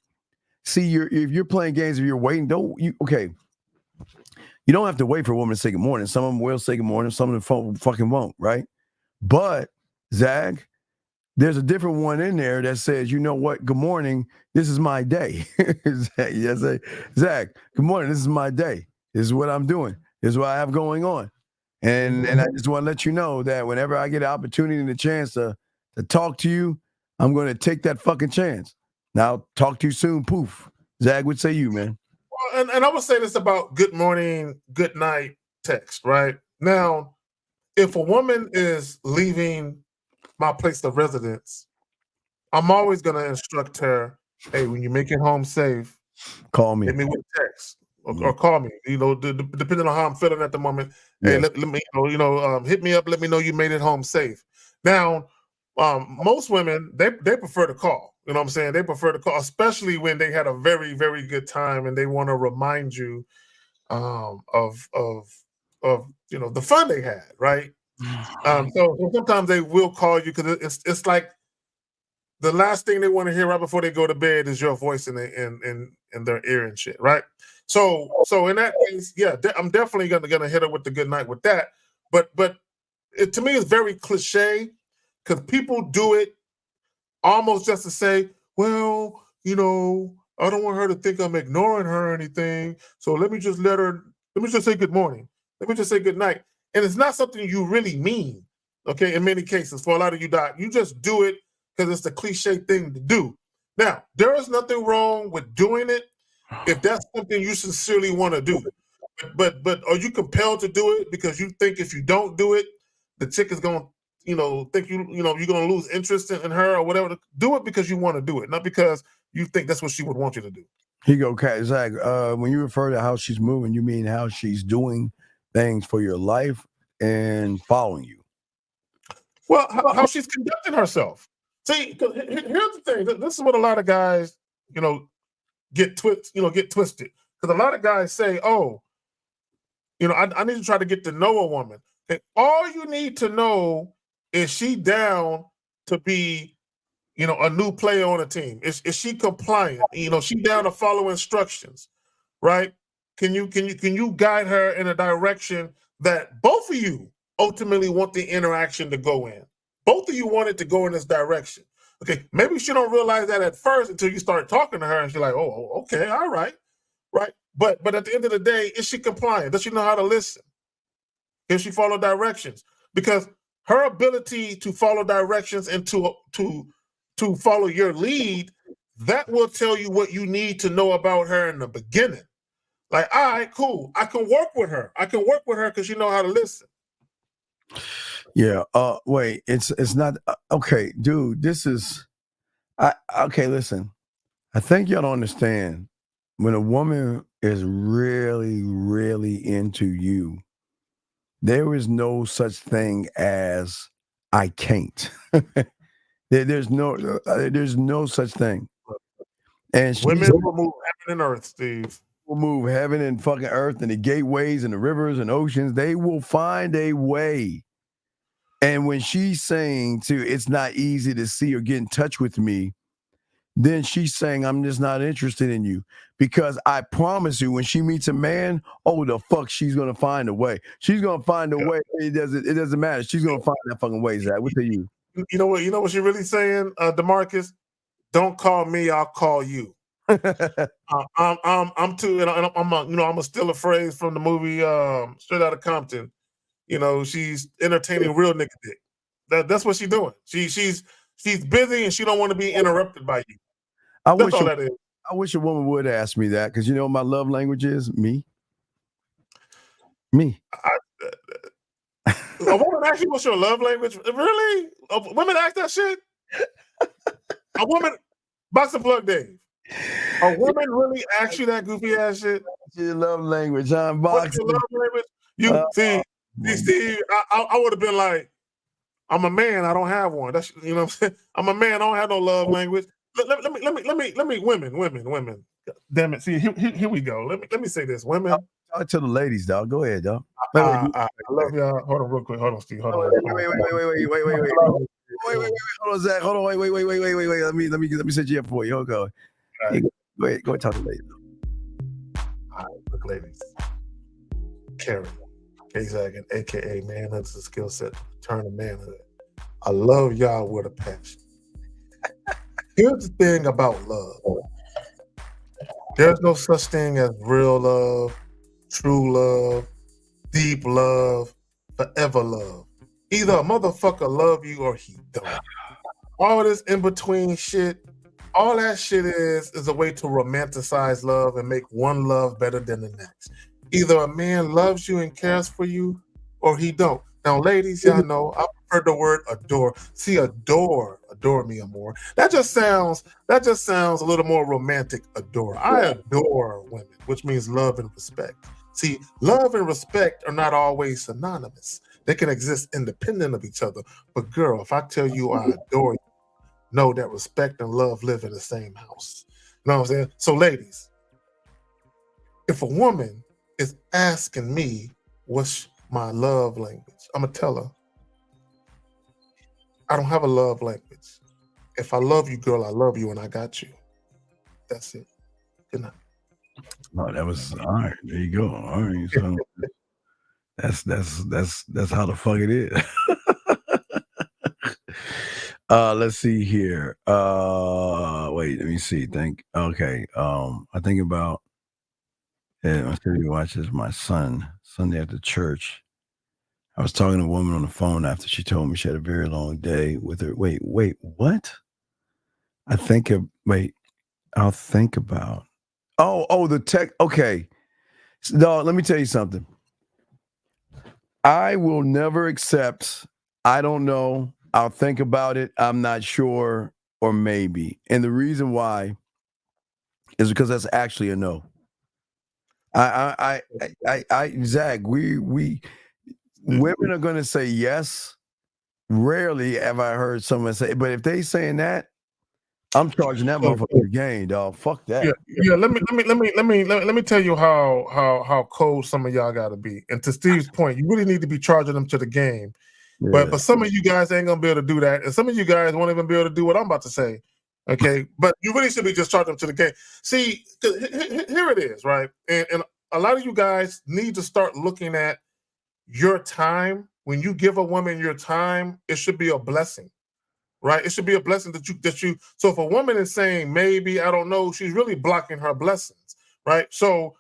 see, if you're playing games, if you're waiting, you don't have to wait for a woman to say good morning. Some of them will say good morning. Some of them fucking won't, right? But, Zach, there's a different one in there that says, you know what? Good morning. This is my day. Zach, good morning. This is my day. This is what I'm doing. This is what I have going on. And I just want to let you know that whenever I get an opportunity and a chance to talk to you, I'm going to take that fucking chance. Now, talk to you soon. Poof. Zach, would say you, man. Well, and I would say this about good morning, good night text, right? Now, if a woman is leaving my place of residence, I'm always going to instruct her, hey, when you make it home safe, call me. Hit me with a text or call me. You know, depending on how I'm feeling at the moment. Hey, let me hit me up. Let me know you made it home safe. Now, most women they prefer to call. You know what I'm saying? They prefer to call, especially when they had a very, very good time and they want to remind you of the fun they had, right? So sometimes they will call you because it's like the last thing they want to hear right before they go to bed is your voice in their ear and shit, right? So in that case, yeah, I'm definitely gonna hit her with the good night with that. But it, to me, it's very cliche because people do it almost just to say, well, I don't want her to think I'm ignoring her or anything. So let me just say good morning. Let me just say good night. And it's not something you really mean, okay, in many cases. For a lot of you, Doc, you just do it because it's the cliche thing to do. Now, there is nothing wrong with doing it if that's something you sincerely want to do. But are you compelled to do it because you think if you don't do it, the chick is going to think you're going to lose interest in her or whatever? Do it because you want to do it, not because you think that's what she would want you to do. Here you go, Zach. When you refer to how she's moving, you mean how she's doing things for your life and following you. Well, how she's conducting herself. See, 'cause here's the thing. This is what a lot of guys, get twisted. Because a lot of guys say, "Oh, I need to try to get to know a woman." Okay, all you need to know is she down to be, a new player on a team. Is she compliant? She down to follow instructions, right? Can you guide her in a direction that both of you ultimately want the interaction to go in? Both of you want it to go in this direction. Okay, maybe she don't realize that at first until you start talking to her, and she's like, "Oh, okay, all right, right." But at the end of the day, is she compliant? Does she know how to listen? Can she follow directions? Because her ability to follow directions and to follow your lead, that will tell you what you need to know about her in the beginning. Like, all right, cool. I can work with her. I can work with her because you know how to listen. Yeah. Wait. It's not okay, dude. This is. Okay. Listen. I think y'all don't understand when a woman is really, really into you. There is no such thing as I can't. There's no such thing. And women will move heaven and earth, Steve. Will move heaven and fucking earth and the gateways and the rivers and oceans. They will find a way. And when she's saying it's not easy to see or get in touch with me, then she's saying I'm just not interested in you. Because I promise you, when she meets a man, the fuck, she's gonna find a way. She's gonna find a way. It doesn't matter. She's gonna find that fucking way, Zach. What say you? You know what she's really saying, DeMarcus? Don't call me, I'll call you. I'm too, and I'm gonna steal a phrase from the movie Straight Outta Compton. She's entertaining real nigga dick. That's what she's doing. She's busy and she don't want to be interrupted by you. That's all that is. I wish a woman would ask me that, because my love language is me. Me. A woman ask you what's your love language? Really? Women ask that shit? A woman, box and plug Dave. A woman really ask you that goofy ass shit? What's your love language? What's your love language? You see, Steve, I would have been like, I'm a man, I don't have one. That's what I'm saying. I'm a man, I don't have no love language. Let me, women. Damn it. See, here we go. Let me say this. Women. Talk to the ladies, dog. Go ahead, dog. I love y'all. Hold on real quick. Hold on, Steve. Hold on. Wait. Hold on, Zach. Hold on. Wait. Let me set you up for you. Hold on. Right. Go ahead. Talk to the ladies. All right, look, ladies. Karen, K-Zaggin, aka Manhood, is a skill set to turn to manhood. I love y'all with a passion. Here's the thing about love. There's no such thing as real love, true love, deep love, forever love. Either a motherfucker love you or he don't. All this in between shit, all that shit is a way to romanticize love and make one love better than the next. Either a man loves you and cares for you or he don't. Now, ladies, y'all know I prefer the word adore. See, adore me more. That just sounds a little more romantic. Adore. I adore women, which means love and respect. See, love and respect are not always synonymous. They can exist independent of each other. But girl, if I tell you I adore you, know that respect and love live in the same house. You know what I'm saying? So, ladies, if a woman is asking me what's my love language, I'm gonna tell her I don't have a love language. If I love you, girl, I love you, and I got you. That's it. Good night. Oh, that was all right. There you go. All right. So that's how the fuck it is. Let's see here. Wait, let me see. I think about I still watches my son Sunday after church. I was talking to a woman on the phone after she told me she had a very long day with her. Wait, what? I'll think about. Oh, the tech. Okay. No, let me tell you something. I will never accept, I don't know, I'll think about it, I'm not sure, or maybe. And the reason why is because that's actually a no. Zach, we women are gonna say yes. Rarely have I heard someone say, but if they saying that, I'm charging that motherfucker again, dog. Fuck that. Yeah. Let me tell you how cold some of y'all got to be. And to Steve's point, you really need to be charging them to the game. Yeah. But some of you guys ain't gonna be able to do that, and some of you guys won't even be able to do what I'm about to say. Okay, but you really should be just charging them to the game. See, here it is, right? And a lot of you guys need to start looking at your time. When you give a woman your time, it should be a blessing, right? It should be a blessing that you. So if a woman is saying maybe, I don't know, she's really blocking her blessings, right? So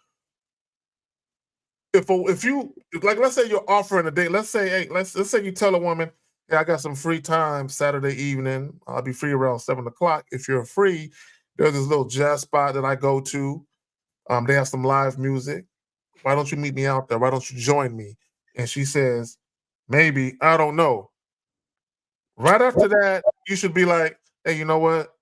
if you like, let's say you're offering a date. Let's say, hey, let's say you tell a woman, hey, I got some free time Saturday evening. I'll be free around 7:00. If you're free, there's this little jazz spot that I go to. They have some live music. Why don't you meet me out there? Why don't you join me? And she says, maybe, I don't know. Right after that, you should be like, hey, you know what?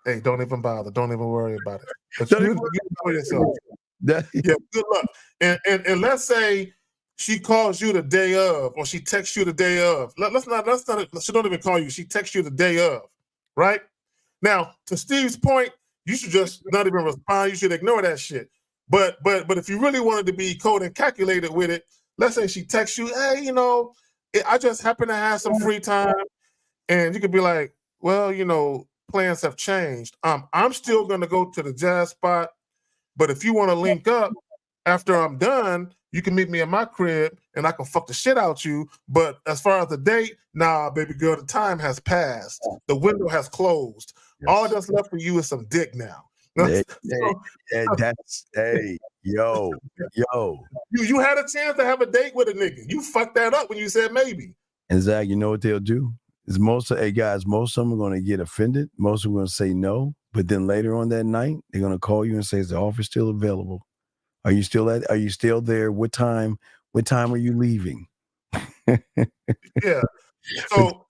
Hey, don't even bother. Don't even worry about it. But you know yourself. Yeah, good luck. And let's say she calls you the day of, or she texts you the day of. Let's not. She don't even call you. She texts you the day of, right? Now, to Steve's point, you should just not even respond. You should ignore that shit. But if you really wanted to be cold and calculated with it, let's say she texts you, hey, you know, I just happen to have some free time, and you could be like, well, you know, plans have changed. I'm still gonna go to the jazz spot, but if you want to link up after I'm done, you can meet me at my crib and I can fuck the shit out you. But as far as the date, nah, baby girl, the time has passed. The window has closed. Yes. All that's left for you is some dick now. Hey, yo. You had a chance to have a date with a nigga. You fucked that up when you said maybe. And Zach, you know what they'll do? Is most of them are going to get offended. Most of them are going to say no. But then later on that night, they're going to call you and say, is the offer still available? Are you still there? What time are you leaving? Yeah. So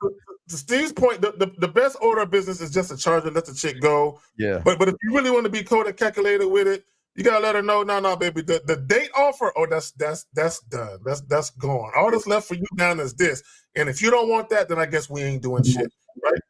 to Steve's point, the best order of business is just to charge and let the chick go. Yeah. But if you really want to be cold and calculated with it, you gotta let her know, no, baby, the date offer, that's done. That's gone. All that's left for you now is this. And if you don't want that, then I guess we ain't doing shit, right?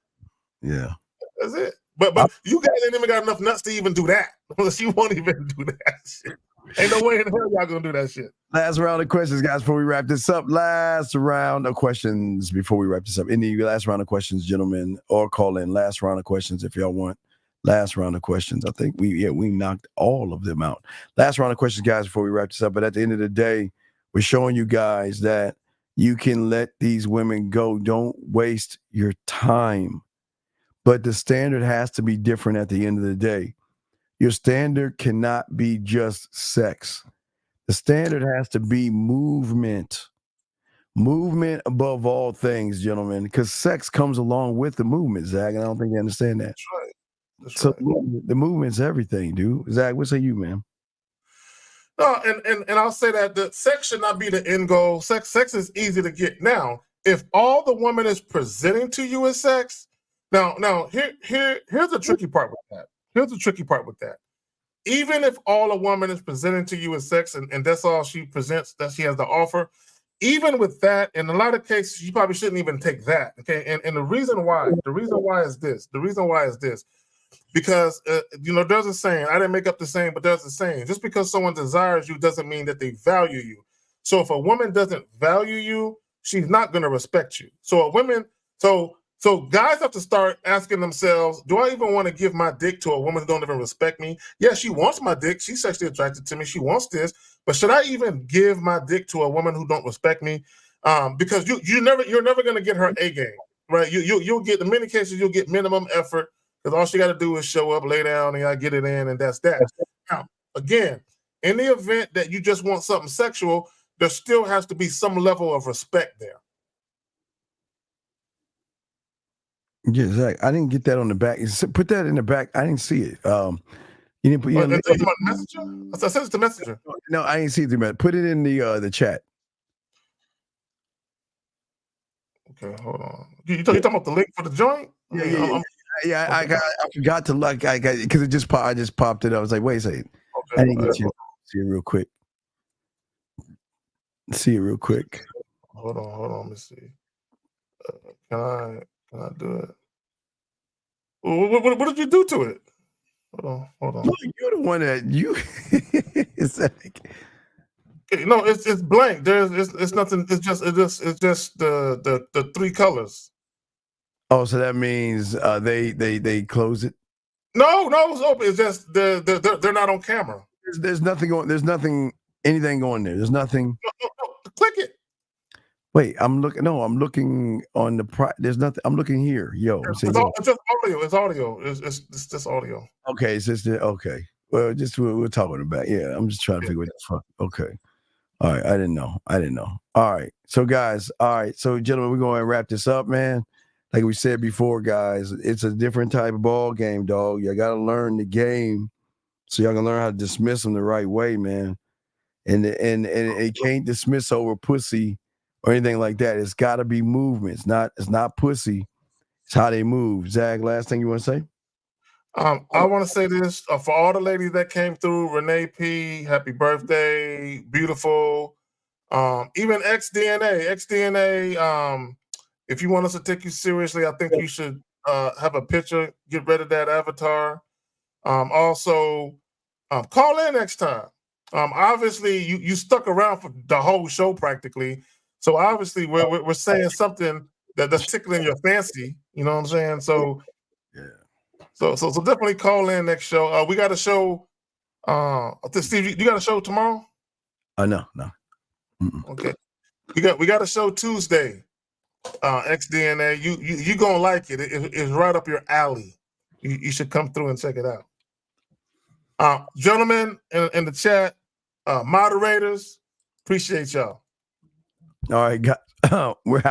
Yeah. That's it. But you guys ain't even got enough nuts to even do that. Unless you won't even do that shit. Ain't no way in hell y'all gonna do that shit. Last round of questions, guys, before we wrap this up. Last round of questions before we wrap this up. Any last round of questions, gentlemen, or call in. Last round of questions if y'all want. Last round of questions. I think we knocked all of them out. Last round of questions, guys, before we wrap this up. But at the end of the day, we're showing you guys that you can let these women go. Don't waste your time. But the standard has to be different at the end of the day. Your standard cannot be just sex. The standard has to be movement. Movement above all things, gentlemen, because sex comes along with the movement, Zach, and I don't think you understand that. That's right. So the movement's everything, dude. Zach, what say you, man? No, and I'll say that the sex should not be the end goal. Sex is easy to get. Now, if all the woman is presenting to you is sex, now here's the tricky part with that. Here's the tricky part with that. Even if all a woman is presenting to you is sex, and that's all she presents, that she has to offer, even with that, in a lot of cases, you probably shouldn't even take that. Okay, and the reason why is this. Because there's a saying. I didn't make up the saying, but there's a saying. Just because someone desires you doesn't mean that they value you. So if a woman doesn't value you, she's not going to respect you. So So guys have to start asking themselves, do I even want to give my dick to a woman who don't even respect me? Yeah, she wants my dick. She's sexually attracted to me. She wants this. But should I even give my dick to a woman who don't respect me? Because you're never going to get her A game, right? You'll get, in many cases, you'll get minimum effort because all she got to do is show up, lay down, and I get it in, and that's that. Now, again, in the event that you just want something sexual, there still has to be some level of respect there. Yeah, Zach, I didn't get that on the back. Put that in the back. I didn't see it. You didn't put Messenger? I sent it to Messenger. No, I didn't see it. Put it in the chat. Okay, hold on. You talking about the link for the joint? Yeah. Yeah, I forgot to look. I got because I just popped it up. I was like, wait a second. Okay. I didn't get you. See it real quick. Hold on. Let me see. Can I do it? What did you do to it? Hold on. You're the one that you. It's like, no, it's blank. It's nothing. It's just the three colors. oh, so that means they close it. No, it's open. It's just they're not on camera. There's nothing going. There's nothing. Anything going there. There's nothing. No, click it. Wait, I'm looking. No, I'm looking on the. There's nothing. I'm looking here. Yo, It's just audio. It's audio. It's just audio. okay. It's just okay. Well, just we're talking about. Yeah, I'm just trying to figure what the fuck. Okay. All right. I didn't know. All right. So guys. All right. So gentlemen, we're going to wrap this up, man. Like we said before, guys, it's a different type of ball game, dog. You got to learn the game, so y'all can learn how to dismiss them the right way, man. And it can't dismiss over pussy or anything like that. It's got to be movement. It's not pussy. It's how they move. Zach, last thing you want to say? I want to say this for all the ladies that came through. Renee P, happy birthday, beautiful. Even XDNA. If you want us to take you seriously, I think you should have a picture. Get rid of that avatar. Also, call in next time. Obviously, you stuck around for the whole show practically, so obviously we're saying something that's tickling your fancy. You know what I'm saying? So yeah. So definitely call in next show. We got a show. Steve, you got a show tomorrow? No. Okay. We got a show Tuesday. XDNA. You gonna like it. It's right up your alley. You should come through and check it out. Gentlemen in the chat, moderators, appreciate y'all. All right, we're